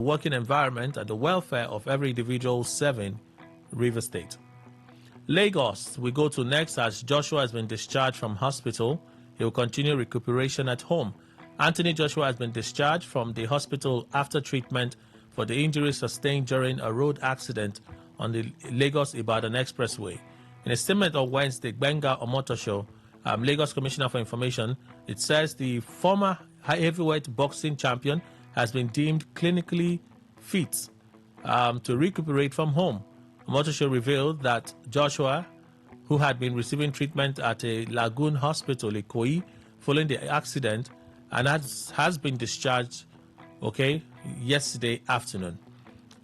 working environment and the welfare of every individual serving Rivers State. Lagos, we go to next as Joshua has been discharged from hospital. He will continue recuperation at home. Anthony Joshua has been discharged from the hospital after treatment for the injuries sustained during a road accident on the Lagos-Ibadan Expressway. In a statement on Wednesday, Gbenga Omotosho, Lagos Commissioner for Information, it says the former heavyweight boxing champion has been deemed clinically fit to recuperate from home. Omotosho revealed that Joshua, who had been receiving treatment at a Lagoon Hospital, Ikoyi, following the accident, and has been discharged, yesterday afternoon.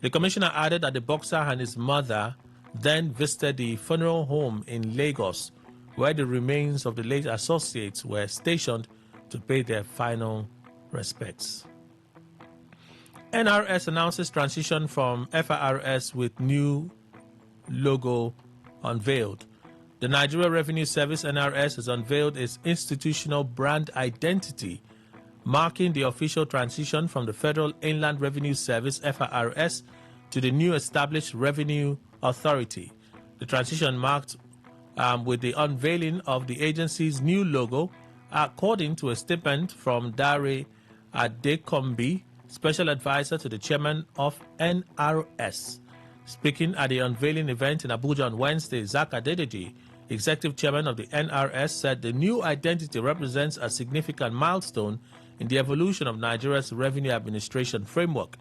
The commissioner added that the boxer and his mother then visited the funeral home in Lagos, where the remains of the late associates were stationed to pay their final respects. NRS announces transition from FIRS with new logo unveiled. The Nigeria Revenue Service NRS has unveiled its institutional brand identity, marking the official transition from the Federal Inland Revenue Service FIRS to the new established Revenue Authority. The transition marked with the unveiling of the agency's new logo, according to a statement from Dare Adekombi, Special Advisor to the Chairman of NRS. Speaking at the unveiling event in Abuja on Wednesday, Zak Adedeji, Executive Chairman of the NRS, said the new identity represents a significant milestone in the evolution of Nigeria's revenue administration framework.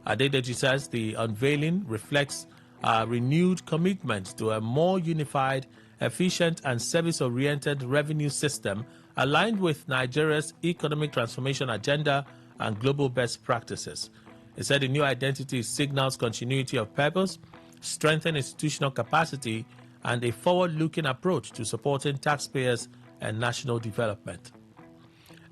Adedeji says the unveiling reflects a renewed commitment to a more unified, efficient, and service-oriented revenue system aligned with Nigeria's economic transformation agenda and global best practices. He said the new identity signals continuity of purpose, strengthened institutional capacity, and a forward-looking approach to supporting taxpayers and national development.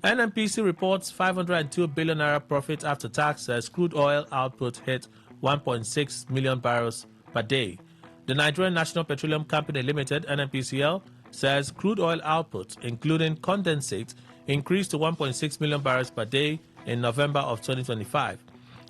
NNPC reports 502 billion naira profit after tax as crude oil output hit 1.6 million barrels per day. The Nigerian National Petroleum Company Limited, NNPCL, says crude oil output, including condensate, increased to 1.6 million barrels per day in November of 2025.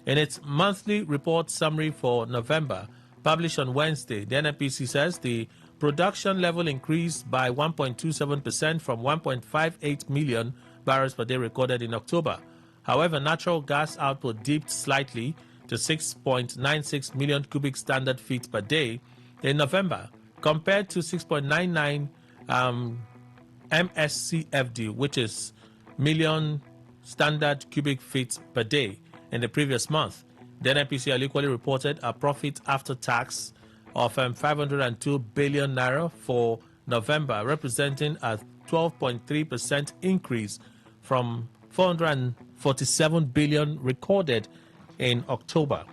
In its monthly report summary for November, published on Wednesday, the NNPC says the production level increased by 1.27% from 1.58 million barrels per day recorded in October. However, natural gas output dipped slightly to 6.96 million cubic standard feet per day in November, compared to 6.99 MSCFD, which is million standard cubic feet per day in the previous month. The NNPCL equally reported a profit after tax of 502 billion naira for November, representing a 12.3% increase from 447 billion recorded in October.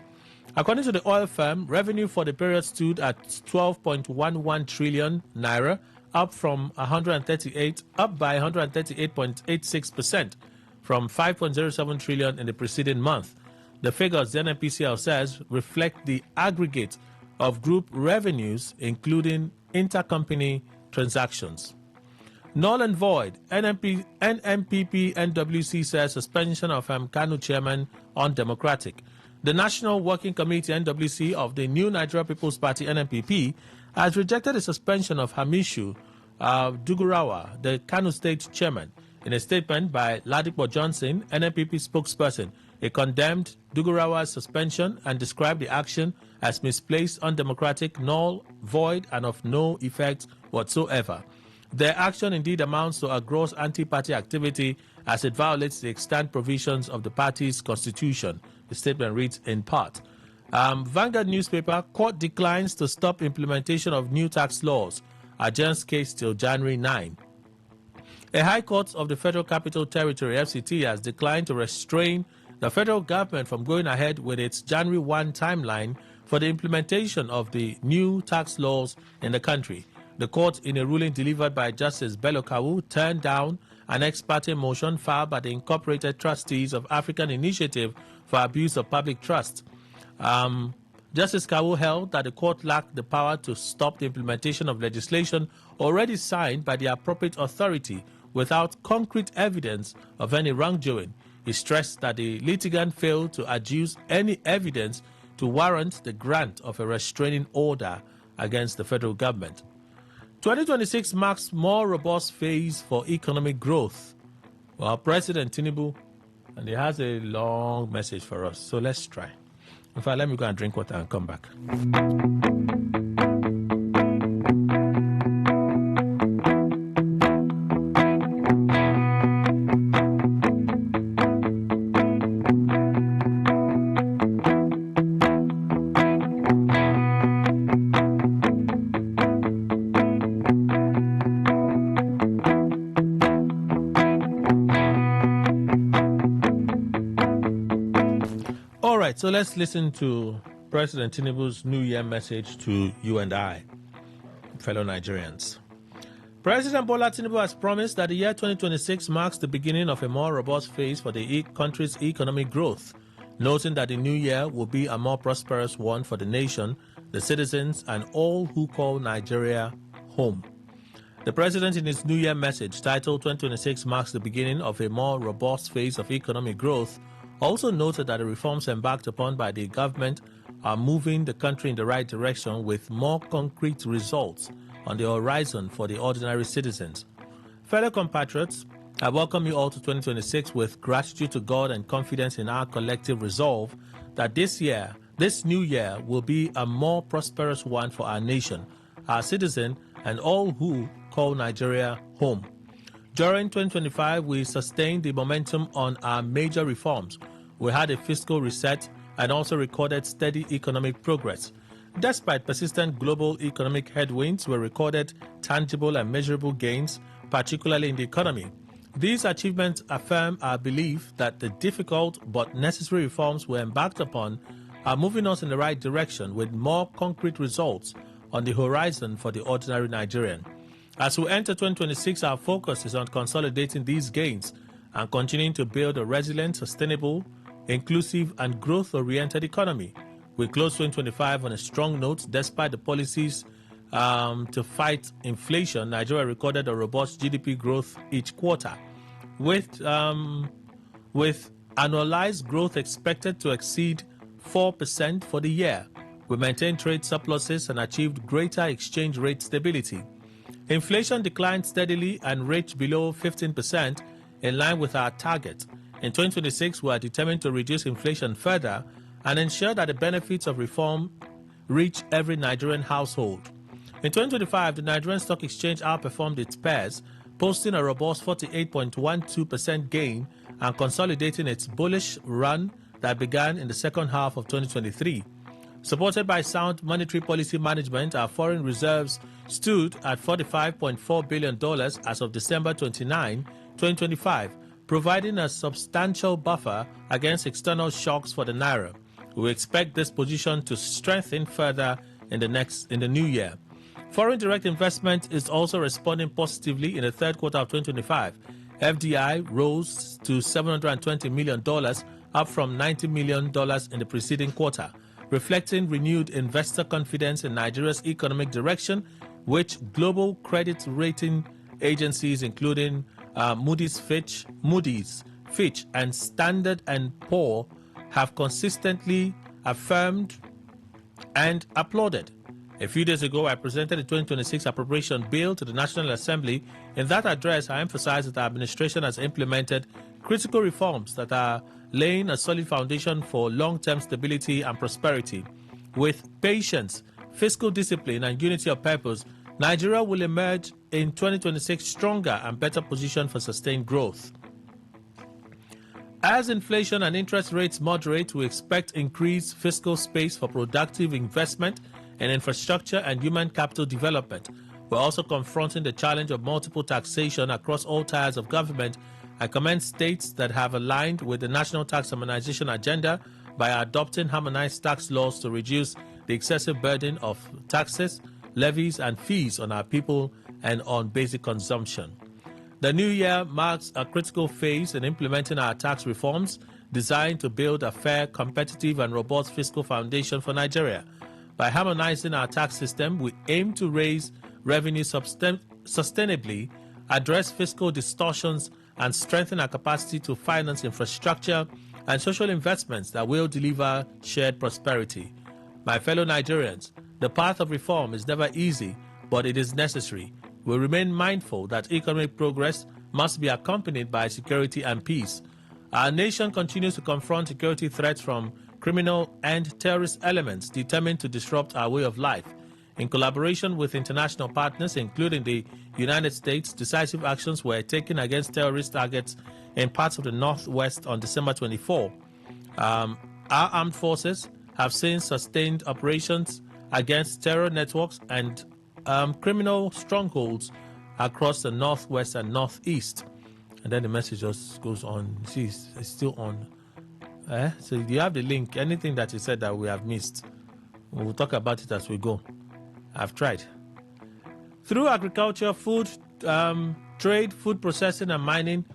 According to the oil firm, revenue for the period stood at 12.11 trillion naira, up by 138.86% from 5.07 trillion in the preceding month. The figures the NNPCL says reflect the aggregate of group revenues, including intercompany transactions. Null and void. NMPP NWC says suspension of Kanu chairman undemocratic. The National Working Committee NWC of the New Nigeria People's Party NNPP has rejected the suspension of Hamishu Dugurawa, the Kanu state chairman. In a statement by Ladipo Johnson, NNPP spokesperson, he condemned Dugurawa's suspension and described the action as misplaced, undemocratic, null, void, and of no effect whatsoever. Their action indeed amounts to a gross anti-party activity as it violates the extant provisions of the party's constitution. The statement reads in part. Vanguard newspaper, court declines to stop implementation of new tax laws. Adjourns case till January 9. A High Court of the Federal Capital Territory, FCT, has declined to restrain the federal government from going ahead with its January 1 timeline for the implementation of the new tax laws in the country. The court, in a ruling delivered by Justice Bello Kawu, turned down an ex parte motion filed by the Incorporated Trustees of African Initiative for Abuse of Public Trust. Justice Kawu held that the court lacked the power to stop the implementation of legislation already signed by the appropriate authority without concrete evidence of any wrongdoing. He stressed that the litigant failed to adduce any evidence to warrant the grant of a restraining order against the federal government. 2026 marks more robust phase for economic growth. Well, President Tinubu, and he has a long message for us, so let's try. In fact, let me go and drink water and come back. All right, so let's listen to President Tinubu's New Year message to you and I, fellow Nigerians. President Bola Tinubu has promised that the year 2026 marks the beginning of a more robust phase for the country's economic growth, noting that the new year will be a more prosperous one for the nation, the citizens, and all who call Nigeria home. The president, in his New Year message titled 2026 marks the beginning of a more robust phase of economic growth, also noted that the reforms embarked upon by the government are moving the country in the right direction with more concrete results on the horizon for the ordinary citizens. Fellow compatriots, I welcome you all to 2026 with gratitude to God and confidence in our collective resolve that this new year, will be a more prosperous one for our nation, our citizens, and all who call Nigeria home. During 2025, we sustained the momentum on our major reforms. We had a fiscal reset and also recorded steady economic progress. Despite persistent global economic headwinds, we recorded tangible and measurable gains, particularly in the economy. These achievements affirm our belief that the difficult but necessary reforms we embarked upon are moving us in the right direction with more concrete results on the horizon for the ordinary Nigerian. As we enter 2026, our focus is on consolidating these gains and continuing to build a resilient, sustainable, inclusive, and growth-oriented economy. We close 2025 on a strong note. Despite the policies to fight inflation, Nigeria recorded a robust GDP growth each quarter, with annualized growth expected to exceed 4% for the year. We maintained trade surpluses and achieved greater exchange rate stability. Inflation declined steadily and reached below 15%, in line with our target. In 2026, we are determined to reduce inflation further and ensure that the benefits of reform reach every Nigerian household. In 2025, the Nigerian Stock Exchange outperformed its peers, posting a robust 48.12% gain and consolidating its bullish run that began in the second half of 2023. Supported by sound monetary policy management, our foreign reserves stood at $45.4 billion as of December 29, 2025, providing a substantial buffer against external shocks for the Naira. We expect this position to strengthen further in the new year. Foreign direct investment is also responding positively in the third quarter of 2025. FDI rose to $720 million, up from $90 million in the preceding quarter, reflecting renewed investor confidence in Nigeria's economic direction, which global credit rating agencies including Moody's, Fitch, and Standard & Poor have consistently affirmed and applauded. A few days ago, I presented the 2026 appropriation bill to the National Assembly. In that address, I emphasized that the administration has implemented critical reforms that are laying a solid foundation for long-term stability and prosperity. With patience, fiscal discipline, and unity of purpose, Nigeria will emerge in 2026 stronger and better positioned for sustained growth. As inflation and interest rates moderate, we expect increased fiscal space for productive investment in infrastructure and human capital development. We're also confronting the challenge of multiple taxation across all tiers of government. I commend states that have aligned with the national tax harmonization agenda by adopting harmonized tax laws to reduce the excessive burden of taxes, levies, and fees on our people and on basic consumption. The new year marks a critical phase in implementing our tax reforms designed to build a fair, competitive, and robust fiscal foundation for Nigeria. By harmonizing our tax system, we aim to raise revenue sustainably, address fiscal distortions, and strengthen our capacity to finance infrastructure and social investments that will deliver shared prosperity. My fellow Nigerians, the path of reform is never easy, but it is necessary. We remain mindful that economic progress must be accompanied by security and peace. Our nation continues to confront security threats from criminal and terrorist elements determined to disrupt our way of life. In collaboration with international partners, including the United States, decisive actions were taken against terrorist targets in parts of the Northwest on December 24. Our armed forces have since sustained operations against terror networks and criminal strongholds across the Northwest and Northeast. And then the message just goes on. See, it's still on. So you have the link. Anything that you said that we have missed, we'll talk about it as we go. I've tried. Through agriculture, food trade, food processing, and mining,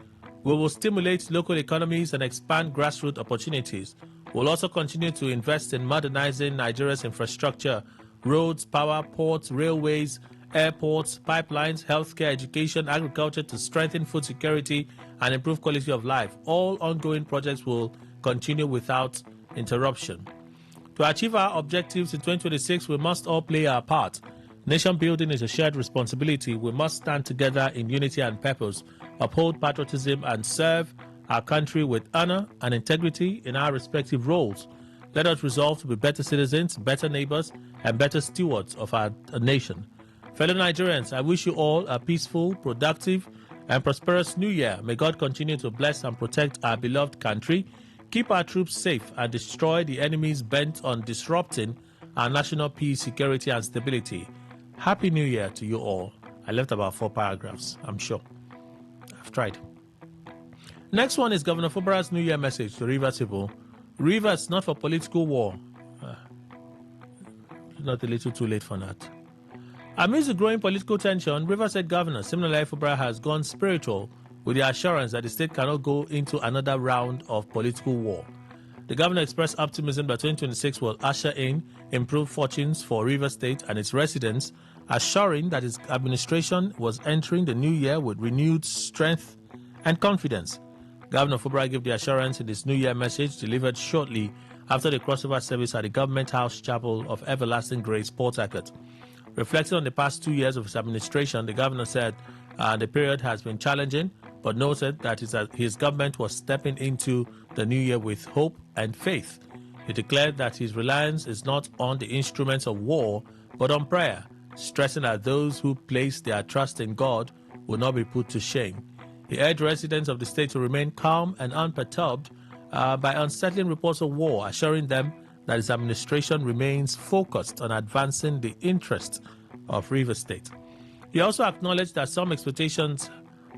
we will stimulate local economies and expand grassroots opportunities. We'll also continue to invest in modernizing Nigeria's infrastructure, roads, power, ports, railways, airports, pipelines, healthcare, education, agriculture to strengthen food security and improve quality of life. All ongoing projects will continue without interruption. To achieve our objectives in 2026, we must all play our part. Nation building is a shared responsibility. We must stand together in unity and purpose, uphold patriotism, and serve our country with honor and integrity in our respective roles. Let us resolve to be better citizens, better neighbors, and better stewards of our nation. Fellow Nigerians, I wish you all a peaceful, productive, and prosperous New Year. May God continue to bless and protect our beloved country, keep our troops safe, and destroy the enemies bent on disrupting our national peace, security, and stability. Happy New Year to you all. I left about 4 paragraphs, I'm sure. I've tried. Next one is Governor Fubara's New Year message to Rivers people. Rivers, not for political war. Not a little too late for that. Amidst the growing political tension, Rivers State Governor Siminalayi Fubara has gone spiritual with the assurance that the state cannot go into another round of political war. The governor expressed optimism that 2026 will usher in improved fortunes for Rivers State and its residents, assuring that his administration was entering the new year with renewed strength and confidence. Governor Fubara gave the assurance in his New Year message delivered shortly after the crossover service at the Government House Chapel of Everlasting Grace, Port Harcourt. Reflecting on the past 2 years of his administration, the governor said the period has been challenging, but noted that his government was stepping into the new year with hope and faith. He declared that his reliance is not on the instruments of war, but on prayer, stressing that those who place their trust in God will not be put to shame. He urged residents of the state to remain calm and unperturbed by unsettling reports of war, assuring them that his administration remains focused on advancing the interests of Rivers State. He also acknowledged that some expectations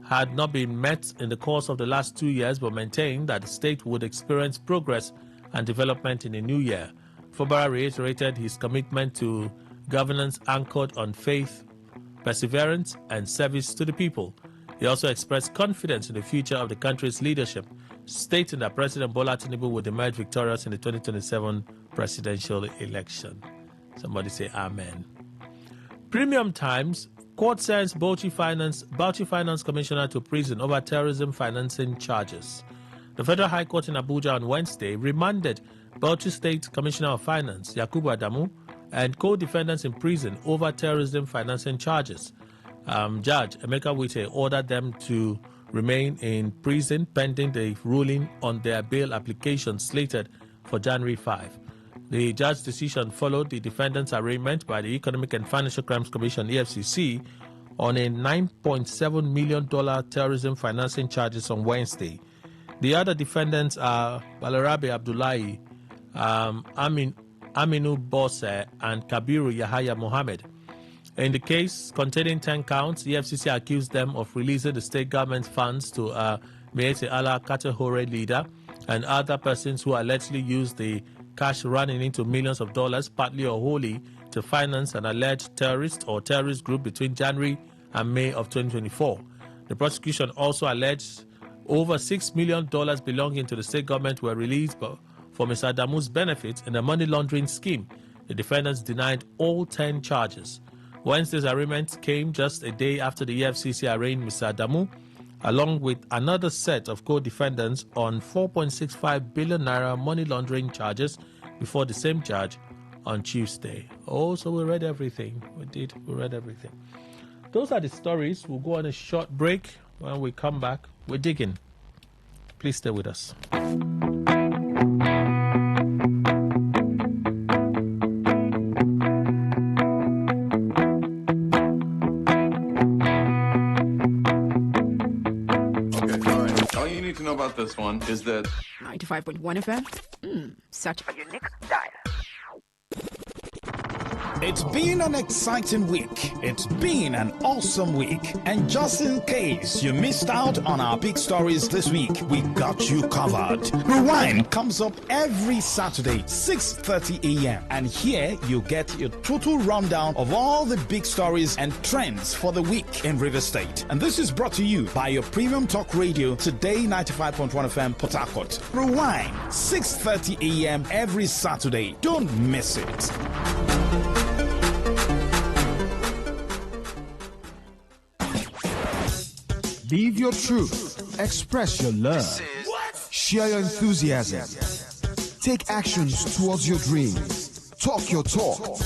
had not been met in the course of the last 2 years, but maintained that the state would experience progress and development in the new year. Fubara reiterated his commitment to governance anchored on faith, perseverance, and service to the people. He also expressed confidence in the future of the country's leadership, stating that President Bola Tinubu would emerge victorious in the 2027 presidential election. Somebody say amen. Premium Times, court sends Bauchi Finance Commissioner to prison over terrorism financing charges. The Federal High Court in Abuja on Wednesday remanded Bauchi State Commissioner of Finance, Yakubu Adamu, and co-defendants in prison over terrorism financing charges. Judge Emeka Wite ordered them to remain in prison pending the ruling on their bail application slated for January 5. The judge's decision followed the defendants' arraignment by the Economic and Financial Crimes Commission, EFCC, on a $9.7 million terrorism financing charges on Wednesday. The other defendants are Balarabe Abdullahi, Aminu Bose, and Kabiru Yahaya Mohammed. In the case containing 10 counts, the FCC accused them of releasing the state government funds to Meete Allah Katehore leader and other persons who allegedly used the cash running into millions of dollars, partly or wholly, to finance an alleged terrorist or terrorist group between January and May of 2024. The prosecution also alleged over $6 million belonging to the state government were released for Mr. Adamu's benefit in a money laundering scheme. The defendants denied all 10 charges. Wednesday's arraignment came just a day after the EFCC arraigned Mr. Adamu along with another set of co-defendants on 4.65 billion naira money laundering charges before the same judge on Tuesday. Oh, so we read everything. We read everything. Those are the stories. We'll go on a short break. When we come back, we're digging. Please stay with us. 'Need to know about this one is that 95.1 FM. Such a unique style. It's been an exciting week. It's been an awesome week. And just in case you missed out on our big stories this week, we got you covered. Rewind comes up every Saturday, 6:30 a.m. And here you get your total rundown of all the big stories and trends for the week in River State. And this is brought to you by your premium talk radio, Today 95.1 FM, Port Harcourt. Rewind, 6:30 a.m. every Saturday. Don't miss it. Live your truth. Express your love. Share your enthusiasm. Take actions towards your dreams. Talk your talk.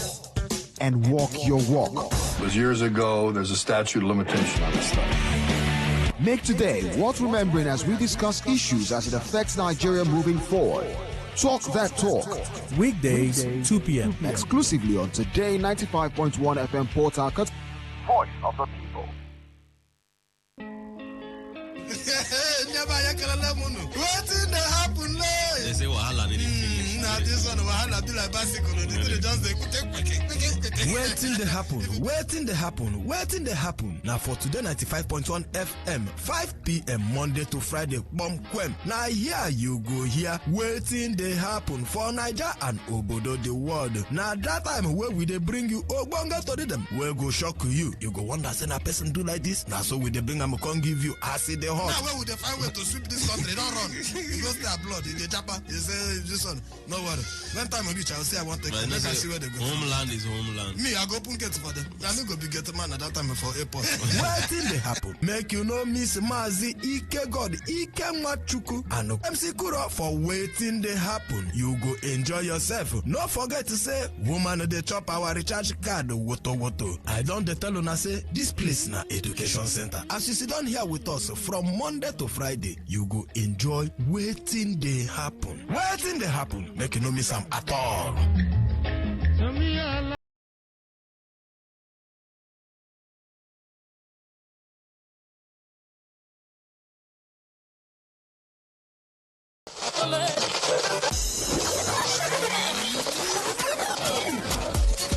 And walk your walk. It was years ago. There's a statute of limitation on this stuff. Make today worth remembering as we discuss issues as it affects Nigeria moving forward. Talk that talk. Weekdays, 2 p.m. Exclusively on Today 95.1 FM Port Harcourt. Voice of the people. Wetin dey happen there? They say wahala dey finish. Nah, this one wahala be like bicycle. They just dey Wetin dey happen? Wetin dey happen? Wetin dey happen? Now for Today 95.1 FM, 5 p.m. Monday to Friday, bom kwem. Now here you go here. Wetin dey happen for Niger and obodo the world. Now that time where we dey bring you ogbonge tori dem, we go shock you. You go wonder say na person do like this. Now so we dey bring am come give you acid the hot. Now where we dey find way to sweep this country? Don't run. You go stay abroad. You dey japa. You say this one. No worry. When time I reach, I will say I want to take. Make I see where they go. Homeland is homeland. Me, I go open gate for them. I no go be gate man at that time for airport. Wetin dey happen? Make you no miss Mazi Ike God Ike Machuku and MC Kuro for Wetin dey happen. You go enjoy yourself. No forget to say woman dey chop our recharge card woto. I don dey tell una say this place na education center. As you sit down here with us from Monday to Friday, you go enjoy Wetin dey happen. Wetin dey happen? Make you no miss am at all.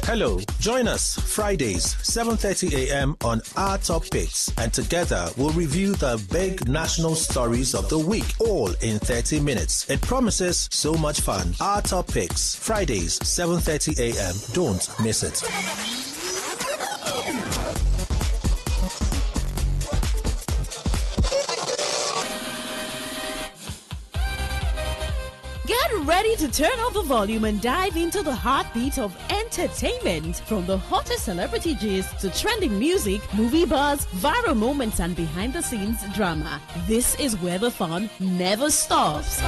Hello, join us Fridays, 7:30 a.m. on Our Top Picks, and together we'll review the big national stories of the week, all in 30 minutes. It promises so much fun. Our Top Picks, Fridays, 7:30 a.m. Don't miss it. Get ready to turn up the volume and dive into the heartbeat of entertainment. From the hottest celebrity gist to trending music, movie buzz, viral moments, and behind-the-scenes drama. This is where the fun never stops.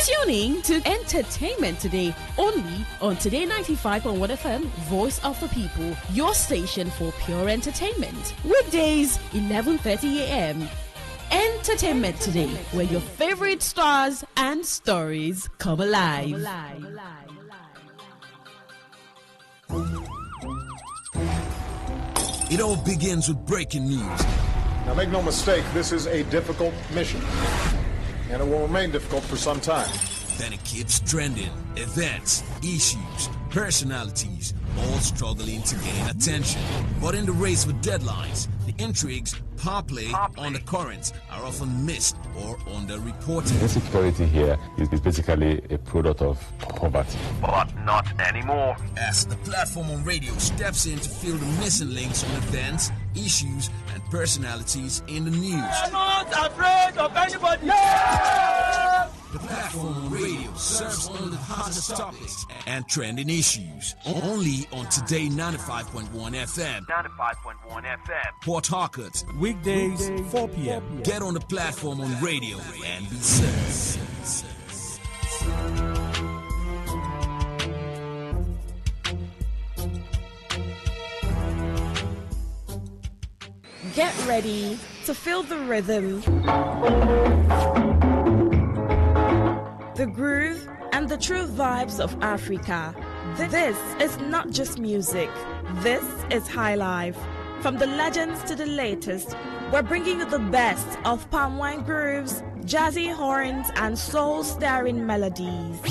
Tuning to Entertainment Today, only on Today 95.1 FM, Voice of the People, your station for pure entertainment. Weekdays, 11:30 a.m. Entertainment Today, where your favorite stars and stories come alive. It all begins with breaking news. Now, make no mistake, this is a difficult mission, and it will remain difficult for some time. Then it keeps trending. Events, issues, personalities, all struggling to gain attention. But in the race with deadlines, the intrigues, power play, undercurrents are often missed or underreported. Insecurity here is basically a product of poverty. But not anymore. As the platform on radio steps in to fill the missing links on events, issues, and personalities in the news. I'm not afraid of anybody. Yeah! The platform on radio serves only the hottest topics and trending issues. Only on Today 95.1 FM. 95.1 FM. Port Harcourt. Weekdays, 4 p.m. Get on the platform on radio and be served. Get ready to feel the rhythm, the groove, and the true vibes of Africa. This is not just music. This is high life. From the legends to the latest, we're bringing you the best of palm wine grooves, jazzy horns, and soul-stirring melodies.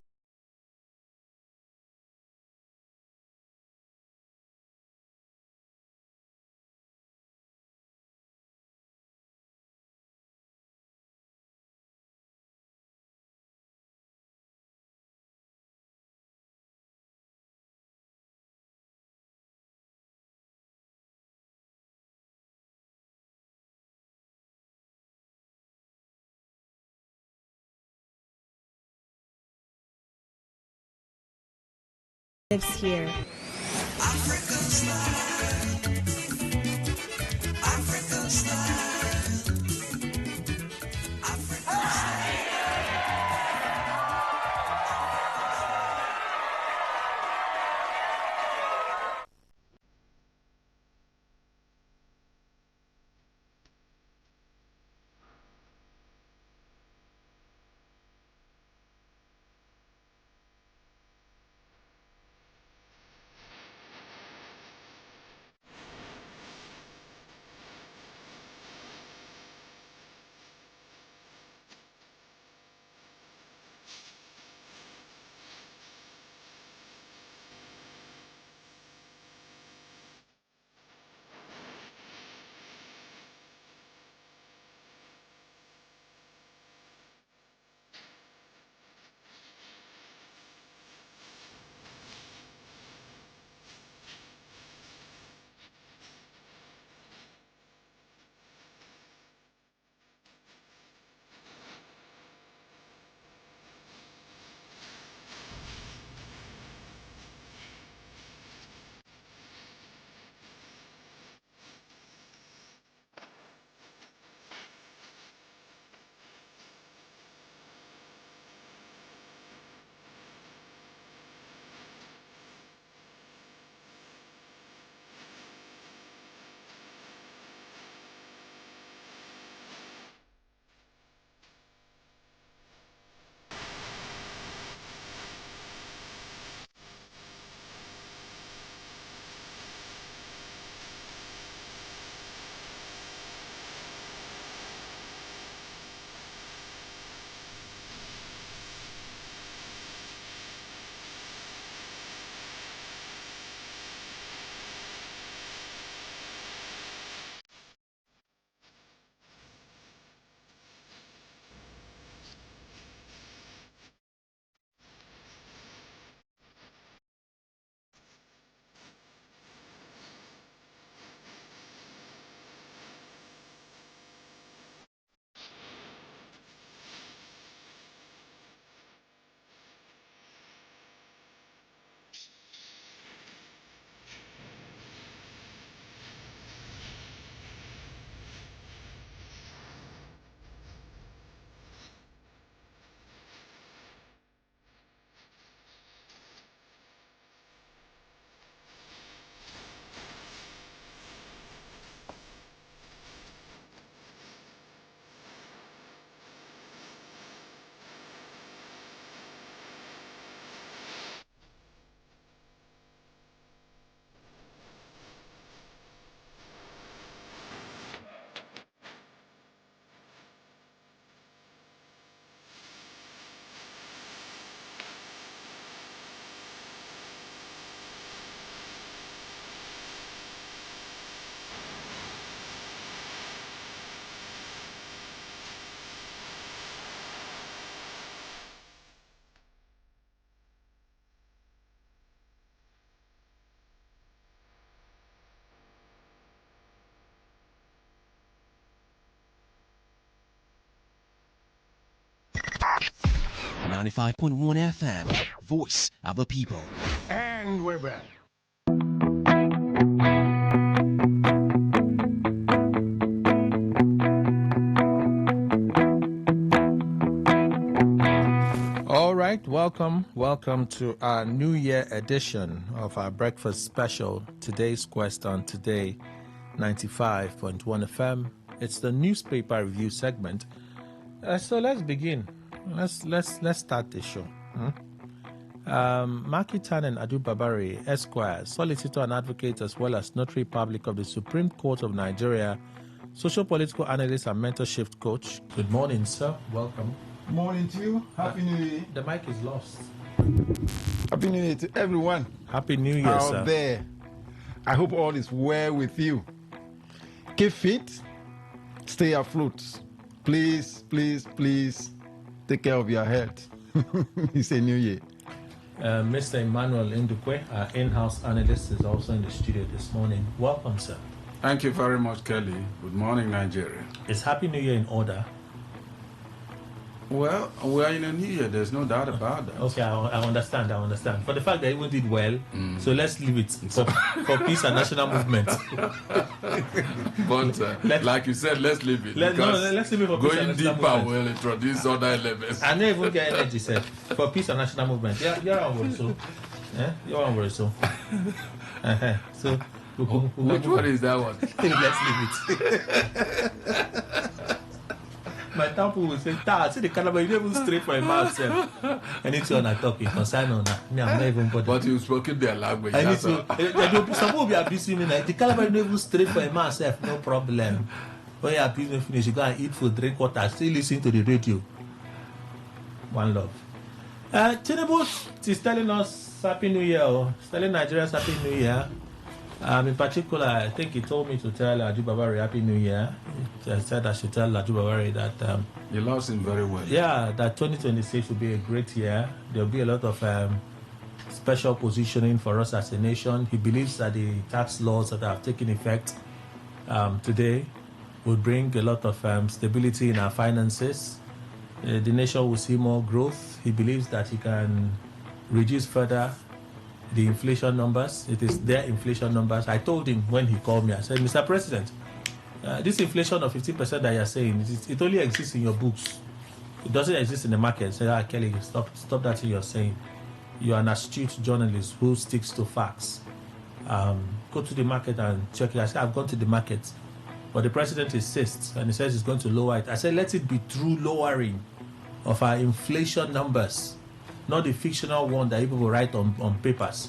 Lives here. African style. African style. African style. 95.1 FM, voice of the people. And we're back. All right, welcome to our New Year edition of our breakfast special. Today's quest on Today 95.1 FM. It's the newspaper review segment. So let's begin. Let's start the show. Makitan and Adu Babari, Esquire, solicitor and advocate as well as notary public of the Supreme Court of Nigeria, social political analyst and mentorship coach. Good morning, sir. Welcome. Morning to you. Happy New Year. The mic is lost. Happy New Year to everyone. Happy New Year, out sir. there. I hope all is well with you. Keep fit. Stay afloat. Please take care of your health. It's a new year. Mr. Emmanuel Ndukwe, our in-house analyst, is also in the studio this morning. Welcome, sir. Thank you very much, Kelly. Good morning, Nigeria. Is Happy New Year in order? Well, we are in a new year. There's no doubt about that. Okay, I understand. For the fact that everyone did well, so let's leave it for peace and national movement. But like you said, let's leave it. Let's leave it for peace and national movement. Going deeper will introduce other elements. I never even get energy, sir. For peace and national movement. You're on word, so. You're on word, so. So. Which one is that one? Let's leave it. My temple will say, see the caliber, you don't even straight for a mouth, sir. Anything I talk, you concern on that. Me, I'm not even bothered. But you've spoken their language. I need to. Some will be abusing me. Like, the caliber, you don't even straight for a mouth, sir. No problem. When you abuse me, finish, you go and eat food, drink water, still listen to the radio. One love. Tinubu is telling us Happy New Year. He's telling Nigerians Happy New Year. In particular, I think he told me to tell Aju Babari Happy New Year. He said I should tell Aju Babari that... you lost him very well. Yeah, that 2026 will be a great year. There will be a lot of special positioning for us as a nation. He believes that the tax laws that have taken effect today will bring a lot of stability in our finances. The nation will see more growth. He believes that he can reduce further the inflation numbers. It is their inflation numbers. I told him when he called me, I said, Mr. President, this inflation of 15% that you're saying, it only exists in your books. It doesn't exist in the market. I said, Kelly, stop that thing you're saying. You're an astute journalist who sticks to facts. Go to the market and check it. I said, I've gone to the market. But the president insists, and he says he's going to lower it. I said, let it be true lowering of our inflation numbers, not the fictional one that people write on papers.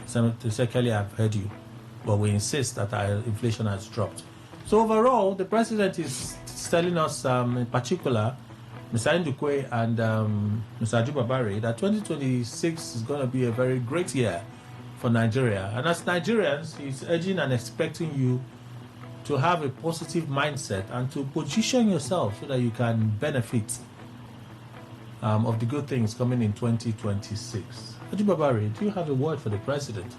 So to say, Kelly, I've heard you, but we insist that our inflation has dropped. So overall, the president is telling us, in particular, Mr. Ndukwe and Mr. Aju Babari, that 2026 is going to be a very great year for Nigeria. And as Nigerians, he's urging and expecting you to have a positive mindset and to position yourself so that you can benefit of the good things coming in 2026. Aju Babari, do you have a word for the president?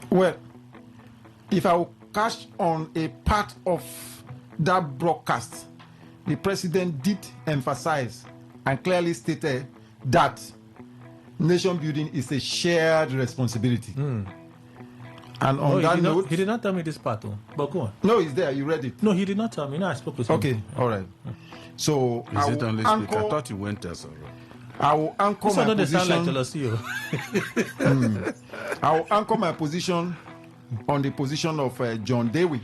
Well, if I will catch on a part of that broadcast, the president did emphasize and clearly stated that nation building is a shared responsibility. And on that note... He did not tell me this part, but go on. No, it's there. You read it. No, he did not tell me. No, I spoke with him. Okay, all right. So is it only speak? I thought you went there, sir. I will anchor my position. Sound like jealousy. I will anchor my position on the position of John Dewey,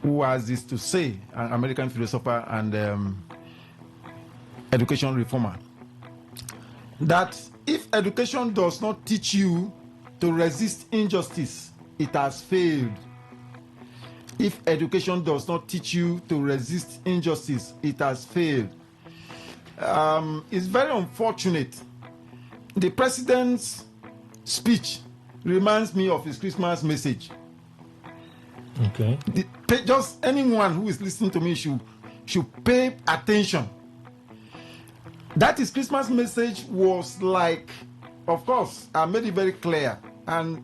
who has this to say, an American philosopher and education reformer, that if education does not teach you to resist injustice, it has failed. If education does not teach you to resist injustice, it has failed. It's very unfortunate. The president's speech reminds me of his Christmas message. Okay. Just anyone who is listening to me should pay attention. That his Christmas message was like, of course, I made it very clear. And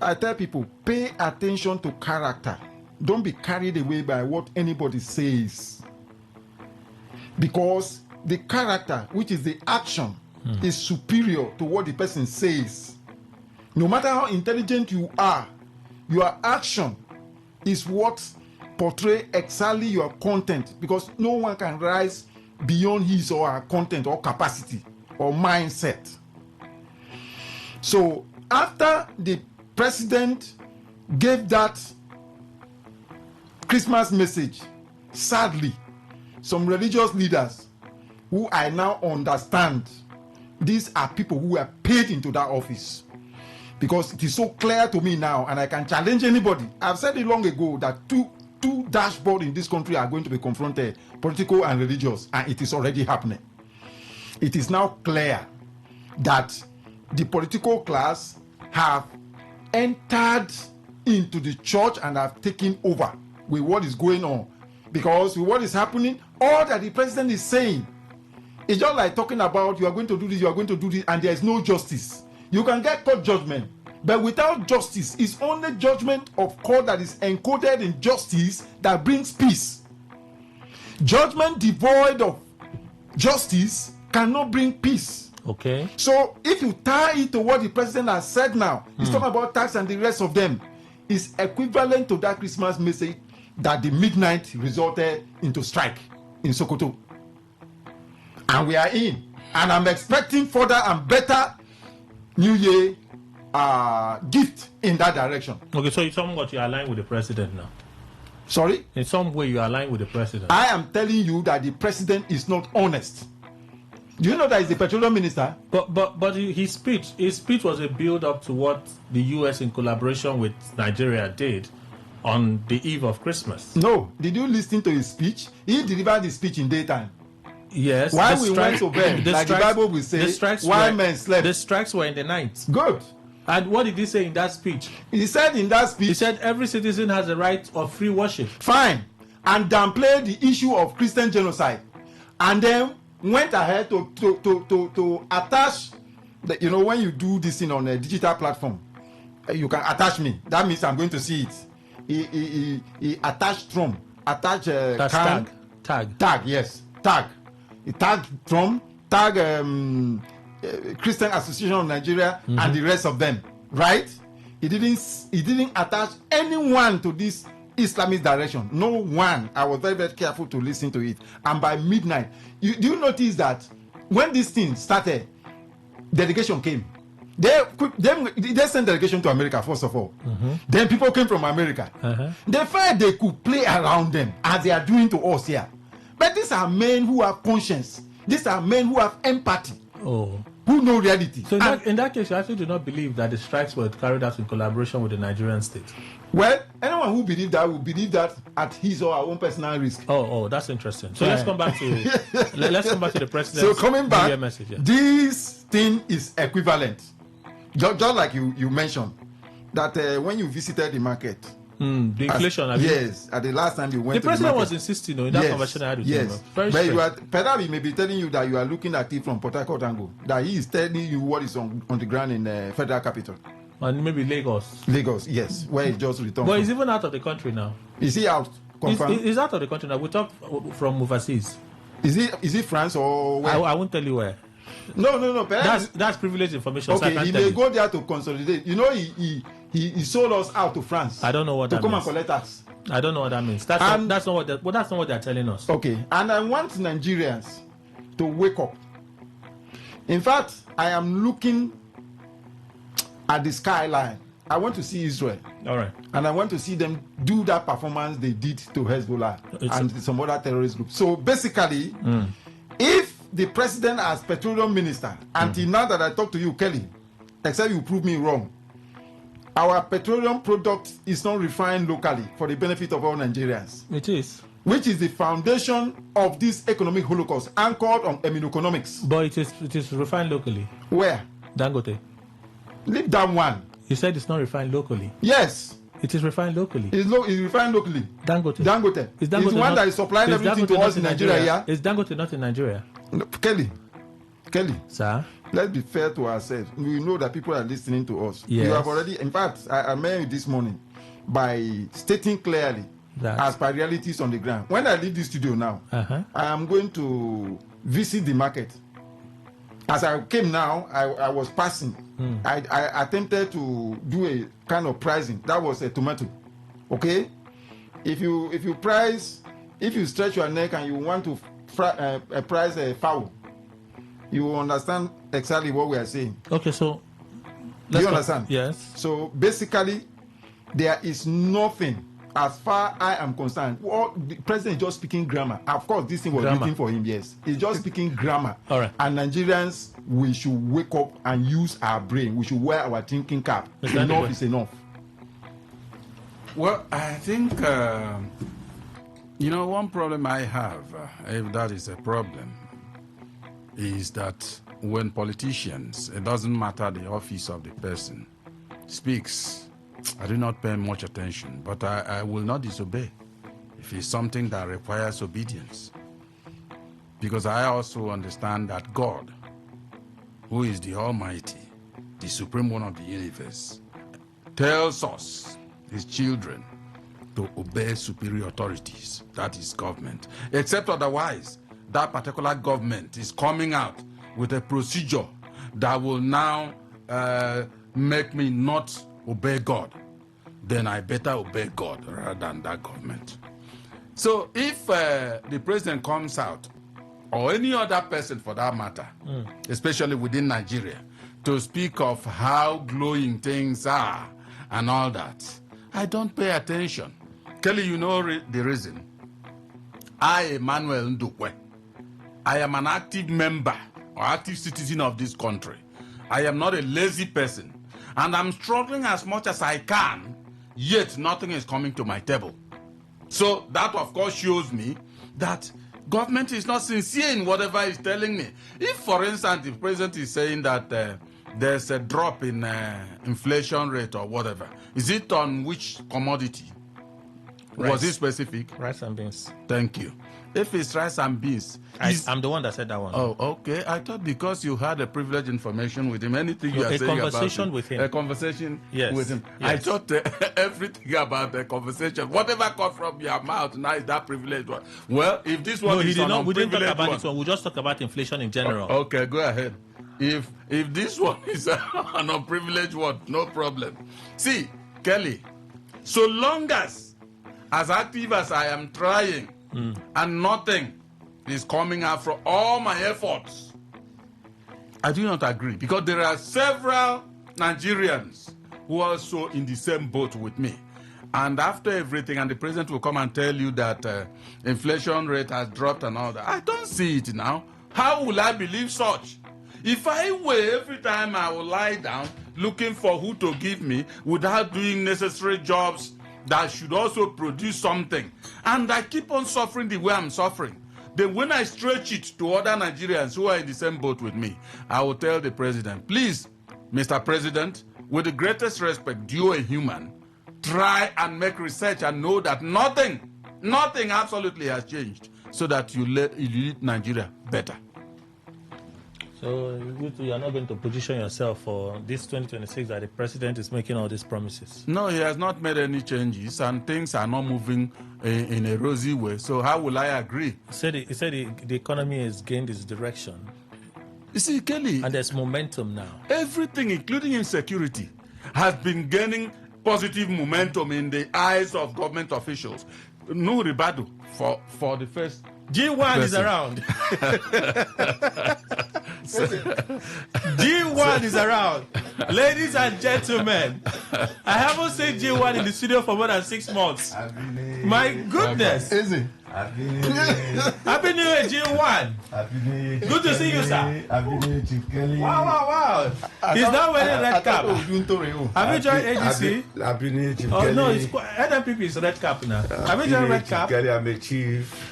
I tell people, pay attention to character. Don't be carried away by what anybody says. Because the character, which is the action, is superior to what the person says. No matter how intelligent you are, your action is what portray exactly your content, because no one can rise beyond his or her content or capacity or mindset. So after the president gave that Christmas message, sadly, some religious leaders who I now understand, these are people who were paid into that office, because it is so clear to me now, and I can challenge anybody. I've said it long ago that two dashboards in this country are going to be confronted, political and religious, and it is already happening. It is now clear that the political class have entered into the church and have taken over with what is going on. Because with what is happening, all that the president is saying, it's just like talking about you are going to do this, you are going to do this, and there is no justice. You can get court judgment, but without justice, it's only judgment of court that is encoded in justice that brings peace. Judgment devoid of justice cannot bring peace. Okay. So if you tie it to what the president has said now, he's talking about tax and the rest of them, is equivalent to that Christmas message that the midnight resulted into strike in Sokoto. And we are in. And I'm expecting further and better New Year gift in that direction. Okay, so it's somewhat you align with the president now. Sorry? In some way you align with the president. I am telling you that the president is not honest. Do you know that he's the petroleum minister? But his speech was a build up to what the US in collaboration with Nigeria did on the eve of Christmas. No. Did you listen to his speech? He delivered his speech in daytime. Yes. While we went to bed, like the Bible will say, while men slept. The strikes were in the night. Good. And what did he say in that speech? He said in that speech, he said every citizen has the right of free worship. Fine. And downplayed the issue of Christian genocide. And then went ahead to attach, you know, when you do this thing on a digital platform, you can attach me. That means I'm going to see it. He attached Trump. Attach tag. Yes. Tag. He tagged Trump. Tag Christian Association of Nigeria and the rest of them. Right? He didn't attach anyone to this Islamist direction. No one. I was very, very careful to listen to it. And by midnight, do you notice that when this thing started, delegation came. They sent delegation to America first of all. Then people came from America. They felt they could play around them as they are doing to us here. But these are men who have conscience. These are men who have empathy. Who know reality. So in that case, you actually do not believe that the strikes were carried out in collaboration with the Nigerian state? Well, anyone who believes that will believe that at his or her own personal risk. Oh, that's interesting. So let's come back to the president's New Year message. Yeah. This thing is equivalent. Just like you mentioned that when you visited the market. The inflation. Yes, at the last time you went to the market. The president was insisting in that conversation I had with him. Yes, but he may be telling you that you are looking at it from Port Harcourt angle. That he is telling you what is on the ground in federal capital. And maybe Lagos. Lagos, yes, where he just returned. But he's even out of the country now. Is he out? He's out of the country now. We talk from overseas. Is he France or where? I won't tell you where. No. That's privileged information. Okay, so I he may go there to consolidate. You know, he sold us out to France. I don't know what that means. To come and collect us. I don't know what that means. That's not what they're telling us. Okay, and I want Nigerians to wake up. In fact, I am looking at the skyline. I want to see Israel. All right. And I want to see them do that performance they did to Hezbollah and some other terrorist groups. So basically, if the president as petroleum minister, until now that I talk to you, Kelly, except you prove me wrong, our petroleum product is not refined locally for the benefit of all Nigerians. It is. Which is the foundation of this economic holocaust, anchored on immunoeconomics. But it is refined locally. Where? Dangote. Leave that one. You said it's not refined locally. Yes. It is refined locally. It's refined locally. Dangote. Is the one that is supplying everything to us in Nigeria. Yeah? Is Dangote not in Nigeria? No, Kelly. Sir? Let's be fair to ourselves. We know that people are listening to us. Yes. You have already, in fact, I met you this morning by stating clearly as per realities on the ground. When I leave the studio now, I am going to visit the market. As I came now, I was passing. I attempted to do a kind of pricing. That was a tomato. Okay? If you stretch your neck and you want to price a fowl, you will understand exactly what we are saying. Okay, so do you understand? Yes. So basically, there is nothing, as far I am concerned. Well, the president is just speaking grammar. Of course, this thing was written for him. Yes, he's just speaking grammar. All right. And Nigerians, we should wake up and use our brain. We should wear our thinking cap. Enough is enough. Well, I think one problem I have, if that is a problem, is that when politicians, it doesn't matter the office of the person, speaks, I do not pay much attention, but I will not disobey if it's something that requires obedience. Because I also understand that God, who is the Almighty, the Supreme One of the universe, tells us, his children, to obey superior authorities, that is government. Except otherwise, that particular government is coming out with a procedure that will now make me not obey God. Then I better obey God rather than that government. So if the president comes out, or any other person for that matter, especially within Nigeria, to speak of how glowing things are and all that, I don't pay attention. Kelly, you know the reason. I, Emmanuel Ndukwe, I am an active member or active citizen of this country. I am not a lazy person. And I'm struggling as much as I can, yet nothing is coming to my table. So that, of course, shows me that government is not sincere in whatever it's telling me. If, for instance, the president is saying that there's a drop in inflation rate or whatever, is it on which commodity? Rice. Was it specific? Rice and beans. Thank you. If it's rice and beans... I'm the one that said that one. Oh, okay. I thought because you had a privileged information with him, anything you are saying about... A conversation with him. A conversation with him. Yes. I thought everything about the conversation, whatever comes from your mouth, now is that privileged one. Well, if this one is an we didn't talk about one, this one. We just talk about inflation in general. Okay, go ahead. If this one is an unprivileged one, no problem. See, Kelly, so long as active as I am trying, and nothing is coming out from all my efforts, I do not agree, because there are several Nigerians who are also in the same boat with me. And after everything, and the president will come and tell you that inflation rate has dropped and all that, I don't see it now. How will I believe such? If I were every time I will lie down looking for who to give me without doing necessary jobs that should also produce something, and I keep on suffering the way I'm suffering, then when I stretch it to other Nigerians who are in the same boat with me, I will tell the president, please, Mr. President, with the greatest respect due a human, try and make research and know that nothing absolutely has changed, so that you lead Nigeria better. So you are not going to position yourself for this 2026 that the president is making all these promises? No, he has not made any changes, and things are not moving in a rosy way. So how will I agree? He said the economy has gained its direction. You see, Kelly... And there's momentum now. Everything, including insecurity, has been gaining positive momentum in the eyes of government officials. No ribado for the first... G1 is around. G1 is around. Ladies and gentlemen, I haven't seen G1 in the studio for more than 6 months. My goodness. Is it? Happy New Year, G1. Good to see you, sir. Wow. He's now wearing red cap. Have you joined AGC? Happy New Year, Chief Oh, Kelly. no, it's NPP is red cap now. Have you joined red cap? Kelly, I'm a chief.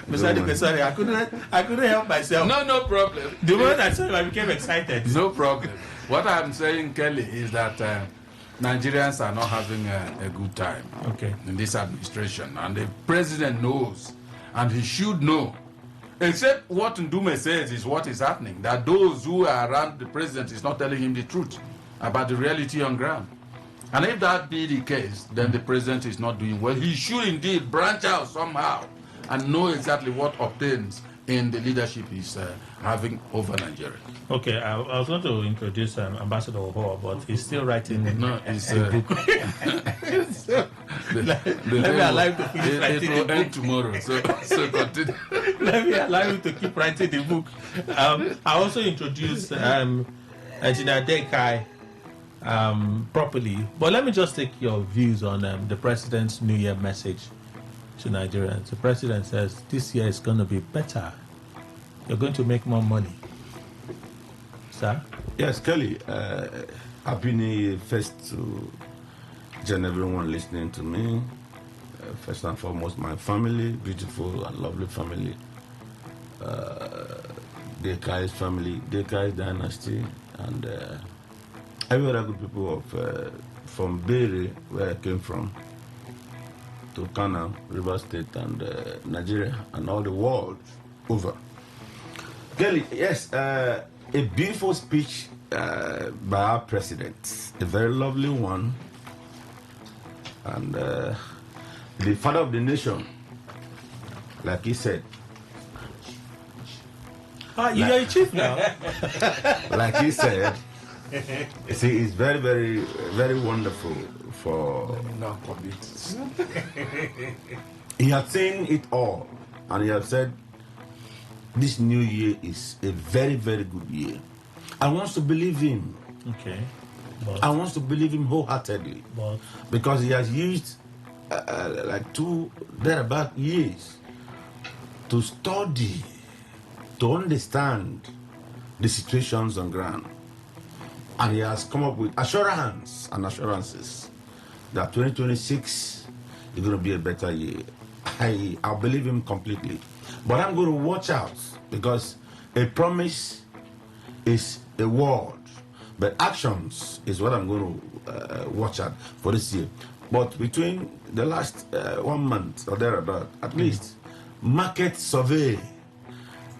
Mr. Duke, sorry, I couldn't help myself. No problem. The moment I saw him, I became excited. No problem. What I'm saying, Kelly, is that Nigerians are not having a good time in this administration. And the president knows, and he should know. Except what Ndume says is what is happening, that those who are around the president is not telling him the truth about the reality on ground. And if that be the case, then the president is not doing well. He should indeed branch out somehow and know exactly what obtains in the leadership he's having over Nigeria. Okay, I was going to introduce Ambassador Oho, but he's still writing it's a book. Let me allow you to finish writing the book tomorrow. So continue. Let me allow you to keep writing the book. I also introduced Engineer Dekai properly, but let me just take your views on the president's New Year message to Nigerians. The president says this year is going to be better. You're going to make more money. Sir? Yes, Kelly. Happy New Year first to each and everyone listening to me. First and foremost, my family, beautiful and lovely family. Dekai's family, Dekai's dynasty, and every other good people of from Bere, where I came from, to Kana, River State, and Nigeria, and all the world over. Kelly, yes, a beautiful speech by our president, a very lovely one, and the father of the nation, like he said. You're a chief now. Like he said, you see, it's very, very, very wonderful for. He has seen it all, and he has said, this new year is a very, very good year. I want to believe him. Okay. I want to believe him wholeheartedly. Because he has used like 2 thereabout years to study, to understand the situations on ground. And he has come up with assurances that 2026 is going to be a better year. I believe him completely. But I'm going to watch out, because a promise is a word, but actions is what I'm going to watch out for this year. But between the last 1 month or thereabout, at least, market survey,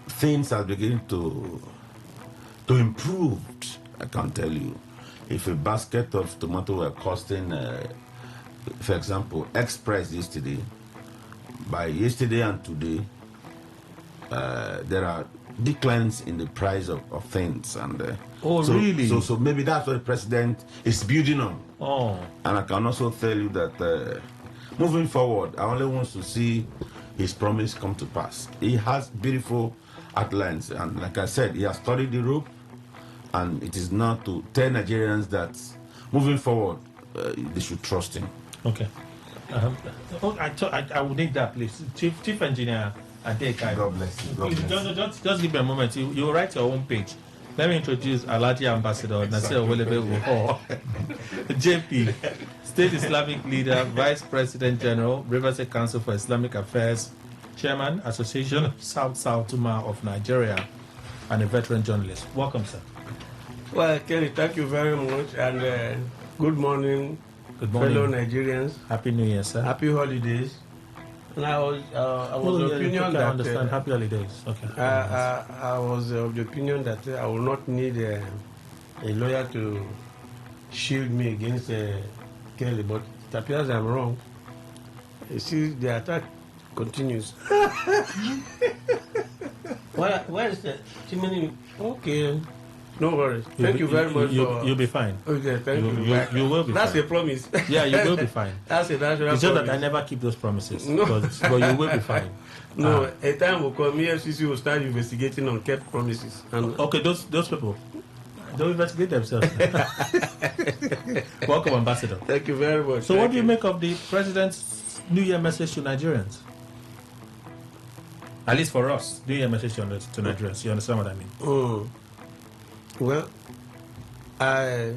things are beginning to improve. I can tell you, if a basket of tomato were costing, for example, X price yesterday, by yesterday and today, there are declines in the price of things, and really? So maybe that's what the president is building on. Oh, and I can also tell you that moving forward, I only want to see his promise come to pass. He has beautiful outlines, and like I said, he has studied the rope, and it is now to tell Nigerians that moving forward, they should trust him. Okay. I would need that, please. Chief Engineer Adekai. God bless you. God bless you. Just give me a moment. You will write your own page. Let me introduce Alhaji Ambassador Nasir Owelebe Wuho, JP, State Islamic Leader, Vice President General, River State Council for Islamic Affairs, Chairman, Association of South Tuma of Nigeria, and a veteran journalist. Welcome, sir. Well, Kelly, thank you very much, and good morning, fellow Nigerians. Happy New Year, sir. Happy holidays. And I was of the opinion that understand. Happy holidays. Okay. I was of the opinion that I will not need a lawyer to shield me against Kelly, but it appears I'm wrong. You see, the attack continues. Where is the Timothy? Okay. No worries. Thank you very much. You'll be fine. Okay, thank you. You will be That's fine. a promise. Yeah, you will be fine. That's a natural It's just promise. that I never keep those promises. No. But you will be fine. No, a time will come, EFCC will start investigating on kept promises. And okay, those people, they'll investigate themselves. Welcome, Ambassador. Thank you very much. So what do you make of the President's New Year message to Nigerians? At least for us, New Year message to Nigerians. You understand what I mean? Well, I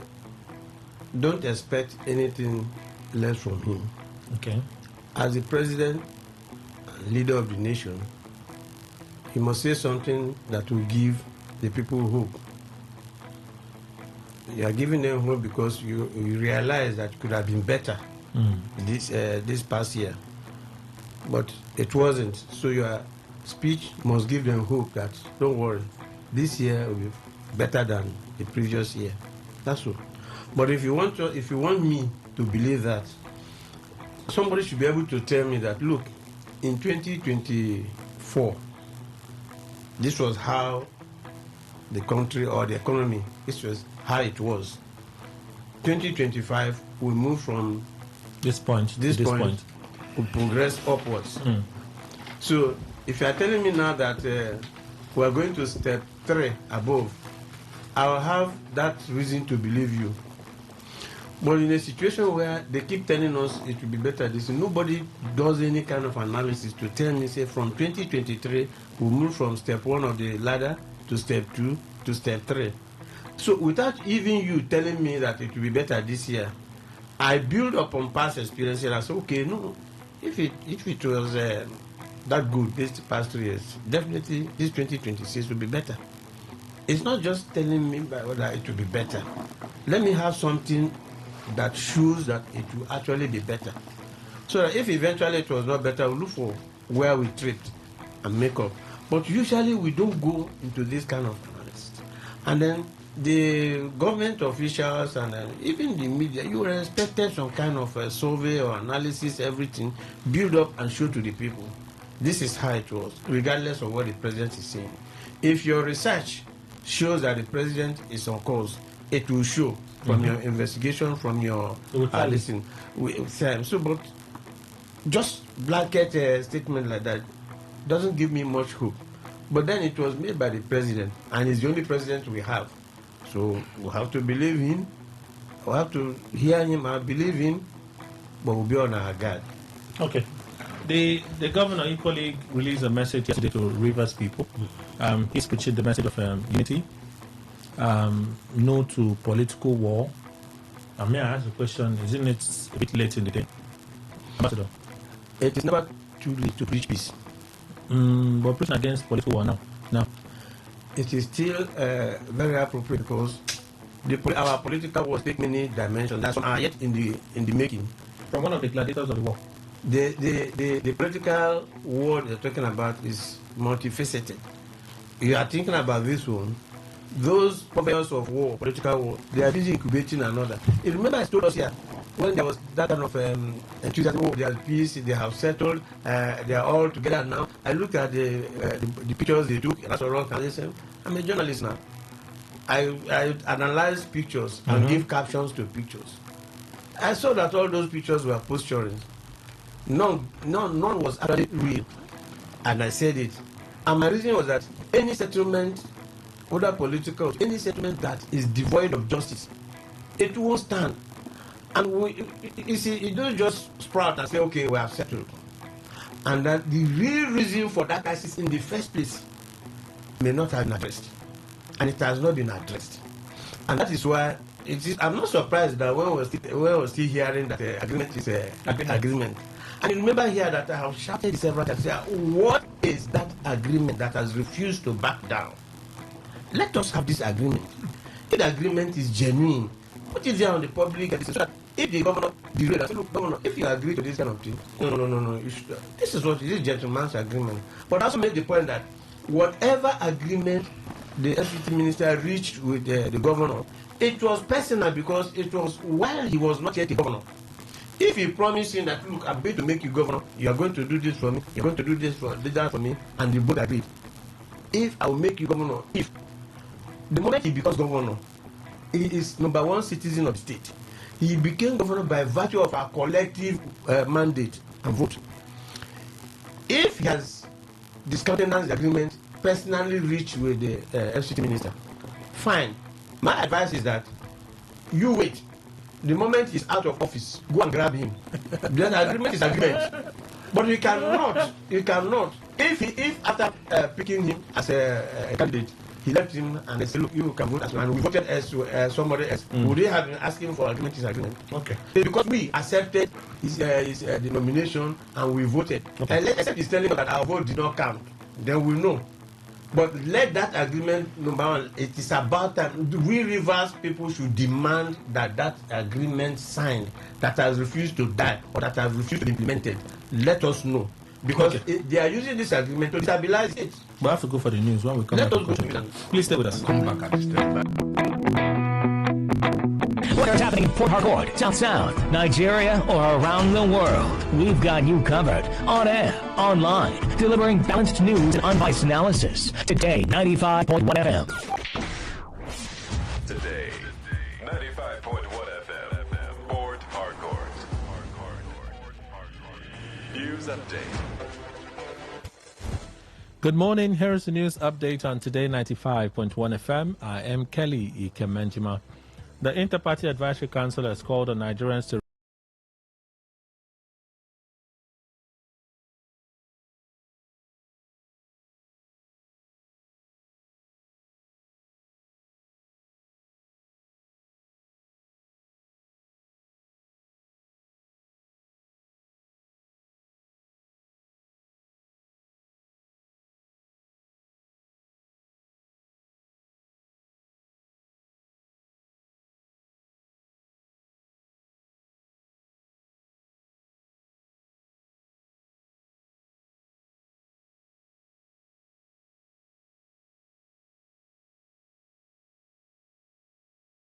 don't expect anything less from him. Okay. As the president, leader of the nation, he must say something that will give the people hope. You are giving them hope because you realize that it could have been better this past year, but it wasn't. So your speech must give them hope that don't worry, this year will be better than the previous year. That's all. But if you want me to believe that, somebody should be able to tell me that, look, in 2024, this was how the country or the economy, this was how it was. 2025, we move from this point, we progress upwards. So if you are telling me now that we are going to step 3 above, I will have that reason to believe you. But in a situation where they keep telling us it will be better, nobody does any kind of analysis to tell me, say, from 2023, we move from step 1 of the ladder to step 2 to step 3. So without even you telling me that it will be better this year, I build upon past experience and I say, okay, no, if it was that good these past 3 years, definitely this 2026 will be better. It's not just telling me whether it will be better. Let me have something that shows that it will actually be better. So that if eventually it was not better, we'll look for where we treat and make up. But usually we don't go into this kind of analysis. And then the government officials and even the media, you expected some kind of a survey or analysis, everything, build up and show to the people. This is how it was, regardless of what the president is saying. If your research shows that the president is on course, it will show from your investigation, from your listen. So, but just blanket statement like that doesn't give me much hope. But then it was made by the president, and he's the only president we have. So we have to believe him. We have to hear him and believe him, but we'll be on our guard. Okay. The governor equally released a message yesterday to Rivers people. He's preaching the message of unity. No to political war. May I ask a question? Isn't it a bit late in the day? Ambassador? It is never too late to preach peace. But preaching against political war now. It is still very appropriate because our political wars take many dimensions. That's why yet in the making. From one of the gladiators of the war. The political war they're talking about is multifaceted. You are thinking about this one. Those purveyors of war, political war, they are busy incubating another. You remember I told us here, when there was that kind of enthusiasm, there's peace, they have settled, they are all together now. I looked at the pictures they took, that's all can listen. I'm a journalist now. I analyze pictures and give captions to pictures. I saw that all those pictures were posturing. None was actually real. And I said it. And my reason was that any settlement, whether political, any settlement that is devoid of justice, it won't stand. And you see, it don't just sprout and say, okay, we have settled. And that the real reason for that crisis in the first place may not have been addressed. And it has not been addressed. And that is why I'm not surprised that when we're still hearing that agreement is agreement. And you remember here that I have shouted several times, what is that agreement that has refused to back down? Let us have this agreement. If the agreement is genuine, put it there on the public. If the governor derailed, I say, look, governor, if you agree to this kind of thing, no. This is what it is, gentleman's agreement. But I also make the point that whatever agreement the FCT minister reached with the governor, it was personal because it was while he was not yet a governor. If he promised him that, look, I'm going to make you governor, you are going to do this for me, you're going to do this for that for me, and they both agreed. If I will make you governor, if the moment he becomes governor, he is number one citizen of the state. He became governor by virtue of our collective mandate and vote. If he has discountenanced the agreement, personally reached with the FCT minister, fine. My advice is that you wait. The moment he's out of office, go and grab him. The agreement is agreement. But you cannot. If after picking him as a candidate, he left him and they said, look, you can vote as well. And we voted as somebody else. Would they have been asking for agreement is agreement? Okay. Because we accepted his the nomination and we voted. Okay. And except he's telling us that our vote did not count, then we know. But let that agreement, number one, it is about time. We Rivers people should demand that agreement signed, that has refused to die or that has refused to be implemented. Let us know. Because they are using this agreement to destabilize it. We have to go for the news when we come back. Please stay with us. Come back at the Whether it's happening in Port Harcourt, South Sound, Nigeria, or around the world, we've got you covered. On air, online, delivering balanced news and unbiased analysis. Today, 95.1 FM. Today, 95.1 FM, Port Harcourt. News update. Good morning. Here is the news update on Today 95.1 FM. I am Kelly Ikemenjima. The Inter-Party Advisory Council has called on Nigerians to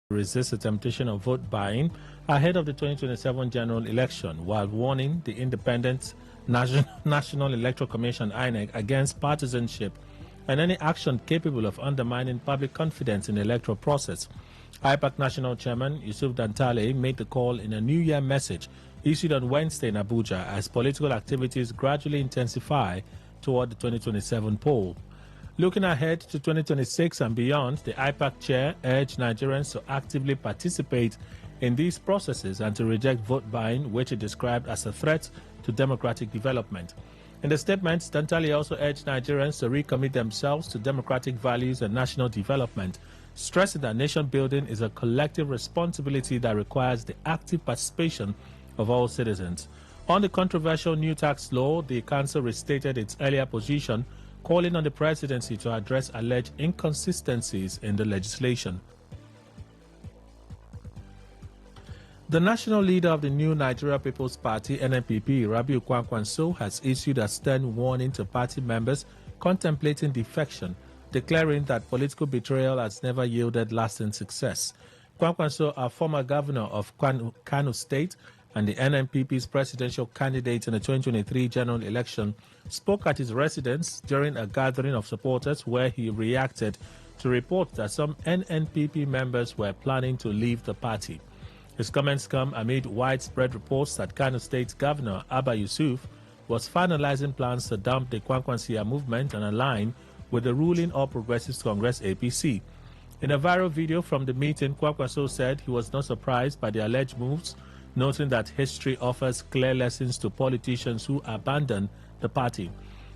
resist the temptation of vote buying ahead of the 2027 general election, while warning the Independent National Electoral Commission (INEC) against partisanship and any action capable of undermining public confidence in the electoral process. IPAC National Chairman Yusuf Dantale made the call in a New Year message issued on Wednesday in Abuja as political activities gradually intensify toward the 2027 poll. Looking ahead to 2026 and beyond, the IPAC chair urged Nigerians to actively participate in these processes and to reject vote buying, which he described as a threat to democratic development. In the statement, Dantale also urged Nigerians to recommit themselves to democratic values and national development, stressing that nation building is a collective responsibility that requires the active participation of all citizens. On the controversial new tax law, the council restated its earlier position, calling on the presidency to address alleged inconsistencies in the legislation. The national leader of the new Nigeria People's Party, NNPP, Rabiu Kwankwanso, has issued a stern warning to party members contemplating defection, declaring that political betrayal has never yielded lasting success. Kwankwanso, a former governor of Kano State and the NNPP's presidential candidate in the 2023 general election, spoke at his residence during a gathering of supporters where he reacted to reports that some NNPP members were planning to leave the party. His comments come amid widespread reports that Kano State Governor Abba Yusuf was finalizing plans to dump the Kwankwansia movement and align with the ruling All Progressives Congress APC. In a viral video from the meeting, Kwankwanso said he was not surprised by the alleged moves, noting that history offers clear lessons to politicians who abandon the party.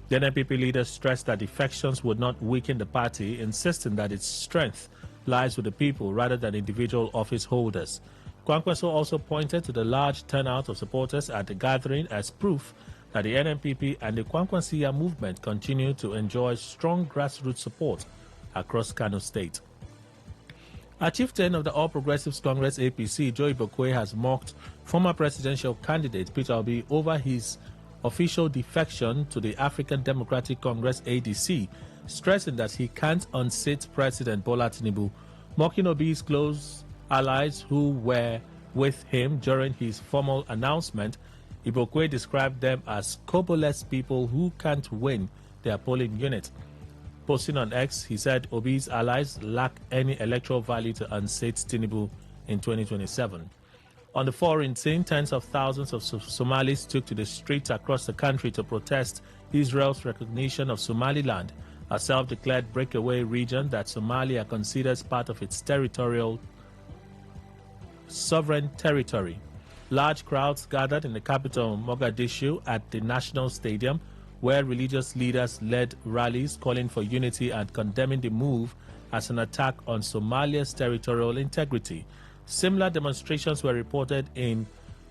The NNPP leader stressed that defections would not weaken the party, insisting that its strength lies with the people rather than individual office holders. Kwankwanso also pointed to the large turnout of supporters at the gathering as proof that the NNPP and the Kwankwansia movement continue to enjoy strong grassroots support across Kano State. A chieftain of the All Progressives Congress APC, Joe Ibokwe, has mocked former presidential candidate Peter Obi over his official defection to the African Democratic Congress ADC, stressing that he can't unseat President Bola Tinubu. Mocking Obi's close allies who were with him during his formal announcement, Ibokwe described them as koboless people who can't win their polling unit. Posting on X, he said Obi's allies lack any electoral value to unseat Tinubu in 2027. On the foreign scene, tens of thousands of Somalis took to the streets across the country to protest Israel's recognition of Somaliland, a self-declared breakaway region that Somalia considers part of its sovereign territory. Large crowds gathered in the capital Mogadishu at the National Stadium, where religious leaders led rallies calling for unity and condemning the move as an attack on Somalia's territorial integrity. Similar demonstrations were reported in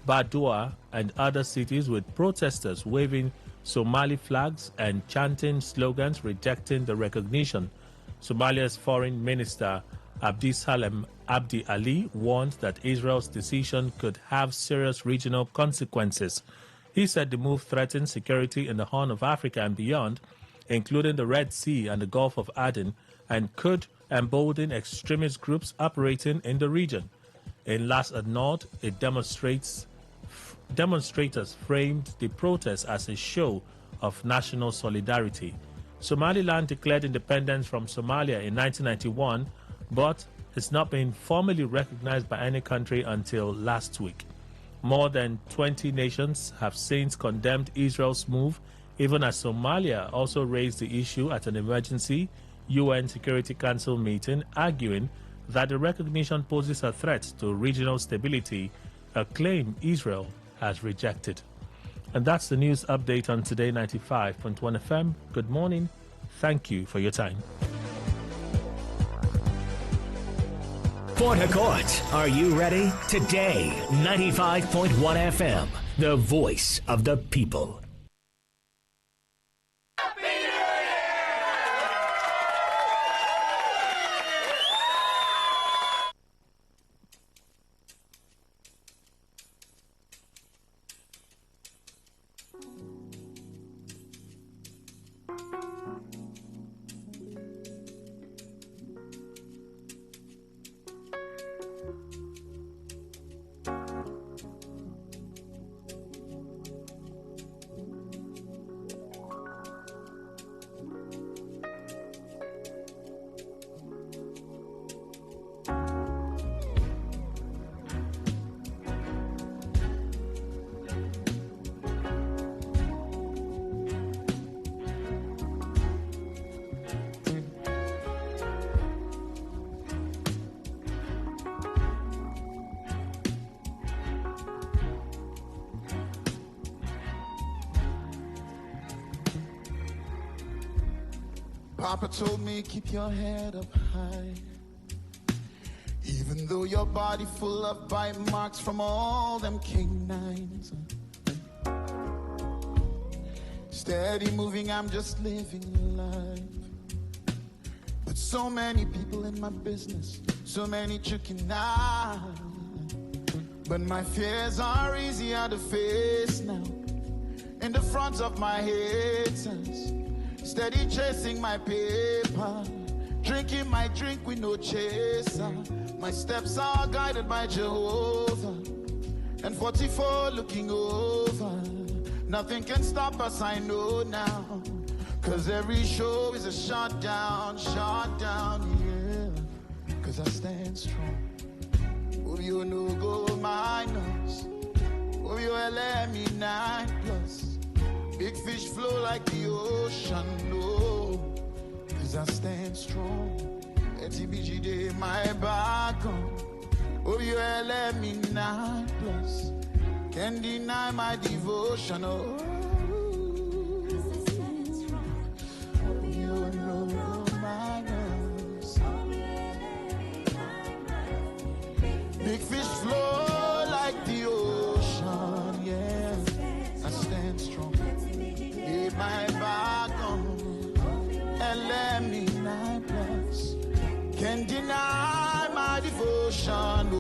Badua and other cities, with protesters waving Somali flags and chanting slogans rejecting the recognition. Somalia's Foreign Minister Abdisalem Abdi Ali warned that Israel's decision could have serious regional consequences. He said the move threatens security in the Horn of Africa and beyond, including the Red Sea and the Gulf of Aden, and could embolden extremist groups operating in the region. In Las Nord, demonstrators framed the protest as a show of national solidarity. Somaliland declared independence from Somalia in 1991, but it's not been formally recognized by any country until last week. More than 20 nations have since condemned Israel's move, even as Somalia also raised the issue at an emergency UN Security Council meeting, arguing that the recognition poses a threat to regional stability, a claim Israel has rejected. And that's the news update on Today 95.1 FM. Good morning. Thank you for your time. Port Harcourt, are you ready? Today 95.1 FM, the voice of the people. Papa told me keep your head up high, even though your body full of bite marks from all them canines. Steady moving, I'm just living life. But so many people in my business, so many chicken eyes. But my fears are easier to face now. In the front of my head says, steady chasing my paper, drinking my drink with no chaser. My steps are guided by Jehovah, and 44 looking over. Nothing can stop us, I know now, 'cause every show is a shutdown, yeah. 'Cause I stand strong. Oh, you no go minus. Oh, you let me 9+. Big fish flow like the ocean, no, 'cause I stand strong. ATBG day my back on. Oh, you let me 9+. Can't deny my devotion, oh. 'Cause I stand strong. Oh, you know my nose. Big fish flow like the ocean, yeah. I stand strong. Keep my back on, and let me 9+. Can't deny my devotion.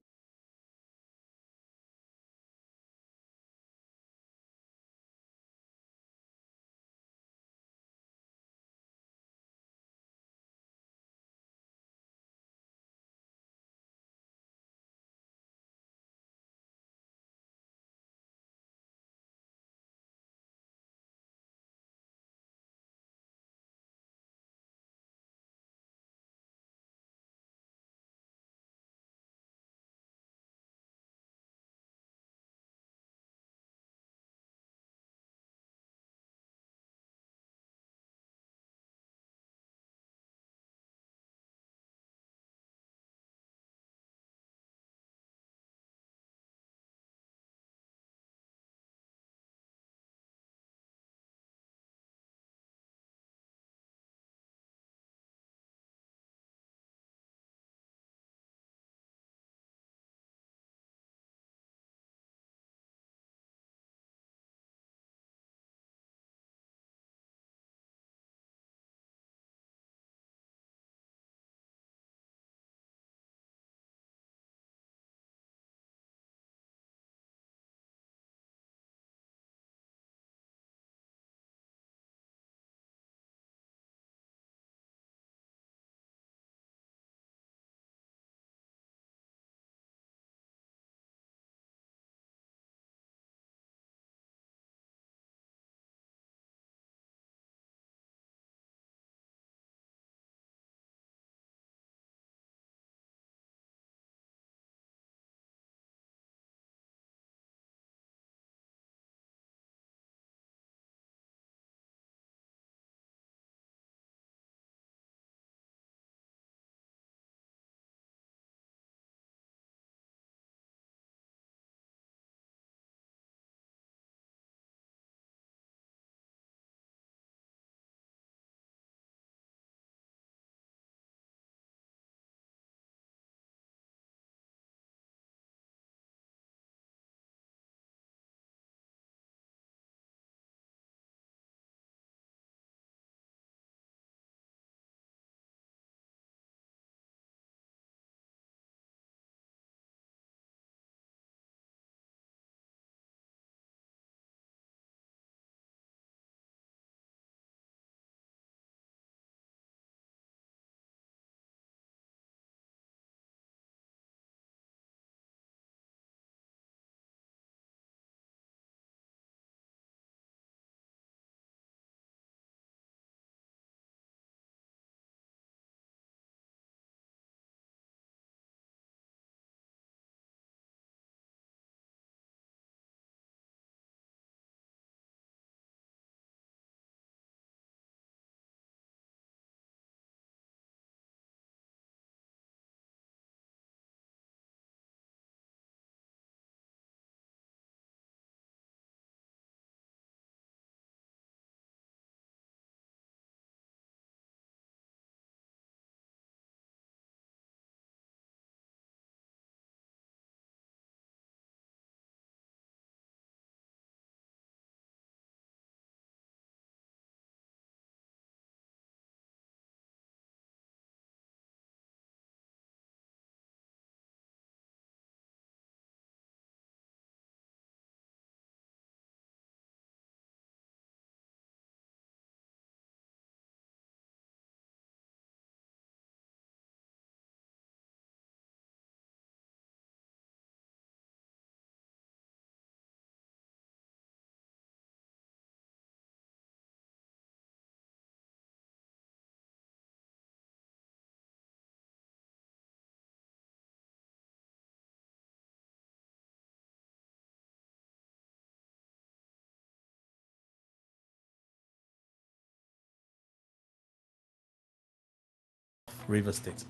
Rivers State.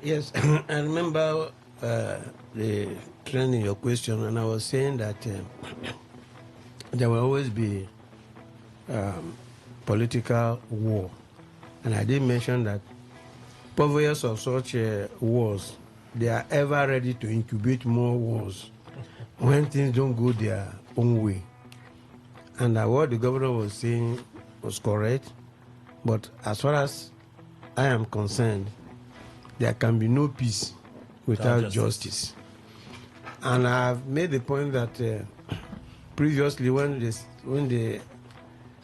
Yes, I remember the trend in your question, and I was saying that there will always be political war. And I did mention that purveyors of such wars, they are ever ready to incubate more wars when things don't go their own way. And what the governor was saying was correct, but as far as I am concerned, there can be no peace without justice. And I've made the point that previously when they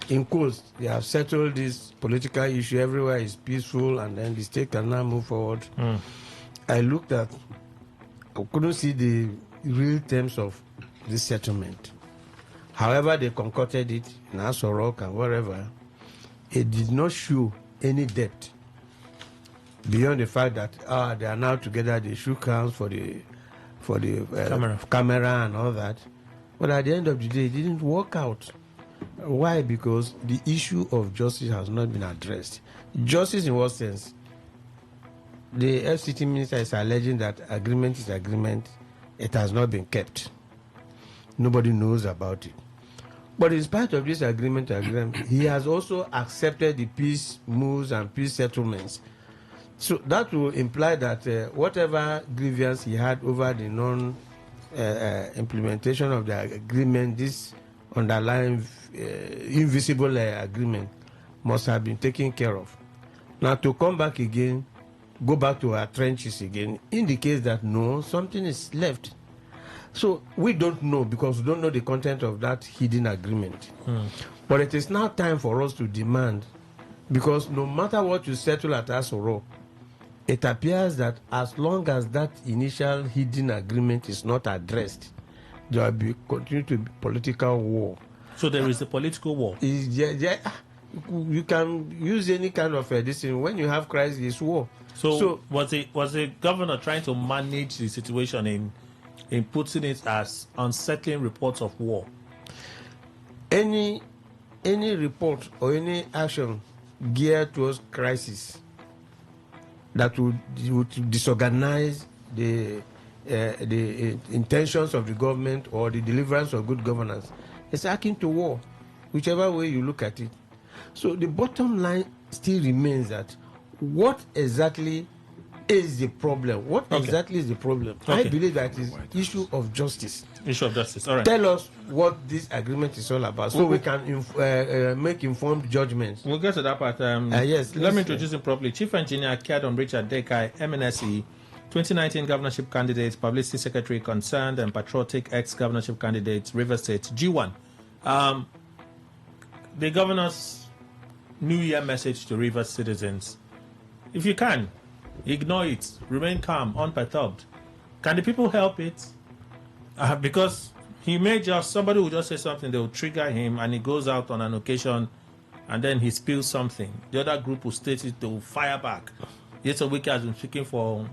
in quotes, they have settled this political issue, everywhere is peaceful, and then the state can now move forward. I looked at, I couldn't see the real terms of this settlement. However, they concocted it in Aso Rock and wherever, it did not show any depth beyond the fact that they are now together, they shook hands for the camera and all that. But at the end of the day, it didn't work out. Why? Because the issue of justice has not been addressed. Justice in what sense? The FCT minister is alleging that agreement is agreement. It has not been kept. Nobody knows about it. But in spite of this agreement, he has also accepted the peace moves and peace settlements. So that will imply that whatever grievance he had over the non-implementation of the agreement, this underlying invisible agreement must have been taken care of. Now to come back again, go back to our trenches again, indicates that no, something is left. So we don't know because we don't know the content of that hidden agreement. But it is now time for us to demand, because no matter what you settle at Asoro, it appears that as long as that initial hidden agreement is not addressed, there will be continue to be political war. So there is a political war. You can use any kind of this thing. When you have crisis, it's war. So was the governor trying to manage the situation in putting it as unsettling reports of war? Any report or any action geared towards crisis that would disorganize the intentions of the government or the deliverance of good governance is akin to war, whichever way you look at it. So the bottom line still remains that what exactly is the problem? What exactly is the problem? I believe that is issue of justice. Issue of justice. All right. Tell us what this agreement is all about, so we can make informed judgments. We'll get to that part. Yes. Let me introduce him properly. Chief Engineer Kiadon Richard Dekai, MNSE, 2019 governorship candidate, publicity secretary concerned, and patriotic ex-governorship candidate, River State, G1. The governor's New Year message to Rivers citizens: if you can, ignore it, remain calm, unperturbed. Can the people help it? Because he may somebody will just say something, they will trigger him, and he goes out on an occasion, and then he spills something. The other group will state it, they will fire back. Yet a week has been speaking for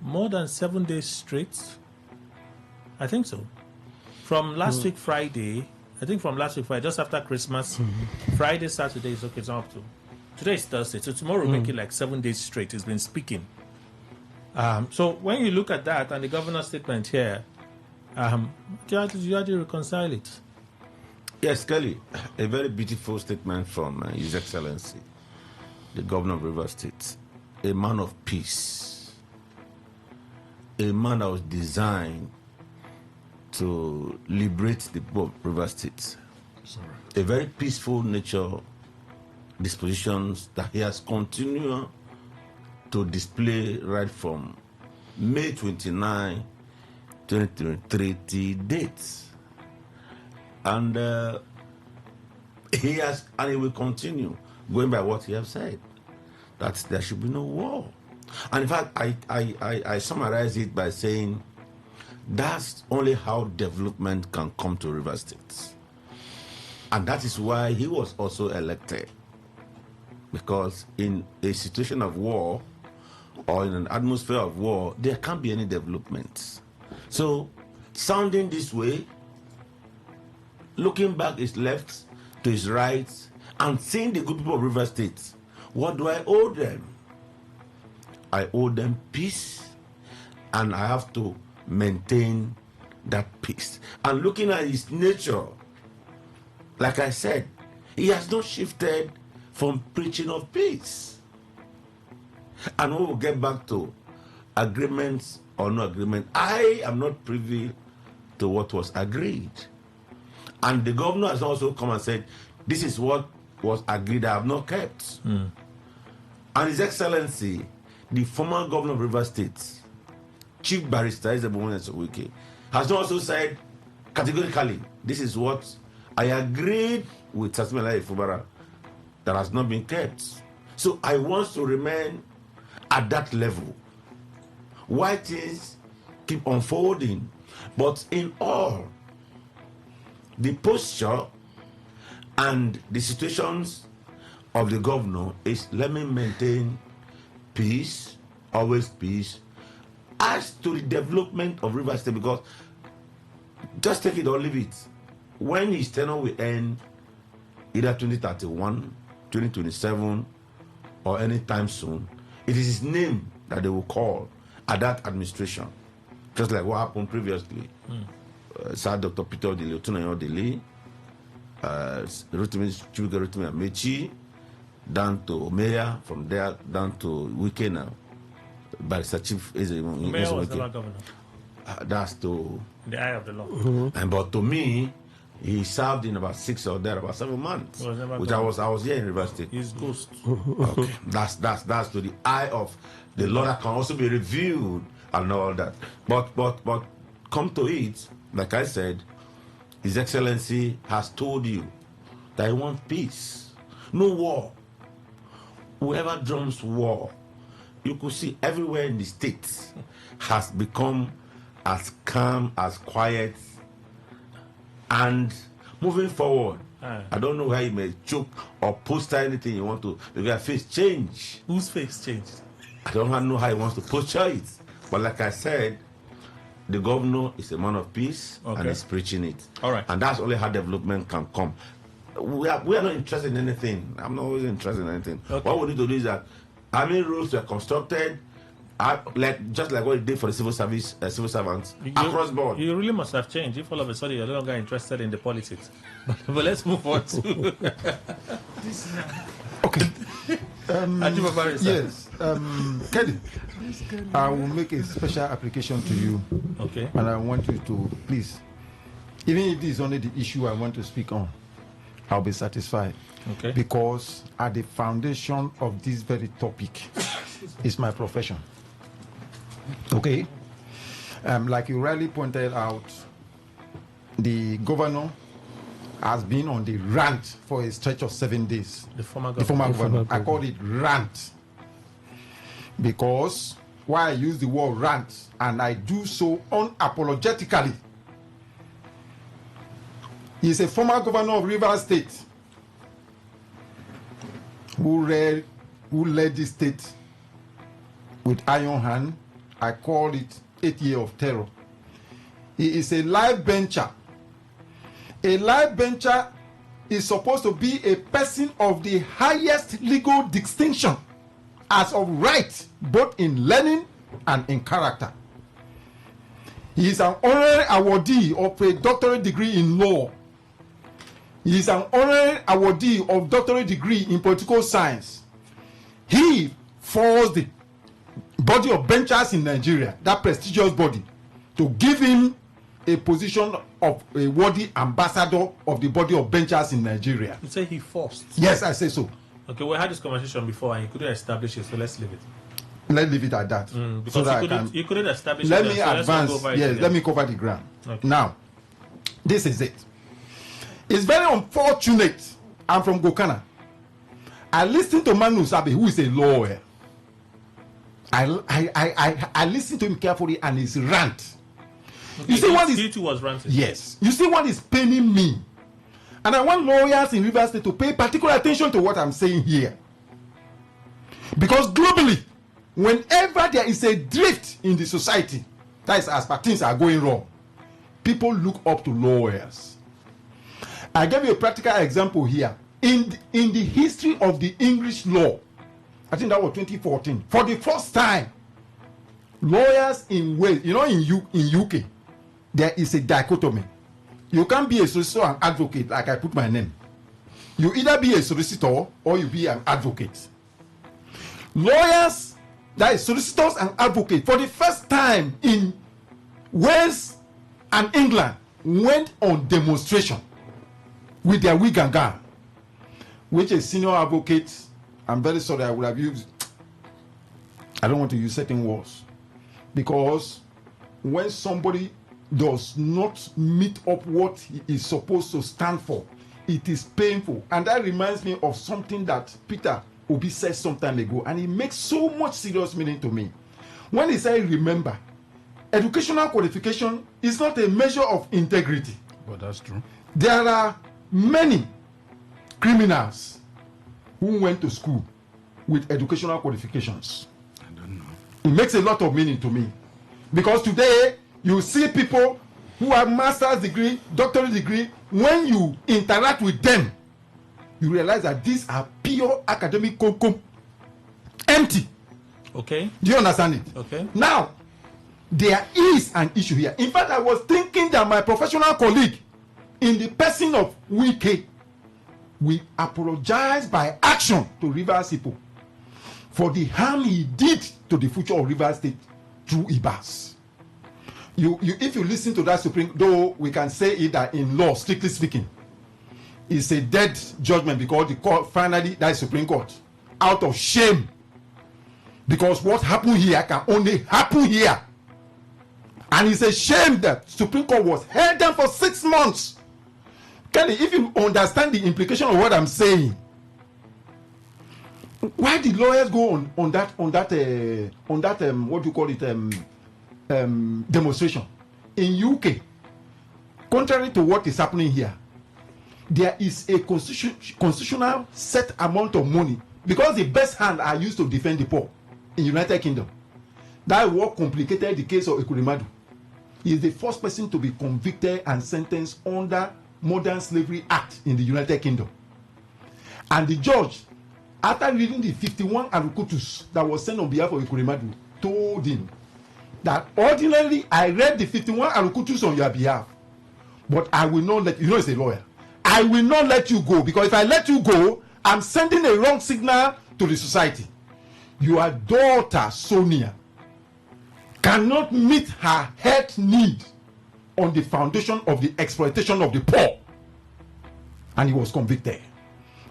more than 7 days straight. I think so. From last week Friday, just after Christmas, Friday, Saturday is okay, it's not up to. Today is Thursday, so tomorrow will make it like 7 days straight. He's been speaking. So when you look at that and the governor's statement here, how do you reconcile it? Yes, Kelly, a very beautiful statement from His Excellency, the governor of Rivers State, a man of peace, a man that was designed to liberate the people of Rivers State. A very peaceful nature, dispositions that he has continued to display right from May 29, 2023 dates. And he will continue going by what he has said, that there should be no war. And in fact, I summarize it by saying that's only how development can come to Rivers State. And that is why he was also elected. Because in a situation of war or in an atmosphere of war, there can't be any development. So, sounding this way, looking back his left to his right, and seeing the good people of Rivers State, what do I owe them? I owe them peace, and I have to maintain that peace. And looking at his nature, like I said, he has not shifted from preaching of peace. And we will get back to agreements or no agreement. I am not privy to what was agreed. And the governor has also come and said, this is what was agreed, I have not kept. And His Excellency, the former governor of Rivers State, Chief Barrister Ezebunwike, has also said categorically, this is what I agreed with Sasimela Ifubara that has not been kept. So I want to remain at that level. Why things keep unfolding, but in all, the posture and the situations of the governor is let me maintain peace, always peace. As to the development of Rivers State, because just take it or leave it. When his tenure will end, either 2031, 2027, or anytime soon, it is his name that they will call at that administration. Just like what happened previously. Sir Dr. Peter Odili, Otunayo Odili, Rotimi Amechi, down to Omeya, from there down to Wike now. Barrister Chief Omeya was never governor. That's to the eye of the law. And but to me, he served in about 6 or there about 7 months, which I was here in Rivers State. His ghost. Okay, that's to the eye of the law that can also be reviewed and all that. But come to it, like I said, His Excellency has told you that he wants peace, no war. Whoever drums war, you could see everywhere in the states has become as calm, as quiet, and moving forward. I don't know how you may choke or poster anything you want to, because face change. Whose face changed? I don't know how he wants to posture it. But like I said, the governor is a man of peace and is preaching it. All right. And that's only how development can come. We are not interested in anything. I'm not always interested in anything. What we need to do is that how many roads were constructed, just like what it did for the civil servants across board. You really must have changed if all of a sudden you're no longer interested in the politics. But let's move on to okay. Yes, Kelly, I will make a special application to you. Okay. And I want you to please, even if this is only the issue I want to speak on, I'll be satisfied. Okay. Because at the foundation of this very topic is my profession. Okay. Like you rightly pointed out, the governor has been on the rant for a stretch of 7 days. The former governor. I call it rant. Because why I use the word rant, and I do so unapologetically. He's a former governor of Rivers State who led the state with iron hand. I call it 8 years of terror. He is a live bencher. A live bencher is supposed to be a person of the highest legal distinction as of right, both in learning and in character. He is an honorary awardee of a doctorate degree in law. He is an honorary awardee of doctorate degree in political science. He forced the body of benchers in Nigeria, that prestigious body, to give him a position of a worthy ambassador of the body of benchers in Nigeria. You say he forced? Yes, I say so. Okay, we had this conversation before and he couldn't establish it, so let's leave it. Let's leave it at that. Because so that you couldn't establish let it. Me so advance. Yes, let me cover the ground. Okay. Now, this is it. It's very unfortunate. I'm from Gokana. I listened to Manu Sabe, who is a lawyer. I listened to him carefully and his rant. Okay, you see what is? He too was ranting. Yes. You see what is paining me, and I want lawyers in Rivers State to pay particular attention to what I'm saying here, because globally, whenever there is a drift in the society, that is as things are going wrong, people look up to lawyers. I give you a practical example here. In the history of the English law, I think that was 2014. For the first time, lawyers in Wales, in UK, there is a dichotomy. You can't be a solicitor and advocate like I put my name. You either be a solicitor or you be an advocate. Lawyers, that is solicitors and advocates, for the first time in Wales and England, went on demonstration with their wig and gown, which a senior advocate, I'm very sorry, I would have used, I don't want to use certain words, because when somebody does not meet up what he is supposed to stand for, it is painful. And that reminds me of something that Peter Obi said some time ago, and it makes so much serious meaning to me. When he said, remember, educational qualification is not a measure of integrity. But that's true. There are many criminals who went to school with educational qualifications. I don't know. It makes a lot of meaning to me. Because today, you see people who have master's degree, doctorate degree, when you interact with them, you realize that these are pure academic concom, empty. Okay. Do you understand it? Okay. Now, there is an issue here. In fact, I was thinking that my professional colleague, in the person of Wike, will apologize by action to Rivers people for the harm he did to the future of Rivers State through IBAS. If you listen to that Supreme, though we can say it that in law, strictly speaking, it's a dead judgment because the court finally, that is Supreme Court, out of shame, because what happened here can only happen here, and it's a shame that Supreme Court was held down for 6 months. Kelly, if you understand the implication of what I'm saying, why did lawyers go on that what do you call it demonstration in UK? Contrary to what is happening here, there is a constitutional set amount of money, because the best hand are used to defend the poor in United Kingdom. That what complicated the case of Ekurimadu. He is the first person to be convicted and sentenced under Modern Slavery Act in the United Kingdom. And the judge, after reading the 51 arukutus that was sent on behalf of Ekurimadu, told him that ordinarily I read the 51 arukutus on your behalf, but I will not let you know, he's a lawyer. I will not let you go, because if I let you go, I'm sending a wrong signal to the society. Your daughter Sonia cannot meet her health need on the foundation of the exploitation of the poor. And he was convicted.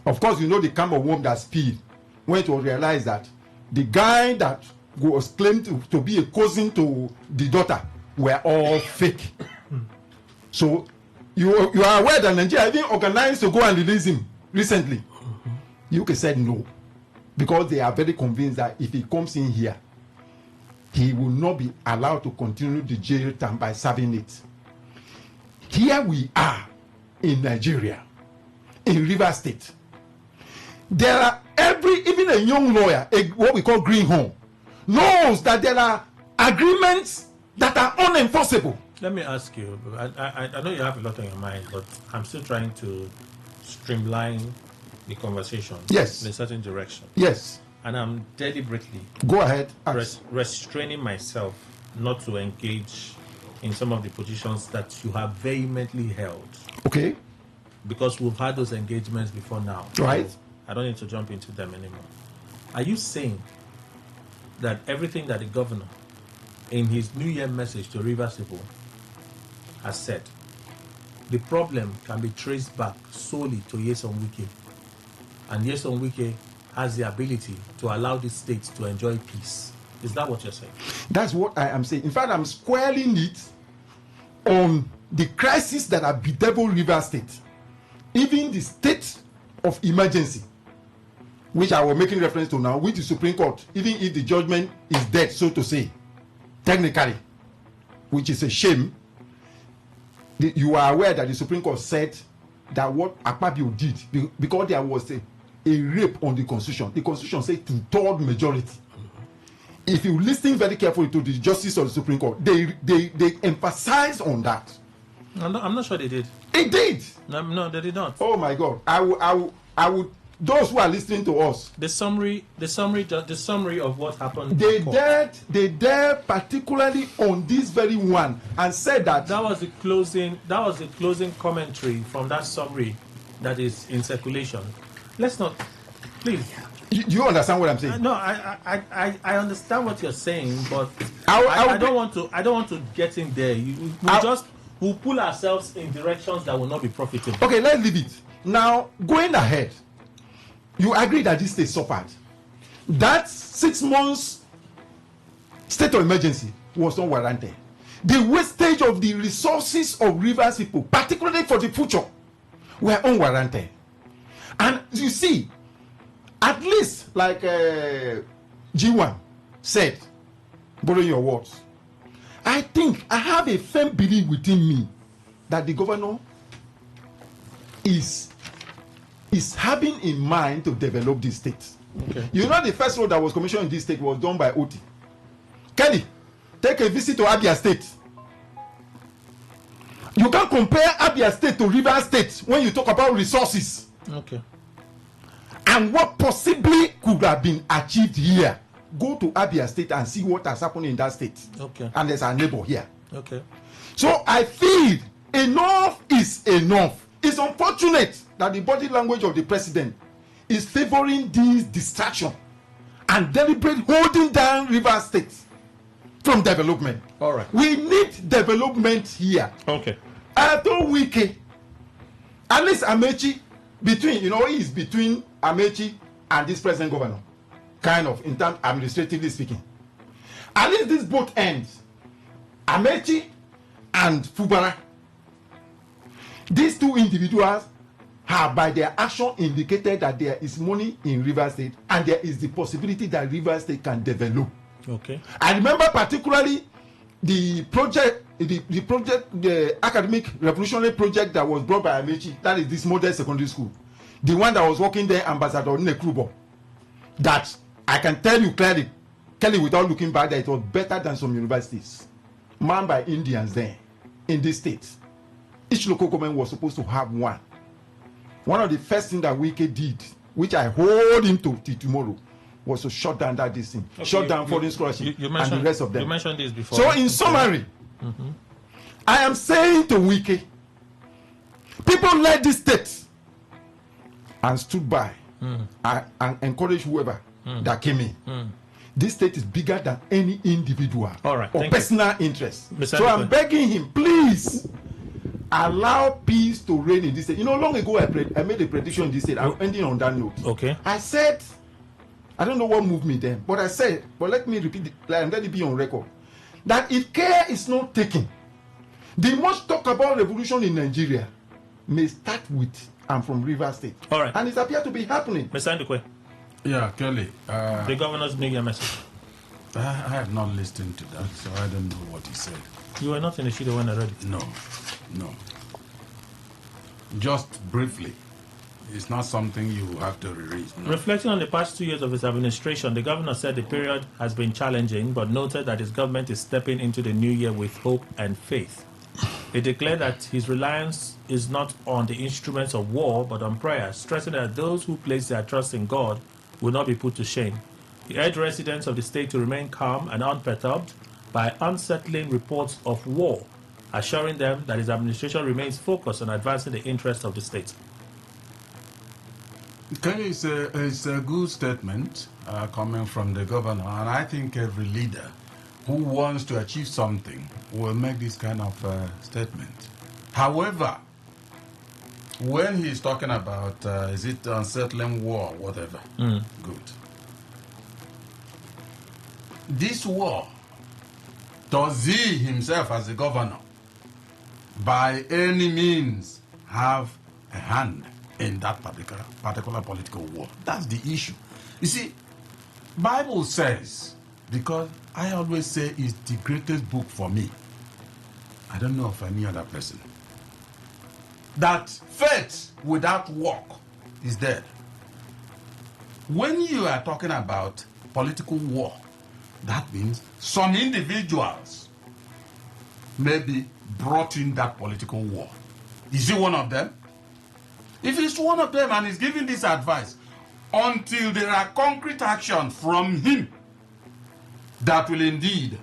Of course, you know the kind of worm that speed when it was realized that the guy that was claimed to be a cousin to the daughter were all fake. So you are aware that Nigeria even organized to go and release him recently. UK said no, because they are very convinced that if he comes in here, he will not be allowed to continue the jail term by serving it. Here we are in Nigeria, in Rivers State. There are even a young lawyer, what we call greenhorn, knows that there are agreements that are unenforceable. Let me ask you, I know you have a lot on your mind, but I'm still trying to streamline the conversation in a certain direction. Yes. And I'm deliberately go ahead restraining myself not to engage in some of the positions that you have vehemently held. Okay. Because we've had those engagements before now. Right. So I don't need to jump into them anymore. Are you saying that everything that the governor in his New Year message to Rivers people has said, the problem can be traced back solely to Nyesom Wike, and Nyesom Wike has the ability to allow this state to enjoy peace? Is that what you're saying? That's what I am saying. In fact, I'm squaring it on the crisis that have bedeviled Rivers State, even the state of emergency, which I was making reference to now, which the Supreme Court, even if the judgment is dead, so to say, technically, which is a shame, you are aware that the Supreme Court said that what Akpabio did, because there was a rape on the Constitution said 2/3 majority. If you listen very carefully to the justice of the Supreme Court, they emphasize on that. I'm not sure they did. They did. No, they did not. Oh my God! I would those who are listening to us. The summary of what happened. They dared particularly on this very one and said that was the closing commentary from that summary that is in circulation. Let's not, please. You understand what I'm saying? No, I understand what you're saying, but I don't want to get in there. We'll pull ourselves in directions that will not be profitable. Okay, let's leave it. Now, going ahead, you agree that this state suffered. That 6 months state of emergency was not warranted. The wastage of the resources of Rivers people, particularly for the future, were unwarranted. And you see, at least like G1 said, borrowing your words, I think I have a firm belief within me that the governor is having in mind to develop this state. Okay. You know, the first road that was commissioned in this state was done by Oti. Kelly, take a visit to Abia State. You can't compare Abia State to Rivers State when you talk about resources. Okay. And what possibly could have been achieved here. Go to Abia State and see what has happened in that state. Okay. And there's our neighbor here. Okay. So I feel enough is enough. It's unfortunate that the body language of the president is favoring this distraction and deliberate holding down River State from development. All right. We need development here. Okay. After Wike, at least Amechi, he's between Amechi and this present governor, kind of, in terms administratively speaking. At least these both ends, Amechi and Fubara, these two individuals have by their action indicated that there is money in River State and there is the possibility that River State can develop. Okay. I remember particularly the academic revolutionary project that was brought by Amechi, that is this model secondary school. The one that was working there, Ambassador Nekrubo. That I can tell you clearly, without looking back, that it was better than some universities manned by Indians there in this state. Each local government was supposed to have one. One of the first things that Wike did, which I hold him to till tomorrow, was to shut down that this thing, okay, shut down foreign scholarship and the rest of them. You mentioned this before. So in summary, I am saying to Wike, people led this state and stood by and encouraged whoever that came in. This state is bigger than any individual or personal interest. So I'm begging him, please allow peace to reign in this state. Long ago I made a prediction in this state. I'm ending on that note. Okay. I said, I don't know what moved me then, but I said, but let me repeat it and let it be on record, that if care is not taken, the much talk about revolution in Nigeria may start with and from River State. All right. And it appears to be happening. Mr. Ndukwe. Yeah, Kelly. The governor's media message. I have not listened to that, so I don't know what he said. You were not in the studio when I read it. No. Just briefly. It's not something you have to reread. No. Reflecting on the past 2 years of his administration, the governor said the period has been challenging, but noted that his government is stepping into the new year with hope and faith. He declared that his reliance is not on the instruments of war, but on prayer, stressing that those who place their trust in God will not be put to shame. He urged residents of the state to remain calm and unperturbed by unsettling reports of war, assuring them that his administration remains focused on advancing the interests of the state. Okay, it's a good statement coming from the governor, and I think every leader who wants to achieve something will make this kind of statement. However, when he's talking about, is it unsettling war, whatever, good. This war, does he himself as a governor, by any means, have a hand in that particular political war? That's the issue. You see, Bible says, because I always say it's the greatest book for me, I don't know of any other person, that faith without work is dead. When you are talking about political war, that means some individuals maybe brought in that political war. Is he one of them? If he's one of them and he's giving this advice, until there are concrete action from him that will indeed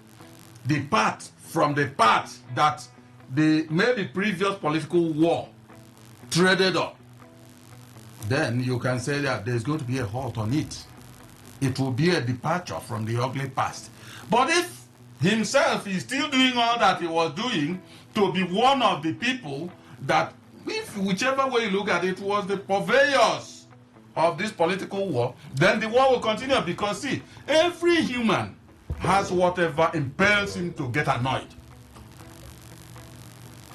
depart from the path that the maybe previous political war treaded on, then you can say that there's going to be a halt on it. It will be a departure from the ugly past. But if himself is still doing all that he was doing to be one of the people that, if whichever way you look at it, was the purveyors of this political war, then the war will continue, because see, every human has whatever impels him to get annoyed.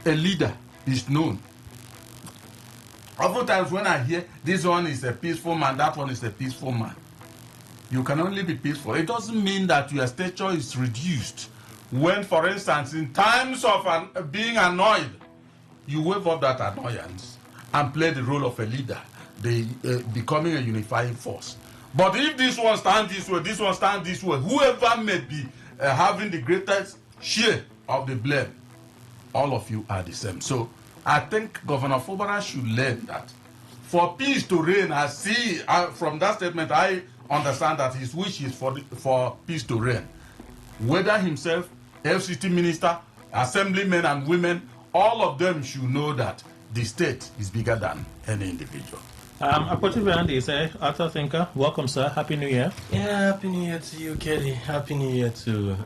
A leader is known. Oftentimes when I hear this one is a peaceful man, that one is a peaceful man, you can only be peaceful. It doesn't mean that your stature is reduced. When, for instance, in times of being annoyed, you wave up that annoyance and play the role of a leader, becoming a unifying force. But if this one stands this way, this one stands this way, whoever may be having the greatest share of the blame, all of you are the same. So I think Governor Fubara should learn that for peace to reign, from that statement, I understand that his wish is for peace to reign. Whether himself, FCT minister, assemblymen and women, all of them should know that the state is bigger than any individual. Apotivi is an author thinker. Welcome, sir. Happy New Year. Yeah, Happy New Year to you, Kelly. Happy New Year to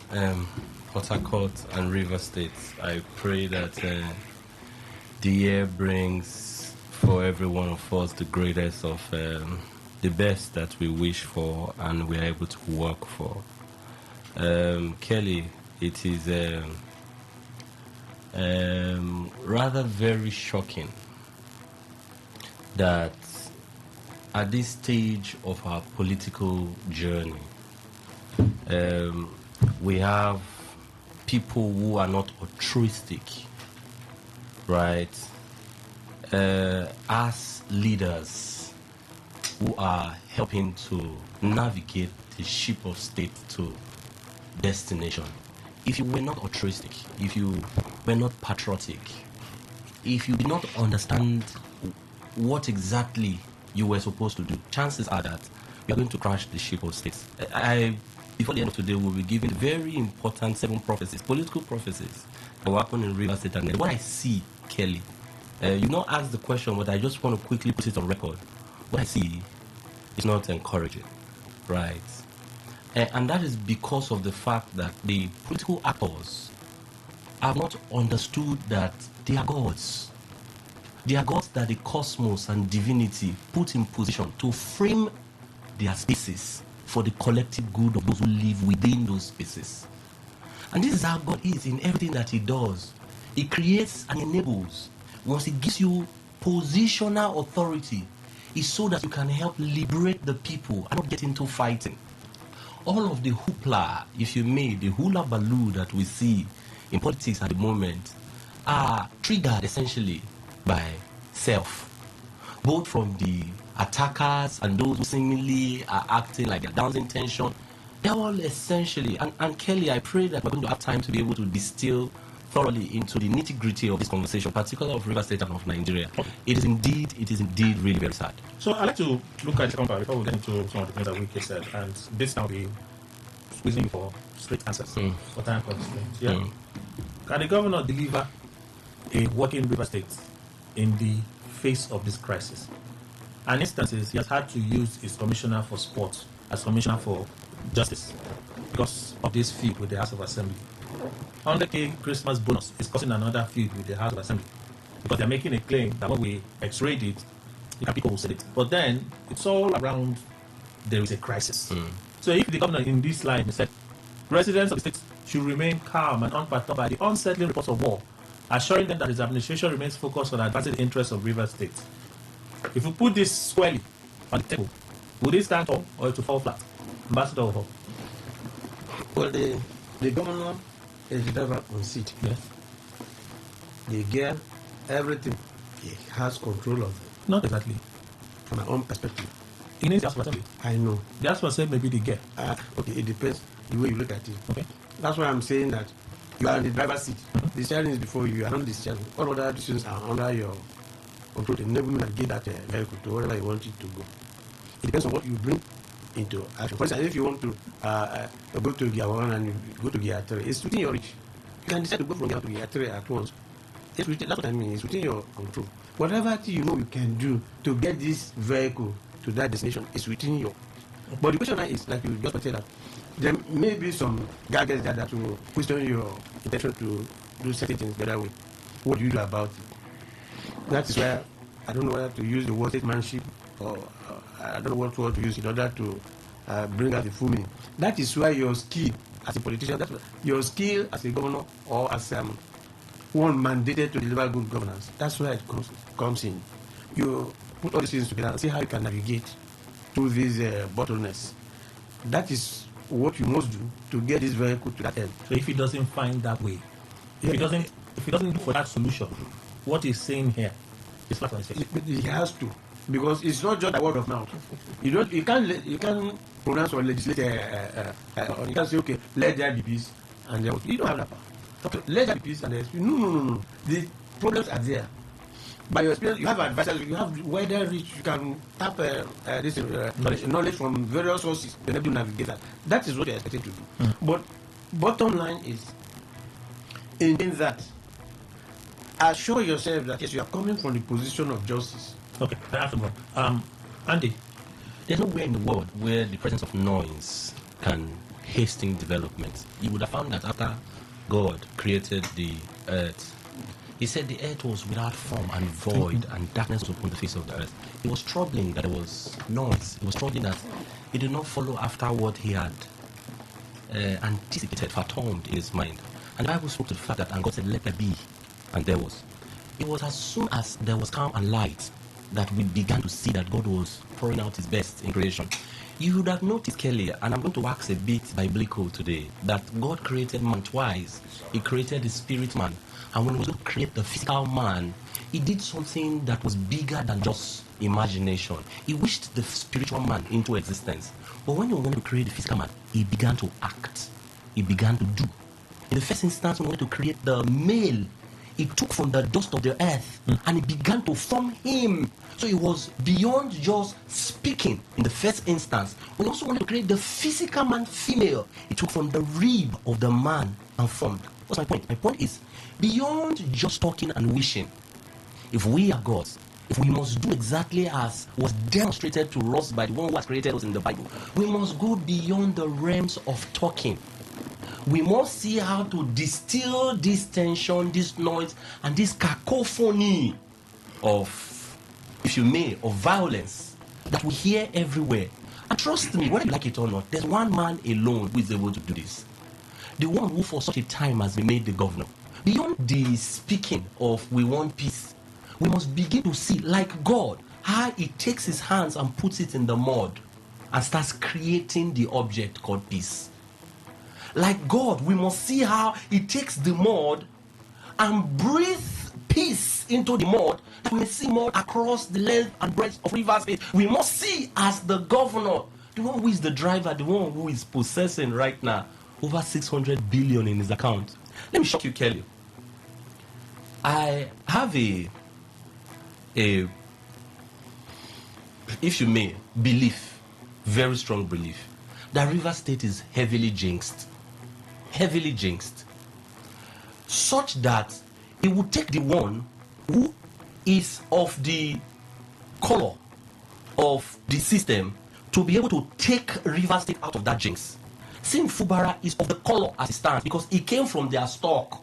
Port Harcourt and River State. I pray that the year brings for every one of us the greatest of the best that we wish for and we are able to work for. Kelly, it is rather very shocking that at this stage of our political journey, we have people who are not altruistic, right, as leaders who are helping to navigate the ship of state to destination. If you were not altruistic, if you were not patriotic, if you did not understand what exactly you were supposed to do, chances are that you are going to crash the ship of state. Before the end of today, we'll be giving very important 7 prophecies, political prophecies that will happen in River State. And what I see, Kelly, you not ask the question, but I just want to quickly put it on record. What I see is not encouraging, right? And that is because of the fact that the political actors have not understood that they are gods. They are gods that the cosmos and divinity put in position to frame their spaces for the collective good of those who live within those spaces. And this is how God is in everything that He does. He creates and enables. Once He gives you positional authority, it's so that you can help liberate the people and not get into fighting. All of the hoopla, if you may, the hula baloo that we see in politics at the moment are triggered essentially by self, both from the attackers and those who seemingly are acting like they're down intention. They're all essentially, and Kelly, I pray that we're going to have time to be able to distill thoroughly into the nitty-gritty of this conversation, particularly of River State and of Nigeria. It is indeed really very sad. So I'd like to look at the company before we get into some of the things that Wiki said, and this now be squeezing for straight answers for time constraints. Yeah. Can the governor deliver a working River State in the face of this crisis? And instances, he has had to use his commissioner for sport as commissioner for justice because of this feud with the House of Assembly. 100K Christmas bonus is causing another feud with the House of Assembly because they're making a claim that when we x-rayed it, people will say it. But then it's all around there is a crisis. So if the governor in this line said residents of the state should remain calm and unperturbed by the unsettling reports of war, assuring them that his administration remains focused on advancing the interests of River State. If you put this squarely on the table, would it stand tall or to fall flat? Ambassador Oho. Well, the governor is the driver on seat. Yes. The gear, everything, he has control of it. Not exactly. From my own perspective. He needs the House of Assembly. I know. The House of Assembly may be the gear. Okay, it depends the way you look at it. Okay. That's why I'm saying that you are in the driver's seat. The steering is before you. You are not the steering. All other decisions are under your control. The enablement that give that vehicle to wherever you want it to go. It depends on what you bring into action. For instance, if you want to go to gear 1 and you go to gear 3, it's within your reach. You can decide to go from gear to gear 3 at once. That's what I mean. It's within your control. Whatever you know you can do to get this vehicle to that destination is within your. But the question now is, like you just said, that there may be some gadgets that will question your intention to do certain things the other way. What do you do about it? That is why I don't know whether to use the word statesmanship or I don't know what word to use in order to bring out the full meaning. That is why your skill as a politician, that's your skill as a governor or as one mandated to deliver good governance. That's where it comes in. You put all these things together and see how you can navigate through these bottlenecks. That is what you must do to get this vehicle to that end. So if he doesn't find that way, if he doesn't look for that solution, what he's saying here is not what he's saying. He has to, because it's not just a word of mouth. You can't pronounce or legislate or you can't say, okay, let there be peace, and you don't have that power. Let there be peace and no. The problems are there. By your experience, you have advisors, you have wider reach, you can tap this knowledge from various sources to help you navigate that. That is what you're expected to do. But bottom line is, in that, assure yourself that yes, you are coming from the position of justice. Okay, that's one. Andy, there's nowhere in the world where the presence of noise can hasten development. You would have found that after God created the earth, he said the earth was without form and void, and darkness was upon the face of the earth. It was troubling that there was noise. It was troubling that he did not follow after what he had anticipated, fathomed in his mind. And the Bible spoke to the fact that, and God said, let there be, and there was. It was as soon as there was calm and light that we began to see that God was pouring out his best in creation. You would have noticed, Kelly, and I'm going to wax a bit biblical today, that God created man twice. He created the spirit man. And when he was going to create the physical man, he did something that was bigger than just imagination. He wished the spiritual man into existence. But when he wanted to create the physical man, he began to act. He began to do. In the first instance, when he wanted to create the male, he took from the dust of the earth and he began to form him. So it was beyond just speaking in the first instance. When he also wanted to create the physical man, female, he took from the rib of the man and formed. What's my point? My point is, beyond just talking and wishing, if we are gods, if we must do exactly as was demonstrated to us by the one who has created us in the Bible, we must go beyond the realms of talking. We must see how to distill this tension, this noise, and this cacophony of, if you may, of violence that we hear everywhere. And trust me, whether you like it or not, there's one man alone who is able to do this. The one who for such a time has been made the governor. Beyond the speaking of we want peace, we must begin to see, like God, how he takes his hands and puts it in the mud and starts creating the object called peace. Like God, we must see how he takes the mud and breathes peace into the mud, that we may see mud across the length and breadth of River State. We must see as the governor, the one who is the driver, the one who is possessing right now over 600 billion in his account. Let me shock you, Kelly. I have a if you may, belief, very strong belief, that River State is heavily jinxed, such that it would take the one who is of the color of the system to be able to take River State out of that jinx. Sim Fubara is of the color as it stands because he came from their stock.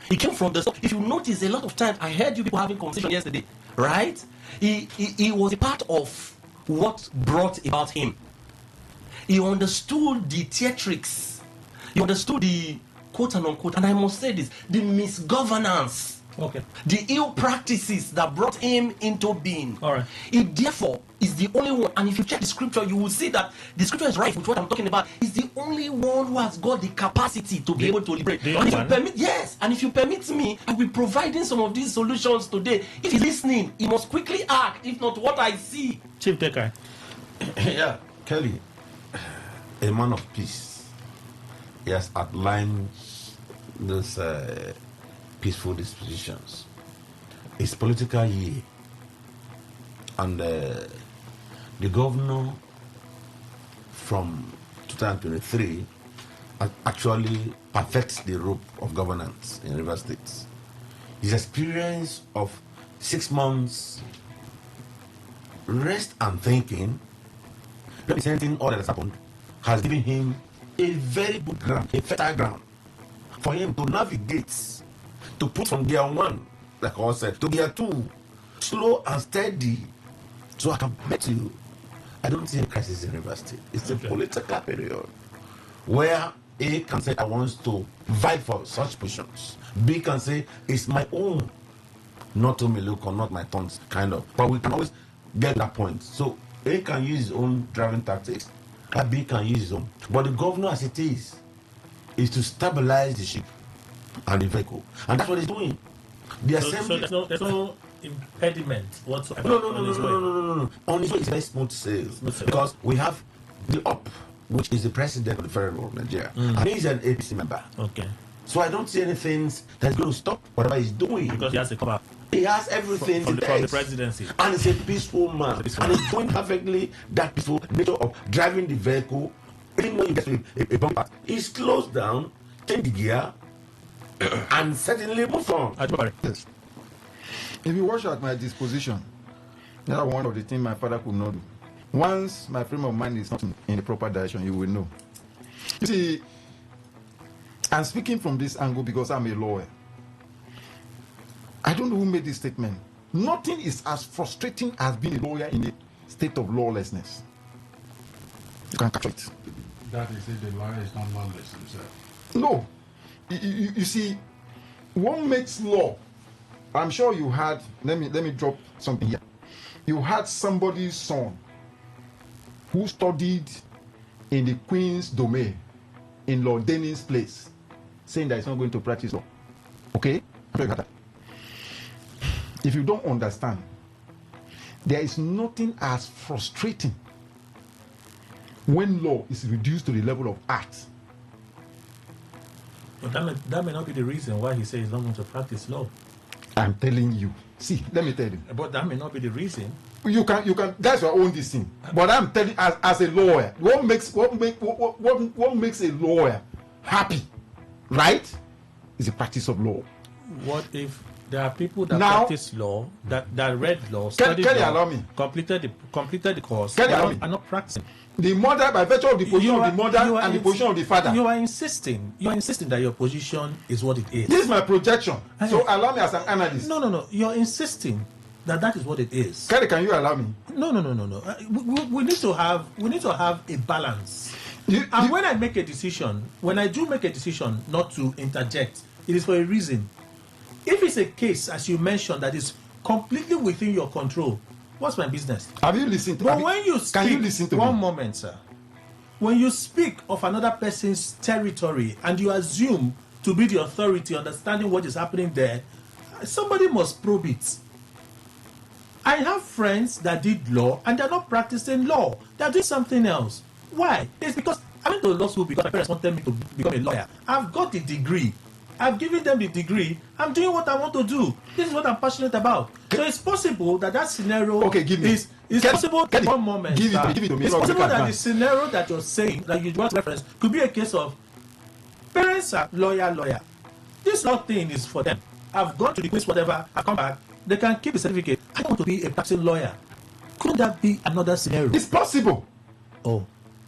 He came from the stock. If you notice, a lot of times, I heard you people having conversation yesterday, right? He was a part of what brought about him. He understood the theatrics. He understood the quote and unquote, and I must say this, the misgovernance. Okay. The ill practices that brought him into being. All right. It therefore is the only one, and if you check the scripture, you will see that the scripture is right with what I'm talking about. He's the only one who has got the capacity to be able to liberate. And if you permit, yes, and if you permit me, I'll be providing some of these solutions today. If he's listening, he must quickly act. If not, what I see. Chief Dekai. Yeah, Kelly, a man of peace. He has outlined those peaceful dispositions. It's political year, and the governor from 2023 actually perfects the rope of governance in River State. His experience of 6 months rest and thinking, representing all that has happened, has given him a very good ground, a fertile ground for him to navigate, to put from gear 1, like I said, to gear 2, slow and steady. So I can bet you, I don't see a crisis in River State. It's a political period where A can say, I want to vie for such positions. B can say, it's my own, not to me look or not my tongues, kind of. But we can always get that point. So A can use his own driving tactics, and B can use his own. But the governor, as it is to stabilize the ship and the vehicle. And that's what he's doing. The assembly. So there's no impediment whatsoever. No. On his way, it's very smooth sales. Because we have the UP, which is the president of the Federal Republic of Nigeria. And he's an APC member. Okay. So I don't see anything that's going to stop whatever he's doing. Because he has a cover. He has everything from the presidency. And he's a peaceful man. And he's doing perfectly that peaceful nature of driving the vehicle. Even when you get to a bumper, he slows down, change the gear, and certainly move on. Yes. If you watch at my disposition, that's one of the things my father could not do. Once my frame of mind is not in the proper direction, you will know. You see, I'm speaking from this angle because I'm a lawyer. I don't know who made this statement. Nothing is as frustrating as being a lawyer in a state of lawlessness. You can capture it. That is it, the lawyer is not lawless himself. No. You see, one makes law. I'm sure you had, let me drop something here. You had somebody's son who studied in the Queen's domain in Lord Dennings's place, saying that he's not going to practice law. Okay? If you don't understand, there is nothing as frustrating when law is reduced to the level of art. But that may not be the reason why he says he's not going to practice law. I'm telling you. See, let me tell you. But that may not be the reason. You can. That's your own this thing. But I'm telling, as a lawyer, what makes a lawyer happy, right? Is the practice of law. What if there are people that practice law, that read law, studied law, allow me? completed the course, are not practicing? The mother, by virtue of the position of the mother and the position of the father. You are insisting that your position is what it is. This is my projection. So allow me as an analyst. No. You're insisting that is what it is. Kelly, can you allow me? No. We need to have a balance. When I make a decision, when I do make a decision not to interject, it is for a reason. If it's a case, as you mentioned, that is completely within your control, what's my business? Have you listened to me? But when you speak, can you listen to one me? Moment, sir. When you speak of another person's territory and you assume to be the authority, understanding what is happening there, somebody must probe it. I have friends that did law and they're not practicing law. They're doing something else. Why? It's because I went to law school because my parents wanted me to become a lawyer. I've got the degree. I've given them the degree. I'm doing what I want to do. This is what I'm passionate about. So it's possible that scenario is possible. One moment. Give it to me. It's possible that the scenario that you're saying, that you want to reference, could be a case of parents are lawyer. This law thing is for them. I've gone to the quiz, whatever. I come back. They can keep the certificate. I don't want to be a practicing lawyer. Couldn't that be another scenario? It's possible. Oh,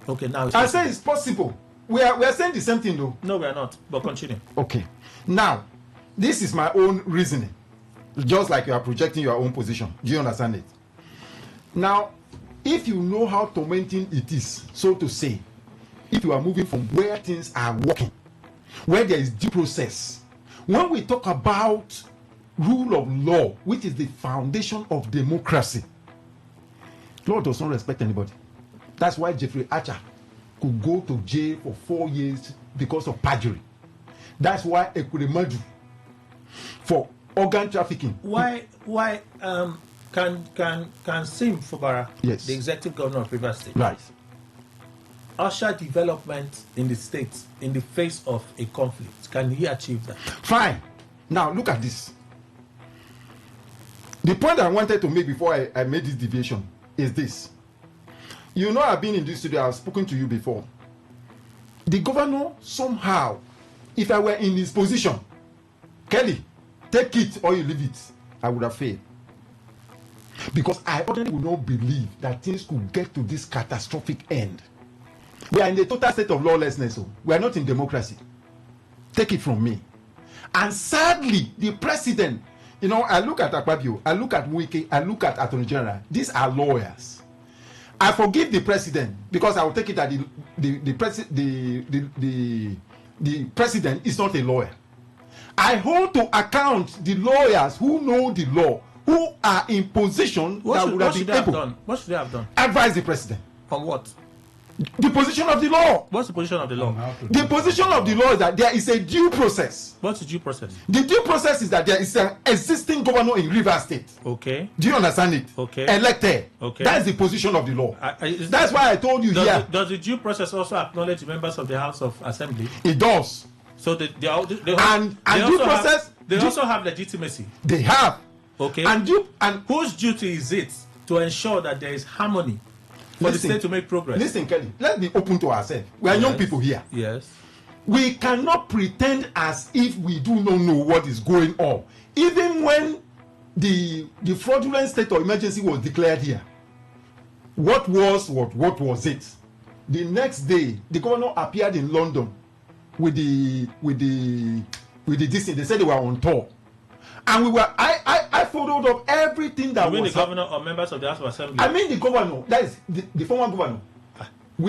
okay. Now I say it's possible. We are saying the same thing, though. No, we are not. But continue. Okay. Now, this is my own reasoning. Just like you are projecting your own position. Do you understand it? Now, if you know how tormenting it is, so to say, if you are moving from where things are working, where there is due process, when we talk about rule of law, which is the foundation of democracy, law does not respect anybody. That's why Jeffrey Archer could go to jail for 4 years because of perjury. That's why Ekweremadu for organ trafficking. Why can Sim Fubara, yes, the executive governor of Rivers State, right, usher development in the state in the face of a conflict? Can he achieve that? Fine. Now look at this. The point I wanted to make before I made this deviation is this. You know, I've been in this studio, I've spoken to you before. The governor, somehow, if I were in his position, Kelly, take it or you leave it, I would have failed. Because I ordinarily would not believe that things could get to this catastrophic end. We are in a total state of lawlessness. So we are not in democracy. Take it from me. And sadly, the president, you know, I look at Akpabio, I look at Wike, I look at Attorney General. These are lawyers. I forgive the president because I will take it that the president is not a lawyer. I hold to account the lawyers who know the law, who are in position that would have been able. What should they have done? Advise the president. On what? The position of the law. What's the position of the law? The position of the law is that there is a due process. What's the due process? The due process is that there is an existing governor in Rivers State. Okay. Do you understand it? Okay. Elected. Okay. That is the position of the law. That's why I told you here. Does the due process also acknowledge the members of the House of Assembly? It does. So they also have legitimacy. They have. Okay. And whose duty is it to ensure that there is harmony for the state to make progress? Listen, Kelly, let's be open to ourselves. We are young people here. Yes. We cannot pretend as if we do not know what is going on. Even when the fraudulent state of emergency was declared here, what was it? The next day, the governor appeared in London with the this thing. They said they were on tour. And I followed up everything that was. You mean the governor or members of the House of Assembly? I mean the governor. That is the former governor.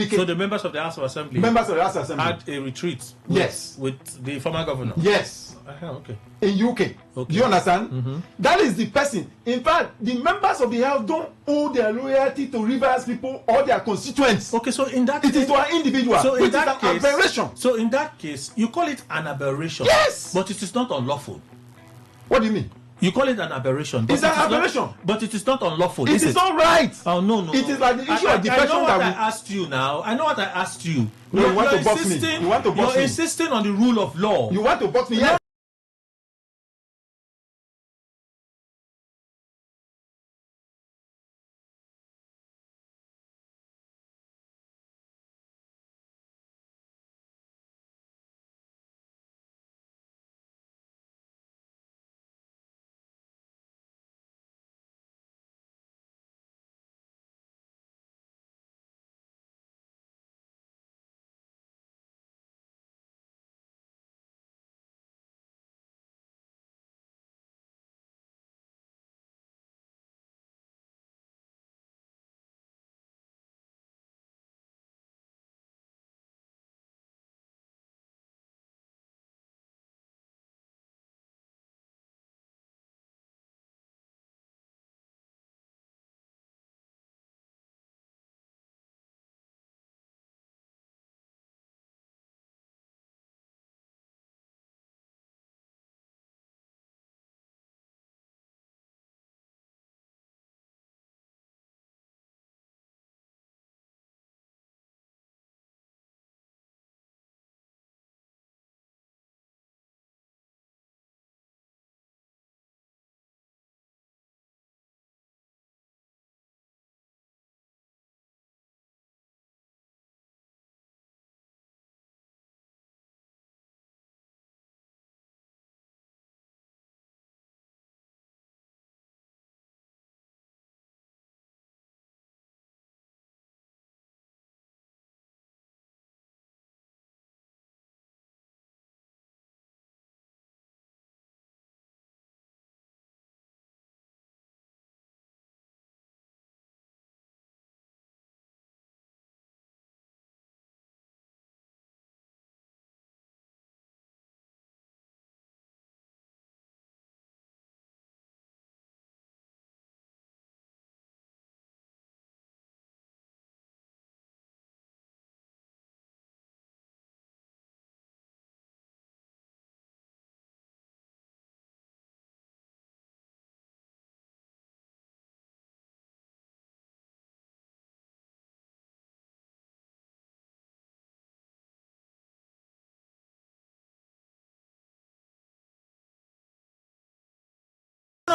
So the members of the House of Assembly. Members of the House of Assembly had a retreat. With the former governor. Yes. Okay. In UK. Okay. Do you understand? Mm-hmm. That is the person. In fact, the members of the House don't owe their loyalty to Rivers people or their constituents. Okay, so in that it is to an individual. So in that case, aberration. So in that case, you call it an aberration. Yes. But it is not unlawful. What do you mean? You call it an aberration. It's an aberration. But it is not unlawful. It is not right. Oh, no. It is like the issue of depression. I know what I asked you now. I know what I asked you. No, you want to box me. You want to box me. You're insisting on the rule of law. You want to box me. Yeah.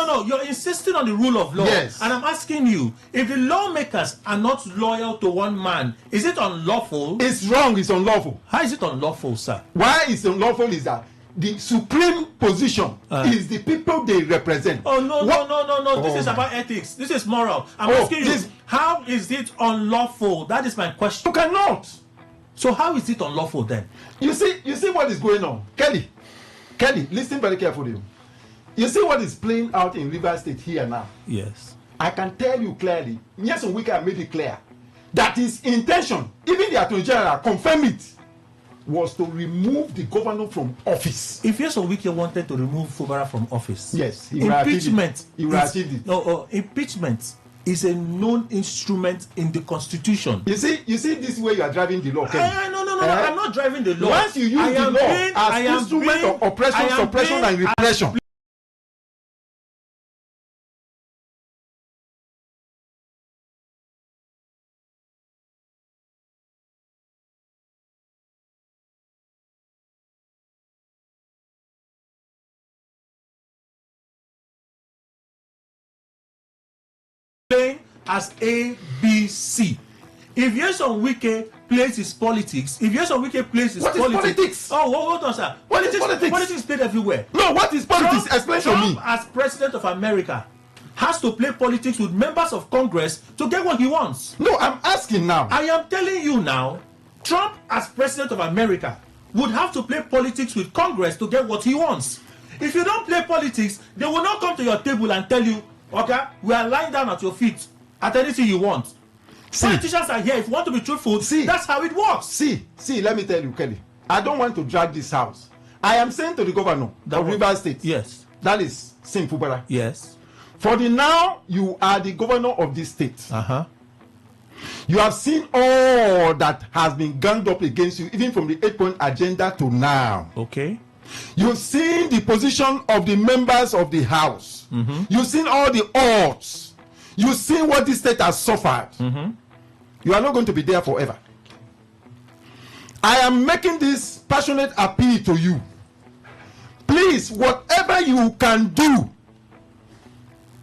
No. You're insisting on the rule of law. Yes. And I'm asking you, if the lawmakers are not loyal to one man, is it unlawful? It's wrong. It's unlawful. How is it unlawful, sir? Why it's unlawful is that the supreme position is the people they represent. Oh, no. This is about ethics. This is moral. I'm asking you, how is it unlawful? That is my question. You cannot. So how is it unlawful then? You see what is going on. Kelly, listen very carefully. You see what is playing out in Rivers State here now. Yes. I can tell you clearly, Nyesom Wike made it clear that his intention, even the Attorney General confirmed it, was to remove the governor from office. If Nyesom Wike wanted to remove Fubara from office, yes, impeachment it. Impeachment is a known instrument in the Constitution. You see this way you are driving the law. No, I'm not driving the law. Once you use the law as instrument of oppression, suppression, and repression. As ABC. If Nyesom Wike plays his politics, politics? Oh, hold on, sir. Politics played everywhere. No, what is politics? Explain to me. Trump, as president of America, has to play politics with members of Congress to get what he wants. No, I'm asking now. I am telling you now, Trump, as president of America, would have to play politics with Congress to get what he wants. If you don't play politics, they will not come to your table and tell you, okay, we are lying down at your feet at anything you want. Politicians are here. If you want to be truthful, that's how it works. See, let me tell you, Kelly, I don't want to drag this house. I am saying to the governor of Rivers State, yes, that is Sim Fubara. Yes. For the now, you are the governor of this state. You have seen all that has been ganged up against you, even from the 8-point agenda to now. Okay. You've seen the position of the members of the House. You've seen all the odds. You've seen what this state has suffered. You are not going to be there forever. I am making this passionate appeal to you. Please, whatever you can do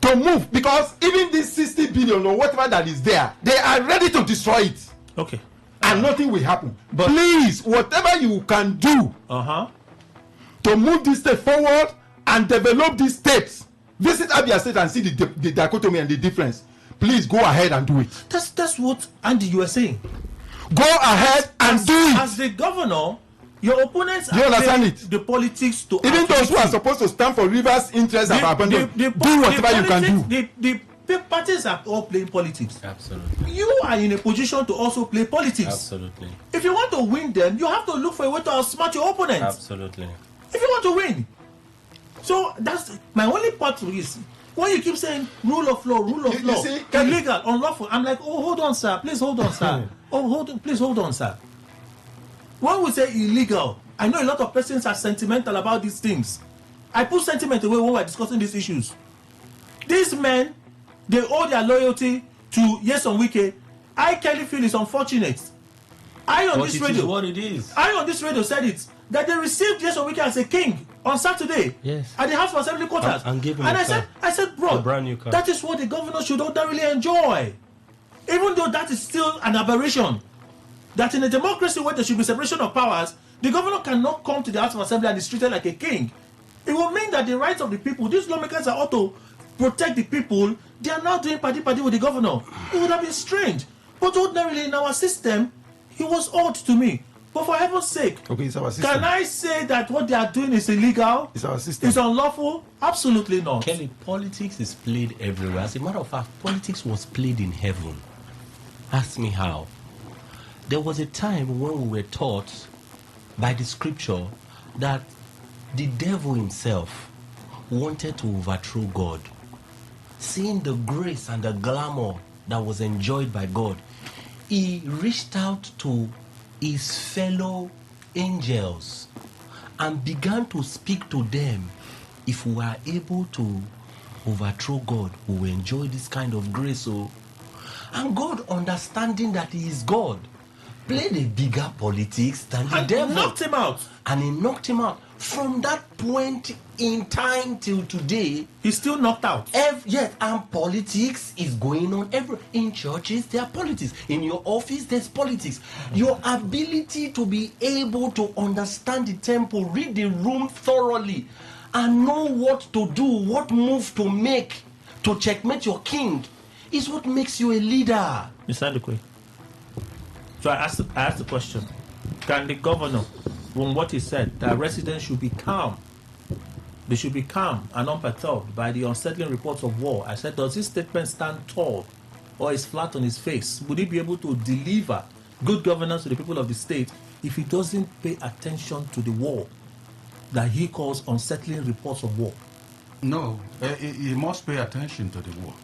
to move, because even this 60 billion or whatever that is there, they are ready to destroy it. Okay. And nothing will happen. But please, whatever you can do to move this state forward and develop this state. Visit Abia State and see the dichotomy and the difference. Please go ahead and do it. That's what Andy you were saying. Go ahead and do it. As the governor, your opponents do you understand it? The politics to even those who are supposed to stand for Rivers' interests have abandoned. Do whatever you can do. The parties are all playing politics. Absolutely. You are in a position to also play politics. Absolutely. If you want to win them, you have to look for a way to outsmart your opponent. Absolutely. If you want to win. So that's my only part to this. When you keep saying rule of law, see, illegal, unlawful, I'm like, oh, hold on, sir. Please hold on, sir. Please hold on, sir. When we say illegal, I know a lot of persons are sentimental about these things. I put sentiment away when we're discussing these issues. These men, they owe their loyalty to Nyesom Wike. I clearly feel it's unfortunate. I on this radio said it, that they received Nyesom Wike as a king on Saturday at the House of Assembly quarters. And I said, bro, that is what the governor should ordinarily enjoy. Even though that is still an aberration. That in a democracy where there should be separation of powers, the governor cannot come to the House of Assembly and is treated like a king. It will mean that the rights of the people, these lawmakers are ought to protect the people, they are now doing party with the governor. It would have been strange. But ordinarily in our system, he was odd to me. But for heaven's sake, it's our system. Can I say that what they are doing is illegal? It's our system. It's unlawful? Absolutely not. Kelly, politics is played everywhere. As a matter of fact, politics was played in heaven. Ask me how. There was a time when we were taught by the scripture that the devil himself wanted to overthrow God. Seeing the grace and the glamour that was enjoyed by God, he reached out to his fellow angels and began to speak to them. If we are able to overthrow God, we will enjoy this kind of grace. And God, understanding that he is God, played a bigger politics than the devil. Knocked him out. And he knocked him out. From that point in time till today, he's still knocked out. Yes, and politics is going on. In churches, there are politics. In your office, there's politics. Your ability to be able to understand the temple, read the room thoroughly, and know what to do, what move to make to checkmate your king, is what makes you a leader. Mr. Lukwe. So I asked the question: can the governor, from what he said, that residents should be calm? They should be calm and unperturbed by the unsettling reports of war. I said, does this statement stand tall or is flat on his face? Would he be able to deliver good governance to the people of the state if he doesn't pay attention to the war that he calls unsettling reports of war? No, he must pay attention to the war.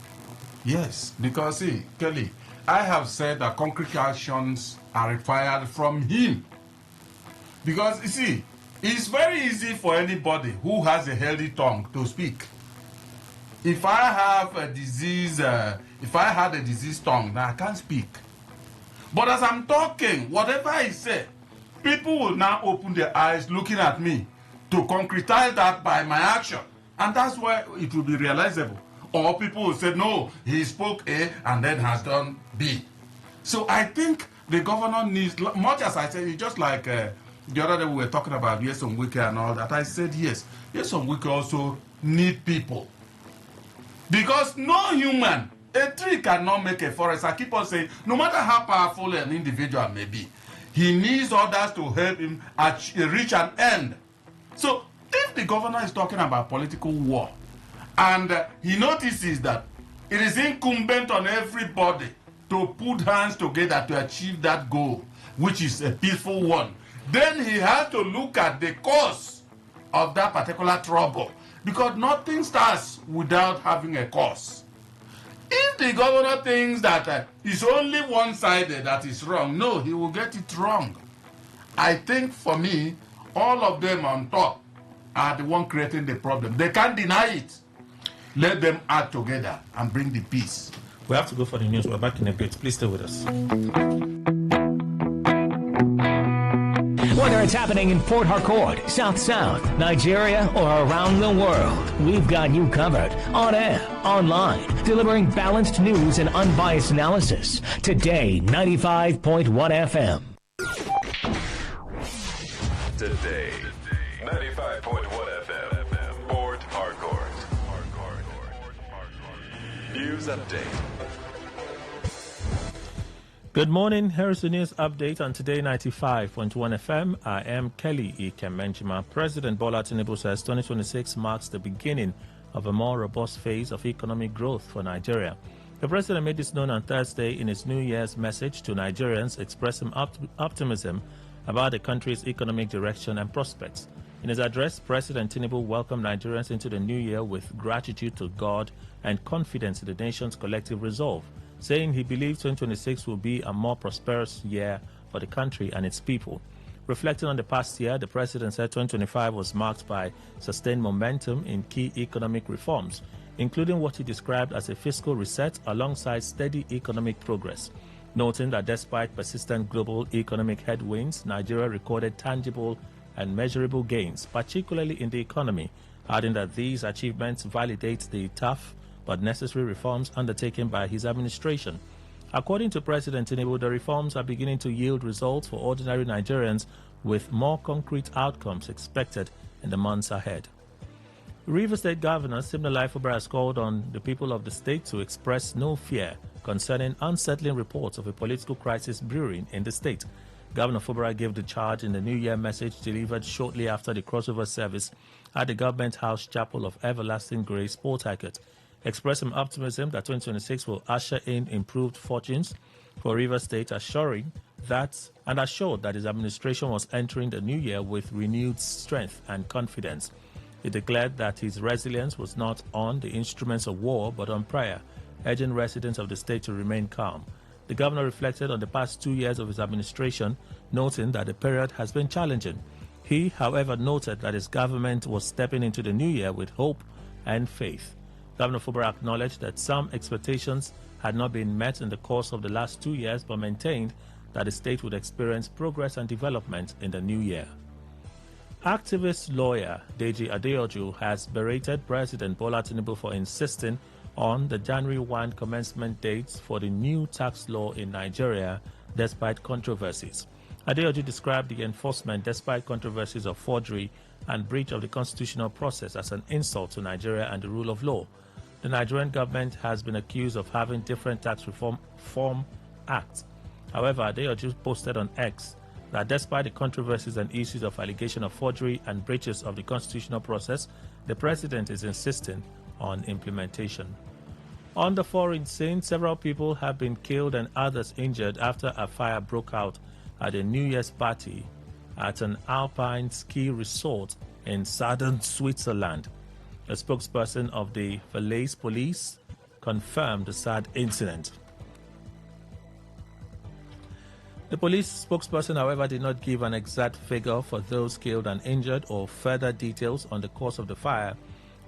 Yes, because see, Kelly, I have said that concrete actions are required from him. Because, you see, it's very easy for anybody who has a healthy tongue to speak. If I have a disease, if I had a diseased tongue, then I can't speak. But as I'm talking, whatever I say, people will now open their eyes looking at me to concretize that by my action. And that's why it will be realizable. Or people will say, no, he spoke A and then has done B. So I think the governor needs, much as I said, it's just like the other day we were talking about Yesom Wike and all that. I said, yes, Yesom Wike also need people. Because no human, a tree cannot make a forest. I keep on saying, no matter how powerful an individual may be, he needs others to help him reach an end. So if the governor is talking about political war, and he notices that it is incumbent on everybody to put hands together to achieve that goal, which is a peaceful one, then he has to look at the cause of that particular trouble, because nothing starts without having a cause. If the governor thinks that it's only one-sided that is wrong, no, he will get it wrong. I think for me, all of them on top are the one creating the problem. They can't deny it. Let them act together and bring the peace. We have to go for the news. We're back in a bit. Please stay with us. Whether it's happening in Port Harcourt, South South, Nigeria, or around the world, we've got you covered. On air, online, delivering balanced news and unbiased analysis. Today, 95.1 FM. Today, 95.1 FM, Port Harcourt. News update. Good morning. Here's the news update on Today 95.1 FM. I am Kelly Ikemenjima. President Bola Tinubu says 2026 marks the beginning of a more robust phase of economic growth for Nigeria. The president made this known on Thursday in his New Year's message to Nigerians, expressing optimism about the country's economic direction and prospects. In his address, President Tinubu welcomed Nigerians into the new year with gratitude to God and confidence in the nation's collective resolve, saying he believes 2026 will be a more prosperous year for the country and its people. Reflecting on the past year, the president said 2025 was marked by sustained momentum in key economic reforms, including what he described as a fiscal reset alongside steady economic progress, noting that despite persistent global economic headwinds, Nigeria recorded tangible and measurable gains, particularly in the economy, adding that these achievements validate the tough but necessary reforms undertaken by his administration. According to President Tinubu, the reforms are beginning to yield results for ordinary Nigerians, with more concrete outcomes expected in the months ahead. Rivers State Governor Siminalayi Fubara has called on the people of the state to express no fear concerning unsettling reports of a political crisis brewing in the state. Governor Fubara gave the charge in the New Year message delivered shortly after the crossover service at the Government House Chapel of Everlasting Grace, Port Harcourt, expressing optimism that 2026 will usher in improved fortunes for Rivers State, assured that his administration was entering the new year with renewed strength and confidence. He declared that his resilience was not on the instruments of war but on prayer, urging residents of the state to remain calm. The governor reflected on the past 2 years of his administration, noting that the period has been challenging. He, however, noted that his government was stepping into the new year with hope and faith. Governor Fubara acknowledged that some expectations had not been met in the course of the last 2 years, but maintained that the state would experience progress and development in the new year. Activist lawyer Deji Adeoju has berated President Bola Tinubu for insisting on the January 1 commencement dates for the new tax law in Nigeria despite controversies. Adeoju described the enforcement despite controversies of forgery and breach of the constitutional process as an insult to Nigeria and the rule of law. The Nigerian government has been accused of having different tax reform acts. However, Adeoju posted on X that despite the controversies and issues of allegation of forgery and breaches of the constitutional process, the president is insisting on implementation. On the foreign scene, several people have been killed and others injured after a fire broke out at a New Year's party at an alpine ski resort in southern Switzerland. A spokesperson of the Valais police confirmed the sad incident. The police spokesperson, however, did not give an exact figure for those killed and injured or further details on the cause of the fire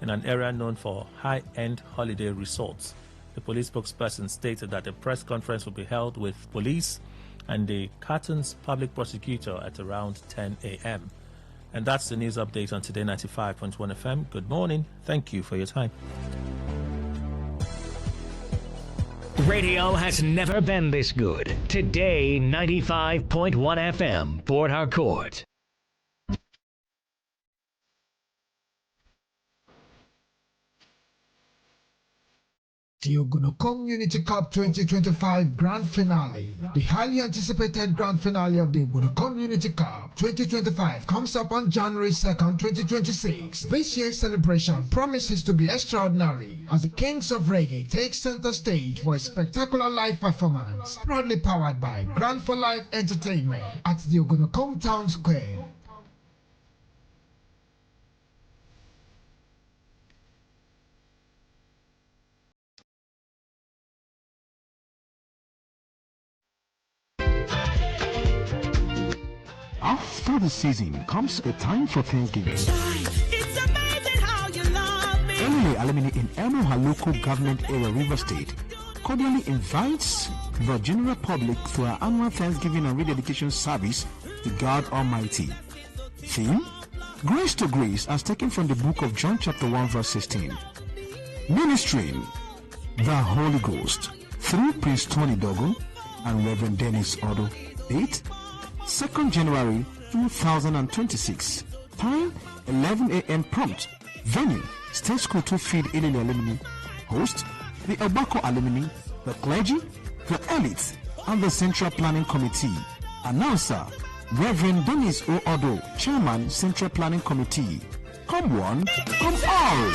in an area known for high-end holiday resorts. The police spokesperson stated that a press conference will be held with police and the Carton's public prosecutor at around 10 a.m. And that's the news update on Today 95.1 FM. Good morning. Thank you for your time. Radio has never been this good. Today 95.1 FM, Port Harcourt. The Ogunokom Unity Cup 2025 Grand Finale. The highly anticipated Grand Finale of the Ogunokom Unity Cup 2025 comes up on January 2nd, 2026. This year's celebration promises to be extraordinary as the Kings of Reggae take center stage for a spectacular live performance, proudly powered by Grand for Life Entertainment at the Ogunokom Town Square. After the season comes a time for Thanksgiving. It's amazing how you love me. Emily Alumni in Enoha local government area, River State, cordially invites the general public to our annual Thanksgiving and rededication service to God Almighty. Theme: Grace to Grace, as taken from the book of John chapter 1 verse 16. Ministering the Holy Ghost through Prince Tony Dogo and Reverend Dennis Odo. Date: 2nd January 2026. Time: 11 a.m. prompt. Venue: State School to Feed Ilili Alumni. Host: the Obako Alumni, the clergy, the elites, and the Central Planning Committee. Announcer: Reverend Dennis O. Odo, Chairman, Central Planning Committee. Come one, come all.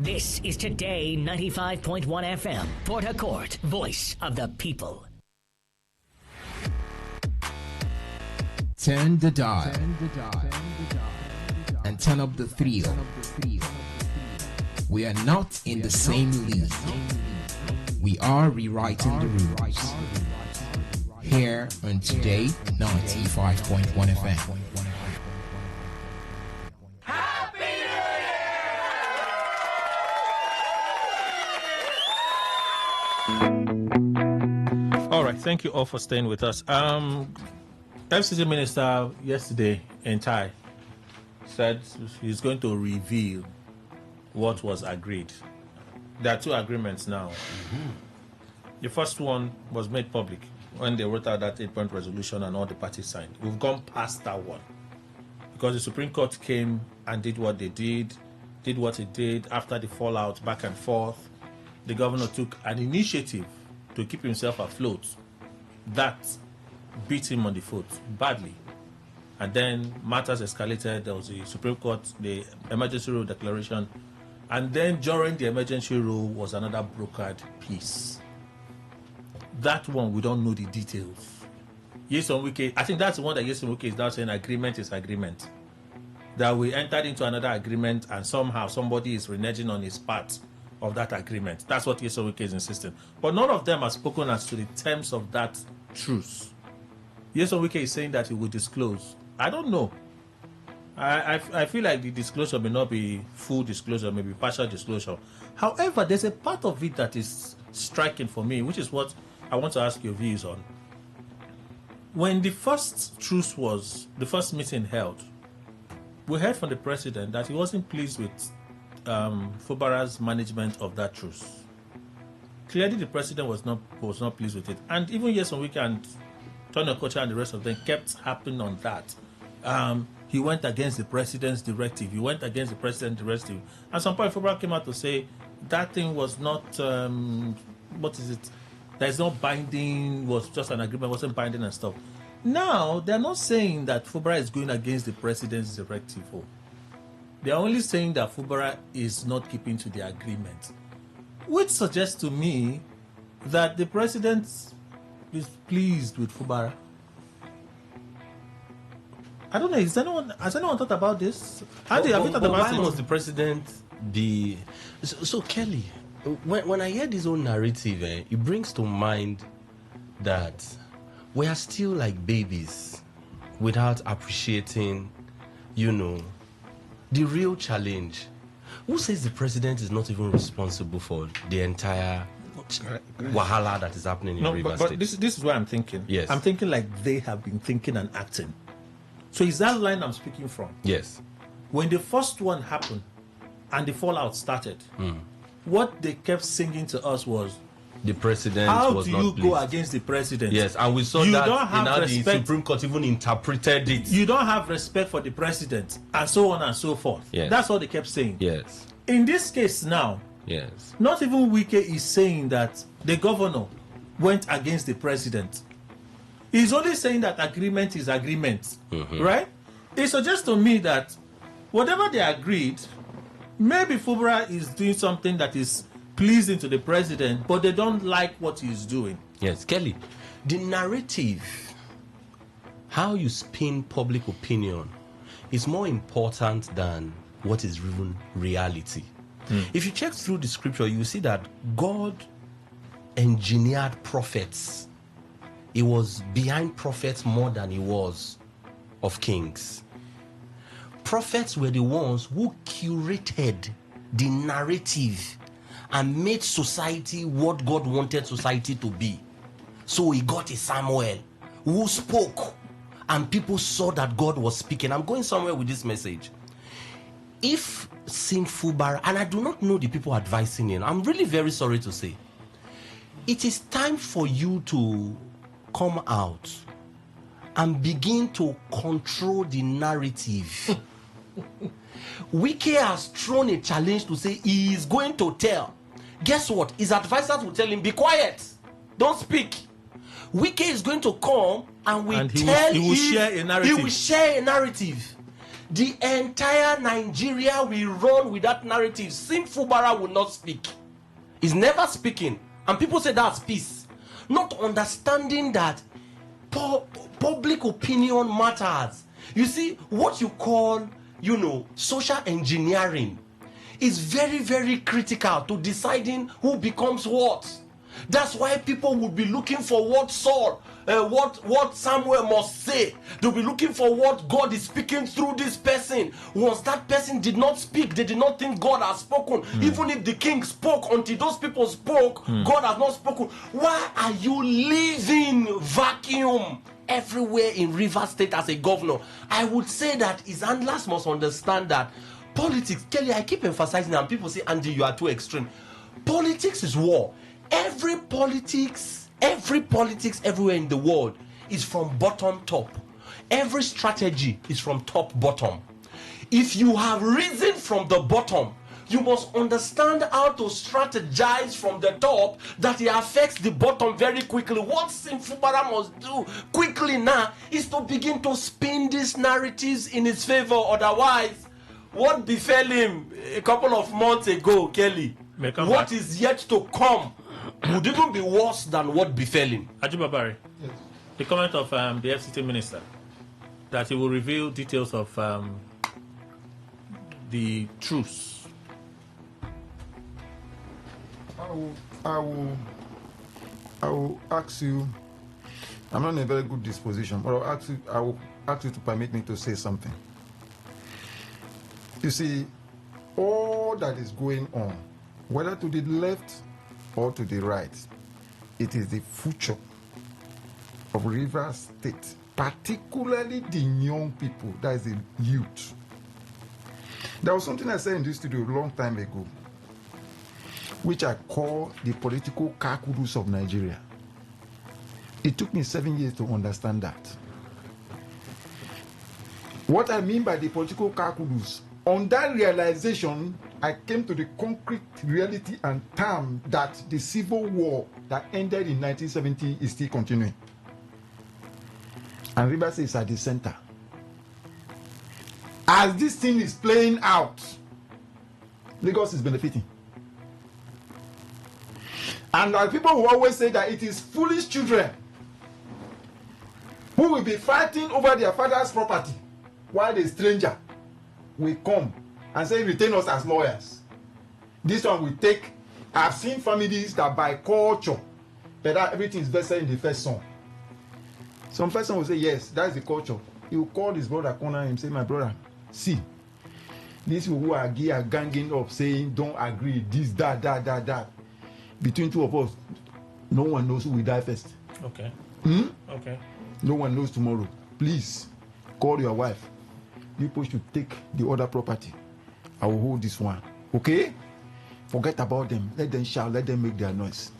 This is Today 95.1 FM, Port Harcourt, voice of the people. Turn the dial and turn up the thrill. We are not in the same league. We are rewriting the rules. Here on Today 95.1 FM. All right, thank you all for staying with us. FCC Minister yesterday in Thai said he's going to reveal what was agreed. There are two agreements now. The first one was made public when they wrote out that 8-point resolution and all the parties signed. We've gone past that one because the Supreme Court came and did what they did what it did after the fallout back and forth. The governor took an initiative to keep himself afloat. That beat him on the foot badly. And then matters escalated. There was the Supreme Court, the emergency rule declaration. And then during the emergency rule was another brokered piece. That one, we don't know the details. Yeson Wike, I think that's the one that Yeson Wike is now saying agreement is agreement. That we entered into another agreement and somehow somebody is reneging on his part of that agreement. That's what Yeson Wike is insisting. But none of them have spoken as to the terms of that truce. Yeson Wike is saying that he will disclose. I don't know. I feel like the disclosure may not be full disclosure, maybe partial disclosure. However, there's a part of it that is striking for me, which is what I want to ask your views on. When the first meeting held, we heard from the president that he wasn't pleased with Fubara's management of that truce. Clearly, the president was not pleased with it, and even yesterday weekend, Tony Okocha and the rest of them kept harping on that. He went against the president's directive. And at some point, Fubara came out to say that thing was not. There's no binding. Was just an agreement. Wasn't binding and stuff. Now they're not saying that Fubara is going against the president's directive. They're only saying that Fubara is not keeping to the agreement, which suggests to me that the president is pleased with Fubara. I don't know. Has anyone thought about this? Have you thought about why it? must the president be... So Kelly, when I hear this whole narrative, it brings to mind that we are still like babies without appreciating, the real challenge. Who says the president is not even responsible for the entire wahala that is happening in Rivers State? But this is what I'm thinking. Yes. I'm thinking like they have been thinking and acting. So is that line I'm speaking from? Yes. When the first one happened and the fallout started, what they kept singing to us was, the president how was do not you pleased. Go against the president? Yes, and we saw you that don't have the respect. Supreme Court even interpreted it. You don't have respect for the president, and so on and so forth. Yes. That's what they kept saying. Yes. In this case now, yes, not even Wike is saying that the governor went against the president. He's only saying that agreement is agreement, right? It suggests to me that whatever they agreed, maybe Fubara is doing something that is pleasing to the president, but they don't like what he's doing. Yes, Kelly, the narrative, how you spin public opinion, is more important than what is even reality. If you check through the scripture, you see that God engineered prophets. He was behind prophets more than he was of kings. Prophets were the ones who curated the narrative and made society what God wanted society to be. So he got a Samuel who spoke, and people saw that God was speaking. I'm going somewhere with this message. If Saint Fubara, and I do not know the people advising him, I'm really very sorry to say, it is time for you to come out and begin to control the narrative. Wike has thrown a challenge to say he is going to tell. Guess what? His advisors will tell him, be quiet, don't speak. Wike is going to come and he will share a narrative. He will share a narrative. The entire Nigeria will run with that narrative. Saint Fubara will not speak. He's never speaking. And people say that's peace. Not understanding that public opinion matters. You see, what you call, social engineering is very, very critical to deciding who becomes what. That's why people would be looking for what Samuel must say. They'll be looking for what God is speaking through this person. Once that person did not speak, they did not think God has spoken. Even if the king spoke, until those people spoke, God has not spoken. Why are you leaving vacuum everywhere in Rivers State as a governor? I would say that his handlers must understand that politics, Kelly, I keep emphasizing, and people say, Andy, you are too extreme. Politics is war. Every politics everywhere in the world is from bottom top. Every strategy is from top bottom. If you have risen from the bottom, you must understand how to strategize from the top that it affects the bottom very quickly. What Saint Fubara must do quickly now is to begin to spin these narratives in his favor. Otherwise, what befell him a couple of months ago, Kelly, what is yet to come would even be worse than what befell him. Ajibabari, yes. The comment of the FCT minister that he will reveal details of the truce. I will ask you. I'm not in a very good disposition, but I will ask you to permit me to say something. You see, all that is going on, whether to the left or to the right, it is the future of Rivers State, particularly the young people, that is the youth. There was something I said in this studio a long time ago, which I call the political calculus of Nigeria. It took me 7 years to understand that. What I mean by the political calculus, on that realization, I came to the concrete reality and term that the civil war that ended in 1970 is still continuing. And Rivers is at the center. As this thing is playing out, Lagos is benefiting. And there are people who always say that it is foolish children who will be fighting over their father's property while the stranger will come and say, retain us as lawyers. This one will take. I've seen families that by culture, but everything is vested in the first son. Some first son will say, yes, that's the culture. He will call his brother, corner him, say, my brother, see, these people who are ganging up, saying, don't agree, this, that. Between two of us, no one knows who will die first. Okay. Okay. No one knows tomorrow. Please, call your wife. You people should take the other property. I will hold this one. Okay? Forget about them. Let them shout. Let them make their noise.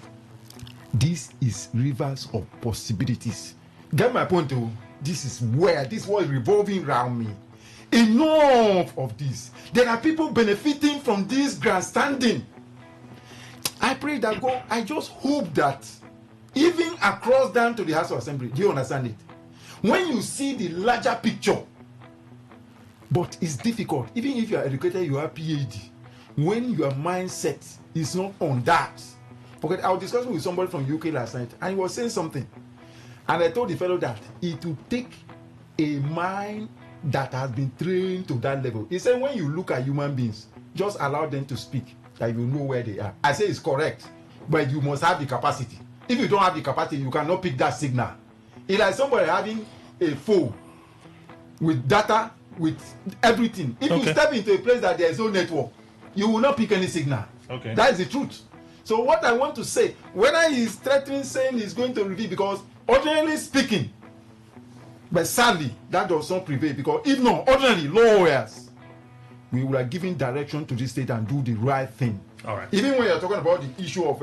This is rivers of possibilities. Get my point, though? This is what is revolving around me. Enough of this. There are people benefiting from this grandstanding. I pray that God, I just hope that even across down to the House of Assembly, do you understand it? When you see the larger picture, but it's difficult. Even if you are educated, you are PhD. When your mindset is not on that. Okay, I was discussing with somebody from UK last night, and he was saying something. And I told the fellow that it will take a mind that has been trained to that level. He said, when you look at human beings, just allow them to speak, that you know where they are. I say it's correct, but you must have the capacity. If you don't have the capacity, you cannot pick that signal. It's like somebody having a phone with data, with everything. If you step into a place that there is no network, you will not pick any signal. Okay. That is the truth. So what I want to say, whether he's threatening saying he's going to review, because ordinarily speaking, but sadly, that does not prevail, because if not, ordinarily lawyers, we would have given direction to this state and do the right thing. All right. Even when you're talking about the issue of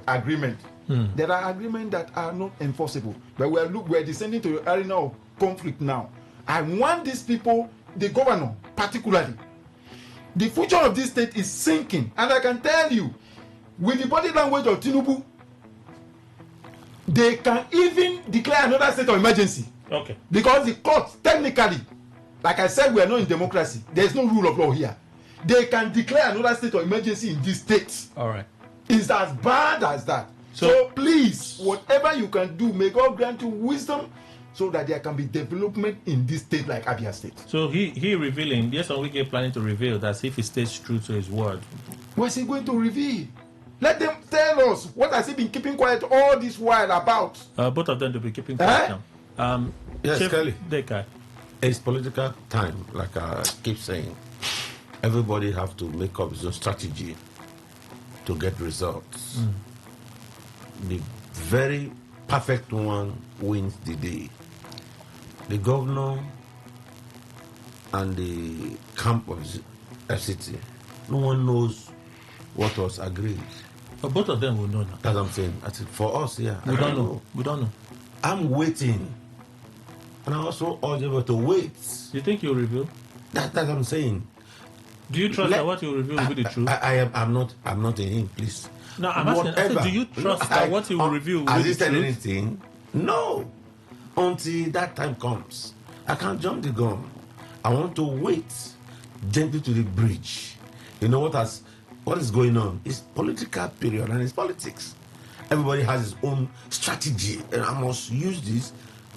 agreement, there are agreements that are not enforceable. But we're descending to the arena of conflict now. I want these people, the governor particularly, the future of this state is sinking. And I can tell you, with the body language of Tinubu, they can even declare another state of emergency. Okay. Because the court, technically, like I said, we are not in democracy. There is no rule of law here. They can declare another state of emergency in this state. All right. It's as bad as that. So please, whatever you can do, may God grant you wisdom so that there can be development in this state like Abia State. So he revealing, yes, Wike planning to reveal that if he stays true to his word. What's he going to reveal? Let them tell us. What has he been keeping quiet all this while about? Both of them to be keeping quiet now. Yes, Chief Kelly. Dekai. It's political time, like I keep saying. Everybody have to make up his own strategy to get results. The very perfect one wins the day. The governor and the camp of FCT, no one knows what was agreed. But both of them will know now. That's what I'm saying. I said, for us, yeah. We don't know. We don't know. I'm waiting. And I also urge everyone to wait. You think you'll reveal? That's what I'm saying. Do you trust that what you reveal will be the truth? I'm not in him, please. No, I'm asking, do you trust that what he will reveal will be the truth? Has he said anything? No. Until that time comes. I can't jump the gun. I want to wait gently to the bridge. You know what is going on? It's political period and it's politics. Everybody has his own strategy, and I must use this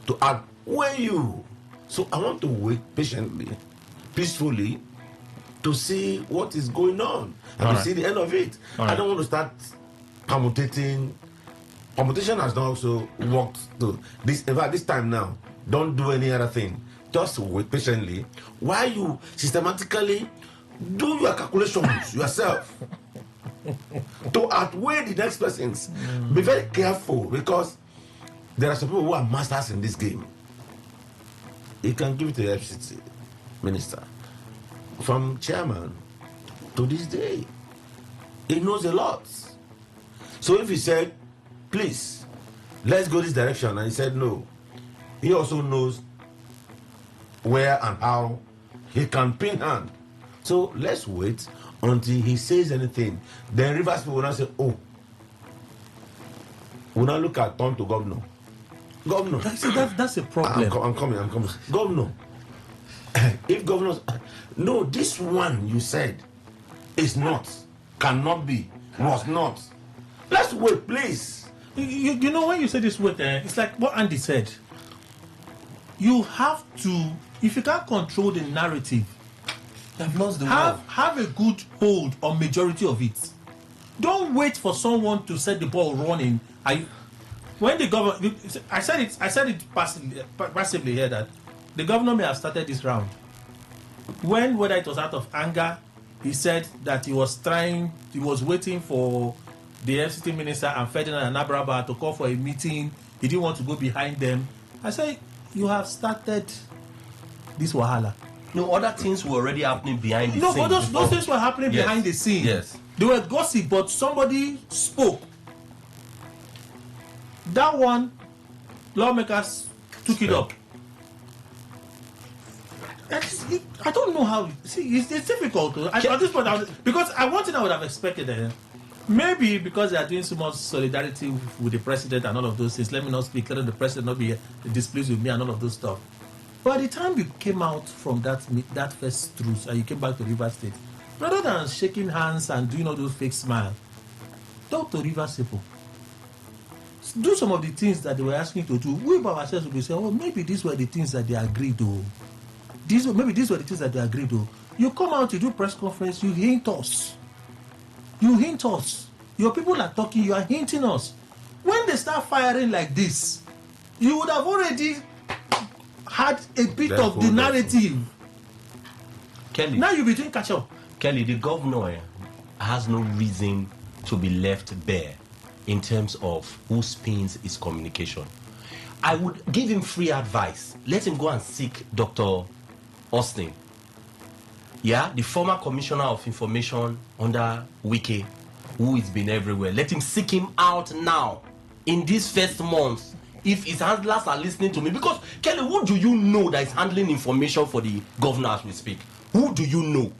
to outweigh you. So I want to wait patiently, peacefully, to see what is going on and to see the end of it. I don't want to start permutating. Permutation has not also worked to this. In fact, this time now, don't do any other thing. Just wait patiently while you systematically do your calculations yourself. to outweigh the next person's. Be very careful, because there are some people who are masters in this game. You can give it to the FCT minister, from chairman to this day. He knows a lot. So if he said, please, let's go this direction, and he said no, he also knows where and how he can pin hand. So let's wait until he says anything. Then Rivers people will not say, oh, we'll not look at turn to governor. Governor. See, that's a problem. I'm coming. Governor. If governors, no, this one you said is not, cannot be, was not. Let's wait, please. You know, when you say this word, it's like what Andy said. You have to, if you can't control the narrative, you've lost the war. Have a good hold on majority of it. Don't wait for someone to set the ball running. When the governor, I said it passively here that the governor may have started this round. Whether it was out of anger, he said that he was waiting for the FCT minister and Ferdinand and Abraba to call for a meeting. He didn't want to go behind them. I said, you have started this wahala. No, other things were already happening behind the scene. No, but those things were happening behind the scene. Yes. They were gossip, but somebody spoke. That one, lawmakers took it up. I don't know how. See, it's difficult. At this point, because one thing I would have expected, maybe because they are doing so much solidarity with the president and all of those things. Let me not speak. Let the president not be displeased with me and all of those stuff. By the time you came out from that first truce and you came back to Rivers State, rather than shaking hands and doing all those fake smiles, talk to Rivers people. Do some of the things that they were asking to do. We by ourselves will be saying, oh, maybe these were the things that they agreed to. Maybe these were the things that they agreed to. You come out, you do press conference, you hint us. Your people are talking, you are hinting us. When they start firing like this, you would have already had a bit of the narrative. Kelly. Now you'll be doing catch up. Kelly, the governor has no reason to be left bare in terms of who spins his communication. I would give him free advice. Let him go and seek Dr. Austin. Yeah, the former commissioner of information under Wike, who has been everywhere. Let him seek him out now in this first month. If his handlers are listening to me, because Kelly, who do you know that is handling information for the governor as we speak? Who do you know?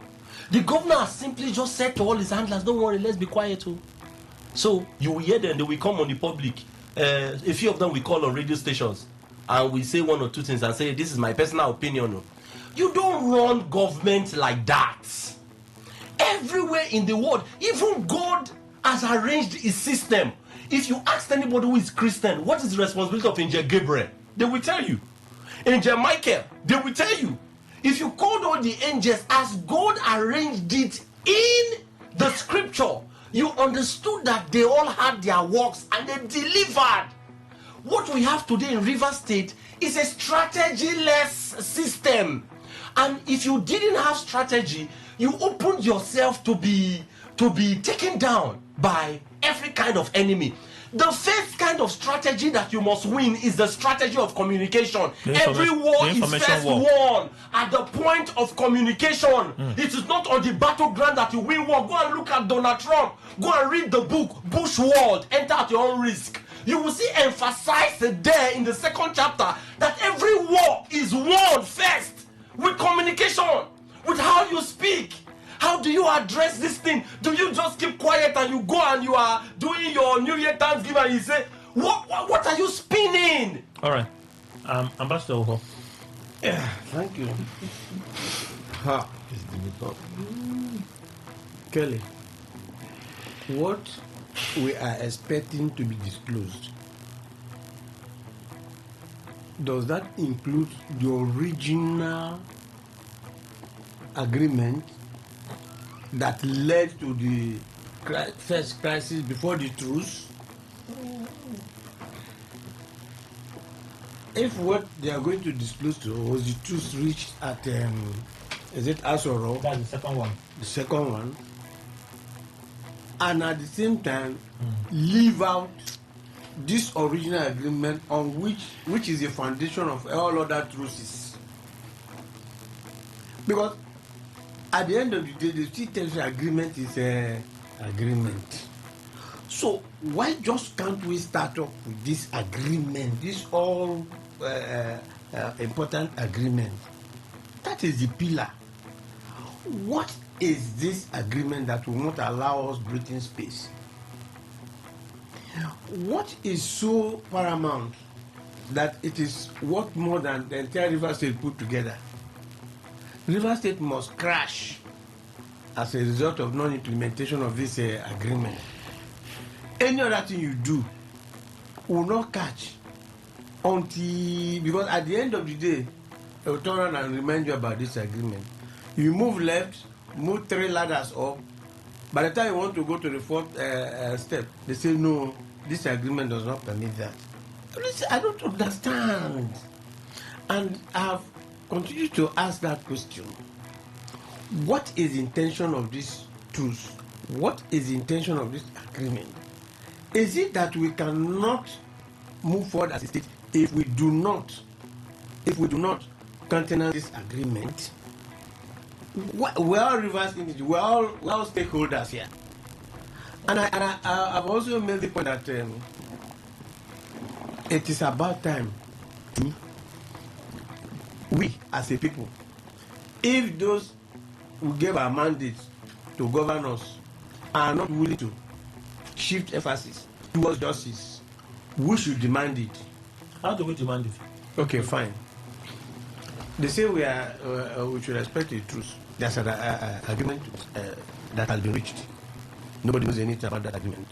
The governor has simply just said to all his handlers, don't worry, let's be quiet too. So you will hear them, they will come on the public. A few of them will call on radio stations and we say one or two things and say, this is my personal opinion. You don't run government like that. Everywhere in the world, even God has arranged his system. If you ask anybody who is Christian, what is the responsibility of Angel Gabriel? They will tell you. Angel Michael, they will tell you. If you called all the angels as God arranged it in the scripture, you understood that they all had their works and they delivered. What we have today in Rivers State is a strategy-less system. And if you didn't have strategy, you opened yourself to be taken down by every kind of enemy. The first kind of strategy that you must win is the strategy of communication. Every war is first won at the point of communication. It is not on the battleground that you win war. Go and look at Donald Trump. Go and read the book, Bush World, Enter at Your Own Risk. You will see emphasized there in the second chapter that every war is won first with communication, with how you speak. How do you address this thing? Do you just keep quiet and you go and you are doing your New Year Thanksgiving and you say, what are you spinning? All right. Ambassador Oho. Yeah, thank you. It's difficult. Kelly, what we are expecting to be disclosed, does that include the original agreement that led to the first crisis before the truce? If what they are going to disclose to was the truce reached at, is it Asoro? That's the second one. The second one. and at the same time leave out this original agreement on which is the foundation of all other truces. Because at the end of the day, the still tells you agreement is an agreement. So why just can't we start off with this agreement, this all important agreement? That is the pillar. What is this agreement that will not allow us breathing space? What is so paramount that it is worth more than the entire River State put together? River State must crash as a result of non-implementation of this agreement. Any other thing you do will not catch until, because at the end of the day, I will turn around and remind you about this agreement. You move left, move 3 ladders up. By the time you want to go to the 4th step, they say no, this agreement does not permit that. I don't understand. And I've continued to ask that question. What is the intention of this truce? What is the intention of this agreement? Is it that we cannot move forward as a state if we do not countenance this agreement? We're all rivers in it. We're all stakeholders here. And I've also made the point that it is about time to we as a people, if those who gave our mandates to govern us are not willing to shift emphasis towards justice, we should demand it. How do we demand it? Okay, fine. They say we should respect the truth. There's an agreement that has been reached. Nobody knows anything about that agreement.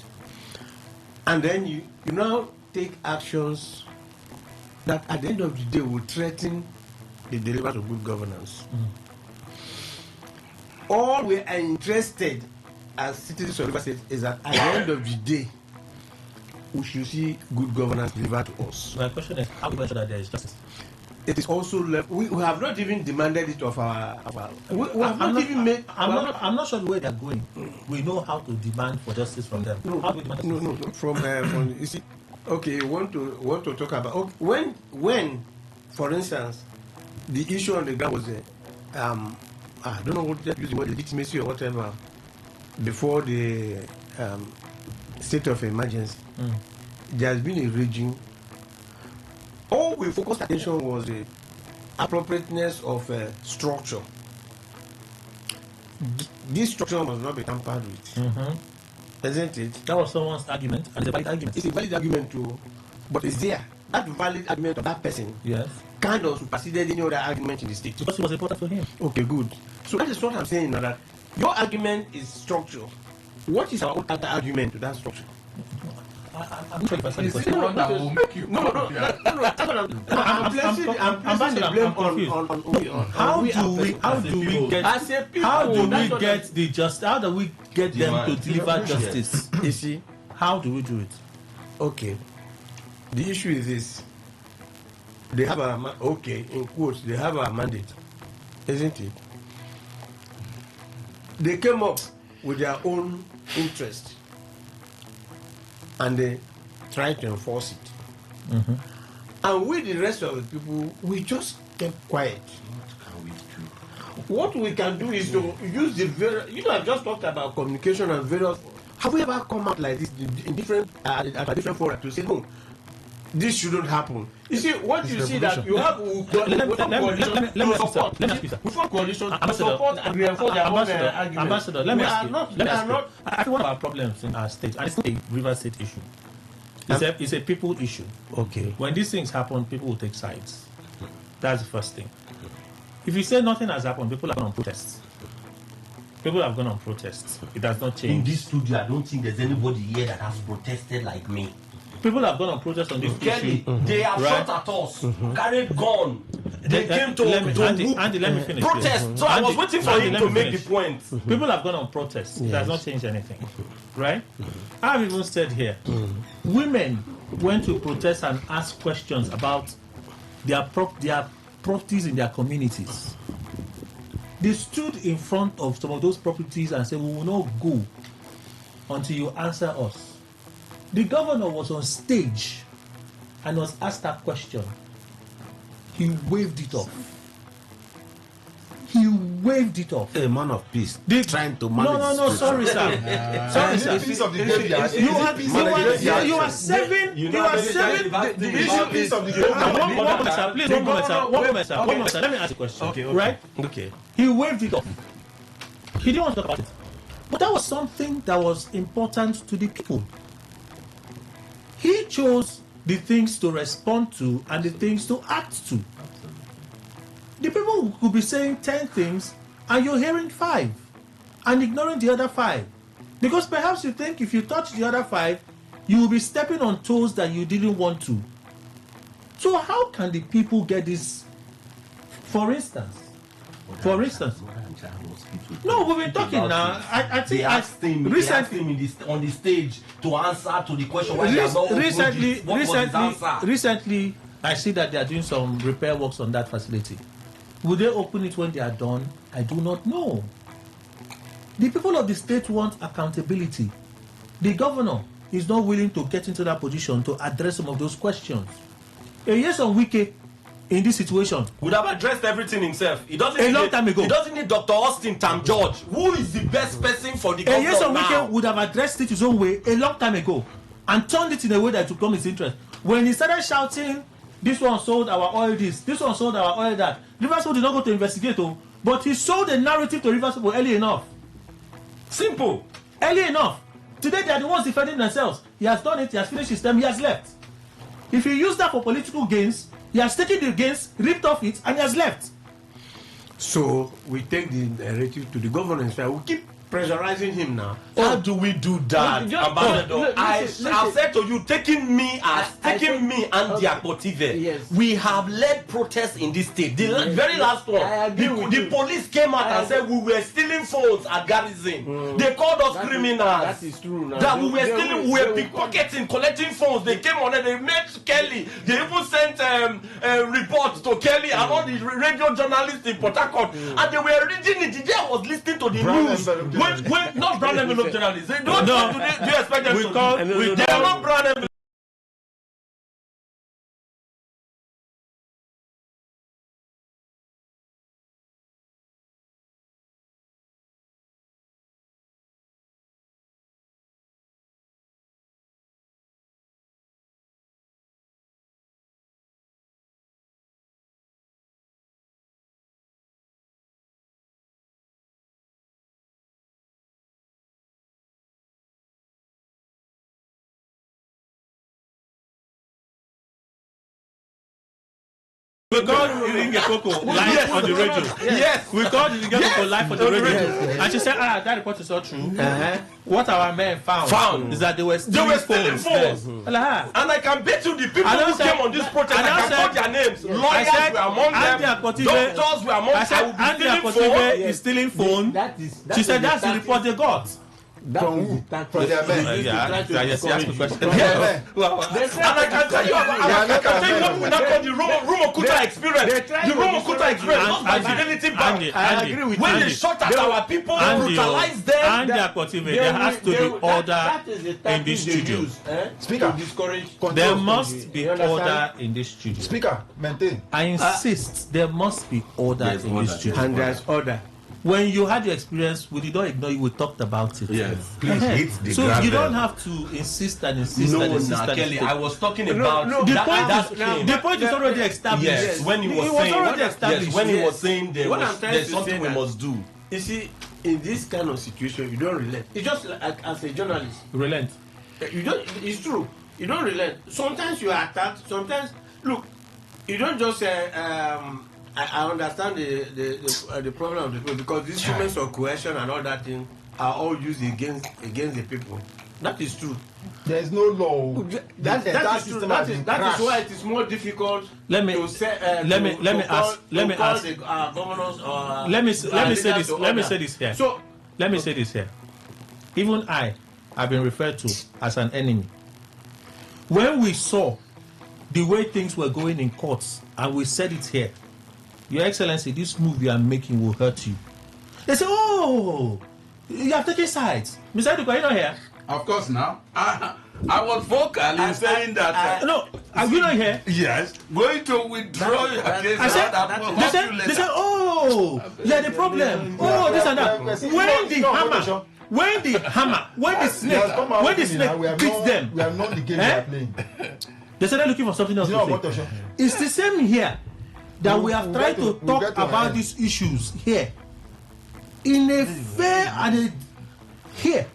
And then you now take actions that at the end of the day will threaten the deliverance of good governance. All we are interested as citizens of River State is that at the end of the day, we should see good governance delivered to us. My question is, how do we ensure that there is justice? It is also left. We have not even demanded it of our. We have not even made. I'm not sure the way they are going. We know how to demand for justice from them. No, how do we demand justice? From you see. Okay, you want to talk about when, for instance, the issue on the ground was I don't know what to use the word legitimacy or whatever before the state of emergency. There has been a raging. All we focused attention was the appropriateness of structure. This structure must not be tampered with. Isn't it? That was someone's argument, and it's a valid argument. It's a valid argument too, but it's there. That valid argument of that person kind of superseded any other argument in the state. Because it was important for him. Okay, good. So that is what I'm saying now, that your argument is structure. What is our other argument to that structure? I'm sure if I said the one that will make you I'm placing the blame on how do we get them to deliver justice? You see, how do we do it? Okay, the issue is this: they have in quotes, they have a mandate, isn't it? They came up with their own interest and they try to enforce it. And we, the rest of the people, we just kept quiet. What we can do is to use the very, I've just talked about communication and various. Have we ever come out like this in different at different fora to say no, this shouldn't happen? You see, what you see that you have coalition to support and reinforce their own argument. Ambassador, let me ask you. I think one of our problems in our state, and it's not a River State issue. It's a people issue. Okay. When these things happen, people will take sides. That's the first thing. If you say nothing has happened, people are going on protests. People have gone on protests. It has not changed. In this studio, I don't think there's anybody here that has protested like me. People have gone on protest on this issue. They have shot at us, carried gun. They came to Andy, let me finish. Protest. So I was waiting for him to make the point. People have gone on protest. It has not changed anything. Right? I've even said here, women went to protest and ask questions about their properties in their communities. They stood in front of some of those properties and said, we will not go until you answer us. The governor was on stage and was asked that question. He waved it off. He waved it off. A man of peace trying to manage. No, sorry, sir. Sorry, sir. Piece of the graveyard. You are serving. You are serving the piece of the One moment, sir. Please, one moment, sir. Let me ask a question. Okay. Right? Okay. He waved it off. He didn't want to talk about it. But that was something that was important to the people. He chose the things to respond to and the things to act to. The people could be saying 10 things and you're hearing 5 and ignoring the other 5. Because perhaps you think if you touch the other 5, you will be stepping on toes that you didn't want to. So how can the people get this? For instance, no, we've been talking now. I think they asked him recently on the stage to answer to the question why recently, I see that they are doing some repair works on that facility. Will they open it when they are done? I do not know. The people of the state want accountability. The governor is not willing to get into that position to address some of those questions. A yes on Wike in this situation would have addressed everything himself. He doesn't a long time ago. He doesn't need Dr. Austin Tam George, who is the best person for the governor now. A yes on Wike would have addressed it his own way a long time ago and turned it in a way that would come his interest. When he started shouting, this one sold our oil this one sold our oil that, Riverside did not go to investigate, but he sold a narrative to Riverside early enough. Simple. Early enough. Today they are the ones defending themselves. He has done it, he has finished his term, he has left. If he used that for political gains, he has taken the gains, ripped off it, and he has left. So we take the narrative to the governor. We keep pressurizing him now. How do we do that, Ambassador? I said to you, taking me and the Akpotive. Yes. We have led protests in this state. The very last one, the police came out and said we were stealing phones at Garrison. They called us criminals. That is true. Now. That we were stealing, we were pickpocketing, collecting phones. They came on and they met Kelly. They even sent reports to Kelly and all the radio journalists in Port Harcourt, and they were reading it. The day I was listening to the news. When not brown envelope journalists. They don't do you expect them to do? They are not brown envelope. We called Iringe Koko live on the radio. Yes. We called Iringe Koko live on the radio. And she said, that report is not true. What our men found is that they were stealing phones. And I can bet you the people who came on this protest, I can call their names. Lawyers were among them. Doctors were among them. Andy Akpotive is stealing phone. She said that's the report they got. From their men. Yes, ask the question. And I can tell you what we now call the Romo Kuta experience. The Romo Kuta experience, not by Fidelity Bank. When they shot at our people, brutalized them. And they are Akpotive, there has to be order in this studio. Speaker, there must be order in this studio. Speaker, maintain. I insist there must be order in this studio. And there's order. When you had your experience, we did not ignore you, we talked about it. Yes, please hit the So gravel. You don't have to insist and insist no, and insist and Kelly, insist. I was talking about the point is already established. Yes, when he was saying there's something we must do. You see, in this kind of situation, you don't relent. It's just like as a journalist. Relent. You don't. It's true. You don't relent. Sometimes you are attacked. Sometimes, look, you don't just say. I understand the problem of the people because these instruments of coercion and all that thing are all used against the people. That is true. There is no law. That is true. That is why it is more difficult to say. Let me ask the governors or. Let me say this here. So let me say this here. Even I have been referred to as an enemy. When we saw the way things were going in courts, and we said it here. Your Excellency, this move you are making will hurt you. They say, oh, you have taken sides. Mr. Eduka, you know here? Of course, now. I was vocal in saying that. No, are you not here? Yes. Going to withdraw your case. I said, they said, oh, yeah, the problem. Oh, this and that. When the snake beats them. We are not the game we are playing. They started looking for something else to say. It's the same here that we have tried to talk about these issues here. In a fair and here.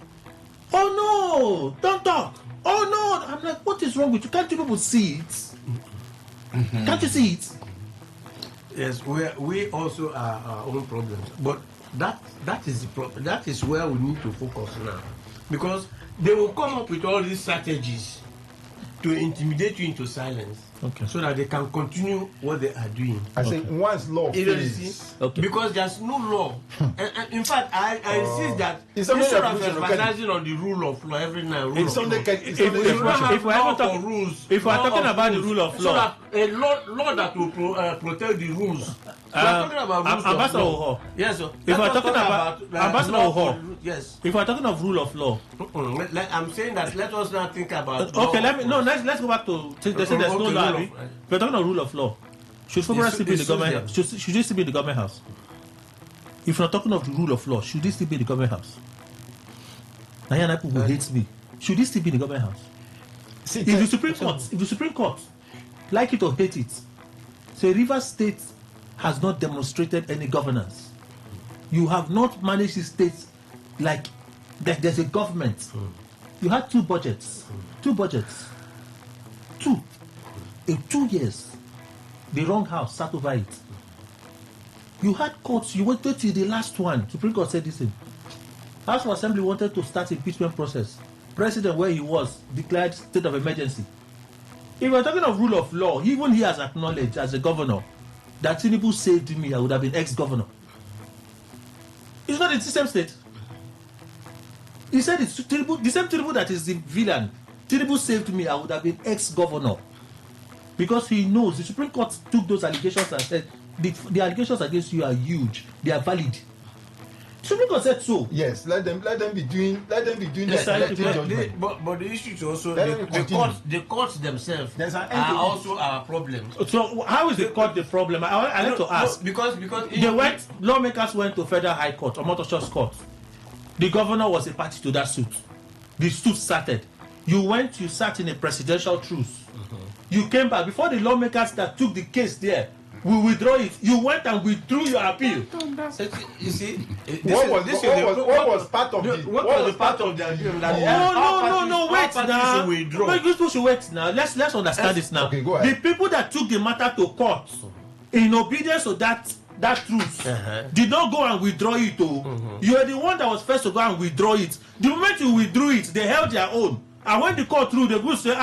Oh no, don't talk. Oh no, I'm like, what is wrong with you? Can't you people see it? Can't you see it? Yes, we also are our own problems, but that is the problem. That is where we need to focus now, because they will come up with all these strategies to intimidate you into silence, so that they can continue what they are doing. I say once law fails, because there's no law. and in fact, I insist that instead of emphasizing on the rule of law every night, if we're talking about the rule of law, so that a law that will protect the rules. We're talking about rules Ambassador of law. Yes, sir. If we're talking about Ambassador Oho, yes. If we're talking of rule of law, I'm saying that let us not think about. Okay, let's go back to. They say there's no law. If we're talking of rule of law, should Fubara still be in the government? Should it still be in the government house? If we're talking of the rule of law, should this still be in the government house? Nayana people who hates me, should this still be in the government house? If the Supreme Court, like it or hate it, say Rivers State has not demonstrated any governance. You have not managed the state like there's a government. You had two budgets. In 2 years, the wrong house sat over it. You had courts, you waited till the last one. Supreme Court said this thing. House of Assembly wanted to start impeachment process. President, where he was, declared state of emergency. If we're talking of rule of law, even he has acknowledged as a governor that Tinubu saved me, I would have been ex-governor. It's not in the same state. He said it's Tinubu, the same Tinubu that is the villain. Tinubu saved me, I would have been ex-governor. Because he knows the Supreme Court took those allegations and said the allegations against you are huge, they are valid. The Supreme Court said so. Yes, let them be doing the selective judgment. But the issue is also the courts themselves are also our problems. So how is the court the problem? I like to ask because lawmakers went to Federal High Court or Motorshorts Court. The governor was a party to that suit. The suit started. You sat in a presidential truce. You came back before the lawmakers that took the case there. We withdraw it. You went and withdrew your appeal. You see, what was part of the agreement? No, wait now. Wait, you should wait now. Let's understand this now. Okay, go ahead. The people that took the matter to court in obedience to that truth did not go and withdraw it. You are the one that was first to go and withdraw it. The moment you withdrew it, they held their own. And when the court threw, they go say,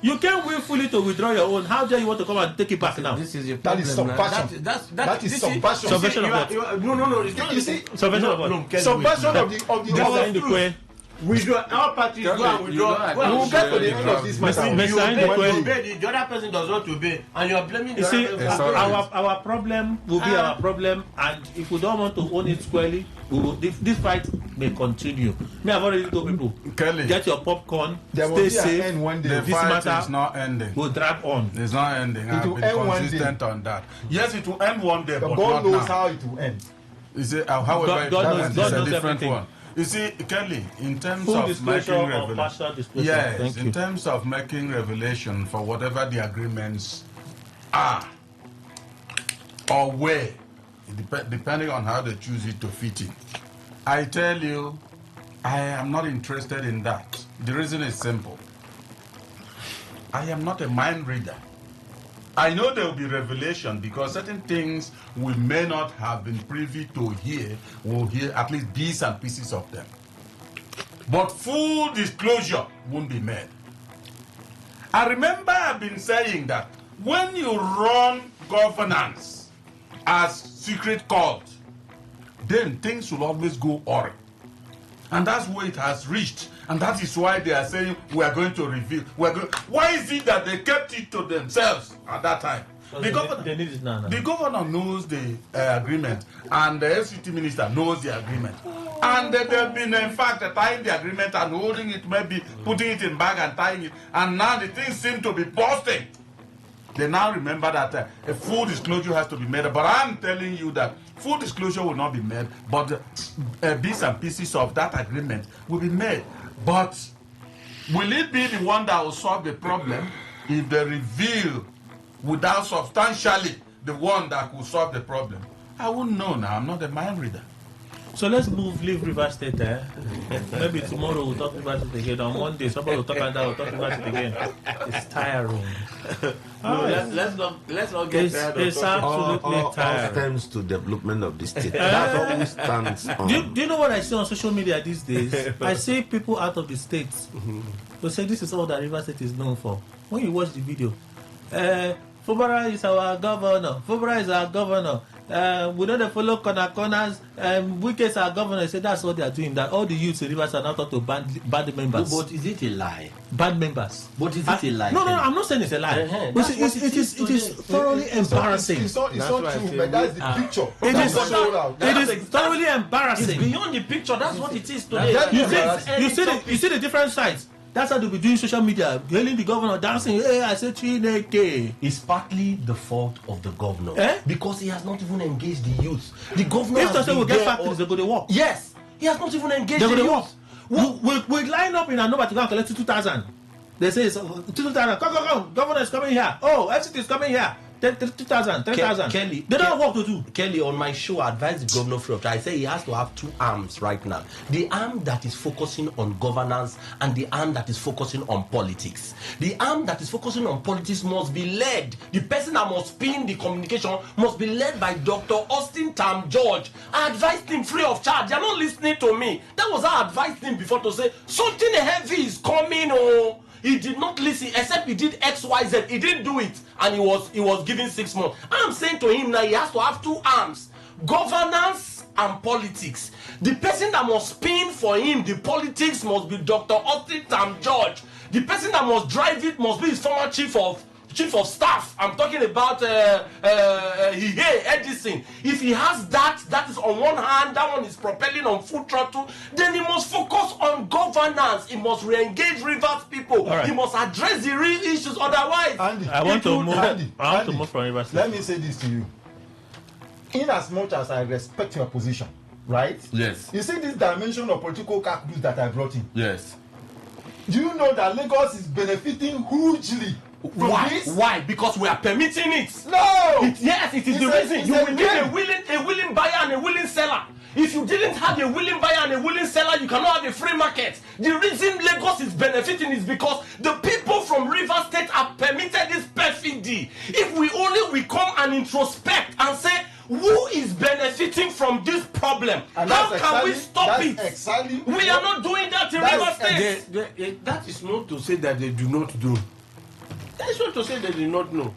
you can't willfully to withdraw your own. How dare you want to come and take it back now? This is your problem. That is subversion. That is subversion. Subversion of what? No. It's not. You see, subversion of what? Subversion of the withdraw. Our parties go and withdraw. We will get to the end of this matter. The other person does not obey, and you are blaming the other person. Our problem will be our problem, and if we don't want to own it squarely, this fight may continue. I've already told people, Kelly, get your popcorn, stay safe. End one day. The fight is not ending. Will drag on. It's not ending. I've been consistent on that. Yes, it will end one day, but God not knows now. how it will end. You see, however, God knows a different everything. one. You see, Kelly, in terms Full of disclosure making or partial disclosure. yes, Thank in you. terms of making revelation for whatever the agreements are or where, depending on how they choose it to fit in. I tell you, I am not interested in that. The reason is simple. I am not a mind reader. I know there will be revelation because certain things we may not have been privy to hear, we'll hear at least bits and pieces of them. But full disclosure won't be made. I remember I've been saying that when you run governance as secret cult, then things will always go awry. And that's where it has reached. And that is why they are saying we are going to reveal. Why is it that they kept it to themselves at that time? The governor knows the agreement, and the FCT minister knows the agreement. And they've been, in fact, tying the agreement and holding it, maybe putting it in bag and tying it. And now the things seem to be busting. They now remember that a full disclosure has to be made. But I'm telling you that full disclosure will not be made. But bits and pieces of that agreement will be made. But will it be the one that will solve the problem if they reveal without substantially the one that will solve the problem? I wouldn't know now. I'm not a mind reader. So let's leave River State there. Maybe tomorrow we'll talk about it again. On Monday, somebody will talk about that, we'll talk about it again. It's tiring. Let's not get tired of it's absolutely tiring. All stems to development of the state. That always stands on. Do you know what I see on social media these days? I see people out of the states who say this is all that River State is known for. When you watch the video, Fubara is our governor. Fubara is our governor. We don't follow corners. Wike is our governor. Say that's what they are doing. That all the youths in Rivers are not taught to bad members. But is it a lie? Bad members. But is it a lie? No, I'm not saying it's a lie. It is thoroughly embarrassing. It's not true, but that's the picture. It is thoroughly embarrassing. It's beyond the picture. That's what it is today. You see the different sides. That's how they'll be doing social media, hailing the governor, dancing. Hey, I say Chineke. It's partly the fault of the governor because he has not even engaged the youth. The governor. If they will get factories, they go to work. Yes, he has not even engaged the youth. We line up in Anoba to go and collect 2,000. They say it's 2,000. Come. Governor is coming here. Oh, FCT is coming here. 2,000, 3,000. Kelly, they don't have work to do. Kelly, on my show, I advise the governor free of charge. I say he has to have two arms right now. The arm that is focusing on governance and the arm that is focusing on politics. The arm that is focusing on politics must be led. The person that must spin the communication must be led by Dr. Austin Tam George. I advised him free of charge. They are not listening to me. That was how I advised him before to say something heavy is coming. Oh. He did not listen, except he did XYZ. He didn't do it, and he was given 6 months. I'm saying to him now, he has to have two arms: governance and politics. The person that must spin for him the politics must be Dr. Austin Tam George. The person that must drive it must be his former chief of staff. I'm talking about Edison. If he has that is on one hand, that one is propelling on full throttle, then he must focus on governance. He must re-engage Rivers people. Right. He must address the real issues. Otherwise, Andy, I want to move from Rivers. Let me say this to you. In as much as I respect your position, right? Yes. You see this dimension of political calculus that I brought in. Yes. Do you know that Lagos is benefiting hugely? Why? Because we are permitting it. No. Yes, it is the reason. You will need a willing buyer and a willing seller. If you didn't have a willing buyer and a willing seller, you cannot have a free market. The reason Lagos is benefiting is because the people from River State have permitted this perfidy. If we come and introspect and say, who is benefiting from this problem? How can we stop it? We are not doing that in River State. That is not to say that they do not do. That's not to say they do not know.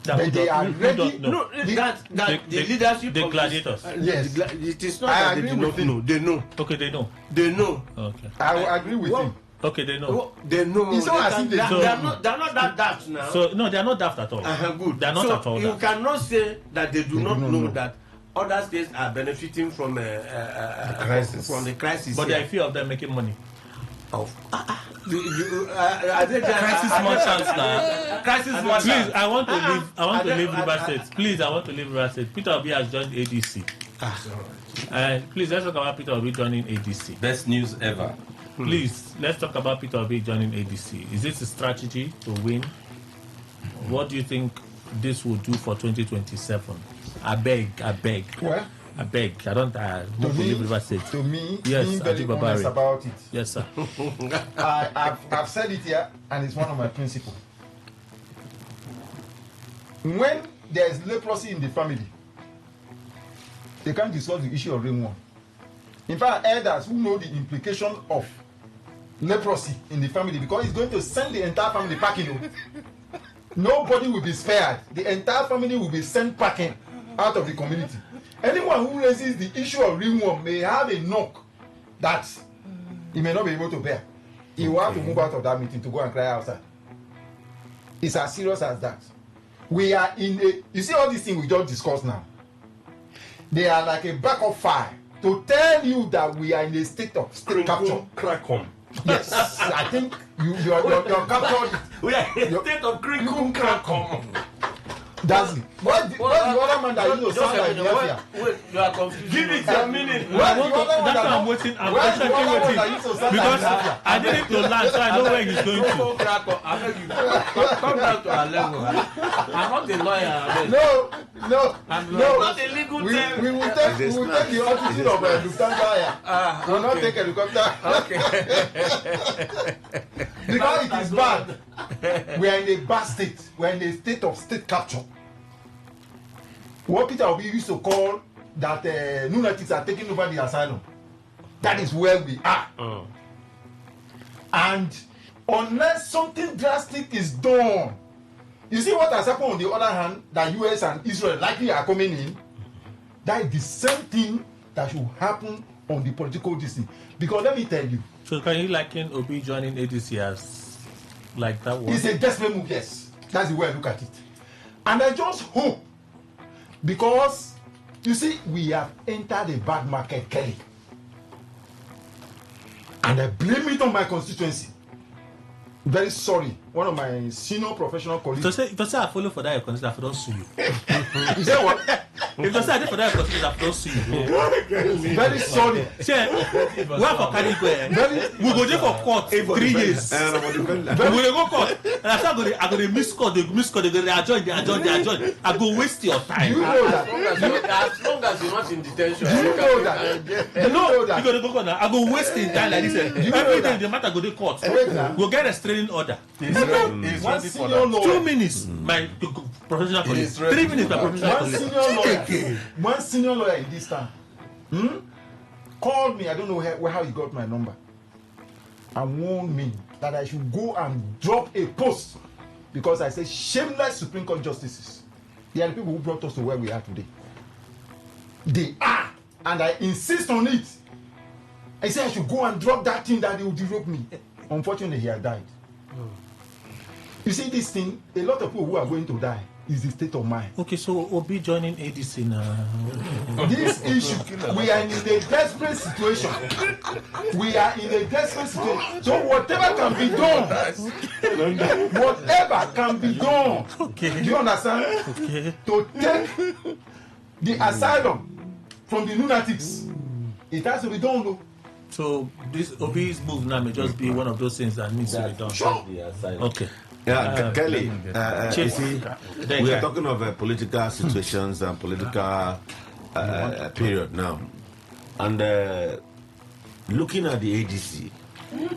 But they are ready. No, the leadership. The gladiators. Yes. It is not that they do not know. They know. Okay, they know. They know. Okay. I will agree with him. Okay, they know. They know. It's not as if they are not that daft now. So no, they are not daft at all. Good. They are not at all. You cannot say that they do not know that other states are benefiting from the crisis. But there are few of them making money. Crisis merchants now. Crisis merchants. Please, I want to leave River State. Please, I want to leave River State. Peter Obi has joined ADC. Please, let's talk about Peter Obi joining ADC. Best news ever. Please, let's talk about Peter Obi joining ADC. Is this a strategy to win? What do you think this will do for 2027? I beg. Well, I beg. I don't believe River State. To me, yes, being very honest about it. Yes, sir. I've said it here, and it's one of my principles. When there is leprosy in the family, they can't discuss the issue of rainwater. In fact, elders who know the implication of leprosy in the family, because it's going to send the entire family packing. Nobody will be spared. The entire family will be sent packing out of the community. Anyone who raises the issue of ringworm may have a knock that he may not be able to bear. He will have to move out of that meeting to go and cry outside. It's as serious as that. We are in a... You see all these things we just discussed now? They are like a backup fire to tell you that we are in a state of state capture. Crack home. Yes, I think you're captured. We are in a state of crack home. That's it. What's the other man that you sound like mafia? Wait, you are confused. Give it a minute. That's why I'm waiting. I'm waiting. Because I need him to land so I know where he's going to. I beg you. Come down to our level. I'm not a lawyer. No. I'm not a legal term. We will take the altitude of Lufthansa. We will not take helicopter. Okay. Because it is bad. We are in a bad state. We are in a state of state capture. What Peter Obi used to call that lunatics are taking over the asylum. That is where we are. And unless something drastic is done, you see what has happened on the other hand, that US and Israel likely are coming in. That is the same thing that should happen on the political district. Because let me tell you. So can you liken Obi joining ADC as like that one? It's a desperate move, yes. That's the way I look at it. And I just hope, because you see, we have entered a bad market, Kelly. And I blame it on my constituency. Very sorry. One of my senior professional colleagues. If I say I follow for that, you consider I don't sue you. You say what? If I say I did for that, you consider I don't sue you. Very sorry. Where for carry go? We go there for court 3 years. We will go court. And after I go to miss court, they adjourn. I go waste your time. You know that. As long as you're not in detention. Do you know that? You know that. You go now. I go wasting time like this. Every day the matter go to court. Go get a restraining order. 2 minutes. My professional colleague. 3 minutes. My professional colleague. One senior lawyer in this town called me. I don't know how he got my number, and warned me that I should go and drop a post because I said shameless Supreme Court justices. They are the people who brought us to where we are today. They are, and I insist on it. I said I should go and drop that thing that they would derope me. Unfortunately, he had died. You see, this thing, a lot of people who are going to die is the state of mind. Okay, so Obi joining ADC now. This issue, we are in a desperate situation. We are in a desperate situation. So whatever can be done, whatever can be done. Okay. Do you understand? Okay. To take the asylum from the lunatics, it has to be done, though. So this Obi's move now may just be one of those things that needs to be done. Sure. Okay. Yeah, Kelly, you see, we are talking of political situations and political period now. And looking at the ADC,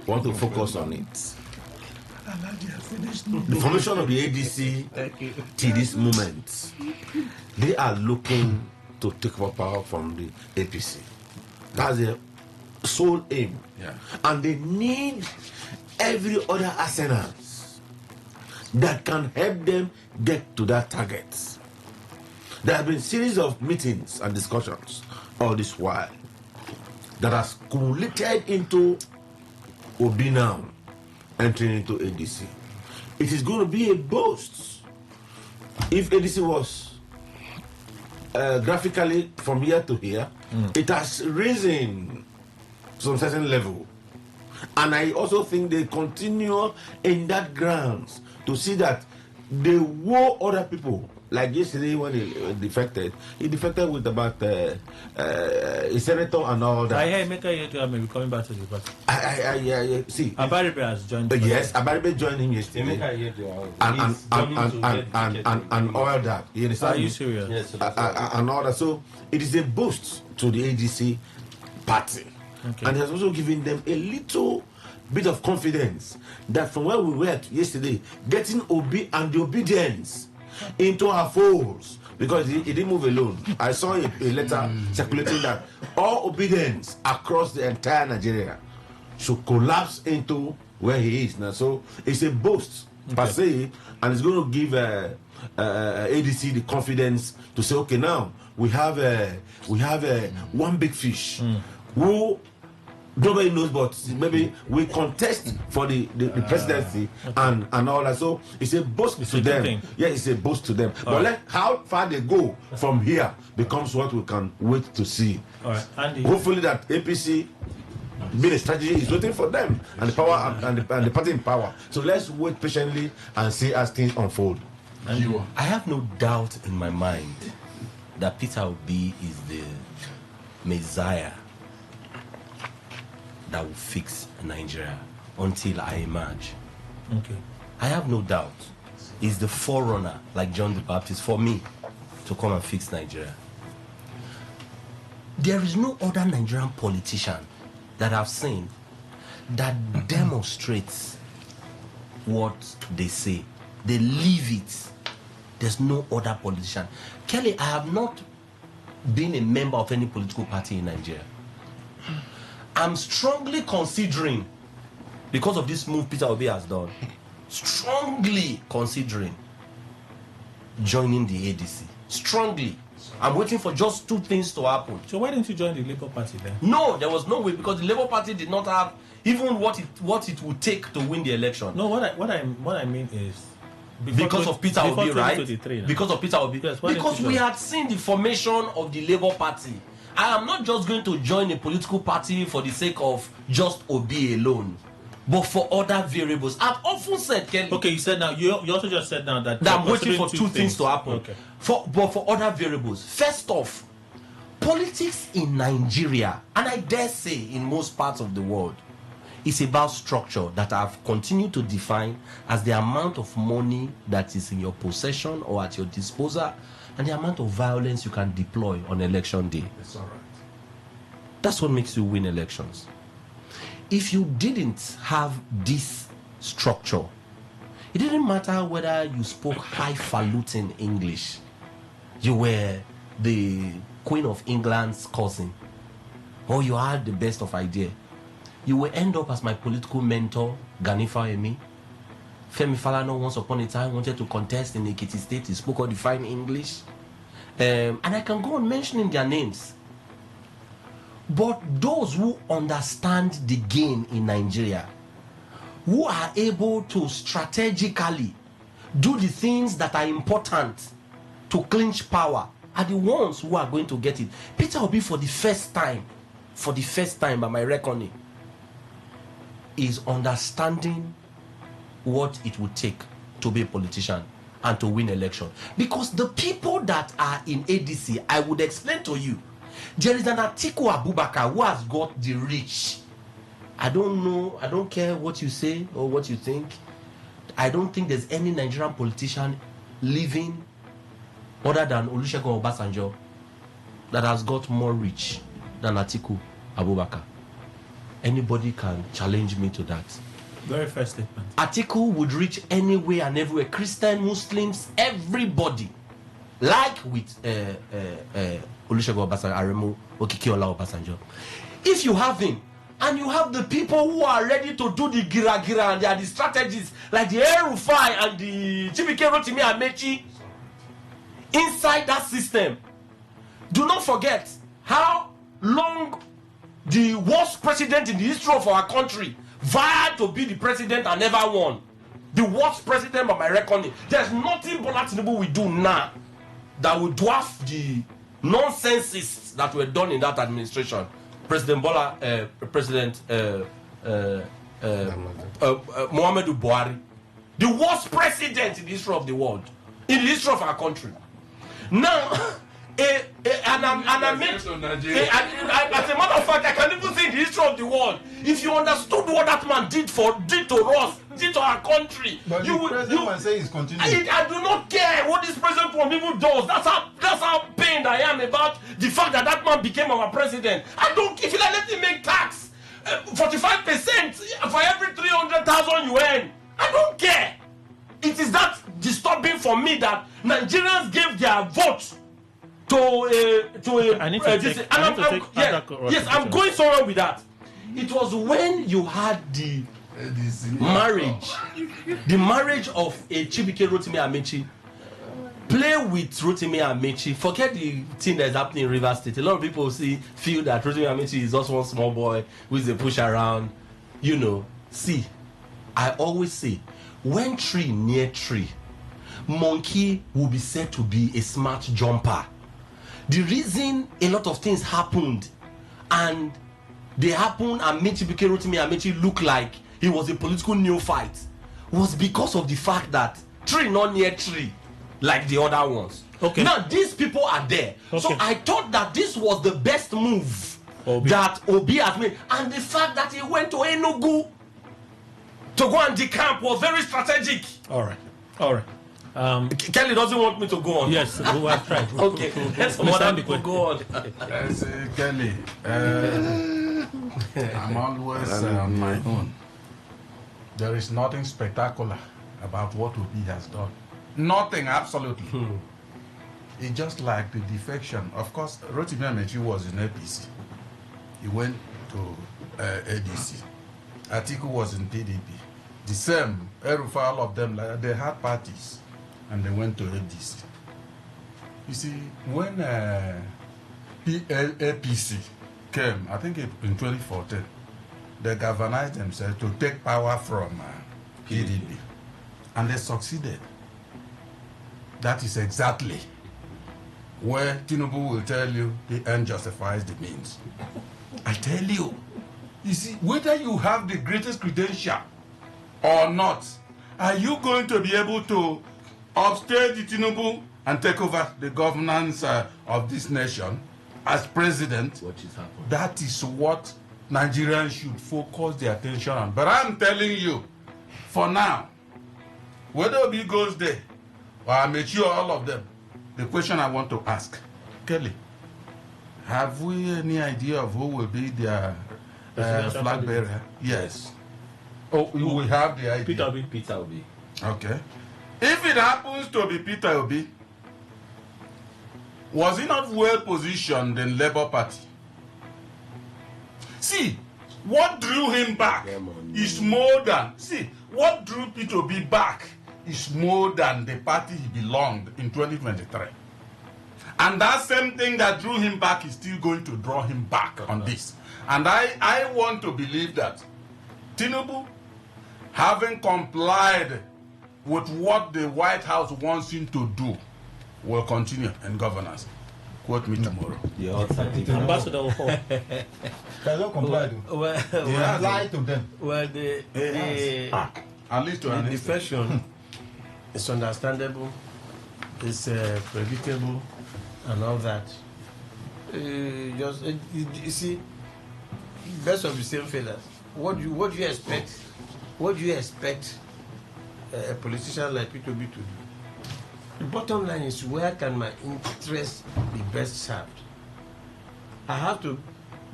want to focus on it. The formation of the ADC till this moment, they are looking to take over power from the APC. That's their sole aim. Yeah. And they need every other arsenal that can help them get to that target. There have been series of meetings and discussions all this while that has culminated into Obi now entering into ADC. It is going to be a boast if ADC was graphically from here to here. It has risen to some certain level. And I also think they continue in that grounds to see that they woo other people. Like yesterday when he defected with about a senator and all that. I hear Emeka may be coming back to the party. I see. Abaribe has joined. Yes, Abaribe joined him yesterday. And all that. You understand? Are you serious? Yes. And all that. So it is a boost to the ADC party. Okay. And it has also given them a little bit of confidence that from where we were yesterday, getting Obi and the obedience into our folds, because he didn't move alone. I saw a letter circulating that all obedience across the entire Nigeria should collapse into where he is now. So it's a boost per se, and it's going to give ADC the confidence to say, okay, now we have one big fish who Nobody knows, but maybe we contest for the presidency and all that. So it's a boast to them. Yeah, it's a boast to them. But how far they go from here becomes what we can wait to see. All right. Andy. Hopefully that APC being a strategy is waiting for them and the power and the party in power. So let's wait patiently and see as things unfold. And I have no doubt in my mind that Peter Obi is the Messiah that will fix Nigeria until I emerge. Okay. I have no doubt. He's the forerunner, like John the Baptist, for me to come and fix Nigeria. There is no other Nigerian politician that I've seen that demonstrates what they say. They live it. There's no other politician. Kelly, I have not been a member of any political party in Nigeria. I'm strongly considering, because of this move Peter Obi has done, strongly considering joining the ADC. Strongly. I'm waiting for just two things to happen. So why didn't you join the Labour Party then? No, there was no way, because the Labour Party did not have even what it would take to win the election. No, what I mean is because of Peter Obi, right? Now. Because of Peter Obi. Yes, because we had seen the formation of the Labour Party. I am not just going to join a political party for the sake of just Obi alone, but for other variables. I've often said, Kelly. Okay, you said now. You also just said now that I'm waiting for two things to happen. Okay. But for other variables. First off, politics in Nigeria, and I dare say in most parts of the world, is about structure that I've continued to define as the amount of money that is in your possession or at your disposal, and the amount of violence you can deploy on election day. That's all right. That's what makes you win elections. If you didn't have this structure, it didn't matter whether you spoke highfalutin English, you were the Queen of England's cousin, or you had the best of idea, you will end up as my political mentor, Gani Fawemi. Femi Falana once upon a time wanted to contest in Ekiti State. He spoke all the fine English. And I can go on mentioning their names. But those who understand the game in Nigeria, who are able to strategically do the things that are important to clinch power, are the ones who are going to get it. Peter Obi, for the first time by my reckoning, is understanding what it would take to be a politician and to win election. Because the people that are in ADC, I would explain to you, there is an Atiku Abubakar who has got the reach. I don't know, I don't care what you say or what you think. I don't think there's any Nigerian politician living other than Olusegun Obasanjo that has got more reach than Atiku Abubakar. Anybody can challenge me to that. Very first statement. Atiku would reach anywhere and everywhere. Christian, Muslims, everybody. Like with Olusegun Obasanjo, Aremu Okikiola Obasanjo. If you have him, and you have the people who are ready to do the gira and they are the strategists, like the El-Rufai and the Chibike Rotimi Amechi, inside that system, do not forget how long the worst president in the history of our country vowed to be the president and never won. The worst president by my reckoning. There's nothing Bola Tinubu will do now that will dwarf the nonsenses that were done in that administration. President Muhammadu Buhari, the worst president in the history of the world, in the history of our country. Now, as a matter of fact, I can even say in the history of the world, if you understood what that man did to us, did to our country, but you would say he's continuing. I do not care what this president from even does. That's how pained I am about the fact that that man became our president. I don't. If you let him make tax 45% for every 300,000 UN, I don't care. It is that disturbing for me that Nigerians gave their vote yes, I'm going somewhere with that. It was when you had the marriage of a Chibike Rotimi Amechi play with Rotimi Amechi. Forget the thing that's happening in Rivers State. A lot of people feel that Rotimi Amechi is just one small boy who is a push around. You know, see, I always say, when tree near tree, monkey will be said to be a smart jumper. The reason a lot of things happened and they happened and Rotimi Amechi looked like he was a political neophyte was because of the fact that tree not near tree like the other ones. Okay. Now these people are there. Okay. So I thought that this was the best move that Obi has made. And the fact that he went to Enugu to go and decamp was very strategic. All right. Kelly doesn't want me to go on. Yes, we have tried. Okay, let's other people go on. Kelly, I'm always on my own. There is nothing spectacular about what Obi has done. Nothing, absolutely. It's just like the defection. Of course, Rotimi Amechi was in APC. He went to ADC. Atiku was in PDP. The same, Erufa, all of them, they had parties and they went to ADC. You see, when APC came, I think in 2014, they galvanized themselves to take power from PDP. And they succeeded. That is exactly where Tinubu will tell you the end justifies the means. I tell you, you see, whether you have the greatest credential or not, are you going to be able to upstage the Tinubu and take over the governance of this nation as president? What is happening? That is what Nigerians should focus their attention on. But I'm telling you, for now, whether Obi goes there or Amechi or all of them, the question I want to ask, Kelly, have we any idea of who will be their flag bearer? Yes. Oh, you will have the idea. Peter Obi. Okay. If it happens to be Peter Obi, was he not well positioned in Labour Party? See, what drew him back is more than, what drew Peter Obi back is more than the party he belonged in 2023. And that same thing that drew him back is still going to draw him back on this. And I want to believe that Tinubu, having complied with what the White House wants him to do, will continue in governance. Quote me tomorrow. Ambassador. They don't comply. Lie to them. Well, at least to the defection is understandable, it's predictable, and all that. You see, best of the same feathers. What do you expect? What do you expect a politician like Peter Obi to do? The bottom line is, where can my interest be best served? I have to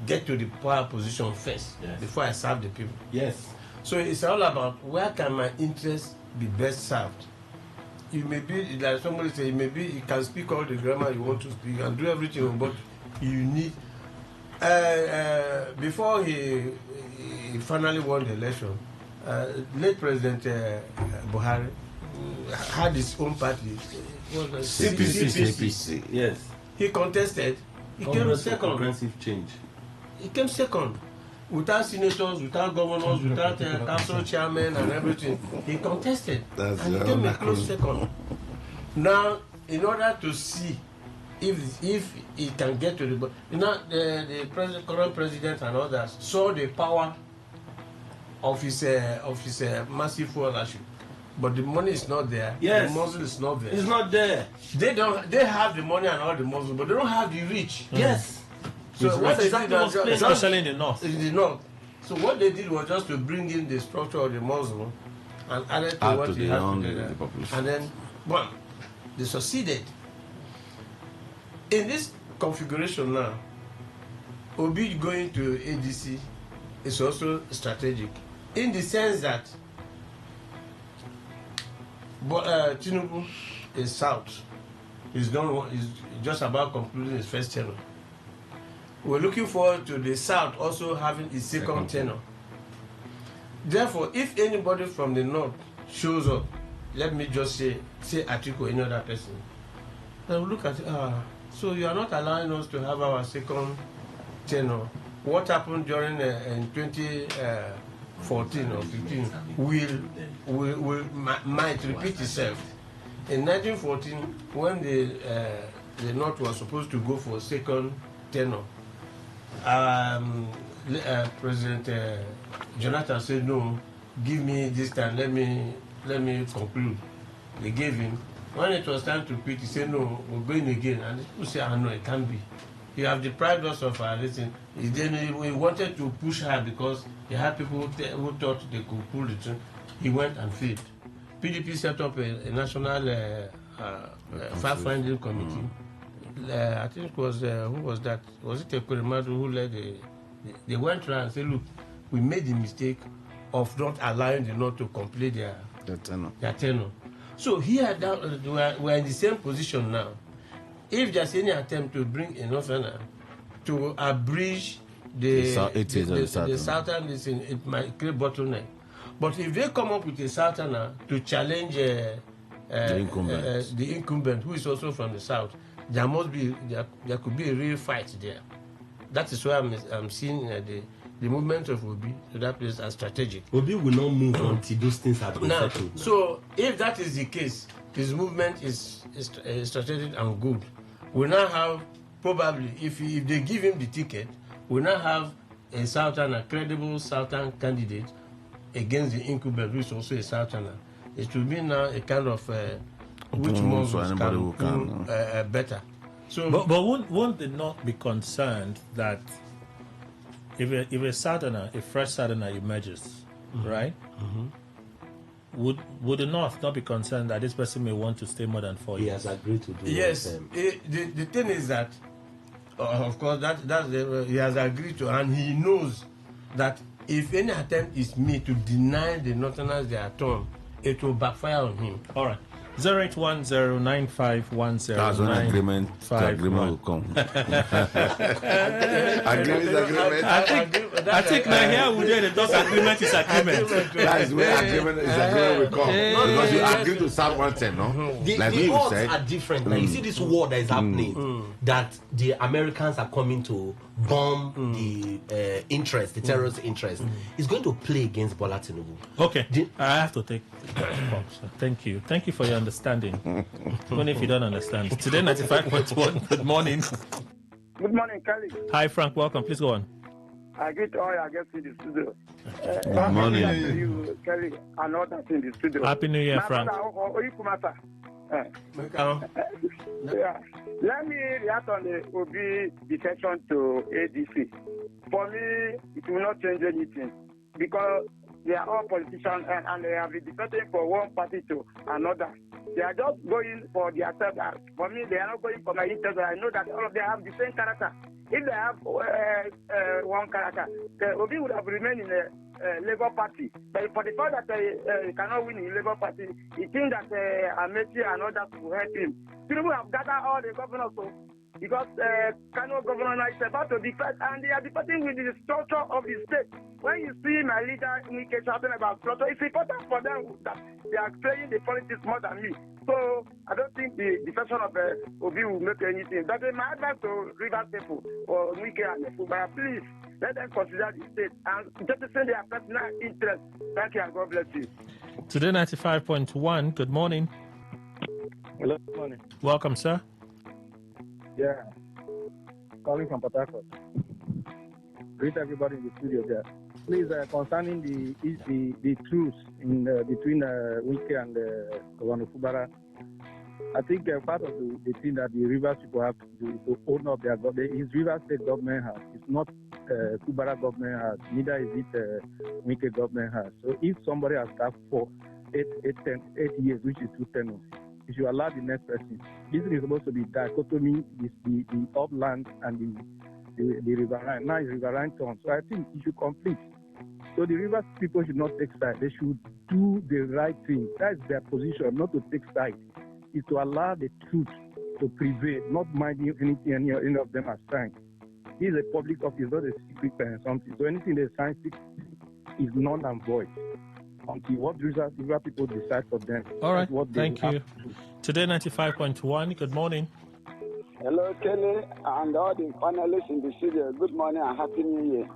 get to the power position first before I serve the people. Yes. So it's all about where can my interest be best served. You may be, like somebody say, maybe you can speak all the grammar you want to speak and do everything, but you need. Before he finally won the election, late President Buhari had his own party. CPC. Yes. He contested. He came second. Progressive change. He came second. Without senators, without governors, without council chairmen and everything. He contested. And he came a close second. Now, in order to see if he can get to the... the current president and others saw the power of his massive followership. But the money is not there. Yes. The muscle is not there. It's not there. They have the money and all the muscle, but they don't have the reach. Yes. So what they did was especially in the north. In the north. So what they did was just to bring in the structure of the muscle and add it to what they had together. And then, well, they succeeded. In this configuration now, Obi going to ADC is also strategic, in the sense that Tinubu is south. He's just about concluding his first tenure. We're looking forward to the south also having his second tenure. Therefore, if anybody from the north shows up, let me just say Atiku or any other person, look at so you are not allowing us to have our second tenure. What happened during in 2014 or 15 might repeat itself. In 1914, when the North was supposed to go for second tenure, President Jonathan said, "No, give me this time. Let me conclude." They gave him. When it was time to quit, he said, "No, we're going again." And the people said, "No, it can't be. You have deprived us of our listen." Then we wanted to push her because he had people who thought they could pull the thing. He went and failed. PDP set up a national fact-finding committee. I think it was, who was that? Was it Ekweremadu who led they went around and said, "Look, we made the mistake of not allowing the North to complete their tenure. So here, we're in the same position now. If there's any attempt to bring a Northerner to abridge the Southern, it might create bottleneck. But if they come up with a Southerner to challenge the incumbent, who is also from the South, there could be a real fight there. That is why I'm seeing the movement of Obi to that place as strategic. Obi will not move until those things have been settled. So if that is the case, his movement is strategic and good. We now have, probably, if they give him the ticket, we now have a credible Southern candidate against the incumbent, who is also a Southerner. It will be now a kind of which moves can do better. So, but won't they not be concerned that if a Southerner, a fresh Southerner emerges, right? Would the North not be concerned that this person may want to stay more than 4 years? He has agreed to do yes. The thing is that, of course, he has agreed to, and he knows that if any attempt is made to deny the Northerners their term, it will backfire on him. All right. 08109510. That's when agreement will come. Agreement. I think now here we do the talk agreement is agreement. That's where agreement will come. Because you agree to serve one term, no? The odds are different. Now you see this war that is happening, that the Americans are coming to bomb the interest, the terrorist interest. It's going to play against Bola Tinubu. Okay. I have to take Thank you. Thank you for your understanding. Even if you don't understand. Today 95.1. Good morning. Good morning, Kelly. Hi, Frank. Welcome. Please go on. I greet all your guests in the studio. Good morning. To you, Kelly, and others in the studio. Happy New Year, Frank. Yeah. Let me react on the Obi defection to ADC. For me, it will not change anything because they are all politicians and they have been defecting from one party to another. They are just going for their self. For me, they are not going for my interest. I know that all of them have the same character. If they have one character, Obi would have remained in the Labour Party. But for the fact that he cannot win in the Labour Party, he thinks that Amechi and others will help him. People have gathered all the governors because Kano governor is about to defect, and they are defecting with the structure of the state. When you see my leader Nike shouting about structure, it's important for them that they are playing the politics more than me. So I don't think the defection of Obi will make anything. But my advice to Rivers people or Nike and Fubara, please let them consider the state and just send their personal interest. Thank you and God bless you. Today 95.1. Good morning. Hello, good morning. Welcome, sir. Yeah, calling from Port Harcourt. Greet everybody in the studio there. Please, concerning the truce in between Wike and Governor Fubara, I think part of the thing that the Rivers people have to do is to own up their government. His Rivers State government house. It's not Fubara government house. Neither is it Wike government house. So if somebody has served for 8 years, which is 2 tenures, you should allow the next person. This is supposed to be dichotomy, the upland and the riverine. Now it's riverine turn. So I think it should complete. So the rivers people should not take side. They should do the right thing. That's their position, not to take side. Is to allow the truth to prevail, not minding anything any of them are signed. This is a public office, not a secret something. So anything they sign is null and void. Until what river people decide for them. All right. Thank you. Today 95.1. Good morning. Hello, Kelly, and all the panelists in the studio. Good morning and Happy New Year.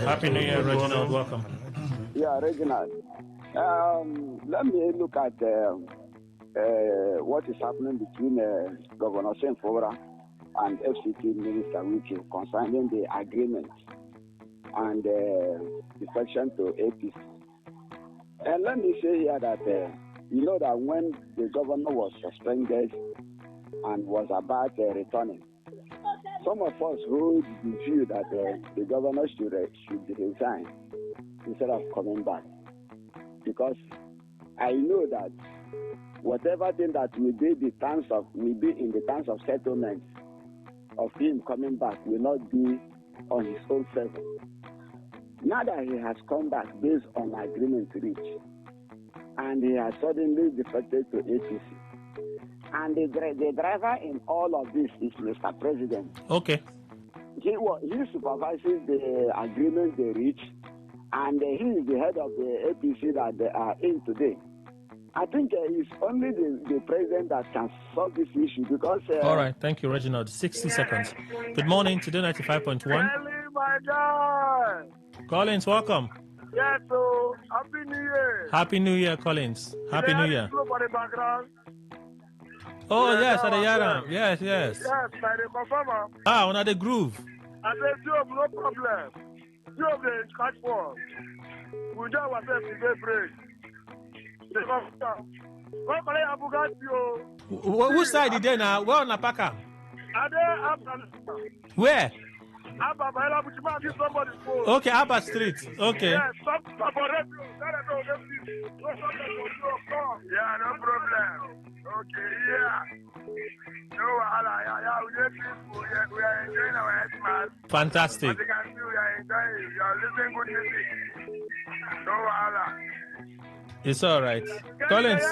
Happy New Year, Reginald. Welcome. Yeah, Reginald. Let me look at what is happening between Governor Senfora and FCT Minister Wiki concerning the agreement and defection to APC. And let me say here that you know that when the governor was suspended and was about returning, some of us hold the view that the governor should resign instead of coming back, because I know that whatever thing that will be in the terms of settlement of him coming back will not be on his own favor. Now that he has come back based on agreement reached, and he has suddenly defected to APC, and the driver in all of this is Mr. President. Okay. He supervises the agreement they reach, and he is the head of the APC that they are in today. I think it's only the president that can solve this issue, because... All right. Thank you, Reginald. 60 seconds. Good morning. Today 95.1. Kelly, my God. Collins, welcome. Yes, so Happy New Year. Happy New Year, Collins. Happy New Year. For the background. Oh, yes, at the Yaram. Yes. Yes, by the confirmer. On the groove. I said, Job, no problem. Job, the catch for. We just want to get break. The confirmer. What can I have Bugatti? Which side is there now? Where on the Paka? Are they up? Where? Abba, somebody's phone. Okay, Abba Street. Okay. Yes, yeah, no problem. Okay, yeah. No, we are enjoying our Xmas. Fantastic. As you can see, we are enjoying. You are listening good music. No, it's all right. Collins,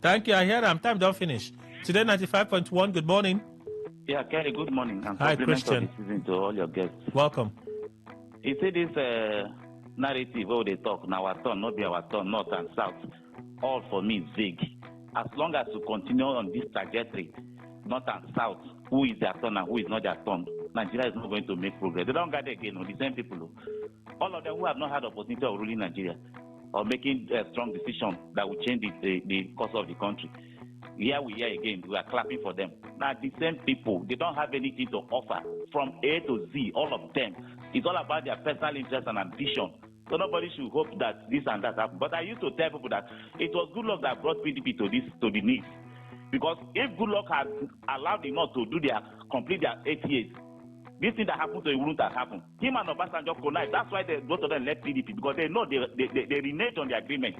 thank you. I hear them. Time don't finish. Today 95.1. Good morning. Yeah, Kelly, good morning. And hi, Christian. To all your guests. Welcome. You see this narrative, how they talk, now our turn, not be our turn, north and south. All for me is vague. As long as you continue on this trajectory, north and south, who is their turn and who is not their turn, Nigeria is not going to make progress. They don't gather again, the same people. All of them who have not had the opportunity of ruling Nigeria or making a strong decision that will change the course of the country. Here we are again, we are clapping for them. Now, the same people, they don't have anything to offer from A to Z, all of them. It's all about their personal interest and ambition. So nobody should hope that this and that happen. But I used to tell people that it was good luck that brought PDP to the knees. Because if good luck had allowed them not to complete their 8 years, this thing that happened to him wouldn't have happened. Him and Obasanjo connive. That's why both of them left PDP, because they know they reneged on the agreement.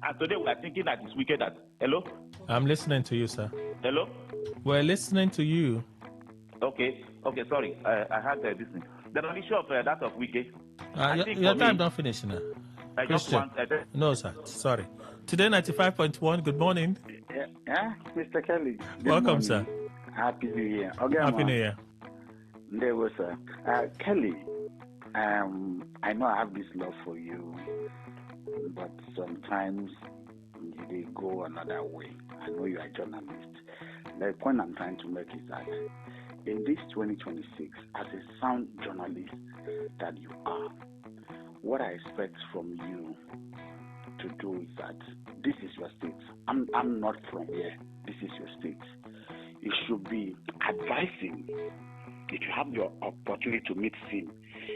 And today we are thinking that it's wicked. Hello? I'm listening to you, sir. Hello? We're listening to you. Okay, sorry. I had this thing. The issue of that of Wike. Your time don't finish now. Christian. No, sir. Sorry. Today 95.1. Good morning. Yeah, Mr. Kelly. Welcome, sir. Happy New Year. Okay, Happy New Year. There was Kelly. I know I have this love for you, but sometimes they go another way. I know you are a journalist. The point I'm trying to make is that in this 2026, as a sound journalist that you are, what I expect from you to do is that this is your state. I'm not from here. This is your state. You should be advising. If you have your opportunity to meet Sim,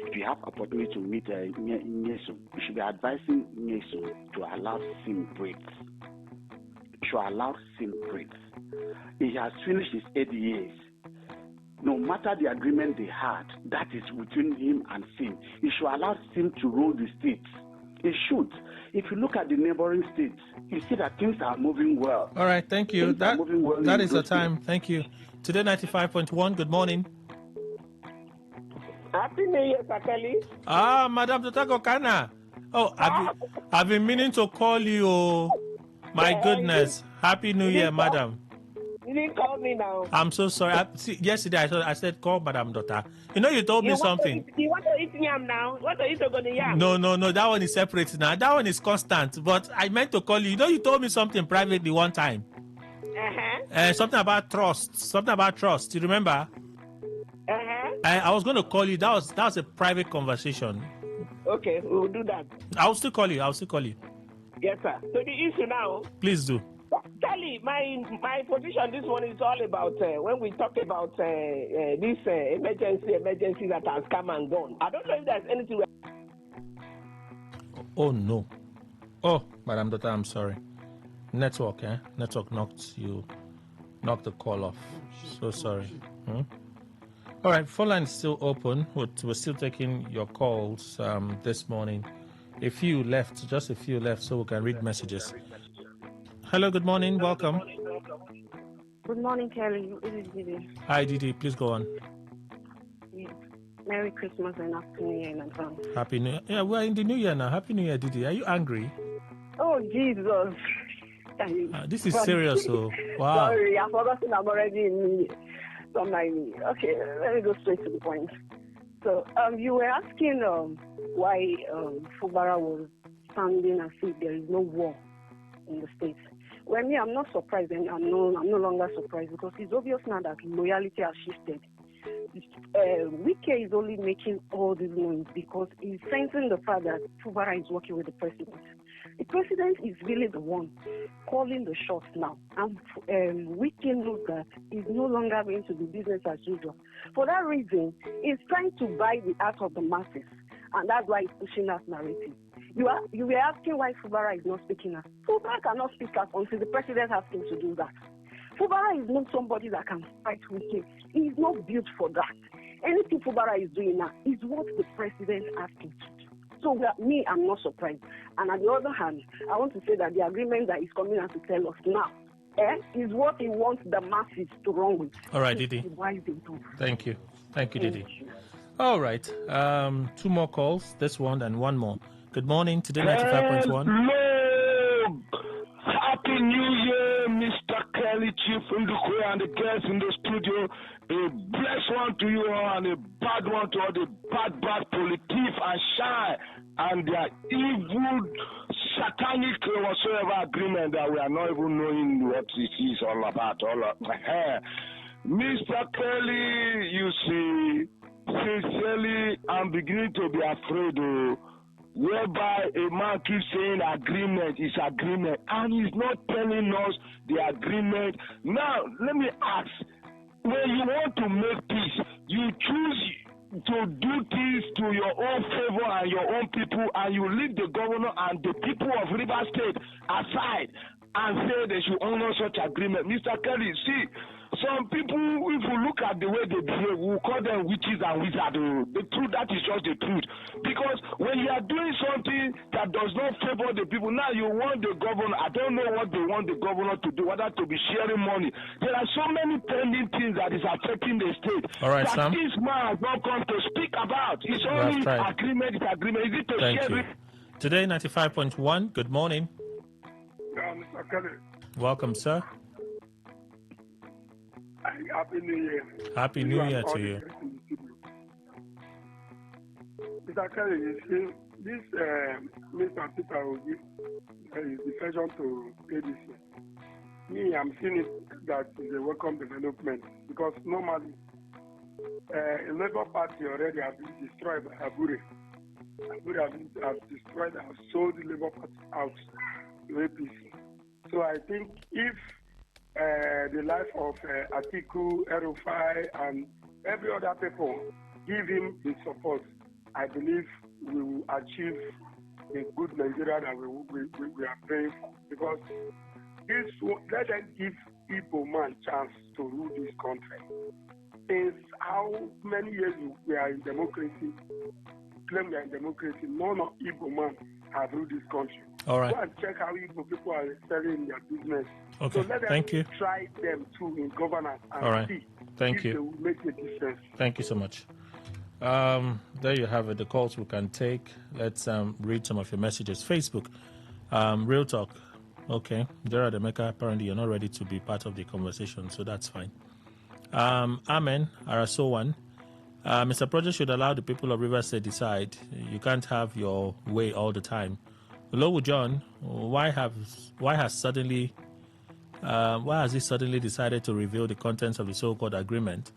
if you have opportunity to meet Nyesu, you should be advising Nyesu to allow Sim breathe. You should allow Sim breathe. He has finished his 8 years. No matter the agreement they had, that is between him and Sim, he should allow Sim to rule the states. He should. If you look at the neighboring states, you see that things are moving well. All right, thank you. That is the time. States. Thank you. Today 95.1. Good morning. Happy New Year, Sakali. Madam Totago Kana. Oh, I've been meaning to call you. My goodness. Happy New Year, madam. You didn't call me now. I'm so sorry. Yesterday I said call Madam Dota. You told me something. You want to eat yam now? What are you going to yam? No. That one is separate now. That one is constant. But I meant to call you. You told me something privately one time. Something about trust. Something about trust. You remember? I was going to call you. That was a private conversation. Okay, we'll do that. I'll still call you. Yes, sir. So the issue now. Please do. Charlie, my position this one is all about when we talk about this emergency that has come and gone. I don't know if there's anything. Oh no. Oh, Madam Doctor, I'm sorry. Network knocked the call off. So sorry. All right, phone line is still open. We're still taking your calls this morning. Just a few left, so we can read messages. Hello, good morning, welcome. Good morning, Kelly. This is Didi. Hi, Didi, please go on. Yes. Merry Christmas and Happy New Year in advance. Happy New Year. Yeah, we're in the New Year now. Happy New Year, Didi. Are you angry? Oh, Jesus. This is serious, so wow. Sorry, I've forgotten I'm already in New Year. Okay, let me go straight to the point. So, you were asking why Fubara was standing as if there is no war in the States. Well, me, I'm not surprised, and I'm no longer surprised because it's obvious now that loyalty has shifted. Wike is only making all these noise because he's sensing the fact that Fubara is working with the president. The president is really the one calling the shots now. And Wike knows that it's no longer going to be business as usual. For that reason, he's trying to buy the heart of the masses. And that's why he's pushing that narrative. You were asking why Fubara is not speaking out. Fubara cannot speak out until the president asks him to do that. Fubara is not somebody that can fight with him. He is not built for that. Anything Fubara is doing now is what the president asked him to do. So I'm not surprised. And on the other hand, I want to say that the agreement that is coming out to tell us now is what he wants the masses to run with. All right, Didi. Thank you. Thank you, Didi. All right. 2 more calls, this one and one more. Good morning, Today 95.1. Hello. Happy New Year, Mr. Kelly, Chief Ndukwe, and the guests in the studio. A blessed one to you all and a bad one to all the bad politics and shy and their evil, satanic whatsoever agreement that we are not even knowing what it is all about. Mr. Kelly, you see, sincerely, I'm beginning to be afraid whereby a man keeps saying agreement is agreement, and he's not telling us the agreement. Now, let me ask, when you want to make peace, you choose to do things to your own favor and your own people, and you leave the governor and the people of River State aside and say they should honor such agreement. Mr. Kelly, see, some people, if you look at the way they behave, we call them witches and wizards. The truth, that is just the truth. Because when you are doing something that does not favor the people, now you want the governor, I don't know what they want the governor to do, whether to be sharing money. There are so many pending things that is affecting the state. All right, that Sam. this man has not come to speak about. It's only agreement, it's agreement. Is it to Thank share you. Today 95.1, good morning. Yeah, Mr. Kelly. Welcome, sir. Happy New Year. Happy New Year to you. Mr. Kelly, you see, this Mr. Peter will give his defection to ADC. Me, I'm seeing it that is a welcome development because normally a Labour Party already has been destroyed by Abure. Abure has destroyed, has sold the Labour Party out to APC. So I think if the life of Atiku, Erufai, and every other people give him the support, I believe we will achieve the good Nigeria that we are praying for. Because let them give Igbo man chance to rule this country. Since how many years we are in democracy, claim we are in democracy, none of Igbo man have ruled this country. All right. Go and check how Igbo people are selling their business. Okay, so let them thank you. Try them too in governance and All right. see Thank if you. they will make a difference. Thank you so much. There you have it, the calls we can take. Let's read some of your messages. Facebook, Real Talk. Okay, Gerard Emeka, apparently you're not ready to be part of the conversation, so that's fine. Amen, Arasowan. Mr. Project should allow the people of Rivers State decide. You can't have your way all the time. Lowu John, why has suddenly Why has he suddenly decided to reveal the contents of the so-called agreement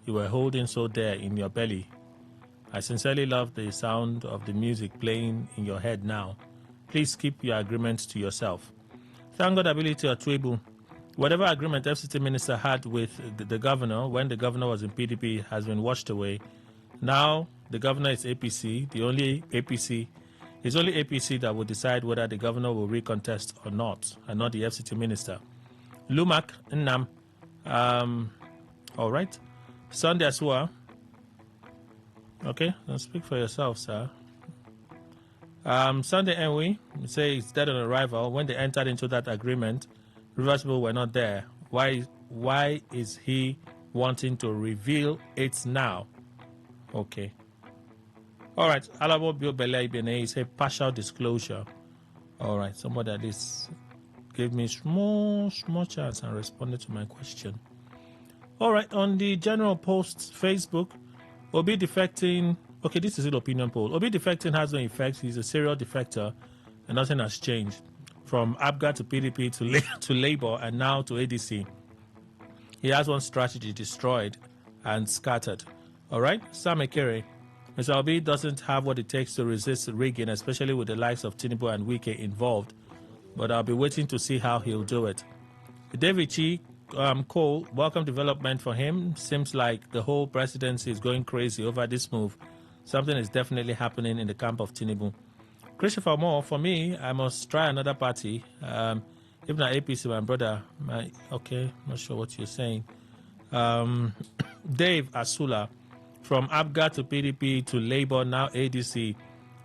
you were holding so dear in your belly? I sincerely love the sound of the music playing in your head now. Please keep your agreements to yourself. Thank God ability Atwebu. Whatever agreement FCT minister had with the governor when the governor was in PDP has been washed away. Now the governor is APC. It's only APC that will decide whether the governor will recontest or not, and not the FCT minister. Lumak Nnam. All right. Sunday Asua. Okay, don't speak for yourself, sir. Sunday Enwi say it's dead on arrival. When they entered into that agreement, Rivers people were not there. Why is he wanting to reveal it now? Okay. All right. Alabo Bio Bele Ibene is a partial disclosure. All right. Somebody at least gave me small chance and responded to my question. All right. On the general post Facebook, Obi defecting. Okay, this is an opinion poll. Obi defecting has no effect. He's a serial defector, and nothing has changed. From ABGA to PDP to Labour and now to ADC. He has one strategy destroyed and scattered. All right, Sam Ekere. Mr. Obi doesn't have what it takes to resist rigging, especially with the likes of Tinubu and Wike involved. But I'll be waiting to see how he'll do it. David Chi, Cole, welcome development for him. Seems like the whole presidency is going crazy over this move. Something is definitely happening in the camp of Tinubu. Christopher Moore, for me, I must try another party. If not APC, my brother. Okay, not sure what you're saying. Dave Asula, from ABGA to PDP to Labour, now ADC.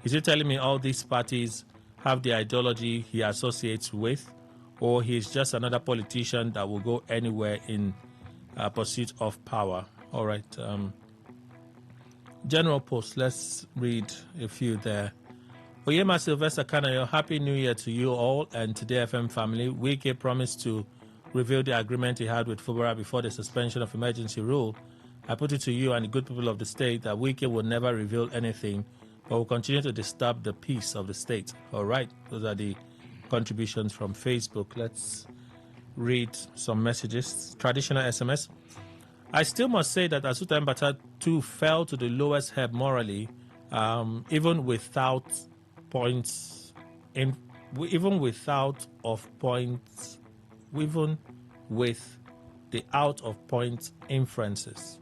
Is he telling me all these parties have the ideology he associates with? Or he's just another politician that will go anywhere in pursuit of power? All right. General post, let's read a few there. Oyema Sylvester Kanayo, Happy New Year to you all and Today FM family. Wike promised to reveal the agreement he had with Fubara before the suspension of emergency rule. I put it to you and the good people of the state that Wike will never reveal anything, but will continue to disturb the peace of the state. All right, those are the contributions from Facebook. Let's read some messages. Traditional SMS. I still must say that Asuta Mbata too fell to the lowest ebb morally, even without points, even without of points, even with the out of point inferences.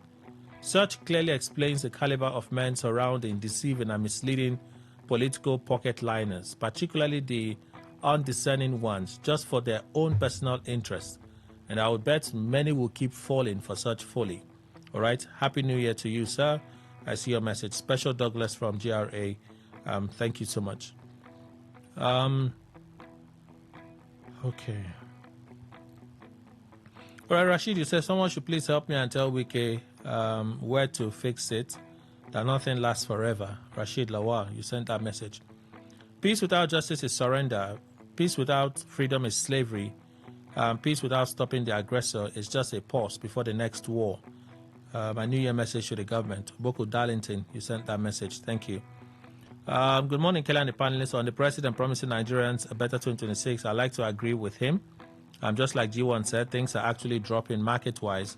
Such clearly explains the caliber of men surrounding deceiving and misleading political pocket liners, particularly the undiscerning ones, just for their own personal interest. And I would bet many will keep falling for such folly. All right. Happy New Year to you, sir. I see your message. Special Douglas from GRA. Thank you so much. Okay. All right, Rashid, you said someone should please help me and tell Wike where to fix it, that nothing lasts forever. Rashid Lawal, you sent that message. Peace without justice is surrender. Peace without freedom is slavery. Peace without stopping the aggressor is just a pause before the next war. My New Year message to the government. Boko Darlington, you sent that message. Thank you. Good morning, Kelly and the panelists. On the president promising Nigerians a better 2026, I'd like to agree with him. Just like G1 said, things are actually dropping market-wise.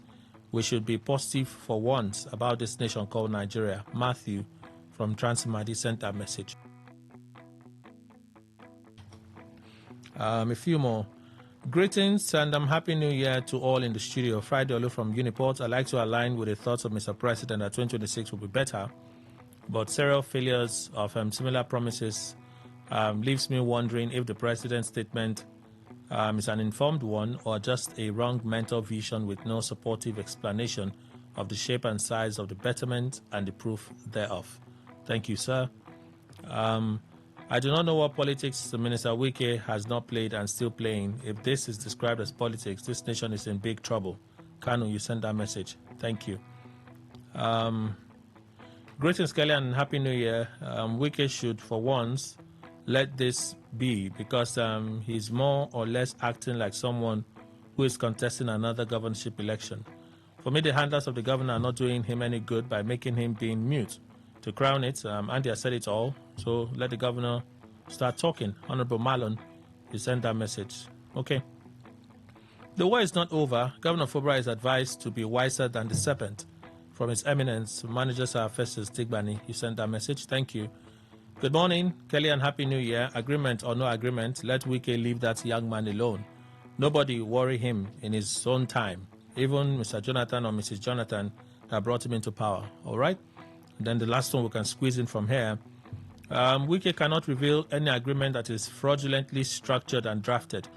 We should be positive for once about this nation called Nigeria. Matthew from Transimadi sent that message. A few more. Greetings and Happy New Year to all in the studio. Friday Olu from Uniport. I'd like to align with the thoughts of Mr. President that 2026 will be better, but serial failures of similar promises leaves me wondering if the president's statement is an informed one or just a wrong mental vision with no supportive explanation of the shape and size of the betterment and the proof thereof. Thank you, sir. I do not know what politics the Minister Wike has not played and still playing. If this is described as politics, this nation is in big trouble. Kanu, you sent that message. Thank you. Greetings, Kelly, and Happy New Year. Wike should, for once, let this be because he's more or less acting like someone who is contesting another governorship election. For me, the handlers of the governor are not doing him any good by making him being mute. To crown it, Andy has said it all, so let the governor start talking. Honorable Malon, you sent that message. Okay. The war is not over. Governor Fubara is advised to be wiser than the serpent. From His Eminence, Manager Sir Festus Tigbani, you sent that message. Thank you. Good morning, Kelly, and Happy New Year. Agreement or no agreement, let Wike leave that young man alone. Nobody worry him in his own time. Even Mr. Jonathan or Mrs. Jonathan that brought him into power. All right? And then the last one we can squeeze in from here. Wike cannot reveal any agreement that is fraudulently structured and drafted.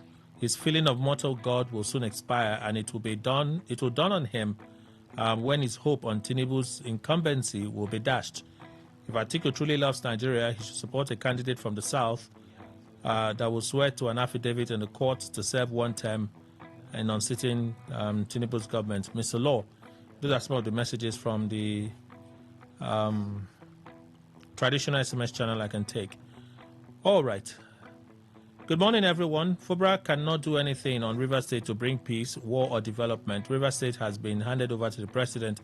His feeling of mortal God will soon expire, and it will dawn on him when his hope on Tinubu's incumbency will be dashed. If Atiku truly loves Nigeria, he should support a candidate from the south that will swear to an affidavit in the court to serve one term and on sitting Tinubu's government. Mr. Law, those are some of the messages from the traditional SMS channel I can take. All right. Good morning, everyone. Fubara cannot do anything on River State to bring peace, war, or development. River State has been handed over to the president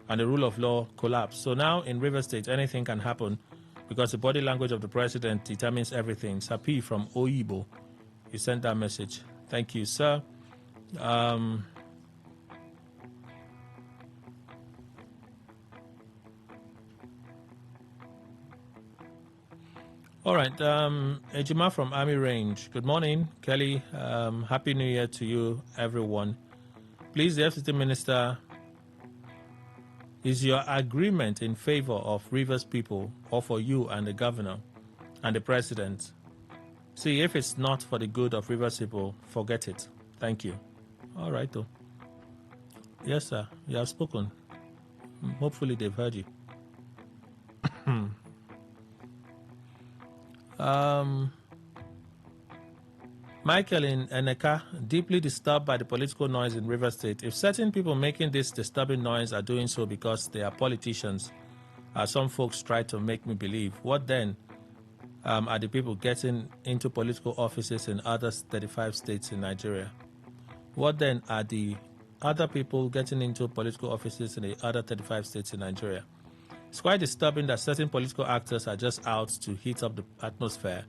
and the rule of law collapsed. So now in River State, anything can happen because the body language of the president determines everything. Sapi from Oyibo, you sent that message. Thank you, sir. All right, Ejima from Army Range. Good morning, Kelly. Happy New Year to you, everyone. Please, the FCT Minister, is your agreement in favor of Rivers people or for you and the governor and the president? See, if it's not for the good of Rivers people, forget it. Thank you. All right, though. Yes, sir. You have spoken. Hopefully, they've heard you. Michael in Eneka, deeply disturbed by the political noise in River State. If certain people making this disturbing noise are doing so because they are politicians, as some folks try to make me believe, what then are the people getting into political offices in other 35 states in Nigeria? What then are the other people getting into political offices in the other 35 states in Nigeria? It's quite disturbing that certain political actors are just out to heat up the atmosphere,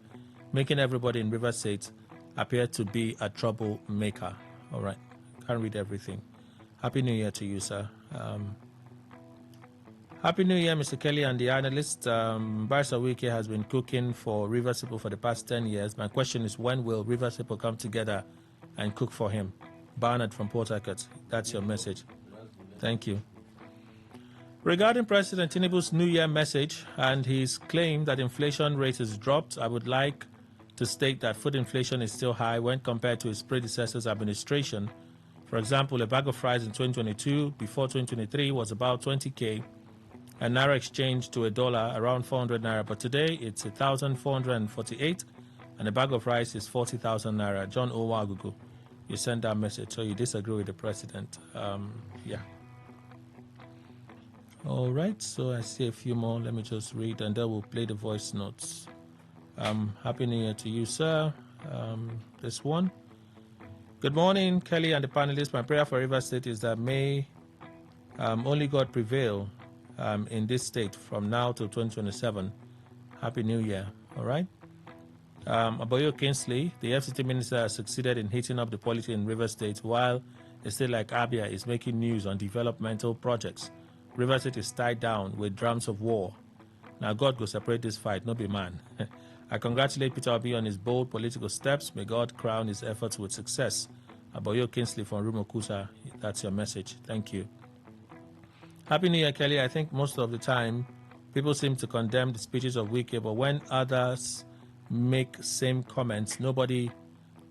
making everybody in River State appear to be a troublemaker. All right, can't read everything. Happy New Year to you, sir. Happy New Year, Mr. Kelly and the analyst. Barsa Wike has been cooking for River people for the past 10 years. My question is, when will River people come together and cook for him? Barnard from Port Harcourt, that's your message. Thank you. Regarding President Tinubu's New Year message and his claim that inflation rate has dropped, I would like to state that food inflation is still high when compared to his predecessor's administration. For example, a bag of fries in 2022 before 2023 was about 20K, and Naira exchange to a dollar around 400 Naira, but today it's 1,448, and a bag of rice is 40,000 Naira. John Owagugu, you sent that message, so you disagree with the president. Yeah. All right, so I see a few more. Let me just read, and then we'll play the voice notes. Happy New Year to you, sir. This one. Good morning, Kelly and the panelists. My prayer for River State is that may only God prevail in this state from now to 2027. Happy New Year. All right. Aboyo Kingsley, the FCT minister, has succeeded in heating up the politics in River State, while a state like Abia is making news on developmental projects. River State is tied down with drums of war. Now God will separate this fight, no be man. I congratulate Peter Obi on his bold political steps. May God crown his efforts with success. Aboyo Kingsley from Rumokusa, that's your message. Thank you. Happy New Year, Kelly. I think most of the time people seem to condemn the speeches of Wike, but when others make same comments, nobody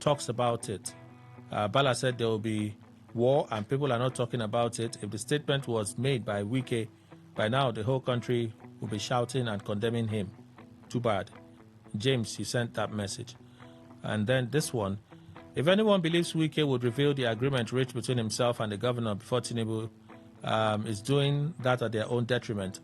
talks about it. Bala said there will be war and people are not talking about it. If the statement was made by Wike, by now the whole country will be shouting and condemning him. Too bad. James, you sent that message. And then this one. If anyone believes Wike would reveal the agreement reached between himself and the governor before Tinubu is doing that at their own detriment,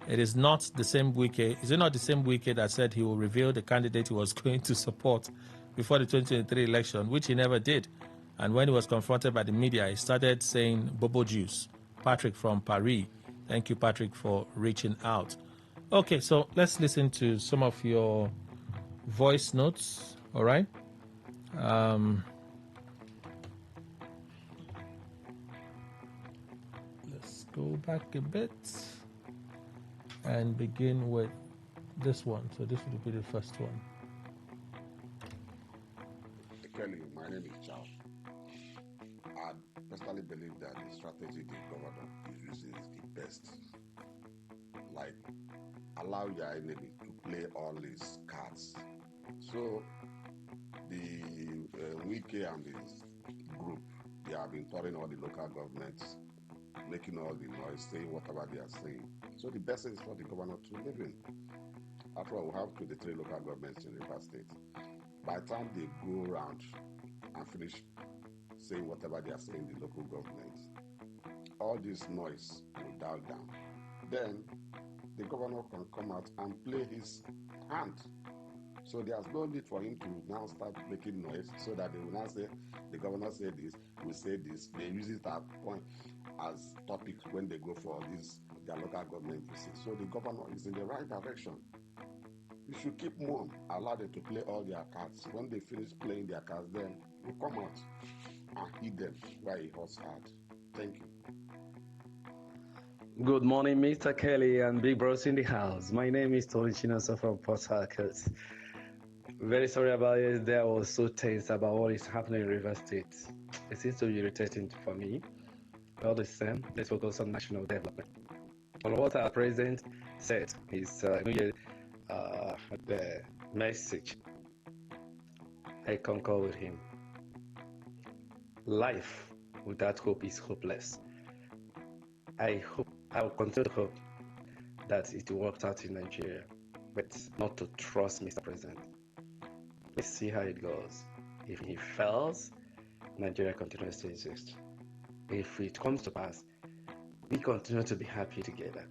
it is not the same Wike. Is it not the same Wike that said he will reveal the candidate he was going to support before the 2023 election, which he never did? And when he was confronted by the media, he started saying Bobo juice. Patrick from Paris. Thank you, Patrick, for reaching out. Okay, so let's listen to some of your voice notes, all right? go back a bit and begin with this one. So this would be the first one. Kelly, my name is Charles. I personally believe that the strategy the governor is using is the best. Like, allow your enemy to play all his cards. So, the Wike and his group, they have been touring all the local governments, making all the noise, saying whatever they are saying. So the best is for the governor to live in. After all, we have 23 local governments in River State. By the time they go around and finish saying whatever they are saying in the local government, all this noise will dial down. Then the governor can come out and play his hand. So there's no need for him to now start making noise so that they will now say, the governor said this, we say this. They use it at point as topic when they go for this, their local government visit. So the governor is in the right direction. You should keep mum, allow them to play all their cards. When they finish playing their cards, then you come out and hit them where it hurts hard. Thank you. Good morning, Mr. Kelly and Big Bros in the house. My name is Tony Chinoso from Port Harcourt. Very sorry about yesterday. I was so tense about what is happening in River State. It seems to be irritating for me. All the same, let's focus on national development. On what our president said, his the message, I concur with him. Life without hope is hopeless. I will continue to hope that it will work out in Nigeria, but not to trust Mr. President. Let's see how it goes. If he fails, Nigeria continues to exist. If it comes to pass, we continue to be happy together.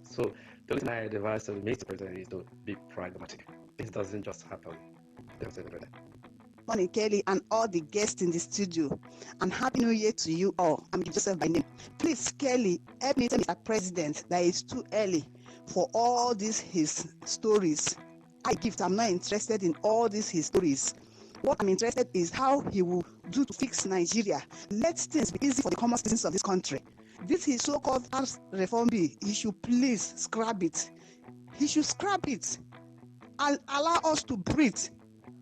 So the only thing I advise to Mr. President is to be pragmatic. This doesn't just happen. Morning, Kelly, and all the guests in the studio. And Happy New Year to you all. I'm Joseph by name. Please, Kelly, help me tell Mr. President that it's too early for all these his stories. I'm not interested in all these his stories. What I'm interested is how he will do to fix Nigeria. Let things be easy for the common citizens of this country. This is so-called tax reform bill. He should please scrap it. He should scrap it and allow us to breathe.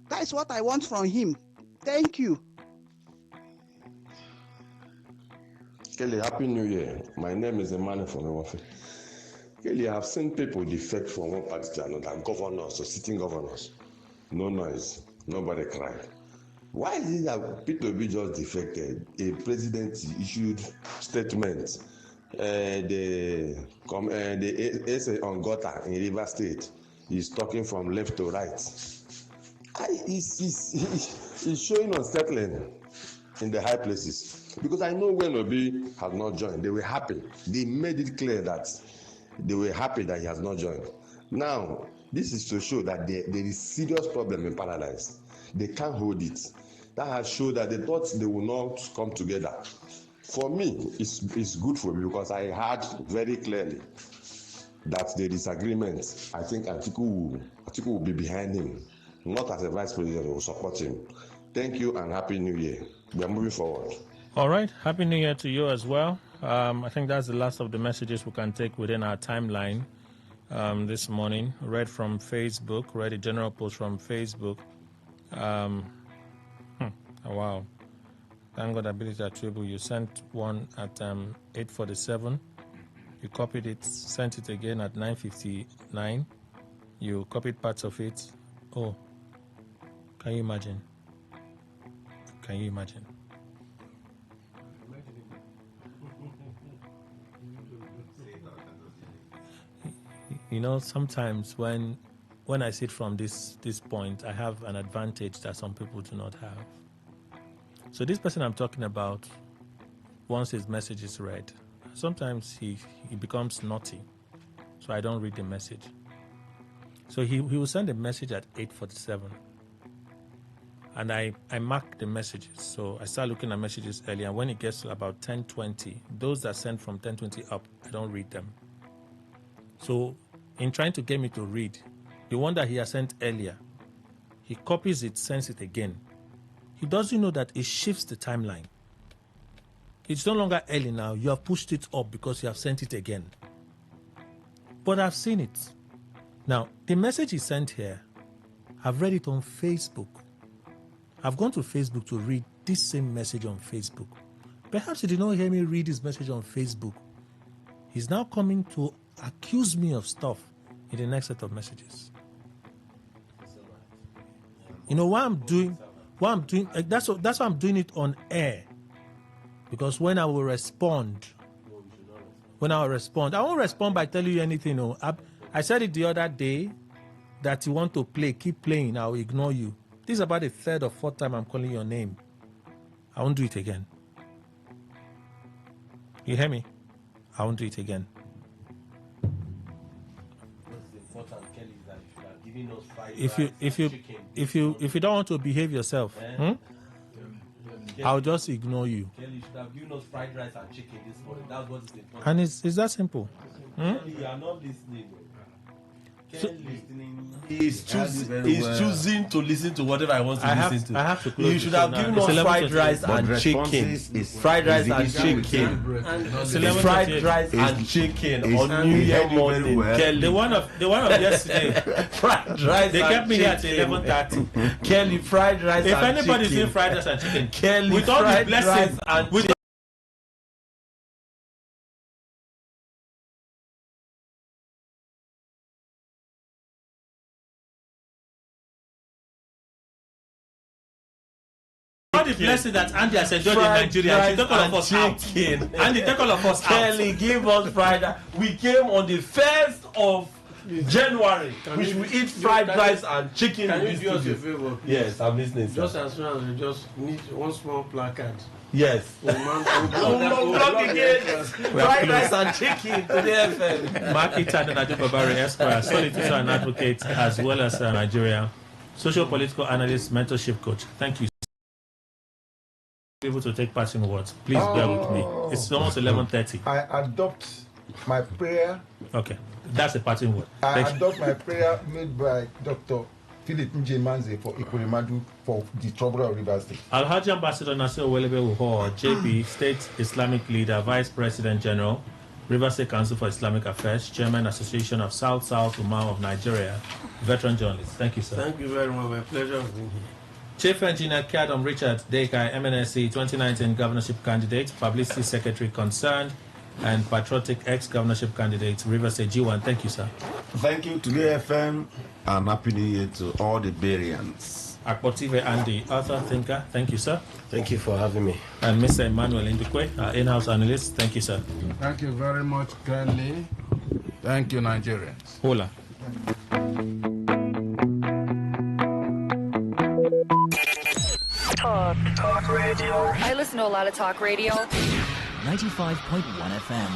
That is what I want from him. Thank you. Kelly, Happy New Year. My name is Emmanuel from Ewafe. Kelly, I have seen people defect from one party to another, governors or sitting governors. No noise, nobody cried. Why is it that P2B just defected? A president issued statement. The essay on Gota in River State is talking from left to right. It's showing unsettling in the high places. Because I know when Obi has not joined, they were happy. They made it clear that they were happy that he has not joined. Now, this is to show that there is serious problem in Paradise. They can't hold it. That has shown that they thought they will not come together. For me, it's good for me because I heard very clearly that the disagreement, I think Atiku will be behind him, not as a vice president who will support him. Thank you and Happy New Year. We are moving forward. All right. Happy New Year to you as well. I think that's the last of the messages we can take within our timeline this morning. Read from Facebook, read a general post from Facebook. Wow. Thank God ability attribute. You sent one at 8:47. You copied it, sent it again at 9:59. You copied parts of it. Oh, can you imagine? Can you imagine? You know, sometimes when I sit from this point, I have an advantage that some people do not have. So this person I'm talking about, once his message is read, sometimes he becomes naughty. So I don't read the message. So he will send a message at 8:47. And I mark the messages. So I start looking at messages early. And when it gets to about 10:20, those that send from 10:20 up, I don't read them. So in trying to get me to read, the one that he has sent earlier, he copies it, sends it again. He doesn't know that it shifts the timeline. It's no longer early now. You have pushed it up because you have sent it again. But I've seen it. Now, the message he sent here, I've read it on Facebook. I've gone to Facebook to read this same message on Facebook. Perhaps he did not hear me read his message on Facebook. He's now coming to accuse me of stuff in the next set of messages. You know why I'm doing that's why I'm doing it on air. Because when I will respond, I won't respond by telling you anything. No. I said it the other day that you want to play, keep playing, I'll ignore you. This is about the third or fourth time I'm calling your name. I won't do it again. You hear me? I won't do it again. If you don't want to behave yourself, I'll just ignore you. Kelly, you should have given us fried rice and chicken this morning. That's what is important. And it's that simple. Kelly, you are not listening. He's choosing to listen to whatever I want to listen to. I have to close. You should have given us fried rice and chicken. Fried rice and chicken. Fried rice and chicken on New Year morning. Kelly, the one of yesterday. Fried rice. They kept me here at 11:30. Kelly, fried rice. If and anybody's chicken. in fried rice and chicken, Kelly, with all the blessings and with all the blessing that Andy has enjoyed in Nigeria, she took all of us out. Andy, take all of us out. Kelly, give us fried rice. We came on the 1st of January, which we eat fried rice and chicken. Can you do us a favor, please? Yes, I'm listening, sir. Just as soon as we just need one small placard. Yes. Fried rice and chicken to the FM. Mark Ita and Adubabari Esquire, solicitor and advocate, as well as Nigeria, socio-political analyst, mentorship coach. Thank you. Able to take passing words. Please bear with me. It's almost 11:30. I adopt my prayer. Okay, that's a passing word. I adopt my prayer made by Dr. Philip Njemanze for Ikurimadu for the trouble of Rivers State. Alhaji Ambassador Nasir Owelebe Uhor, JP, State Islamic Leader, Vice President General, Rivers State Council for Islamic Affairs, Chairman Association of South Umar of Nigeria, veteran journalist. Thank you, sir. Thank you very much. My pleasure being here. Chief Engineer Kadom Richard Dekai, MNSC 2019 governorship candidate, Publicity Secretary concerned, and patriotic ex-governorship candidate, Rivers State G1. Thank you, sir. Thank you, Today FM, and Happy New Year to all the Barians. Akpotive Andy, author, thinker. Thank you, sir. Thank you for having me. And Mr. Emmanuel Indukwe, our in-house analyst. Thank you, sir. Thank you very much, Kelly. Thank you, Nigerians. Hola. Talk radio. I listen to a lot of talk radio. 95.1 FM.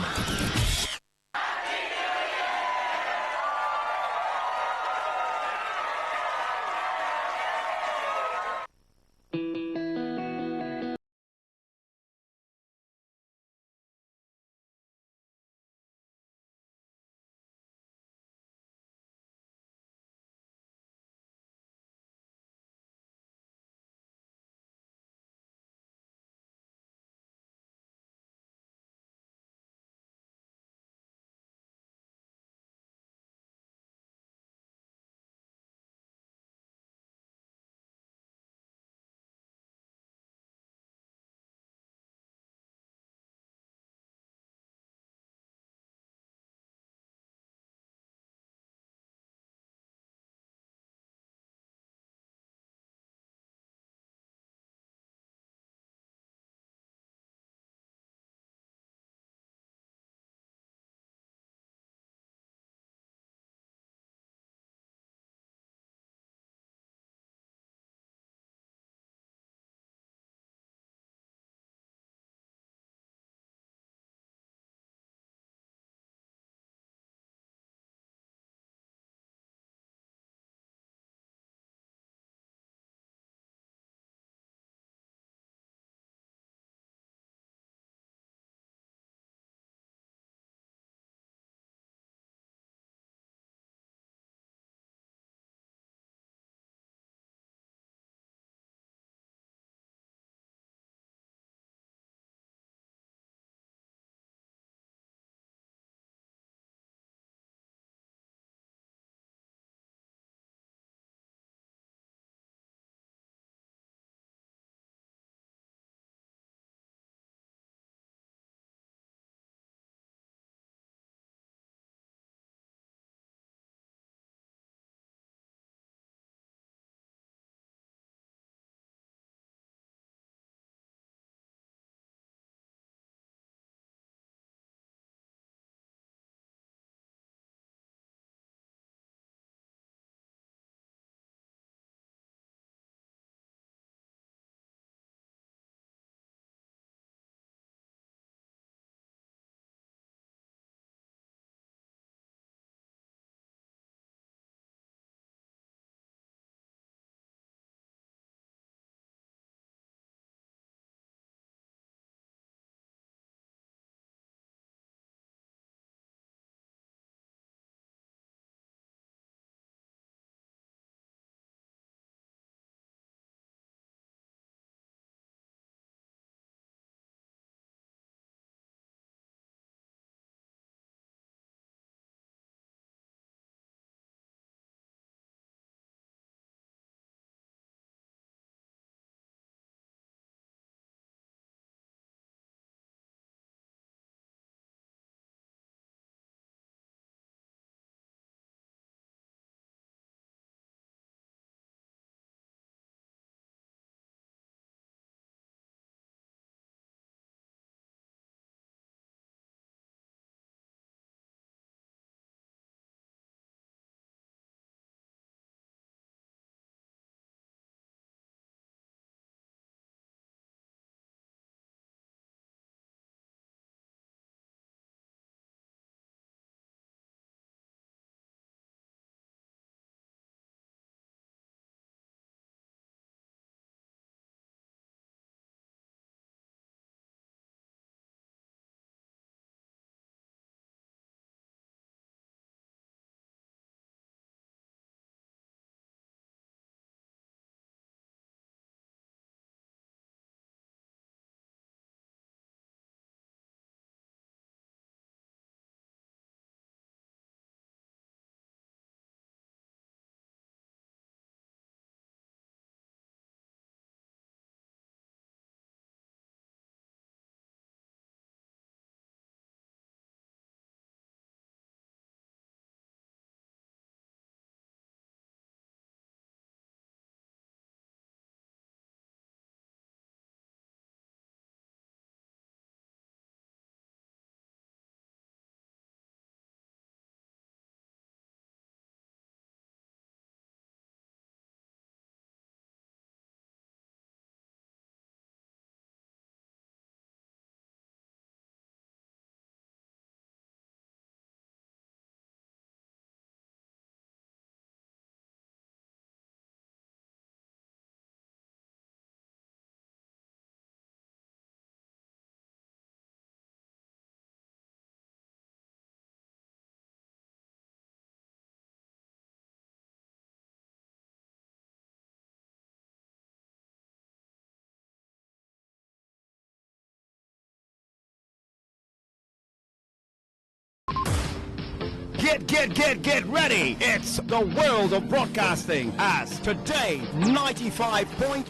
Get ready. It's the world of broadcasting as Today 95.1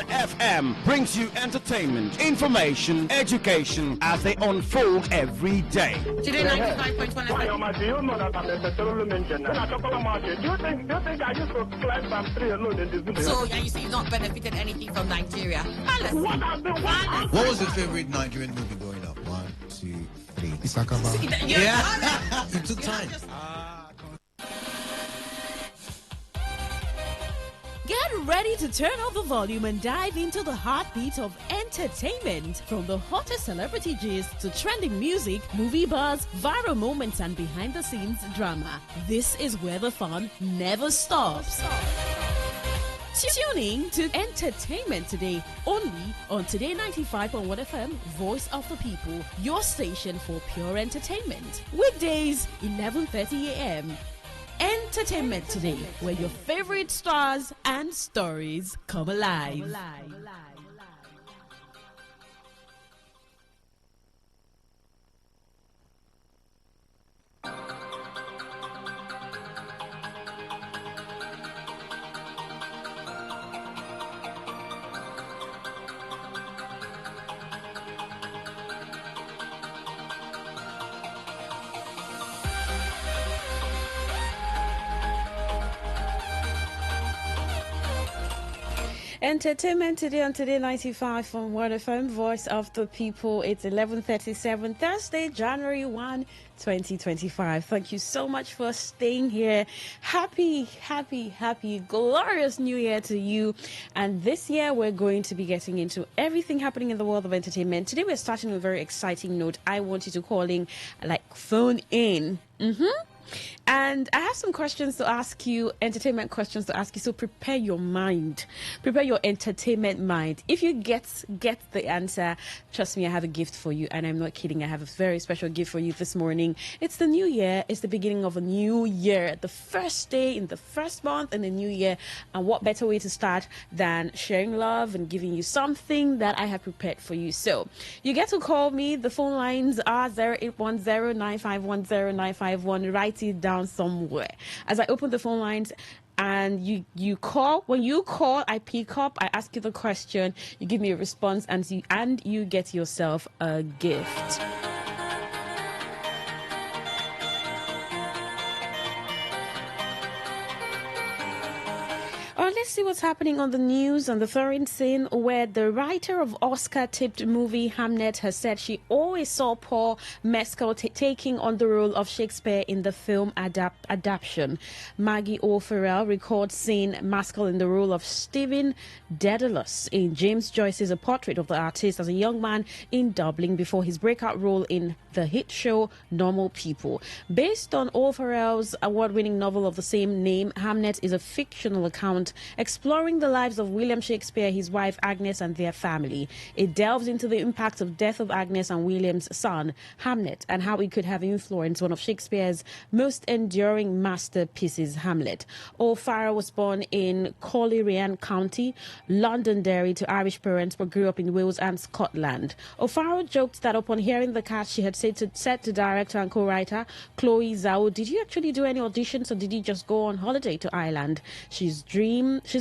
FM brings you entertainment, information, education as they unfold every day. Today 95.1 FM. Do you know that I'm a petroleum engineer? Do you think I used to climb some tree alone in this village? So, and you say you've not benefited anything from Nigeria? What was your favorite Nigerian movie growing up? 1, 2, 3. Isakaba. Yeah. It took time. Get ready to turn up the volume and dive into the heartbeat of entertainment. From the hottest celebrity gist to trending music, movie buzz, viral moments, and behind-the-scenes drama. This is where the fun never stops. Tuning to Entertainment Today, only on Today 95.1 FM, Voice of the People, your station for pure entertainment. Weekdays, 11:30 a.m. Entertainment Today, where your favorite stars and stories come alive. Entertainment Today on Today 95.1 FM, Voice of the People. It's 11:37, Thursday, January 1, 2025. Thank you so much for staying here. Happy, glorious New Year to you. And this year, we're going to be getting into everything happening in the world of entertainment. Today, we're starting with a very exciting note. I want you to call in, phone in. And I have some questions to ask you, entertainment questions to ask you. So prepare your mind, prepare your entertainment mind. If you get the answer, trust me, I have a gift for you. And I'm not kidding. I have a very special gift for you this morning. It's the new year. It's the beginning of a new year. The first day in the first month in the new year. And what better way to start than sharing love and giving you something that I have prepared for you. So you get to call me. The phone lines are 0810-951-0951. Write it down somewhere. As I open the phone lines and you call, when you call, I pick up, I ask you the question, you give me a response, and you get yourself a gift. Let's see what's happening on the news on the foreign scene, where the writer of Oscar-tipped movie Hamnet has said she always saw Paul Mescal taking on the role of Shakespeare in the film adaptation. Maggie O'Farrell records seeing Mescal in the role of Stephen Dedalus in James Joyce's A Portrait of the Artist as a young man in Dublin before his breakout role in the hit show Normal People. Based on O'Farrell's award-winning novel of the same name, Hamnet is a fictional account exploring the lives of William Shakespeare, his wife Agnes, and their family. It delves into the impact of death of Agnes and William's son, Hamlet, and how it could have influenced one of Shakespeare's most enduring masterpieces, Hamlet. O'Farrell was born in Coleraine County, Londonderry, to Irish parents, but grew up in Wales and Scotland. O'Farrell joked that upon hearing the cast, she had said to director and co-writer Chloe Zhao, "Did you actually do any auditions, or did you just go on holiday to Ireland?" She's a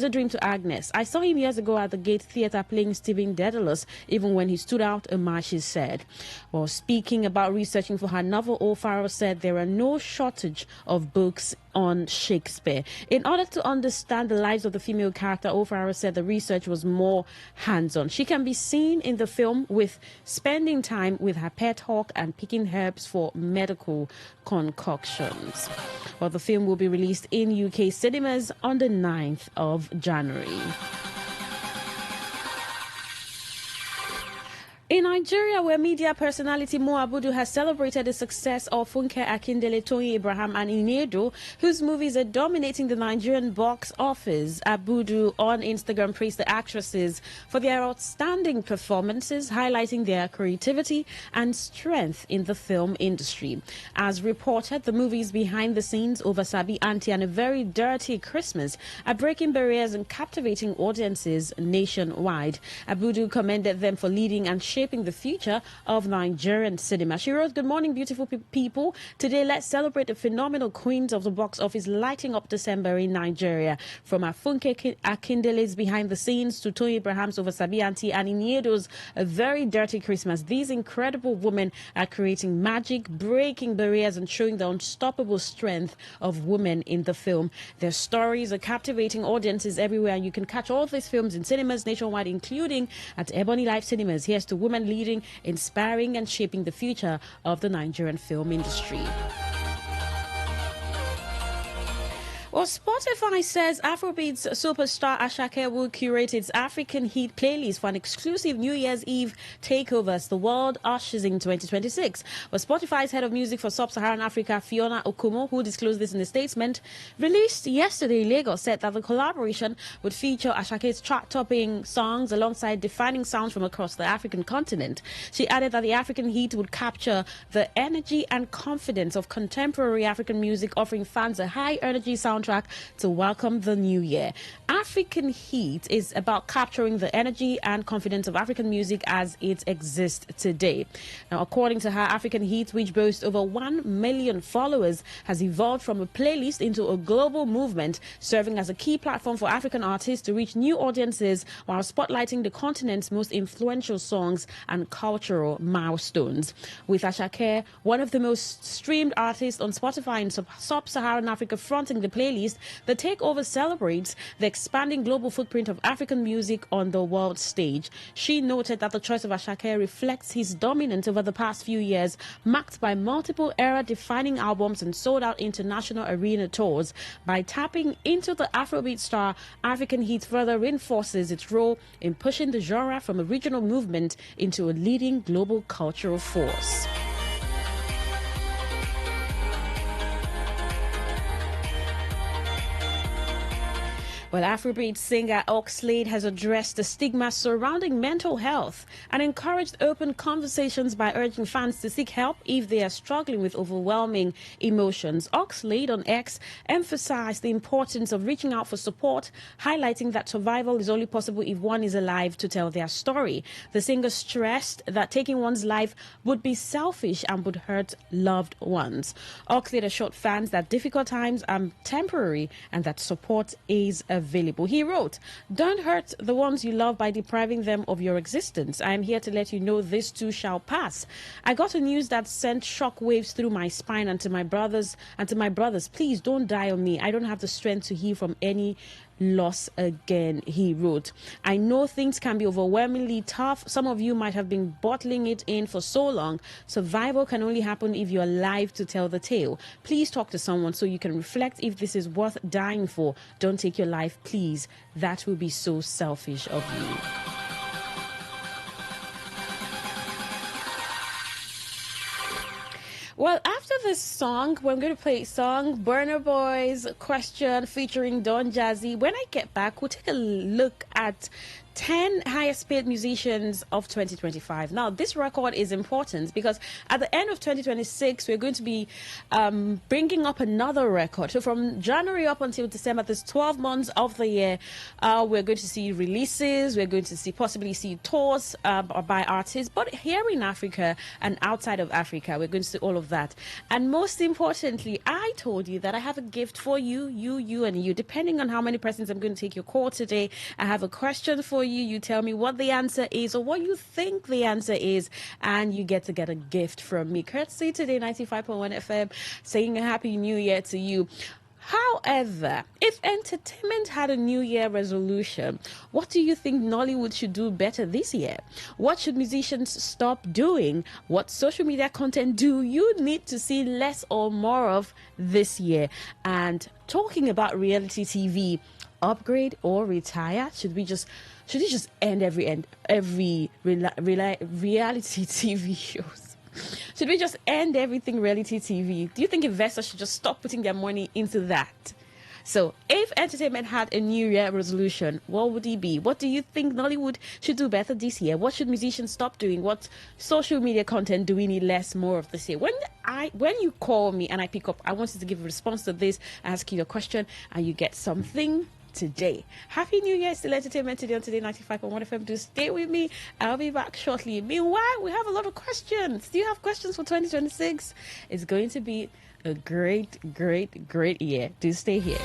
dream to Agnes. "I saw him years ago at the Gate Theatre playing Stephen Dedalus, even when he stood out a match," she said. Well, speaking about researching for her novel, O'Farrell said there are no shortage of books on Shakespeare. In order to understand the lives of the female character, O'Farrell said the research was more hands-on. She can be seen in the film with spending time with her pet hawk and picking herbs for medical concoctions. Well, the film will be released in UK cinemas on the 9th of January. In Nigeria, where media personality Mo Abudu has celebrated the success of Funke Akindele, Tony Abraham, and Inedo, whose movies are dominating the Nigerian box office, Abudu on Instagram praised the actresses for their outstanding performances, highlighting their creativity and strength in the film industry. As reported, the movies Behind the Scenes, Over Sabi Auntie, and A Very Dirty Christmas are breaking barriers and captivating audiences nationwide. Abudu commended them for leading and shaping shaping the future of Nigerian cinema. She wrote, "Good morning, beautiful people. Today, let's celebrate the phenomenal queens of the box office lighting up December in Nigeria. From Afunke Akindele's behind the scenes to Tony Abraham's over Sabianti and Iniedo's A Very Dirty Christmas. These incredible women are creating magic, breaking barriers and showing the unstoppable strength of women in the film. Their stories are captivating audiences everywhere, and you can catch all these films in cinemas nationwide, including at Ebony Life Cinemas. Here's to women leading, inspiring and shaping the future of the Nigerian film industry." Well, Spotify says Afrobeats superstar Ashake will curate its African Heat playlist for an exclusive New Year's Eve takeover as the world ushers in 2026. Well, Spotify's head of music for Sub-Saharan Africa, Fiona Okumo, who disclosed this in a statement released yesterday in Lagos, said that the collaboration would feature Ashake's chart-topping songs alongside defining sounds from across the African continent. She added that the African Heat would capture the energy and confidence of contemporary African music, offering fans a high-energy soundtrack to welcome the new year. African Heat is about capturing the energy and confidence of African music as it exists today. Now, according to her, African Heat, which boasts over 1 million followers, has evolved from a playlist into a global movement, serving as a key platform for African artists to reach new audiences while spotlighting the continent's most influential songs and cultural milestones. With Ashake, one of the most streamed artists on Spotify in Sub-Saharan Africa, fronting the playlist, the takeover celebrates the expanding global footprint of African music on the world stage. She noted that the choice of Ashake reflects his dominance over the past few years, marked by multiple era-defining albums and sold-out international arena tours. By tapping into the Afrobeat star, African Heat further reinforces its role in pushing the genre from a regional movement into a leading global cultural force. Well, Afrobeat singer Oxlade has addressed the stigma surrounding mental health and encouraged open conversations by urging fans to seek help if they are struggling with overwhelming emotions. Oxlade on X emphasized the importance of reaching out for support, highlighting that survival is only possible if one is alive to tell their story. The singer stressed that taking one's life would be selfish and would hurt loved ones. Oxlade assured fans that difficult times are temporary and that support is available. He wrote, "Don't hurt the ones you love by depriving them of your existence. I am here to let you know this too shall pass. I got a news that sent shock waves through my spine and to my brothers. Please don't die on me. I don't have the strength to heal from any loss again," he wrote. "I know things can be overwhelmingly tough. Some of you might have been bottling it in for so long. Survival can only happen if you're alive to tell the tale. Please talk to someone so you can reflect if this is worth dying for. Don't take your life, please. That will be so selfish of you." Well, after this song, we're going to play a song, Burner Boys Question featuring Don Jazzy. When I get back, we'll take a look at 10 highest paid musicians of 2025. Now, this record is important because at the end of 2026, we're going to be bringing up another record. So from January up until December, there's 12 months of the year. We're going to see releases. We're going to possibly see tours by artists. But here in Africa and outside of Africa, we're going to see all of that. And most importantly, I told you that I have a gift for you, and you. Depending on how many persons I'm going to take your call today, I have a question for you. You tell me what the answer is or what you think the answer is, and you get a gift from me. Courtesy Today 95.1 FM, saying a happy new year to you. However, if entertainment had a New Year resolution, what do you think Nollywood should do better this year? What should musicians stop doing? What social media content do you need to see less or more of this year? And talking about reality TV, upgrade or retire? Should it just end every reality TV shows? Should we just end everything reality TV? Do you think investors should just stop putting their money into that? So, if entertainment had a New Year resolution, what would it be? What do you think Nollywood should do better this year? What should musicians stop doing? What social media content do we need less, more of this year? When you call me and I pick up, I want you to give a response to this, ask you a question, and you get something today. Happy New Year, still entertainment today on Today 95.1 FM. Do stay with me. I'll be back shortly. Meanwhile, we have a lot of questions. Do you have questions for 2026? It's going to be a great year. Do stay here.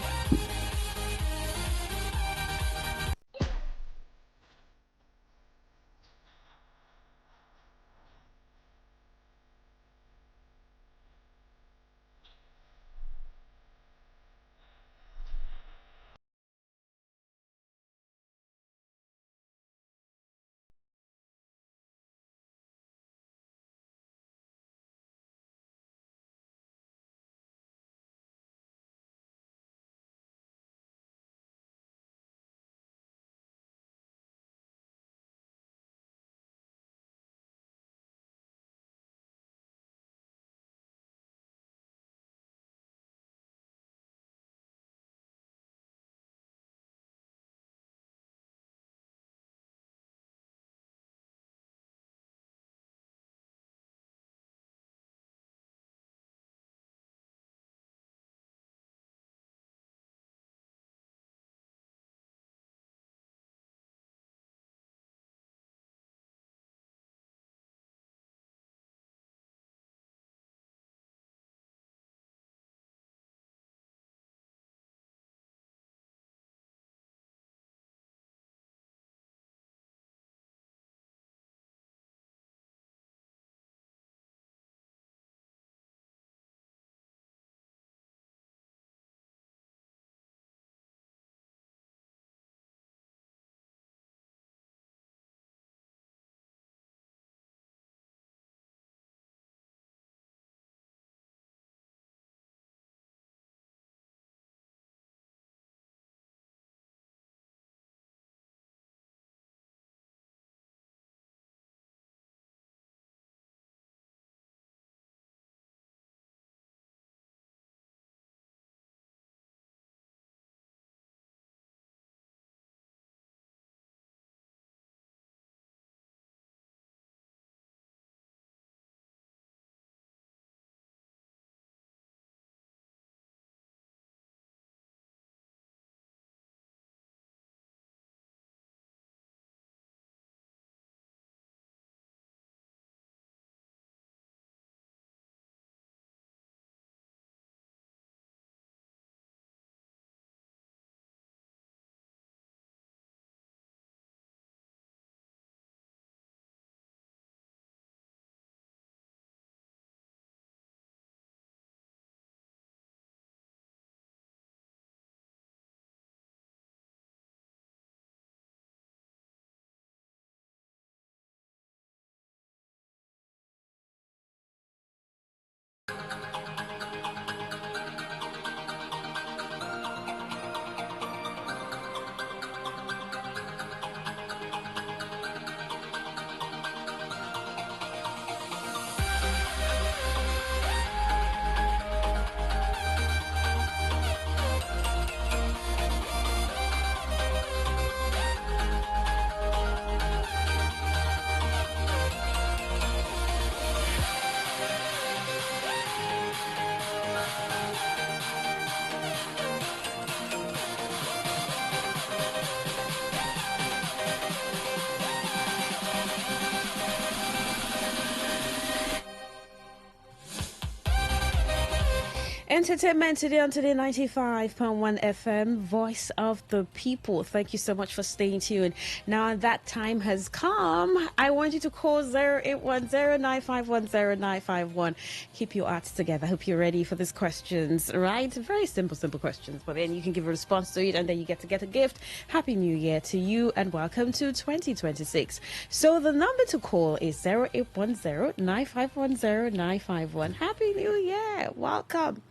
Entertainment today on Today 95.1 FM, Voice of the People. Thank you so much for staying tuned. Now that time has come. I want you to call 0810-951-0951. Keep your arts together. I hope you're ready for these questions, right? Very simple questions, but then you can give a response to it and then you get a gift. Happy New Year to you and welcome to 2026. So the number to call is 0810-951-0951. Happy New Year. Welcome.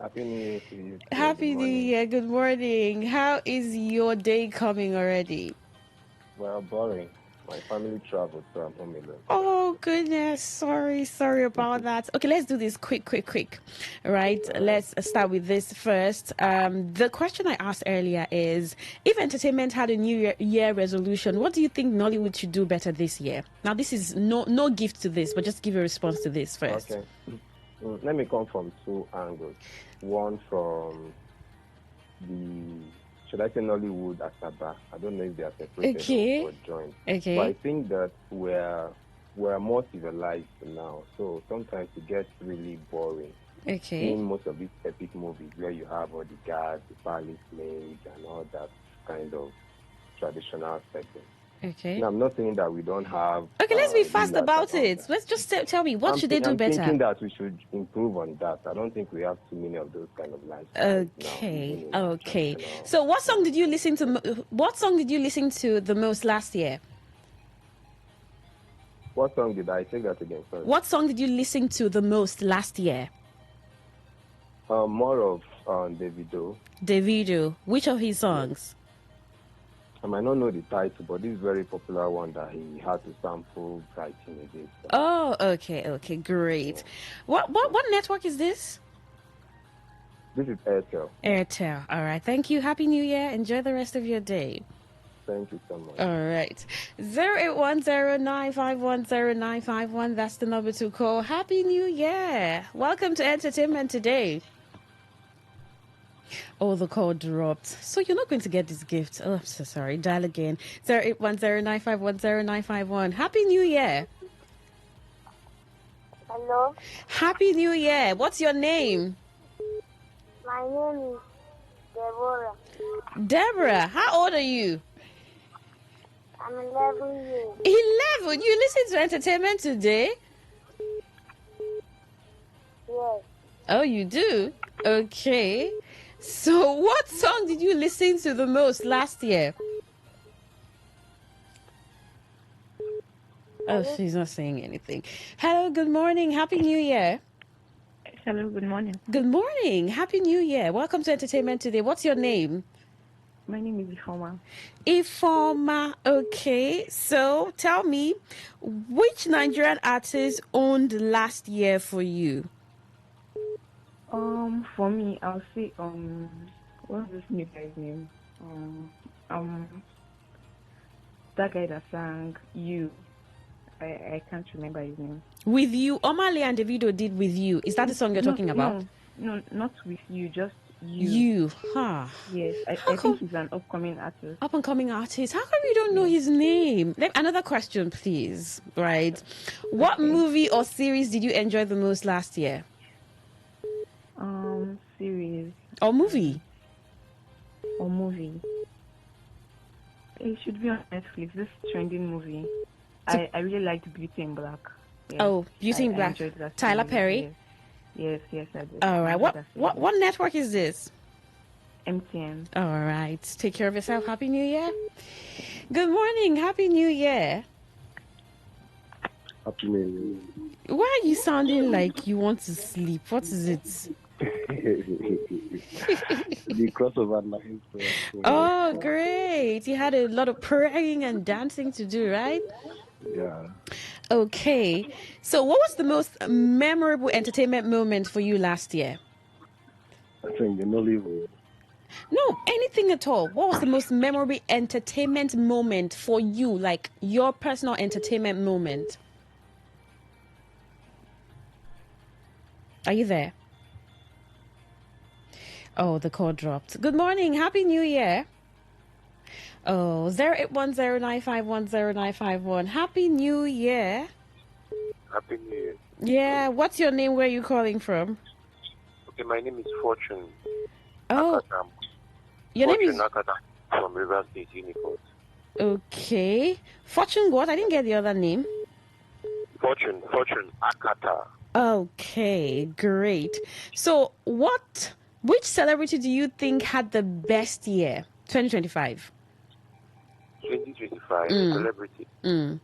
Happy New Year to you. Happy New Year. Good morning. How is your day coming already? Well, boring. My family traveled, so I'm home alone. Oh, goodness. Sorry about that. Okay, let's do this quick. All right, let's start with this first. The question I asked earlier is, if entertainment had a New Year resolution, what do you think Nollywood should do better this year? Now, this is no gift to this, but just give a response to this first. Okay. Let me come from two angles. One from the should I say Nollywood Asaba? I don't know if they are separated Okay. or joined. Okay. But I think that we're more civilized now. So sometimes it gets really boring. Okay. Seeing most of these epic movies where you have all the guards, the palace maids, and all that kind of traditional setting. Okay. Now, I'm not saying that we don't have. Okay, let's be fast rulers about around it. that. Let's just tell me, what should they do I'm better? thinking that we should improve on that. I don't think we have too many of those kind of lifestyles Okay. now. Okay. So, what song did you listen to? What song did you listen to the most last year? What song did I take that again? Sorry. What song did you listen to the most last year? More of Davido. Davido. Which of his songs? I might not know the title, but this is very popular one that he had to sample right in a day. Oh, okay, okay, great. What network is this? This is Airtel. Airtel. All right. Thank you. Happy New Year. Enjoy the rest of your day. Thank you so much. All right. 08109510951. That's the number to call. Happy New Year. Welcome to Entertainment Today. Oh, the call dropped. So you're not going to get this gift. Oh, I'm so sorry. Dial again. 08109510951. Happy New Year. Hello. Happy New Year. What's your name? My name is Deborah. Deborah. How old are you? I'm 11 years. 11? You listen to Entertainment Today? Yes. Oh, you do? Okay. So, what song did you listen to the most last year? Oh, she's not saying anything. Hello, good morning. Happy New Year. Hello, good morning. Good morning. Happy New Year. Welcome to Entertainment Today. What's your name? My name is Ifoma. Ifoma. Okay. So, tell me, which Nigerian artist owned last year for you? For me, I'll say, what's this new guy's name? That guy that sang You. I can't remember his name. With You. Omale and Davido did With You. Is that the song you're talking about? No, not With You, just You. You. Huh. Yes, I think he's an upcoming artist. Up and coming artist. How come you don't know his name? Another question, please. Right. What movie or series did you enjoy the most last year? Series. Or movie? It should be on Netflix. This trending movie. I really liked Beauty in Black. Yes. Oh, Beauty in Black. Tyler Perry. Yes, I did. All right. What network is this? MTN. All right. Take care of yourself. Happy New Year. Good morning. Happy New Year. Happy New Year. Why are you sounding like you want to sleep? What is it? The crossover line. Oh, great. You had a lot of praying and dancing to do, right? Yeah. Okay. So what was the most memorable entertainment moment for you last year? I think the Nollywood. No, anything at all. What was the most memorable entertainment moment for you? Like your personal entertainment moment? Are you there? Oh, the call dropped. Good morning. Happy New Year. Oh, 08109510951. Happy New Year. Happy New Year. Yeah, what's your name? Where are you calling from? Okay, my name is Fortune. Oh, Akatam. your name is... Akatam from River State, Unicorn. Okay. Fortune what? I didn't get the other name. Fortune Akata. Okay, great. So which celebrity do you think had the best year? 2025. 2025, celebrity. Burna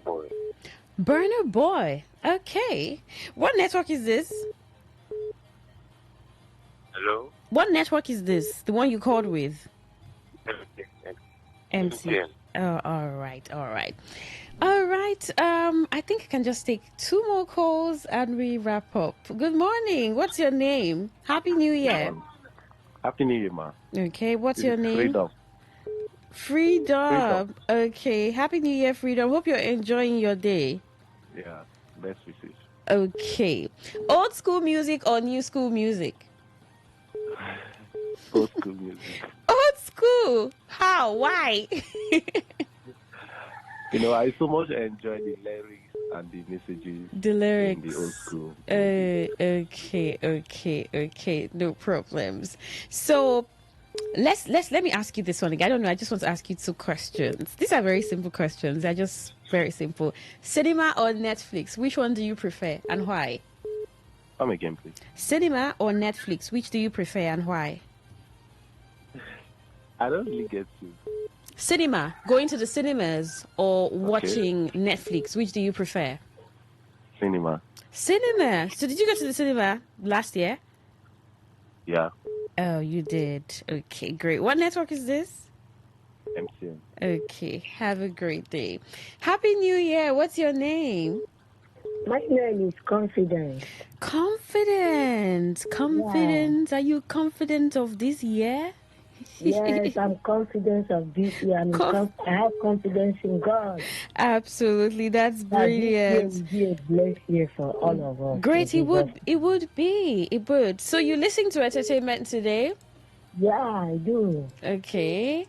Boy. Burner Boy. Okay. What network is this? Hello? What network is this? The one you called with? MC. Oh, all right. I think I can just take 2 more calls and we wrap up. Good morning. What's your name? Happy New Year. Happy New Year, ma. Okay, what's your name? Freedom. Okay, Happy New Year, Freedom. Hope you're enjoying your day. Yeah, best wishes. Okay. Old school music or new school music? Old school music. Old school? How? Why? I so much enjoy the lyrics and the messages The lyrics. in the old school. Okay. No problems. So let me ask you this one again. I don't know. I just want to ask you two questions. These are very simple questions. They're just very simple. Cinema or Netflix? Which one do you prefer and why? Come again, please. Cinema or Netflix? Which do you prefer and why? I don't really get you. Cinema, going to the cinemas or watching Netflix? Which do you prefer? Cinema. Cinema. So did you go to the cinema last year? Yeah. Oh, you did. Okay, great. What network is this? MTN. Okay, have a great day. Happy New Year. What's your name? My name is Confidence. Confident. Confident. Are you confident of this year? Yes, I'm confident of this year. I have confidence in God. Absolutely, that's brilliant. This year will be a blessed year for all of us. Great, it would be. It would. So you listen to entertainment today? Yeah, I do. Okay.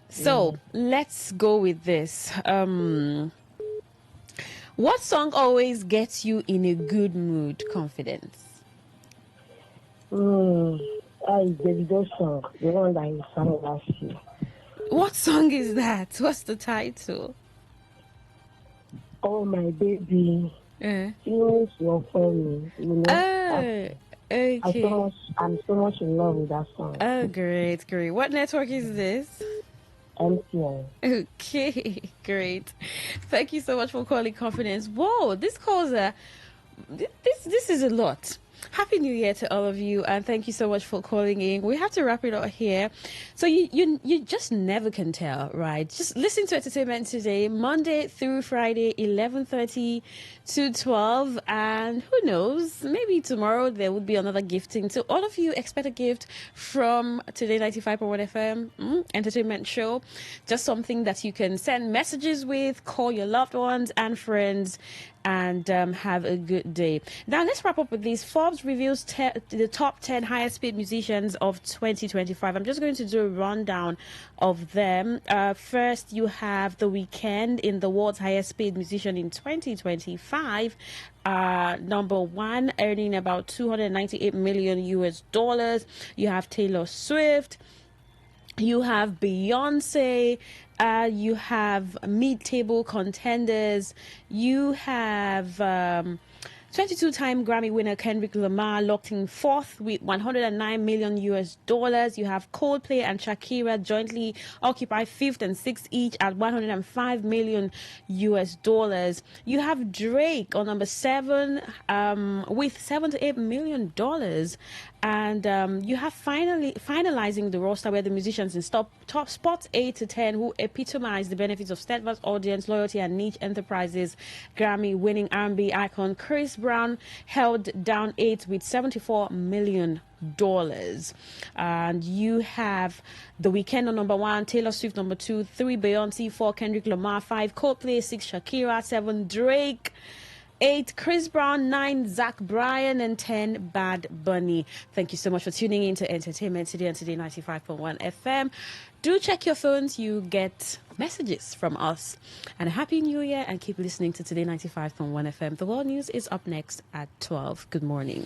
So let's go with this. What song always gets you in a good mood? Confidence. Davido's song, the one that he sang last year. What song is that? What's the title? Oh, my baby. You for me. Okay. I'm so much in love with that song. Oh, great. What network is this? MTN. Okay, great. Thank you so much for calling Confidence. Whoa, this calls this is a lot. Happy New Year to all of you, and thank you so much for calling in. We have to wrap it up here. So you just never can tell, right? Just listen to entertainment today, Monday through Friday, 11:30 to 12, and who knows, maybe tomorrow there would be another gifting. So all of you expect a gift from Today 95.1 FM entertainment show. Just something that you can send messages with, call your loved ones and friends, and have a good day. Now let's wrap up with these. Forbes reveals the top 10 highest paid musicians of 2025. I'm just going to do a rundown of them. First, you have The Weeknd in the world's highest paid musician in 2025. Number one, earning about $298 million US. You have Taylor Swift. You have Beyonce. You have mid-table contenders. You have 22-time Grammy winner Kendrick Lamar locked in fourth with $109 million US. You have Coldplay and Shakira jointly occupy fifth and sixth each at $105 million US. You have Drake on number 7 with $78 million. And you have finalizing the roster where the musicians in top spots 8 to 10 who epitomize the benefits of steadfast audience, loyalty, and niche enterprises. Grammy-winning R&B icon Chris Brown held down 8 with $74 million. And you have The Weeknd on number 1, Taylor Swift number 2, 3 Beyonce, 4 Kendrick Lamar, 5 Coldplay, 6 Shakira, 7 Drake, 8 Chris Brown, 9 Zach Bryan, and 10 Bad Bunny. Thank you so much for tuning in to Entertainment Today on Today 95.1 FM. Do check your phones. You get messages from us. And a Happy New Year, and keep listening to Today 95.1 FM. The World News is up next at 12. Good morning.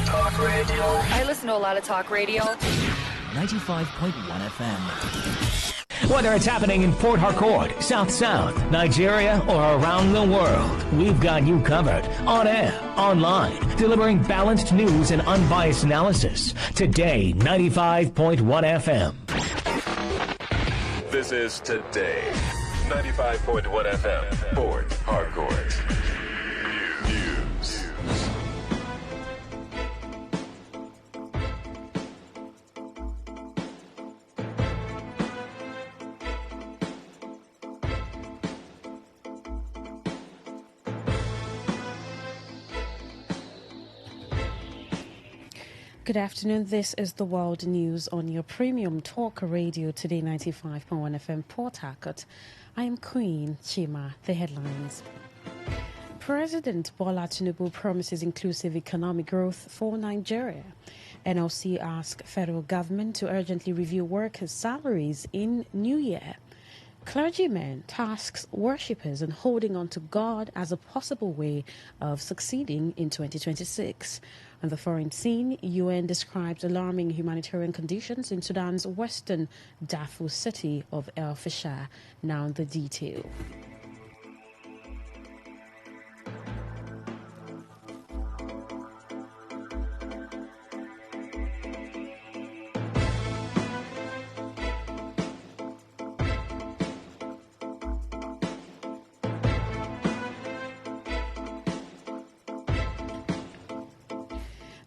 Talk radio. I listen to a lot of talk radio. 95.1 FM. Whether it's happening in Port Harcourt, South South, Nigeria, or around the world, we've got you covered. On air, online, delivering balanced news and unbiased analysis. Today, 95.1 FM. This is Today, 95.1 FM, Port Harcourt. News. Good afternoon. This is the World News on your premium talk radio Today 95.1 FM Port Harcourt. I am Queen Chima. The headlines. President Bola Tinubu promises inclusive economic growth for Nigeria. NLC asks federal government to urgently review workers' salaries in New Year. Clergyman tasks worshippers in holding on to God as a possible way of succeeding in 2026. On the foreign scene, UN describes alarming humanitarian conditions in Sudan's western Darfur city of El Fasher. Now the detail.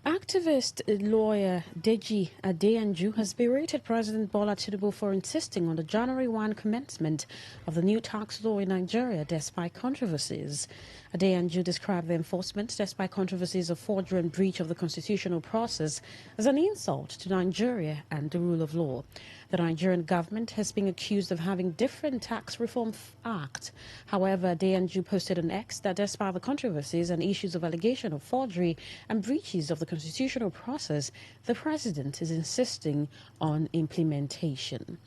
Activist lawyer Deji Adeyanju has berated President Bola Tinubu for insisting on the January 1 commencement of the new tax law in Nigeria despite controversies. Adeyanju described the enforcement, despite controversies of forgery and breach of the constitutional process, as an insult to Nigeria and the rule of law. The Nigerian government has been accused of having different tax reform acts. However, Adeyanju posted on X that despite the controversies and issues of allegation of forgery and breaches of the constitutional process, the president is insisting on implementation.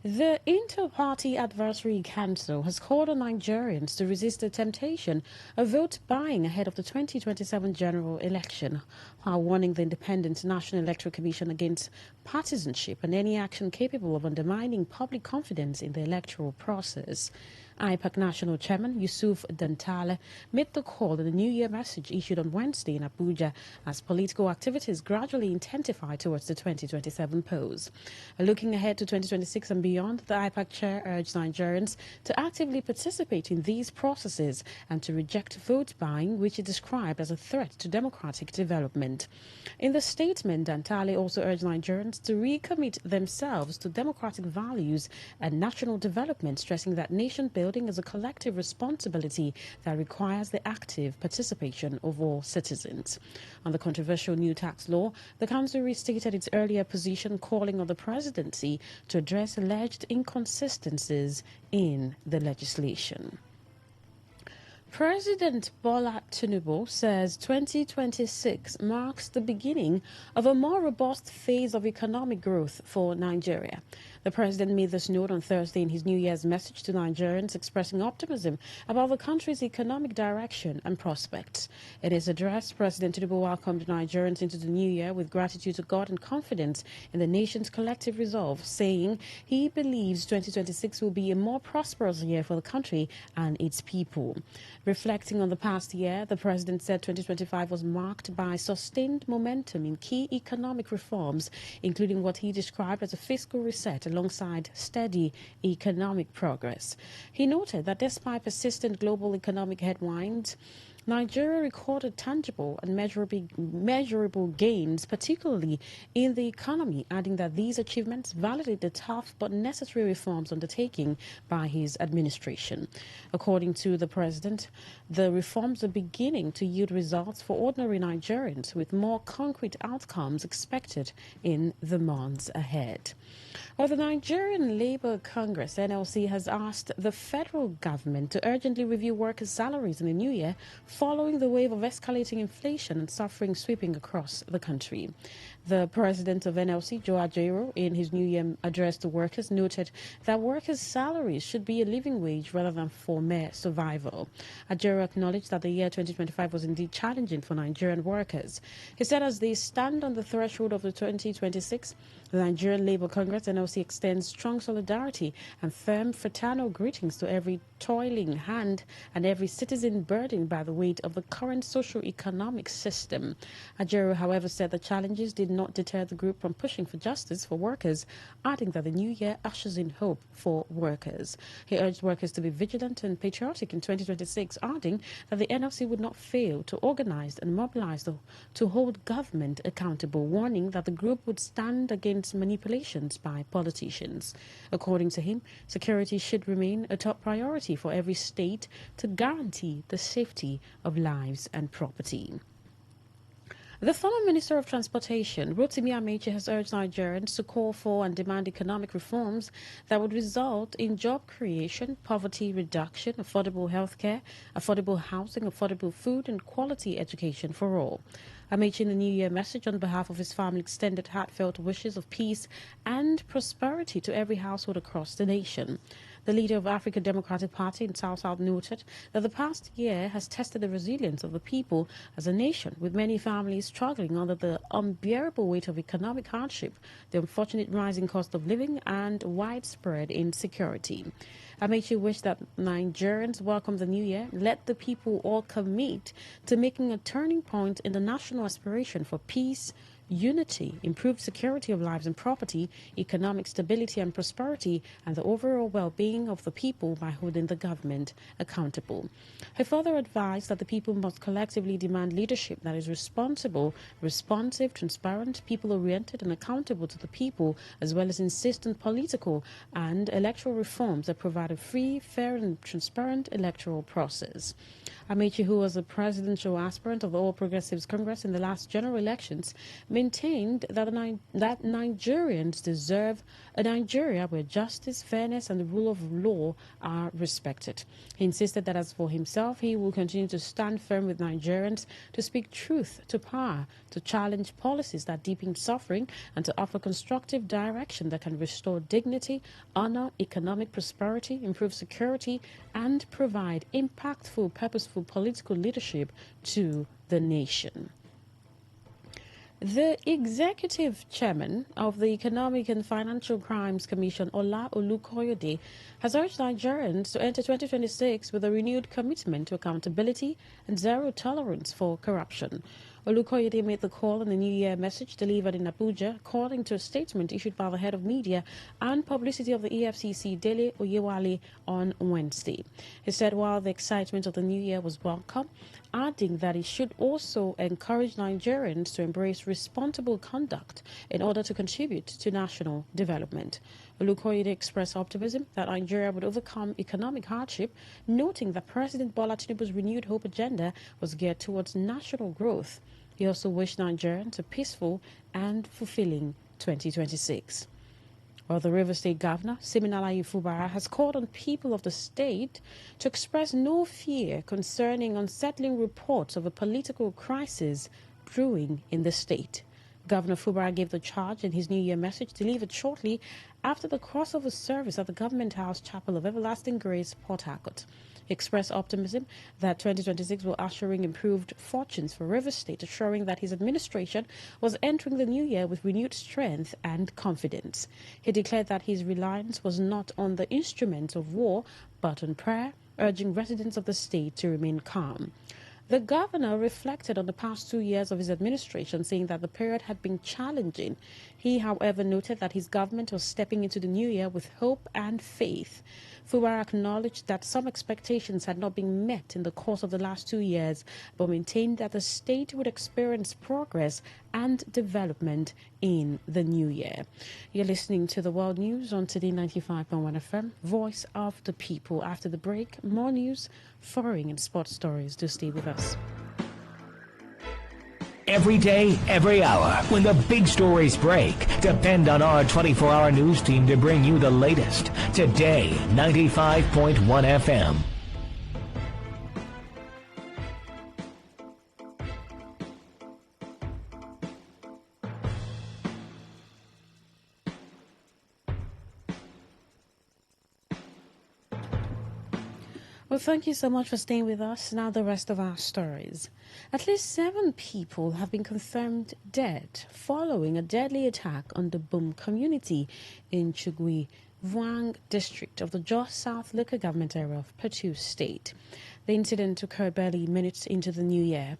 The Inter-Party Advisory Council has called on Nigerians to resist the temptation of vote buying ahead of the 2027 general election, while warning the Independent National Electoral Commission against partisanship and any action capable of undermining public confidence in the electoral process. IPAC National Chairman Yusuf Dantale made the call in a New Year message issued on Wednesday in Abuja as political activities gradually intensify towards the 2027 polls. Looking ahead to 2026 and beyond, the IPAC chair urged Nigerians to actively participate in these processes and to reject vote buying, which he described as a threat to democratic development. In the statement, Dantale also urged Nigerians to recommit themselves to democratic values and national development, stressing that nation building is a collective responsibility that requires the active participation of all citizens. On the controversial new tax law, the council restated its earlier position, calling on the presidency to address alleged inconsistencies in the legislation. President Bola Tinubu says 2026 marks the beginning of a more robust phase of economic growth for Nigeria. The president made this note on Thursday in his New Year's message to Nigerians, expressing optimism about the country's economic direction and prospects. In his address, President Tinubu welcomed Nigerians into the new year with gratitude to God and confidence in the nation's collective resolve, saying he believes 2026 will be a more prosperous year for the country and its people. Reflecting on the past year, the president said 2025 was marked by sustained momentum in key economic reforms, including what he described as a fiscal reset alongside steady economic progress. He noted that despite persistent global economic headwinds, Nigeria recorded tangible and measurable gains, particularly in the economy, adding that these achievements validate the tough but necessary reforms undertaken by his administration. According to the president, the reforms are beginning to yield results for ordinary Nigerians, with more concrete outcomes expected in the months ahead. Well, the Nigerian Labour Congress, NLC, has asked the federal government to urgently review workers' salaries in the new year following the wave of escalating inflation and suffering sweeping across the country. The president of NLC, Joe Ajaero, in his New Year address to workers, noted that workers' salaries should be a living wage rather than for mere survival. Ajaero acknowledged that the year 2025 was indeed challenging for Nigerian workers. He said as they stand on the threshold of the 2026, the Nigerian Labour Congress, NLC, extends strong solidarity and firm fraternal greetings to every toiling hand and every citizen burdened by the weight of the current socio-economic system. Ajaero, however, said the challenges did not deter the group from pushing for justice for workers, adding that the new year ushers in hope for workers. He urged workers to be vigilant and patriotic in 2026, adding that the NLC would not fail to organize and mobilize to hold government accountable, warning that the group would stand against manipulations by politicians. According to him, security should remain a top priority for every state to guarantee the safety of lives and property. The former Minister of Transportation, Rotimi Amechi, has urged Nigerians to call for and demand economic reforms that would result in job creation, poverty reduction, affordable healthcare, affordable housing, affordable food, and quality education for all. Amechi, in the New Year message on behalf of his family, extended heartfelt wishes of peace and prosperity to every household across the nation. The leader of African Democratic Party in South noted that the past year has tested the resilience of the people as a nation, with many families struggling under the unbearable weight of economic hardship, the unfortunate rising cost of living, and widespread insecurity. Amechi wished that Nigerians welcome the new year, let the people all commit to making a turning point in the national aspiration for peace, unity, improved security of lives and property, economic stability and prosperity, and the overall well-being of the people by holding the government accountable. He further advised that the people must collectively demand leadership that is responsible, responsive, transparent, people-oriented and accountable to the people, as well as insist on political and electoral reforms that provide a free, fair and transparent electoral process. Amechi, who was a presidential aspirant of the All Progressives Congress in the last general elections, maintained that Nigerians deserve a Nigeria where justice, fairness and the rule of law are respected. He insisted that as for himself, he will continue to stand firm with Nigerians, to speak truth to power, to challenge policies that deepen suffering, and to offer constructive direction that can restore dignity, honor, economic prosperity, improve security, and provide impactful, purposeful political leadership to the nation. The executive chairman of the Economic and Financial Crimes Commission, Ola Olukoyede, has urged Nigerians to enter 2026 with a renewed commitment to accountability and zero tolerance for corruption. Olukoyede made the call in the New Year message delivered in Abuja, according to a statement issued by the head of media and publicity of the EFCC, Dele Oyewale, on Wednesday. He said while the excitement of the New Year was welcome, adding that it should also encourage Nigerians to embrace responsible conduct in order to contribute to national development. Olukoyede expressed optimism that Nigeria would overcome economic hardship, noting that President Bola Tinubu's renewed hope agenda was geared towards national growth. He also wished Nigerians a peaceful and fulfilling 2026. Well, the River State Governor, Siminalayi Fubara, has called on people of the state to express no fear concerning unsettling reports of a political crisis brewing in the state. Governor Fubara gave the charge in his New Year message delivered shortly after the crossover service at the Government House Chapel of Everlasting Grace, Port Harcourt. He expressed optimism that 2026 will usher in improved fortunes for River State, assuring that his administration was entering the new year with renewed strength and confidence. He declared that his reliance was not on the instruments of war, but on prayer, urging residents of the state to remain calm. The governor reflected on the past 2 years of his administration, saying that the period had been challenging. He, however, noted that his government was stepping into the new year with hope and faith. Fubara acknowledged that some expectations had not been met in the course of the last 2 years, but maintained that the state would experience progress and development in the new year. You're listening to the World News on Today 95.1 FM, Voice of the People. After the break, more news, foreign and sports stories. Do stay with us. Every day, every hour, when the big stories break, depend on our 24-hour news team to bring you the latest. Today, 95.1 FM. Well, thank you so much for staying with us. Now the rest of our stories. At least 7 people have been confirmed dead following a deadly attack on the Bum community in Chugui, Vuang district of the Jos South local government area of Plateau State. The incident occurred barely minutes into the new year.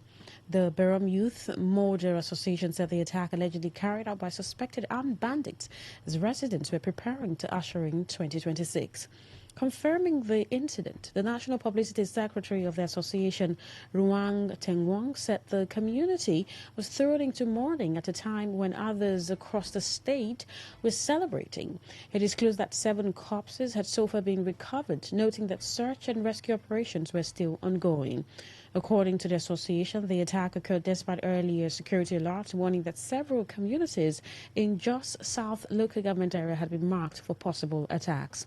The Berom Youth Murder Association said the attack allegedly carried out by suspected armed bandits as residents were preparing to usher in 2026. Confirming the incident, the National Publicity Secretary of the association, Ruang Tengwang, said the community was thrown into mourning at a time when others across the state were celebrating. It disclosed that 7 corpses had so far been recovered, noting that search and rescue operations were still ongoing. According to the association, the attack occurred despite earlier security alerts warning that several communities in Jos South local government area had been marked for possible attacks.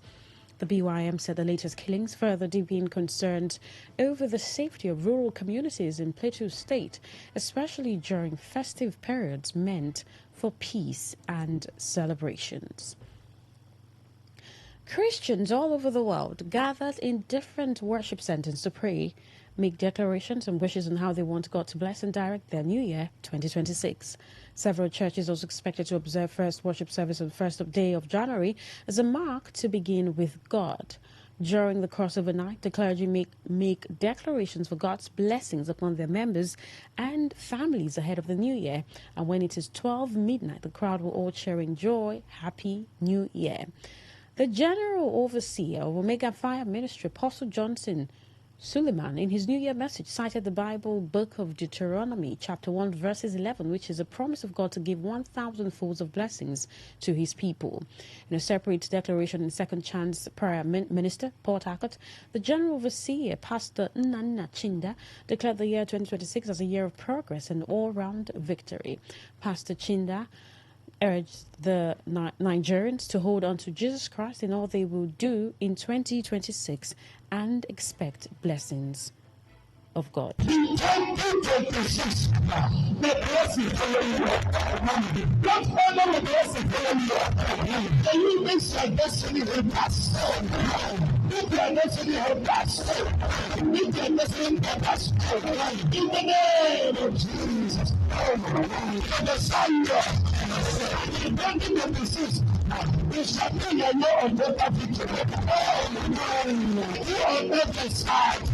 The BYM said the latest killings further deepen concerns over the safety of rural communities in Plateau State, especially during festive periods meant for peace and celebrations. Christians all over the world gathered in different worship centers to pray, make declarations and wishes on how they want God to bless and direct their new year, 2026. Several churches also expected to observe first worship service on the first day of January as a mark to begin with God. During the course of the night, the clergy make declarations for God's blessings upon their members and families ahead of the new year. And when it is 12 midnight, the crowd will all cheering joy, happy new year. The General Overseer of Omega Fire Ministry, Apostle Johnson Suleiman, in his New Year message, cited the Bible book of Deuteronomy, chapter 1, verses 11, which is a promise of God to give 1,000 folds of blessings to his people. In a separate declaration in Second Chance Prayer Minister, Port Harcourt, the General Overseer, Pastor Nnanna Chinda, declared the year 2026 as a year of progress and all-round victory. Pastor Chinda urged the Nigerians to hold on to Jesus Christ in all they will do in 2026 and expect blessings of God. In 2026, the blessing follow you. Not only the blessing follow you, the humans are destiny helpers. If you are destiny helpers, if you are destiny helpers, in the name of Jesus, the Son, in 2026, we shall be a year of better victory. You are not the side.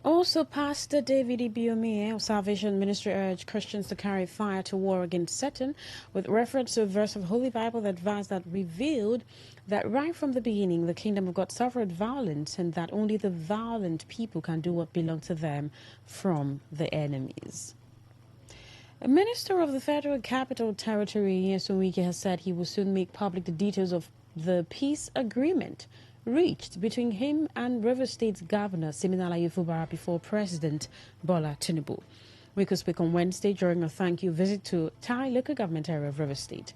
Also, Pastor David Ibiomie of Salvation Ministry urged Christians to carry fire to war against Satan, with reference to a verse of Holy Bible that revealed that right from the beginning the kingdom of God suffered violence, and that only the violent people can do what belongs to them from the enemies. A minister of the Federal Capital Territory, Nyesom Wike, has said he will soon make public the details of the peace agreement reached between him and River State's Governor Siminalayi Fubara before President Bola Tinubu. Wike spoke on Wednesday during a thank-you visit to Tai local government area of River State.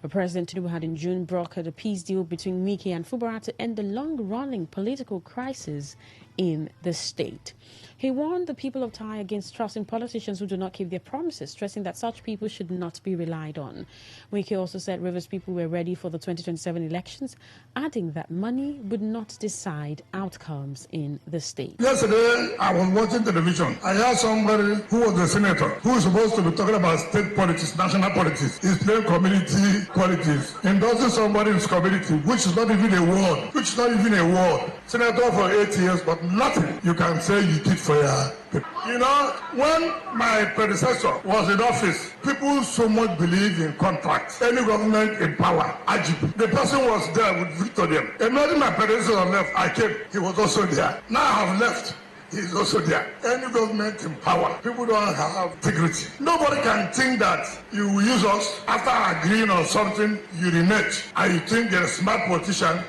President Tinubu had in June brokered a peace deal between Wike and Fubara to end the long-running political crisis in the state. He warned the people of Tai against trusting politicians who do not keep their promises, stressing that such people should not be relied on. Wike also said Rivers people were ready for the 2027 elections, adding that money would not decide outcomes in the state. Yesterday, I was watching television. I heard somebody who was a senator who is supposed to be talking about state politics, national politics, is playing community politics, endorsing somebody in his community, which is not even a word, Senator for 8 years, but nothing you can say you did for your people. You know, when my predecessor was in office, people so much believe in contracts. Any government in power, IGP. The person was there with Victorian. Imagine my predecessor left, I came, he was also there. Now I have left. He's also there. Any government in power, people don't have integrity. Nobody can think that you will use us after agreeing on something, you renege, and you think you're a smart politician.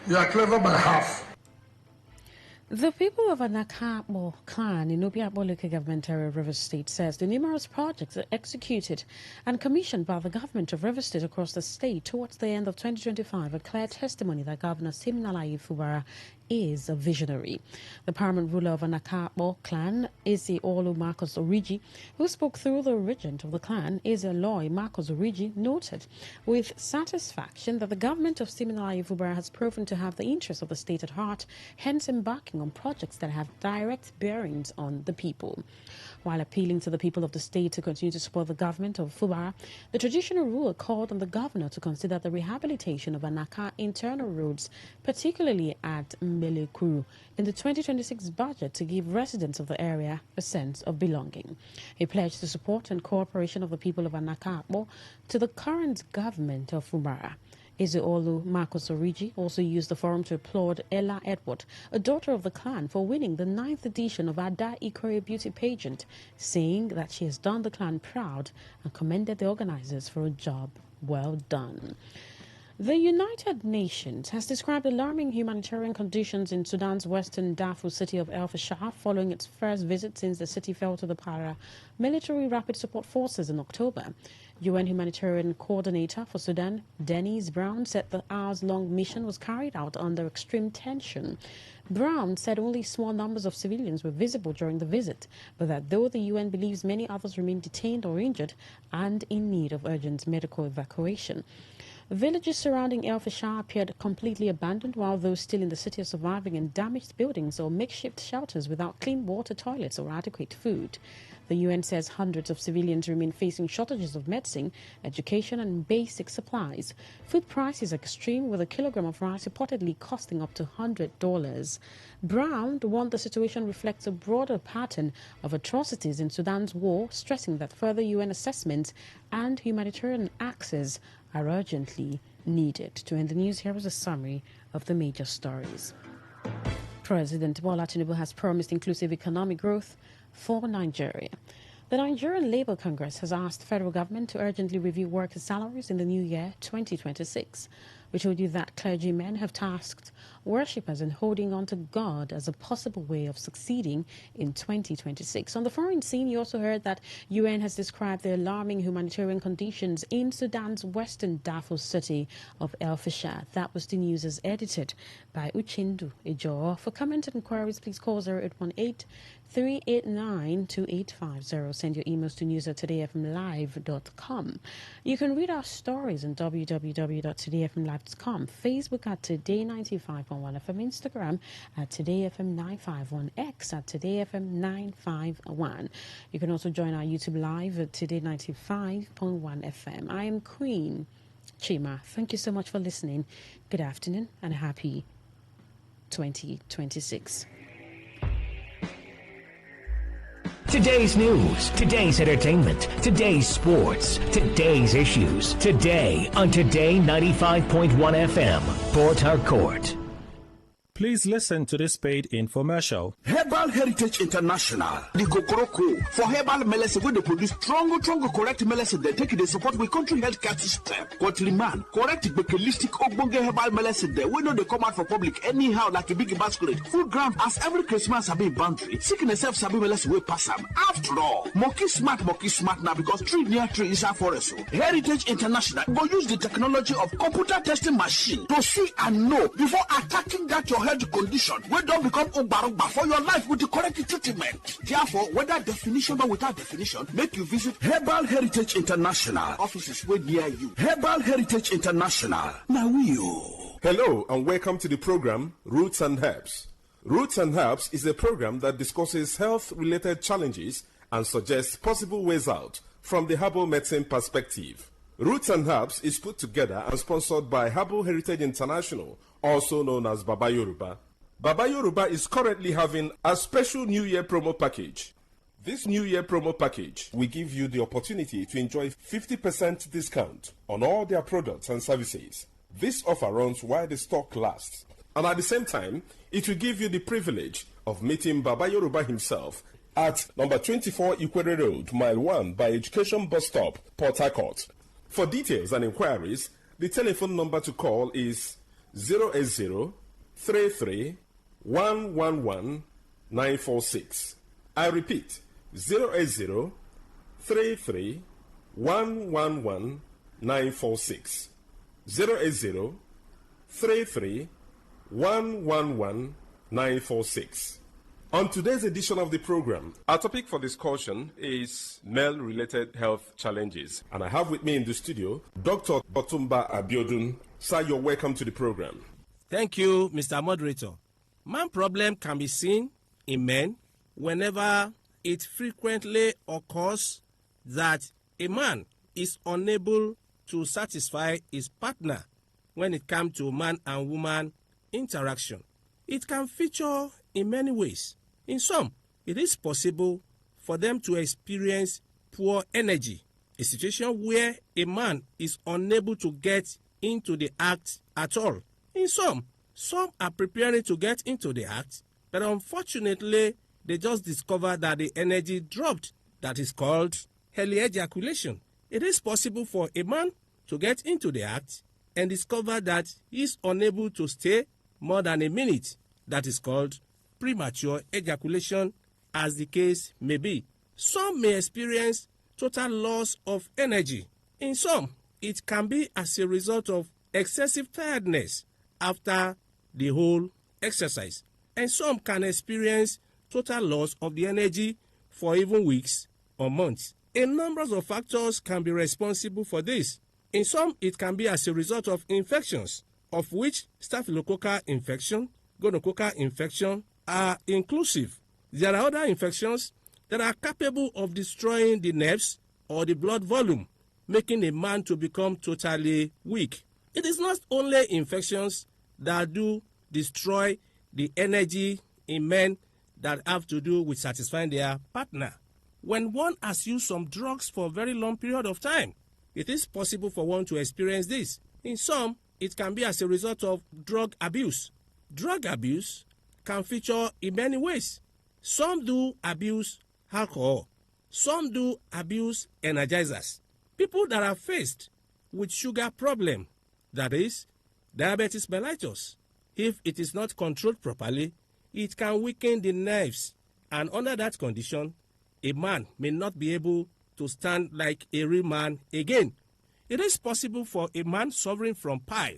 You are clever by half. The people of Anakabo clan in Obiabo local government area of River State says the numerous projects are executed and commissioned by the government of River State across the state towards the end of 2025 a clear testimony that Governor Siminalayi Fubara is a visionary. The paramount ruler of Anakabo clan, Eze Olu Marcus Origi, who spoke through the regent of the clan, Eze Loy Marcus Origi, noted with satisfaction that the government of Siminalayi Fubara has proven to have the interests of the state at heart, hence embarking on projects that have direct bearings on the people. While appealing to the people of the state to continue to support the government of Fubara, the traditional ruler called on the governor to consider the rehabilitation of Anaka internal roads, particularly at Melekuru in the 2026 budget to give residents of the area a sense of belonging. He pledged the support and cooperation of the people of Anakabo to the current government of Fumara. Ezeolu Marcos Origi also used the forum to applaud Ella Edward, a daughter of the clan, for winning the 9th edition of Ada Ikore beauty pageant, saying that she has done the clan proud and commended the organizers for a job well done. The United Nations has described alarming humanitarian conditions in Sudan's western Darfur city of El Fasher following its first visit since the city fell to the paramilitary rapid support forces in October. UN humanitarian coordinator for Sudan, Denise Brown, said the hours-long mission was carried out under extreme tension. Brown said only small numbers of civilians were visible during the visit, but that though the UN believes many others remain detained or injured and in need of urgent medical evacuation. Villages surrounding El Fasher appeared completely abandoned, while those still in the city are surviving in damaged buildings or makeshift shelters without clean water, toilets, or adequate food. The UN says hundreds of civilians remain facing shortages of medicine, education, and basic supplies. Food prices are extreme, with a kilogram of rice reportedly costing up to $100. Brown warned the situation reflects a broader pattern of atrocities in Sudan's war, stressing that further UN assessments and humanitarian access are urgently needed. To end the news, here is a summary of the major stories. President Bola Tinubu has promised inclusive economic growth for Nigeria. The Nigerian Labour Congress has asked federal government to urgently review workers' salaries in the new year 2026. We told you that clergymen have tasked worshippers in holding on to God as a possible way of succeeding in 2026. On the foreign scene, you also heard that UN has described the alarming humanitarian conditions in Sudan's western Darfur city of El Fasher. That was the news as edited by Uchendu Ejo. For comment and inquiries, please call 0818-389-2850. Send your emails to news@todayfmlive.com. You can read our stories on www.todayfmlive.com, Facebook at Today95.1fm, Instagram at TodayFM951, X at TodayFM951. You can also join our YouTube live at Today95.1fm. I am Queen Chima. Thank you so much for listening. Good afternoon and happy 2026. Today's news, today's entertainment, today's sports, today's issues. Today on Today 95.1 FM, Port Harcourt. Please listen to this paid infomercial. Herbal Heritage International, the Kokoroko, for herbal medicine, where they produce strong, correct medicine, they take it, they support the country healthcare system. Countryman, correct, holistic, ogbonge herbal medicine, they know they come out for public anyhow, like a big basket. Full ground, as every Christmas, have been boundary. Sickness self, sabi medicine, will pass them. After all, monkey smart now, because tree near tree is our forest. Heritage International will use the technology of computer testing machine to see and know before attacking that your health condition. We don't become Ubaruba for your life with the correct treatment. Therefore, whether definition or without definition, make you visit Herbal Heritage International. Offices way near you. Herbal Heritage International. Now Hello and welcome to the program Roots and Herbs. Roots and Herbs is a program that discusses health-related challenges and suggests possible ways out from the herbal medicine perspective. Roots and Herbs is put together and sponsored by Herbal Heritage International, also known as Baba Yoruba. Baba Yoruba is currently having a special New Year promo package. This New Year promo package will give you the opportunity to enjoy 50% discount on all their products and services. This offer runs while the stock lasts. And at the same time, it will give you the privilege of meeting Baba Yoruba himself at number 24 Ikwere Road, Mile 1 by Education Bus Stop, Port Harcourt. For details and inquiries, the telephone number to call is 080-33-111-946. I repeat, 080-33-111-946. 080-33-111-946. On today's edition of the program, our topic for discussion is male-related health challenges. And I have with me in the studio, Dr. Otumba Abiodun. Sir, you're welcome to the program. Thank you, Mr. Moderator. Man problem can be seen in men whenever it frequently occurs that a man is unable to satisfy his partner when it comes to man and woman interaction. it can feature in many ways. In some, it is possible for them to experience poor energy, a situation where a man is unable to get into the act at all. In some are preparing to get into the act, but unfortunately, they just discover that the energy dropped. That is called early ejaculation. It is possible for a man to get into the act and discover that he is unable to stay more than a minute. That is called premature ejaculation, as the case may be. Some may experience total loss of energy. In some, it can be as a result of excessive tiredness after the whole exercise. And some can experience total loss of the energy for even weeks or months. A number of factors can be responsible for this. In some, it can be as a result of infections, of which staphylococcal infection, gonococcal infection are inclusive. There are other infections that are capable of destroying the nerves or the blood volume, making a man to become totally weak. It is not only infections that do destroy the energy in men that have to do with satisfying their partner. When one has used some drugs for a very long period of time, it is possible for one to experience this. In some, it can be as a result of drug abuse. Drug abuse can feature in many ways. Some do abuse alcohol. Some do abuse energizers. People that are faced with sugar problem, that is, diabetes mellitus, if it is not controlled properly, it can weaken the nerves, and under that condition, a man may not be able to stand like a real man again. It is possible for a man suffering from pile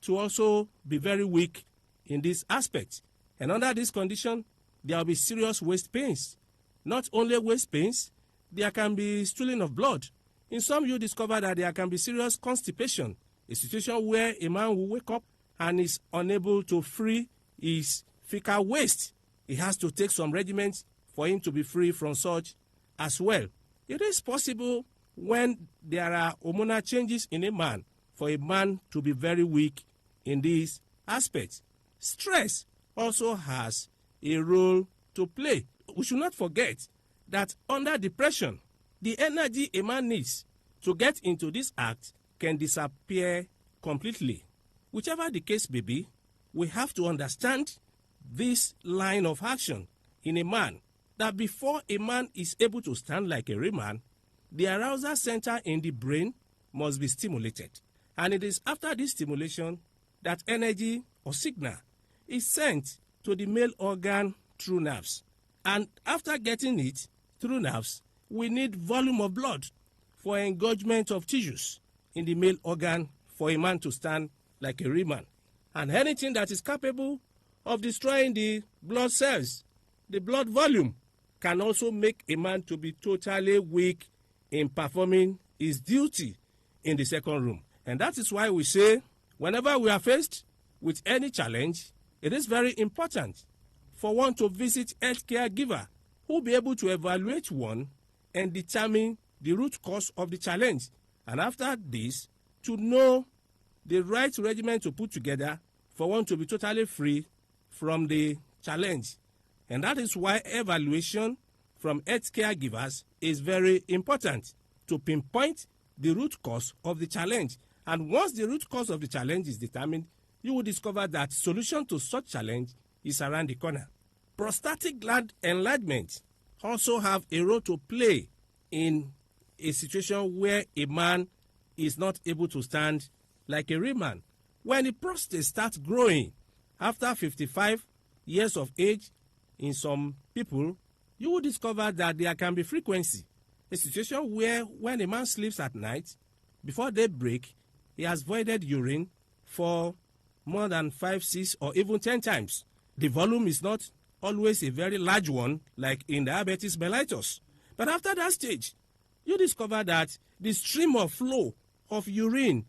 to also be very weak in this aspect. And under this condition, there will be serious waist pains. Not only waist pains, there can be stooling of blood. In some, you discover that there can be serious constipation, a situation where a man will wake up and is unable to free his fecal waste. He has to take some regimens for him to be free from such as well. It is possible when there are hormonal changes in a man for a man to be very weak in these aspects. Stress also has a role to play. We should not forget that under depression, the energy a man needs to get into this act can disappear completely. Whichever the case may be, we have to understand this line of action in a man, that before a man is able to stand like a real man, the arousal center in the brain must be stimulated. And it is after this stimulation that energy or signal is sent to the male organ through nerves. And after getting it through nerves, we need volume of blood for engorgement of tissues in the male organ for a man to stand like a real man. And anything that is capable of destroying the blood cells, the blood volume, can also make a man to be totally weak in performing his duty in the second room. And that is why we say, whenever we are faced with any challenge, it is very important for one to visit a healthcare giver who will be able to evaluate one and determine the root cause of the challenge. And after this, to know the right regimen to put together for one to be totally free from the challenge. And that is why evaluation from healthcare givers is very important to pinpoint the root cause of the challenge. And once the root cause of the challenge is determined, you will discover that solution to such challenge is around the corner. Prostatic gland enlargement also have a role to play in a situation where a man is not able to stand like a real man. When the prostate starts growing after 55 years of age in some people, you will discover that there can be frequency. A situation where when a man sleeps at night, before daybreak, he has voided urine for more than 5, 6, or even 10 times. The volume is not always a very large one, like in diabetes mellitus. But after that stage, you discover that the stream of flow of urine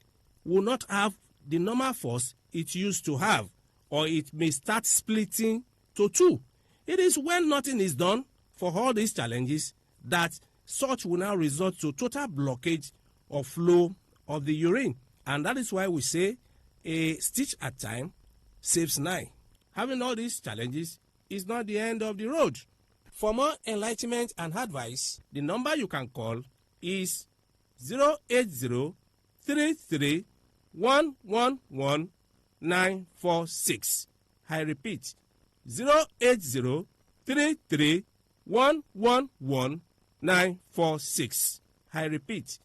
will not have the normal force it used to have, or it may start splitting to two. It is when nothing is done for all these challenges that such will now result to total blockage of flow of the urine. And that is why we say a stitch at time saves 9. having all these challenges is not the end of the road. For more enlightenment and advice, the number you can call is 080-33-111-946. I repeat, 080-33-111-946. I repeat,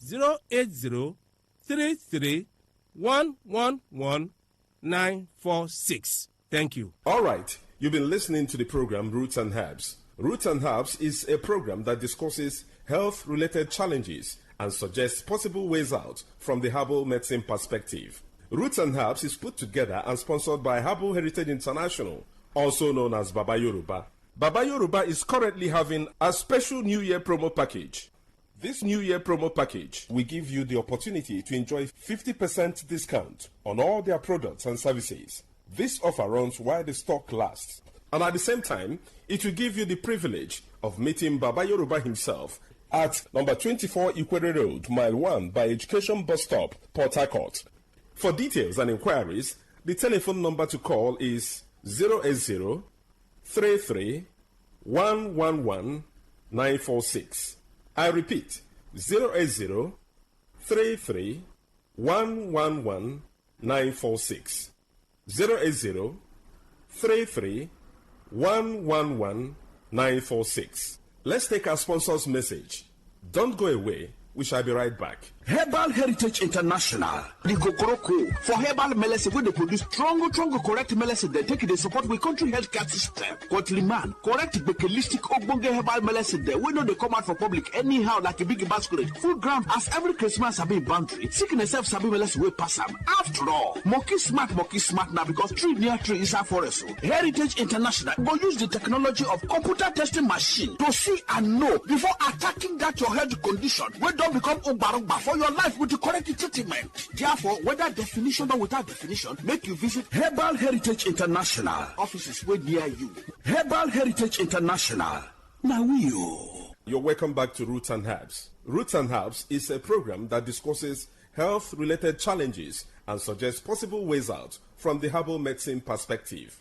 080-33-111-946. Thank you. All right. You've been listening to the program Roots and Herbs. Roots and Herbs is a program that discusses health-related challenges and suggests possible ways out from the herbal medicine perspective. Roots and Herbs is put together and sponsored by Herbal Heritage International, also known as Baba Yoruba. Baba Yoruba is currently having a special New Year promo package. This New Year promo package will give you the opportunity to enjoy 50% discount on all their products and services. This offer runs while the stock lasts. And at the same time, it will give you the privilege of meeting Baba Yoruba himself at number 24 Ikwere Road, Mile 1 by Education Bus Stop, Port Harcourt. For details and inquiries, the telephone number to call is 080-33-111-946. I repeat, 080-33-111-946. 080-33-111-946. Let's take our sponsor's message. Don't go away. We shall be right back. Herbal Heritage International, the Kokoroko for herbal medicine where they produce strong, correct medicine. They take it, they support the country healthcare system. Kotliman, correct bakelistic ogbonge herbal medicine. They know they come out for public anyhow like a big basket. Full ground as every Christmas have been boundary. Sickness self sabi medicine will pass them. After all, monkey smart now because tree near tree is our forest. Heritage International will use the technology of computer testing machine to see and know before attacking that your health condition. We don't become ubarugba for your life with the correct treatment. Therefore, whether definition or without definition, make you visit Herbal Heritage International. Offices way near you. Herbal Heritage International. Now You're welcome back to Roots and Herbs. Roots and Herbs is a program that discusses health-related challenges and suggests possible ways out from the herbal medicine perspective.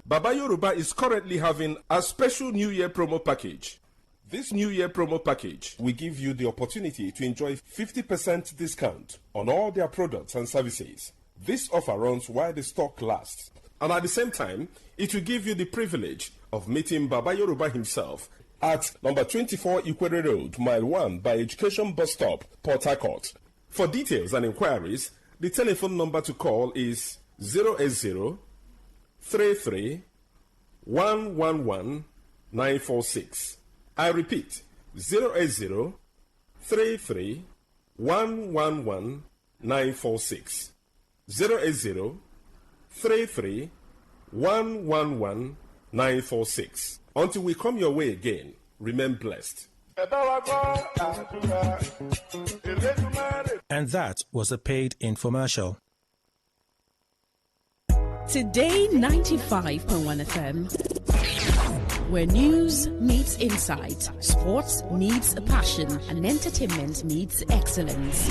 Baba Yoruba is currently having a special New Year promo package. This New Year promo package will give you the opportunity to enjoy 50% discount on all their products and services. This offer runs while the stock lasts. And at the same time, it will give you the privilege of meeting Baba Yoruba himself at number 24 Ikwere Road, Mile 1 by Education Bus Stop, Port Harcourt. For details and inquiries, the telephone number to call is 080-33-111-946. I repeat, 080-33-111-946. 080-33-111-946. Until we come your way again, remain blessed. And that was a paid infomercial. Today 95.1 FM, where news meets insight, sports meets passion, and entertainment meets excellence.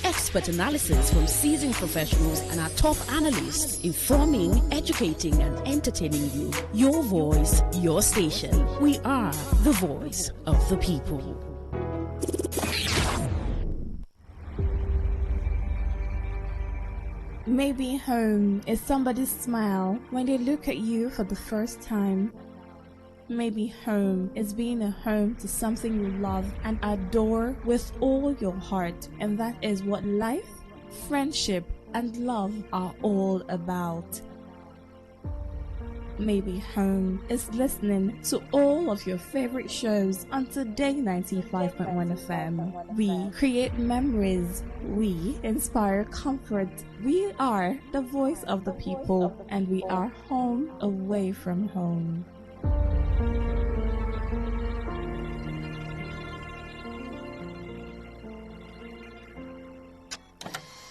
Expert analysis from seasoned professionals and our top analysts, informing, educating, and entertaining you. Your voice, your station. We are the voice of the people. Maybe home is somebody's smile when they look at you for the first time. Maybe home is being a home to something you love and adore with all your heart, and that is what life, friendship, and love are all about. Maybe home is listening to all of your favorite shows on Today 95.1 FM. We create memories. We inspire comfort. We are the voice of the people, and we are home away from home.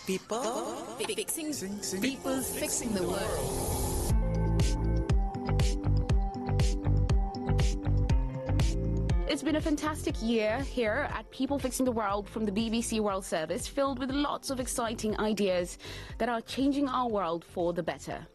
People fixing the world. It's been a fantastic year here at People Fixing the World from the BBC World Service, filled with lots of exciting ideas that are changing our world for the better.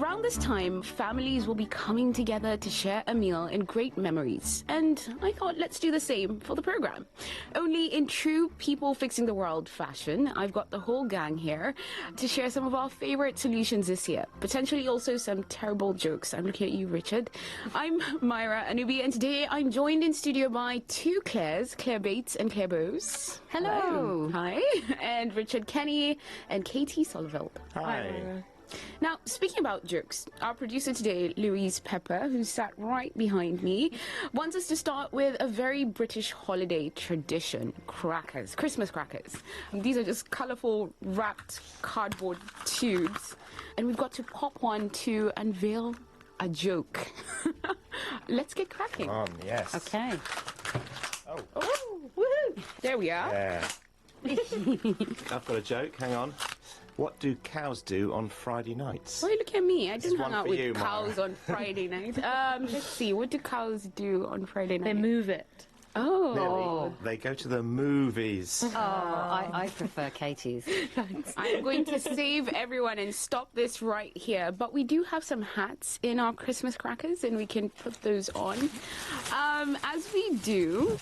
Around this time, families will be coming together to share a meal and great memories. And I thought, let's do the same for the program. Only in true People Fixing the World fashion, I've got the whole gang here to share some of our favorite solutions this year. Potentially also some terrible jokes. I'm looking at you, Richard. I'm Myra Anubi, and today I'm joined in studio by two Claires, Claire Bates and Claire Bose. Hello. Hi. And Richard Kenny and Katie Solivel. Hi. Now, speaking about jokes, our producer today, Louise Pepper, who sat right behind me, wants us to start with a very British holiday tradition, crackers, Christmas crackers. These are just colourful wrapped cardboard tubes, and we've got to pop one to unveil a joke. Let's get cracking. Yes. Okay. Oh, woohoo! There we are. Yeah. I've got a joke. Hang on. What do cows do on Friday nights? Why look at me? I didn't hang out with you, cows Mara. on Friday night. Let's see. What do cows do on Friday night? They move it. Oh. They go to the movies. Oh, I prefer Katie's. Thanks. I'm going to save everyone and stop this right here. But we do have some hats in our Christmas crackers, and we can put those on. As we do,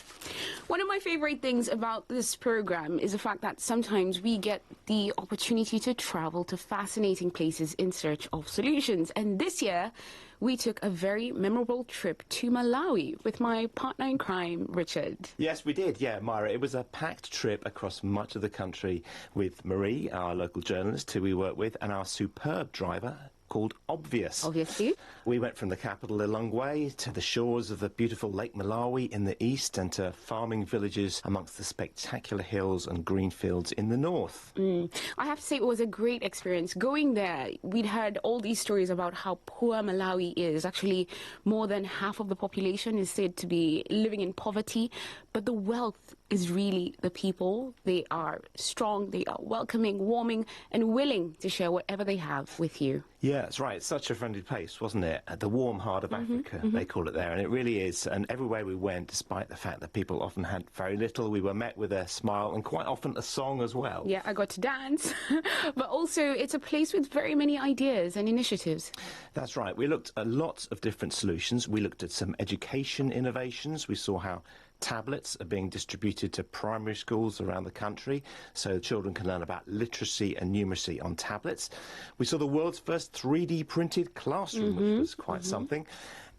one of my favorite things about this program is the fact that sometimes we get the opportunity to travel to fascinating places in search of solutions. And this year, we took a very memorable trip to Malawi with my partner in crime, Richard. Yes, we did. Yeah, Myra. It was a packed trip across much of the country with Marie, our local journalist who we work with, and our superb driver called Obvious. Obviously. We went from the capital Lilongwe to the shores of the beautiful Lake Malawi in the east and to farming villages amongst the spectacular hills and green fields in the north. I have to say it was a great experience. Going there, we'd heard all these stories about how poor Malawi is. Actually, more than half of the population is said to be living in poverty, but the wealth is really the people. They are strong, they are welcoming, warming, and willing to share whatever they have with you. Yeah, that's right. It's such a friendly place, wasn't it? The warm heart of Africa, they call it there. And it really is. And everywhere we went, despite the fact that people often had very little, we were met with a smile and quite often a song as well. Yeah, I got to dance. But also, it's a place with very many ideas and initiatives. That's right. We looked at lots of different solutions. We looked at some education innovations. We saw how tablets are being distributed to primary schools around the country so children can learn about literacy and numeracy on tablets. We saw the world's first 3D printed classroom, which was quite something.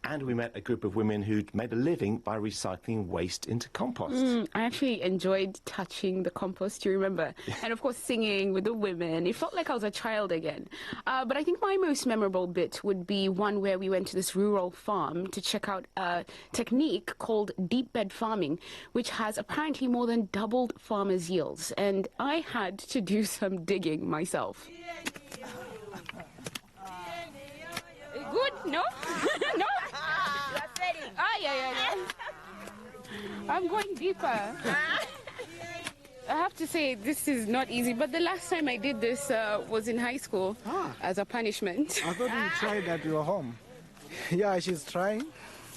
And we met a group of women who'd made a living by recycling waste into compost. I actually enjoyed touching the compost, you remember? And of course singing with the women. It felt like I was a child again. But I think my most memorable bit would be one where we went to this rural farm to check out a technique called deep bed farming, which has apparently more than doubled farmers' yields. And I had to do some digging myself. Good? No? No? Yeah. I'm going deeper. I have to say, this is not easy, but the last time I did this was in high school as a punishment. I thought you tried at your home. Yeah, she's trying,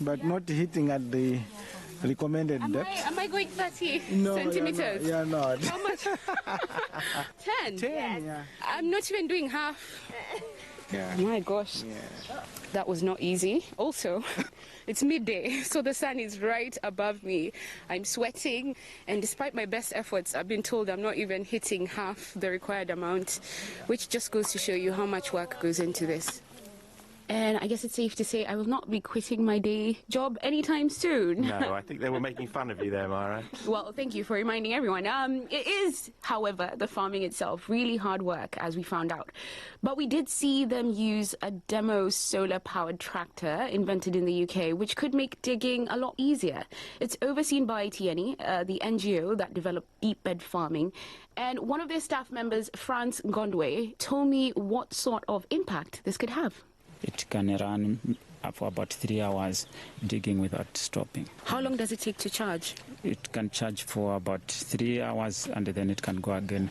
but not hitting at the recommended depth. Am I going 30 No, centimeters? you're not. How much? 10? 10, yeah. I'm not even doing half. Yeah. My gosh. Yeah. That was not easy. Also, it's midday, so the sun is right above me. I'm sweating, and despite my best efforts, I've been told I'm not even hitting half the required amount, which just goes to show you how much work goes into this. And I guess it's safe to say I will not be quitting my day job anytime soon. No, I think they were making fun of you there, Myra. Well, thank you for reminding everyone. It is, however, the farming itself, really hard work, as we found out. But we did see them use a demo solar-powered tractor invented in the UK, which could make digging a lot easier. It's overseen by TNE, the NGO that developed deep bed farming. And one of their staff members, Franz Gondway, told me what sort of impact this could have. It can run for about 3 hours digging without stopping. How long does it take to charge? It can charge for about 3 hours and then it can go again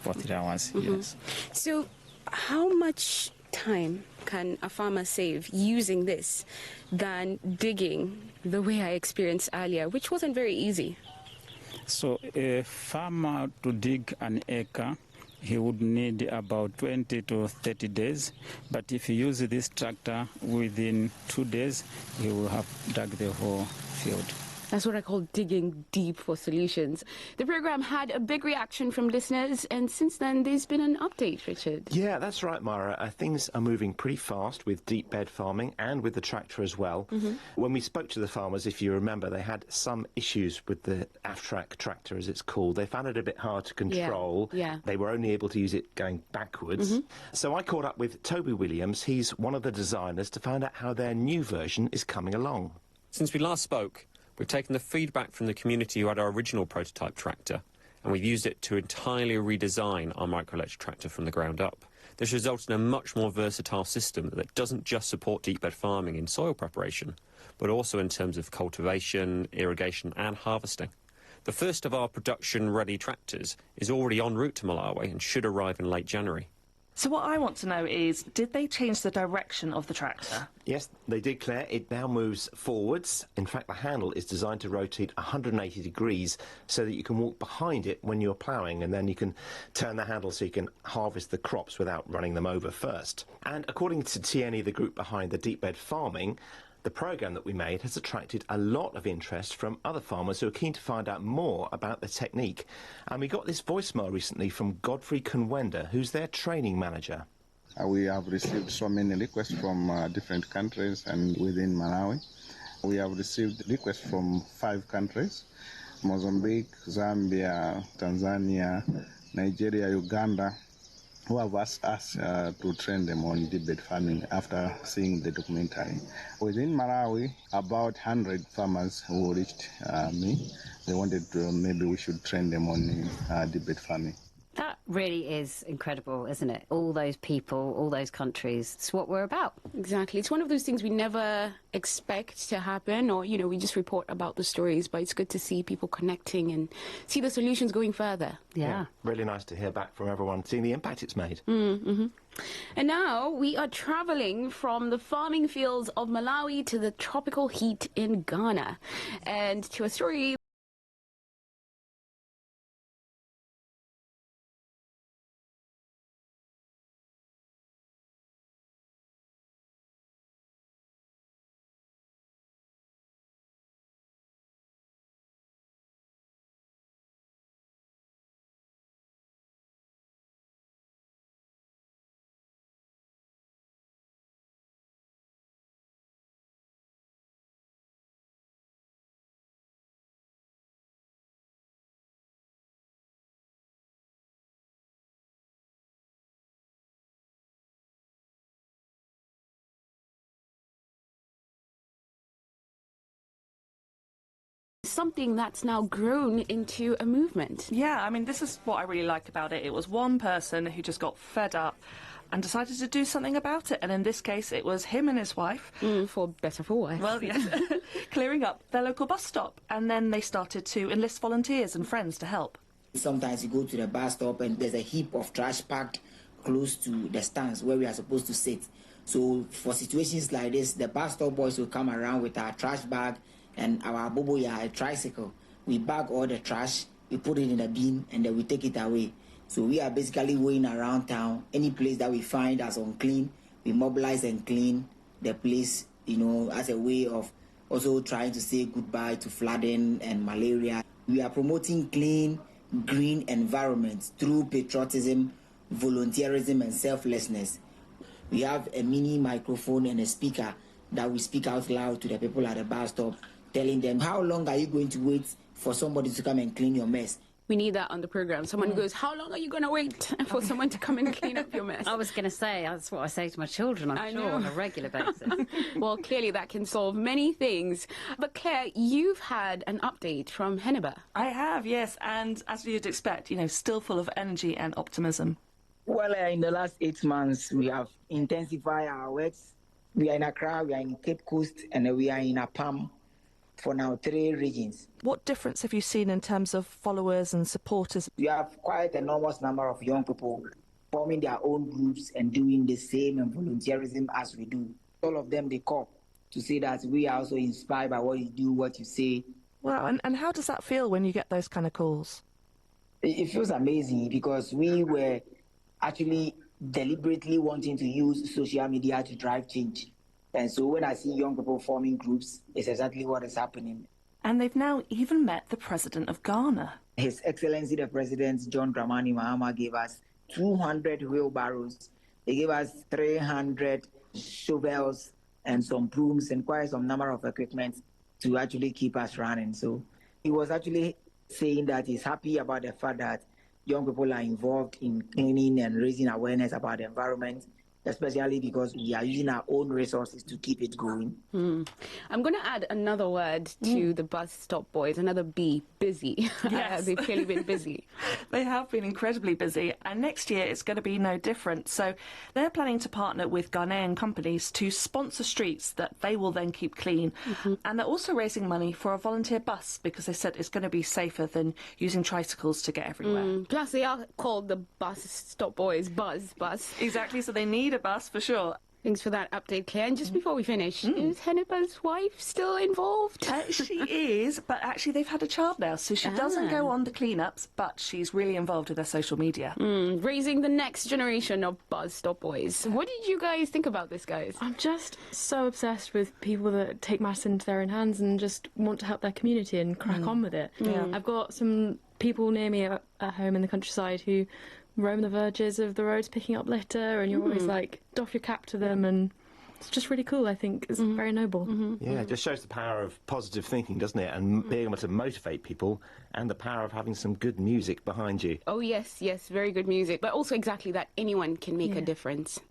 for 3 hours, yes. So how much time can a farmer save using this than digging the way I experienced earlier, which wasn't very easy? So a farmer to dig an acre, he would need about 20 to 30 days. But if he uses this tractor, within 2 days, he will have dug the whole field. That's what I call digging deep for solutions. The program had a big reaction from listeners, and since then there's been an update, Richard. Yeah, that's right, Myra. Things are moving pretty fast with deep bed farming and with the tractor as well. When we spoke to the farmers, if you remember, they had some issues with the AFTRAC tractor, as it's called. They found it a bit hard to control. Yeah. They were only able to use it going backwards. So I caught up with Toby Williams. He's one of the designers, to find out how their new version is coming along. Since we last spoke, we've taken the feedback from the community who had our original prototype tractor, and we've used it to entirely redesign our microelectric tractor from the ground up. This results in a much more versatile system that doesn't just support deep bed farming in soil preparation, but also in terms of cultivation, irrigation and harvesting. The first of our production-ready tractors is already en route to Malawi and should arrive in late January. So what I want to know is, did they change the direction of the tractor? Yes, they did, Claire. It now moves forwards. In fact, the handle is designed to rotate 180 degrees so that you can walk behind it when you're ploughing, and then you can turn the handle so you can harvest the crops without running them over first. And according to TNE, the group behind the deep bed farming, the programme that we made has attracted a lot of interest from other farmers who are keen to find out more about the technique. And we got this voicemail recently from Godfrey Kunwenda, who's their training manager. We have received so many requests from different countries and within Malawi. We have received requests from 5 countries: Mozambique, Zambia, Tanzania, Nigeria, Uganda, who have asked us to train them on deep bed farming after seeing the documentary. Within Malawi, about 100 farmers who reached me. They wanted to, maybe we should train them on deep bed farming. That really is incredible, isn't it? All those people, all those countries. It's what we're about. Exactly. It's one of those things we never expect to happen, or, you know, we just report about the stories, but it's good to see people connecting and see the solutions going further. Yeah. Really nice to hear back from everyone, seeing the impact it's made. And now we are travelling from the farming fields of Malawi to the tropical heat in Ghana, and to a story something that's now grown into a movement. Yeah, I mean, this is what I really like about it. It was one person who just got fed up and decided to do something about it. And in this case, it was him and his wife. For better, for worse. Well, yes. Clearing up their local bus stop. And then they started to enlist volunteers and friends to help. Sometimes you go to the bus stop and there's a heap of trash packed close to the stands where we are supposed to sit. So for situations like this, the bus stop boys will come around with our trash bag and our boboya, a tricycle. We bag all the trash, we put it in a bin, and then we take it away. So we are basically going around town. Any place that we find as unclean, we mobilize and clean the place, you know, as a way of also trying to say goodbye to flooding and malaria. We are promoting clean, green environments through patriotism, volunteerism, and selflessness. We have a mini microphone and a speaker that we speak out loud to the people at the bus stop, telling them, how long are you going to wait for somebody to come and clean your mess? We need that on the program. Someone goes, how long are you going to wait for someone to come and clean up your mess? I was going to say, that's what I say to my children, I'm sure, on a regular basis. Well, clearly that can solve many things. But Claire, you've had an update from Henneba. I have, yes, and as you'd expect, you know, still full of energy and optimism. Well, in the last 8 months, we have intensified our works. We are in Accra, we are in Cape Coast, and we are in Apam. For now, 3 regions. What difference have you seen in terms of followers and supporters? We have quite an enormous number of young people forming their own groups and doing the same and volunteerism as we do. All of them, they call to say that we are also inspired by what you do, what you say. Wow, and how does that feel when you get those kind of calls? It feels amazing because we were actually deliberately wanting to use social media to drive change. And so when I see young people forming groups, it's exactly what is happening. And they've now even met the president of Ghana. His Excellency the President John Dramani Mahama gave us 200 wheelbarrows. They gave us 300 shovels and some brooms and quite some number of equipment to actually keep us running. So he was actually saying that he's happy about the fact that young people are involved in cleaning and raising awareness about the environment, especially because we are using our own resources to keep it going. I'm going to add another word to the bus stop boys, another B, busy. Yes. They've clearly been busy. They have been incredibly busy, and next year it's going to be no different. So they're planning to partner with Ghanaian companies to sponsor streets that they will then keep clean. And they're also raising money for a volunteer bus because they said it's going to be safer than using tricycles to get everywhere. Plus, they are called the bus stop boys, bus. Exactly, so they need a bus for sure. Thanks for that update, Claire. And just before we finish, is Hennibal's wife still involved? She is, but actually they've had a child now, so she doesn't go on the cleanups, but she's really involved with their social media. Raising the next generation of bus stop boys. What did you guys think about this, guys? I'm just so obsessed with people that take matters into their own hands and just want to help their community and crack on with it. I've got some people near me at home in the countryside who roam the verges of the roads picking up litter, and you're always like, doff your cap to them, and it's just really cool. I think it's very noble. Yeah, it just shows the power of positive thinking, doesn't it? And being able to motivate people, and the power of having some good music behind you. Oh, yes, very good music. But also exactly that anyone can make a difference.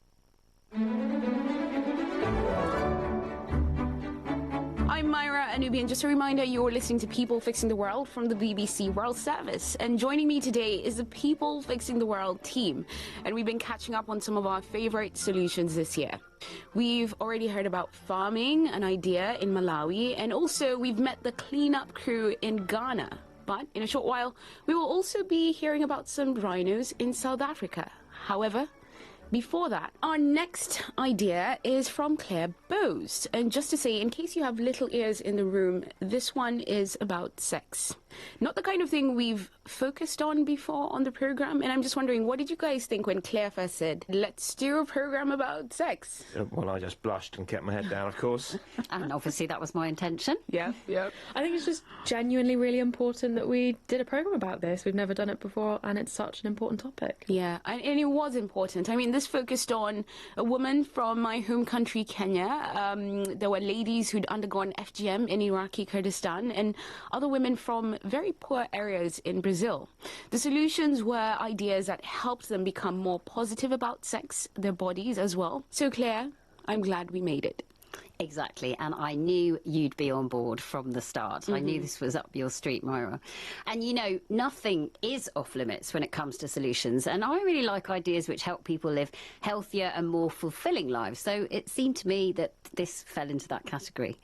I'm Myra Anubian. Just a reminder, you're listening to People Fixing the World from the BBC World Service. And joining me today is the People Fixing the World team. And we've been catching up on some of our favourite solutions this year. We've already heard about farming, an idea in Malawi, and also we've met the cleanup crew in Ghana. But in a short while, we will also be hearing about some rhinos in South Africa. However, before that, our next idea is from Claire Bowes. And just to say, in case you have little ears in the room, this one is about sex. Not the kind of thing we've focused on before on the programme. And I'm just wondering, what did you guys think when Claire first said, let's do a programme about sex? Well, I just blushed and kept my head down, of course. And obviously that was my intention. Yeah. I think it's just genuinely really important that we did a programme about this. We've never done it before, and it's such an important topic. Yeah, and it was important. I mean, this focused on a woman from my home country, Kenya. There were ladies who'd undergone FGM in Iraqi Kurdistan, and other women from very poor areas in Brazil. The solutions were ideas that helped them become more positive about sex, their bodies as well. So, Claire, I'm glad we made it. Exactly, and I knew you'd be on board from the start. I knew this was up your street, Myra. And you know, nothing is off limits when it comes to solutions, and I really like ideas which help people live healthier and more fulfilling lives. So it seemed to me that this fell into that category.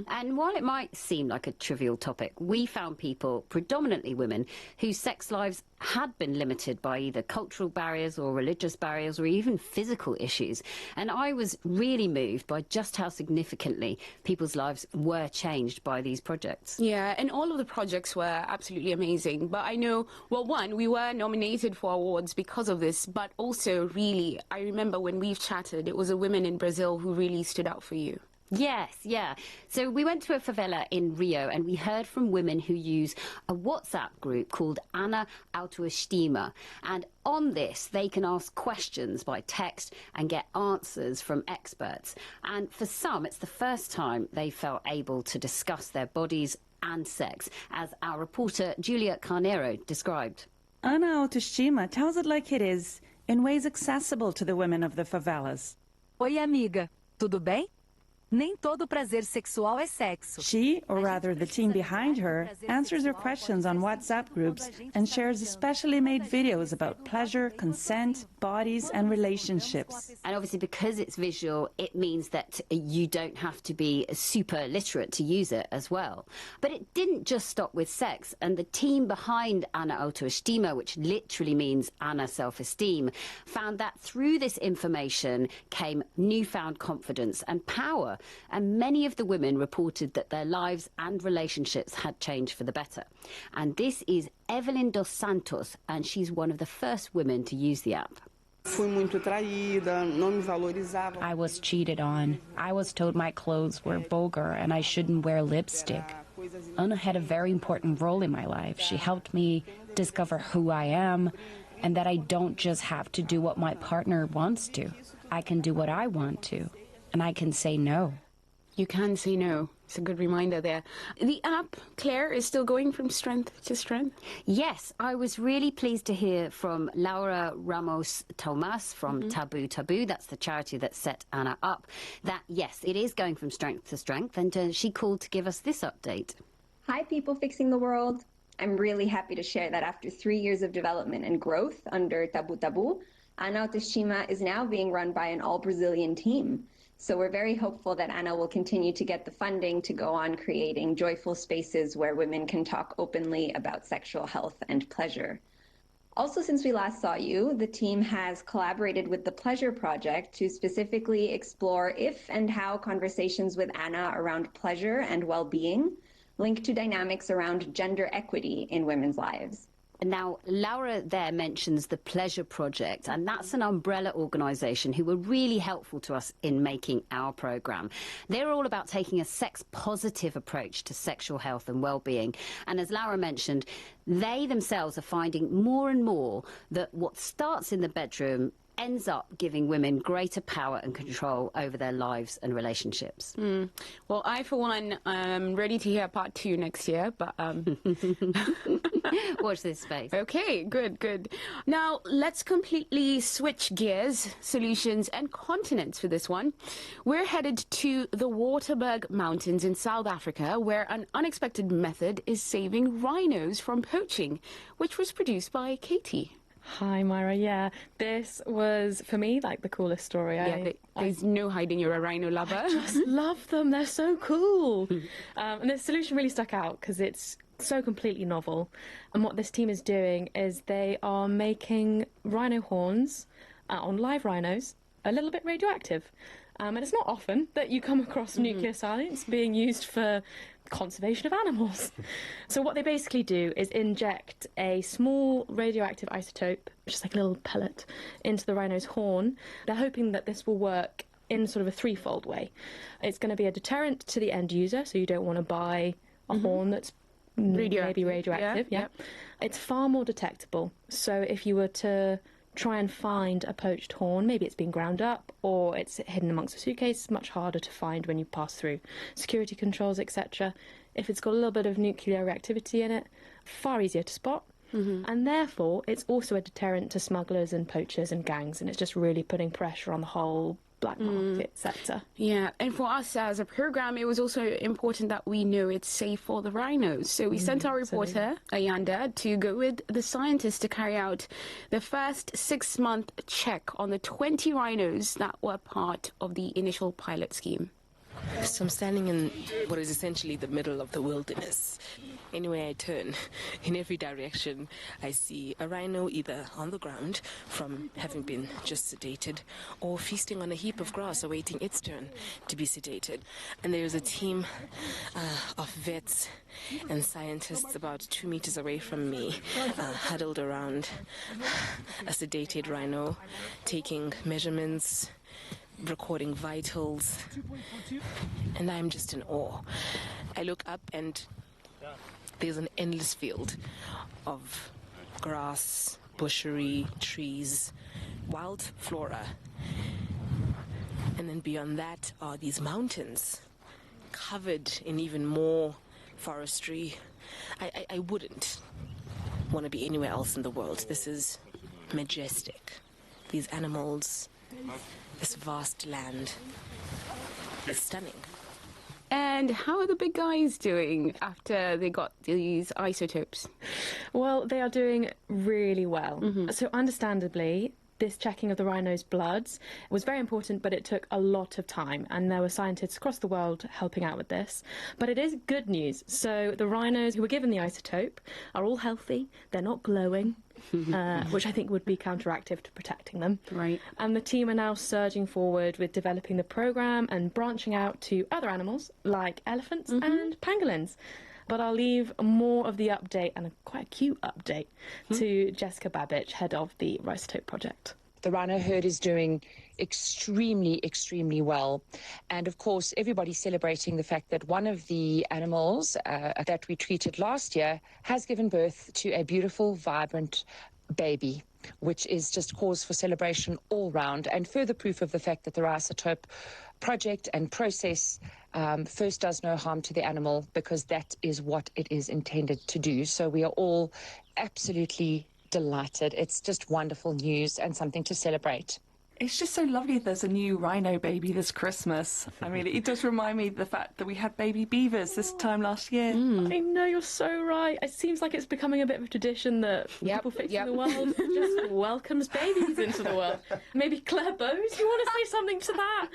And while it might seem like a trivial topic, we found people, predominantly women, whose sex lives had been limited by either cultural barriers or religious barriers or even physical issues. And I was really moved by just how significantly people's lives were changed by these projects. Yeah, and all of the projects were absolutely amazing. But I know, well, one, we were nominated for awards because of this, but also really, I remember when we've chatted, it was a woman in Brazil who really stood out for you. Yes, yeah. So we went to a favela in Rio and we heard from women who use a WhatsApp group called Ana Autoestima. And on this, they can ask questions by text and get answers from experts. And for some, it's the first time they felt able to discuss their bodies and sex, as our reporter Julia Carneiro described. Ana Autoestima tells it like it is, in ways accessible to the women of the favelas. Oi, amiga. Tudo bem? Nem todo prazer sexual é sexo. She, or rather the team behind her, answers her questions on WhatsApp groups and shares especially made videos about pleasure, consent, bodies and relationships. And obviously because it's visual, it means that you don't have to be super literate to use it as well. But it didn't just stop with sex, and the team behind Ana Autoestima, which literally means Ana self-esteem, found that through this information came newfound confidence and power. And many of the women reported that their lives and relationships had changed for the better. And this is Evelyn dos Santos, and she's one of the first women to use the app. Fui muito traída, não me valorizavam. I was cheated on. I was told my clothes were vulgar and I shouldn't wear lipstick. Anna had a very important role in my life. She helped me discover who I am and that I don't just have to do what my partner wants to. I can do what I want to, and I can say no. You can say no. It's a good reminder there. The app, Claire, is still going from strength to strength? Yes, I was really pleased to hear from Laura Ramos Tomas from Taboo Taboo, that's the charity that set Anna up, that yes, it is going from strength to strength, and she called to give us this update. Hi, people fixing the world. I'm really happy to share that after 3 years of development and growth under Taboo Taboo, Ana Autoestima is now being run by an all-Brazilian team. So we're very hopeful that Ana will continue to get the funding to go on creating joyful spaces where women can talk openly about sexual health and pleasure. Also, since we last saw you, the team has collaborated with the Pleasure Project to specifically explore if and how conversations with Ana around pleasure and well-being link to dynamics around gender equity in women's lives. Now, Laura there mentions the Pleasure Project, and that's an umbrella organisation who were really helpful to us in making our programme. They're all about taking a sex-positive approach to sexual health and well-being. And as Laura mentioned, they themselves are finding more and more that what starts in the bedroom ends up giving women greater power and control over their lives and relationships. Well, I, for one, am ready to hear part 2 next year, but... Watch this space. Okay, good. Now, let's completely switch gears, solutions and continents for this one. We're headed to the Waterberg Mountains in South Africa, where an unexpected method is saving rhinos from poaching, which was produced by Katie. Hi, Myra. Yeah, this was, for me, like the coolest story. Yeah, there's no hiding you're a rhino lover. I just love them. They're so cool. And the solution really stuck out because it's so completely novel. And what this team is doing is they are making rhino horns on live rhinos a little bit radioactive. And it's not often that you come across nuclear science being used for conservation of animals. So what they basically do is inject a small radioactive isotope, which is like a little pellet, into the rhino's horn. They're hoping that this will work in sort of a threefold way. It's going to be a deterrent to the end user, so you don't want to buy a horn that's maybe radioactive. Yeah. It's far more detectable. So if you were to try and find a poached horn, maybe it's been ground up or it's hidden amongst a suitcase, much harder to find when you pass through security controls, etc. If it's got a little bit of nuclear reactivity in it, far easier to spot. And therefore it's also a deterrent to smugglers and poachers and gangs, and it's just really putting pressure on the whole black market sector. Yeah, and for us as a programme, it was also important that we know it's safe for the rhinos. So we sent our reporter, Ayanda, to go with the scientists to carry out the first 6-month check on the 20 rhinos that were part of the initial pilot scheme. So I'm standing in what is essentially the middle of the wilderness. Anywhere I turn, in every direction, I see a rhino either on the ground from having been just sedated or feasting on a heap of grass awaiting its turn to be sedated. And there's a team of vets and scientists about 2 meters away from me, huddled around a sedated rhino, taking measurements, recording vitals, and I'm just in awe. I look up and there's an endless field of grass, bushery, trees, wild flora. And then beyond that are these mountains covered in even more forestry. I wouldn't want to be anywhere else in the world. This is majestic. These animals, this vast land is stunning. And how are the big guys doing after they got these isotopes? Well, they are doing really well. So understandably, this checking of the rhino's bloods was very important, but it took a lot of time, and there were scientists across the world helping out with this. But it is good news. So the rhinos who were given the isotope are all healthy, they're not glowing, which I think would be counteractive to protecting them. Right. And the team are now surging forward with developing the programme and branching out to other animals like elephants and pangolins. But I'll leave more of the update, and quite a cute update, to Jessica Babbage, head of the Isotope Project. The rhino herd is doing extremely well. And of course, everybody's celebrating the fact that one of the animals that we treated last year has given birth to a beautiful, vibrant baby, which is just cause for celebration all round, and further proof of the fact that the Isotope project and process first does no harm to the animal, because that is what it is intended to do. So we are all absolutely delighted. It's just wonderful news and something to celebrate. It's just so lovely there's a new rhino baby this Christmas. I mean, it does remind me of the fact that we had baby beavers this time last year. I know, you're so right. It seems like it's becoming a bit of a tradition that People Fixing the World just welcomes babies into the world. Maybe Claire Bowes, you want to say something to that?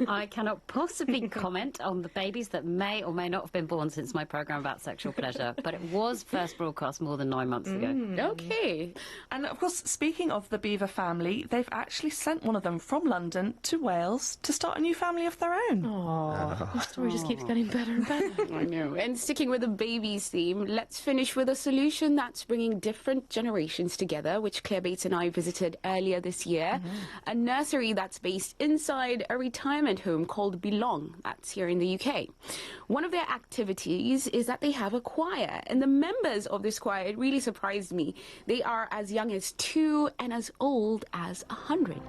I cannot possibly comment on the babies that may or may not have been born since my programme about sexual pleasure, but it was first broadcast more than 9 months ago. Okay. And of course, speaking of the beaver family, they've actually sent one of them from London to Wales to start a new family of their own. The story just keeps getting better and better. I know. And sticking with the babies theme, let's finish with a solution that's bringing different generations together, which Claire Bates and I visited earlier this year. A nursery that's based inside a retirement home called Belong. That's here in the UK. One of their activities is that they have a choir, and the members of this choir, it really surprised me. They are as young as 2 and as old as 100.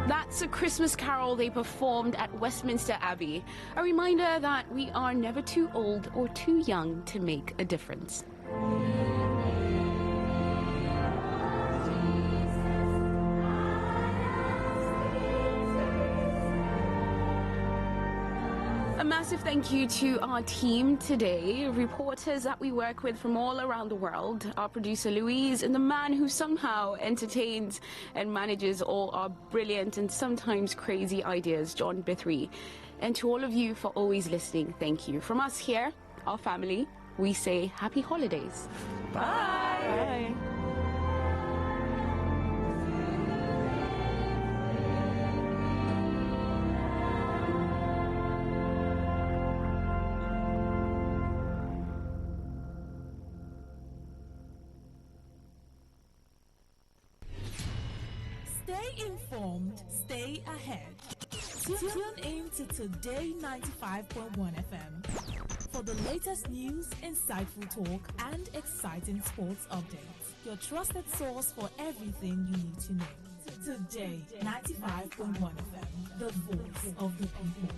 That's a Christmas carol they performed at Westminster Abbey. A reminder that we are never too old or too young to make a difference. A massive thank you to our team today, reporters that we work with from all around the world, our producer Louise, and the man who somehow entertains and manages all our brilliant and sometimes crazy ideas, John Bithry. And to all of you for always listening, thank you. From us here, our family, we say happy holidays. Bye. Bye. Stay informed, stay ahead. Tune in to Today 95.1 FM for the latest news, insightful talk, and exciting sports updates. Your trusted source for everything you need to know. Today 95.1 FM, the voice of the people.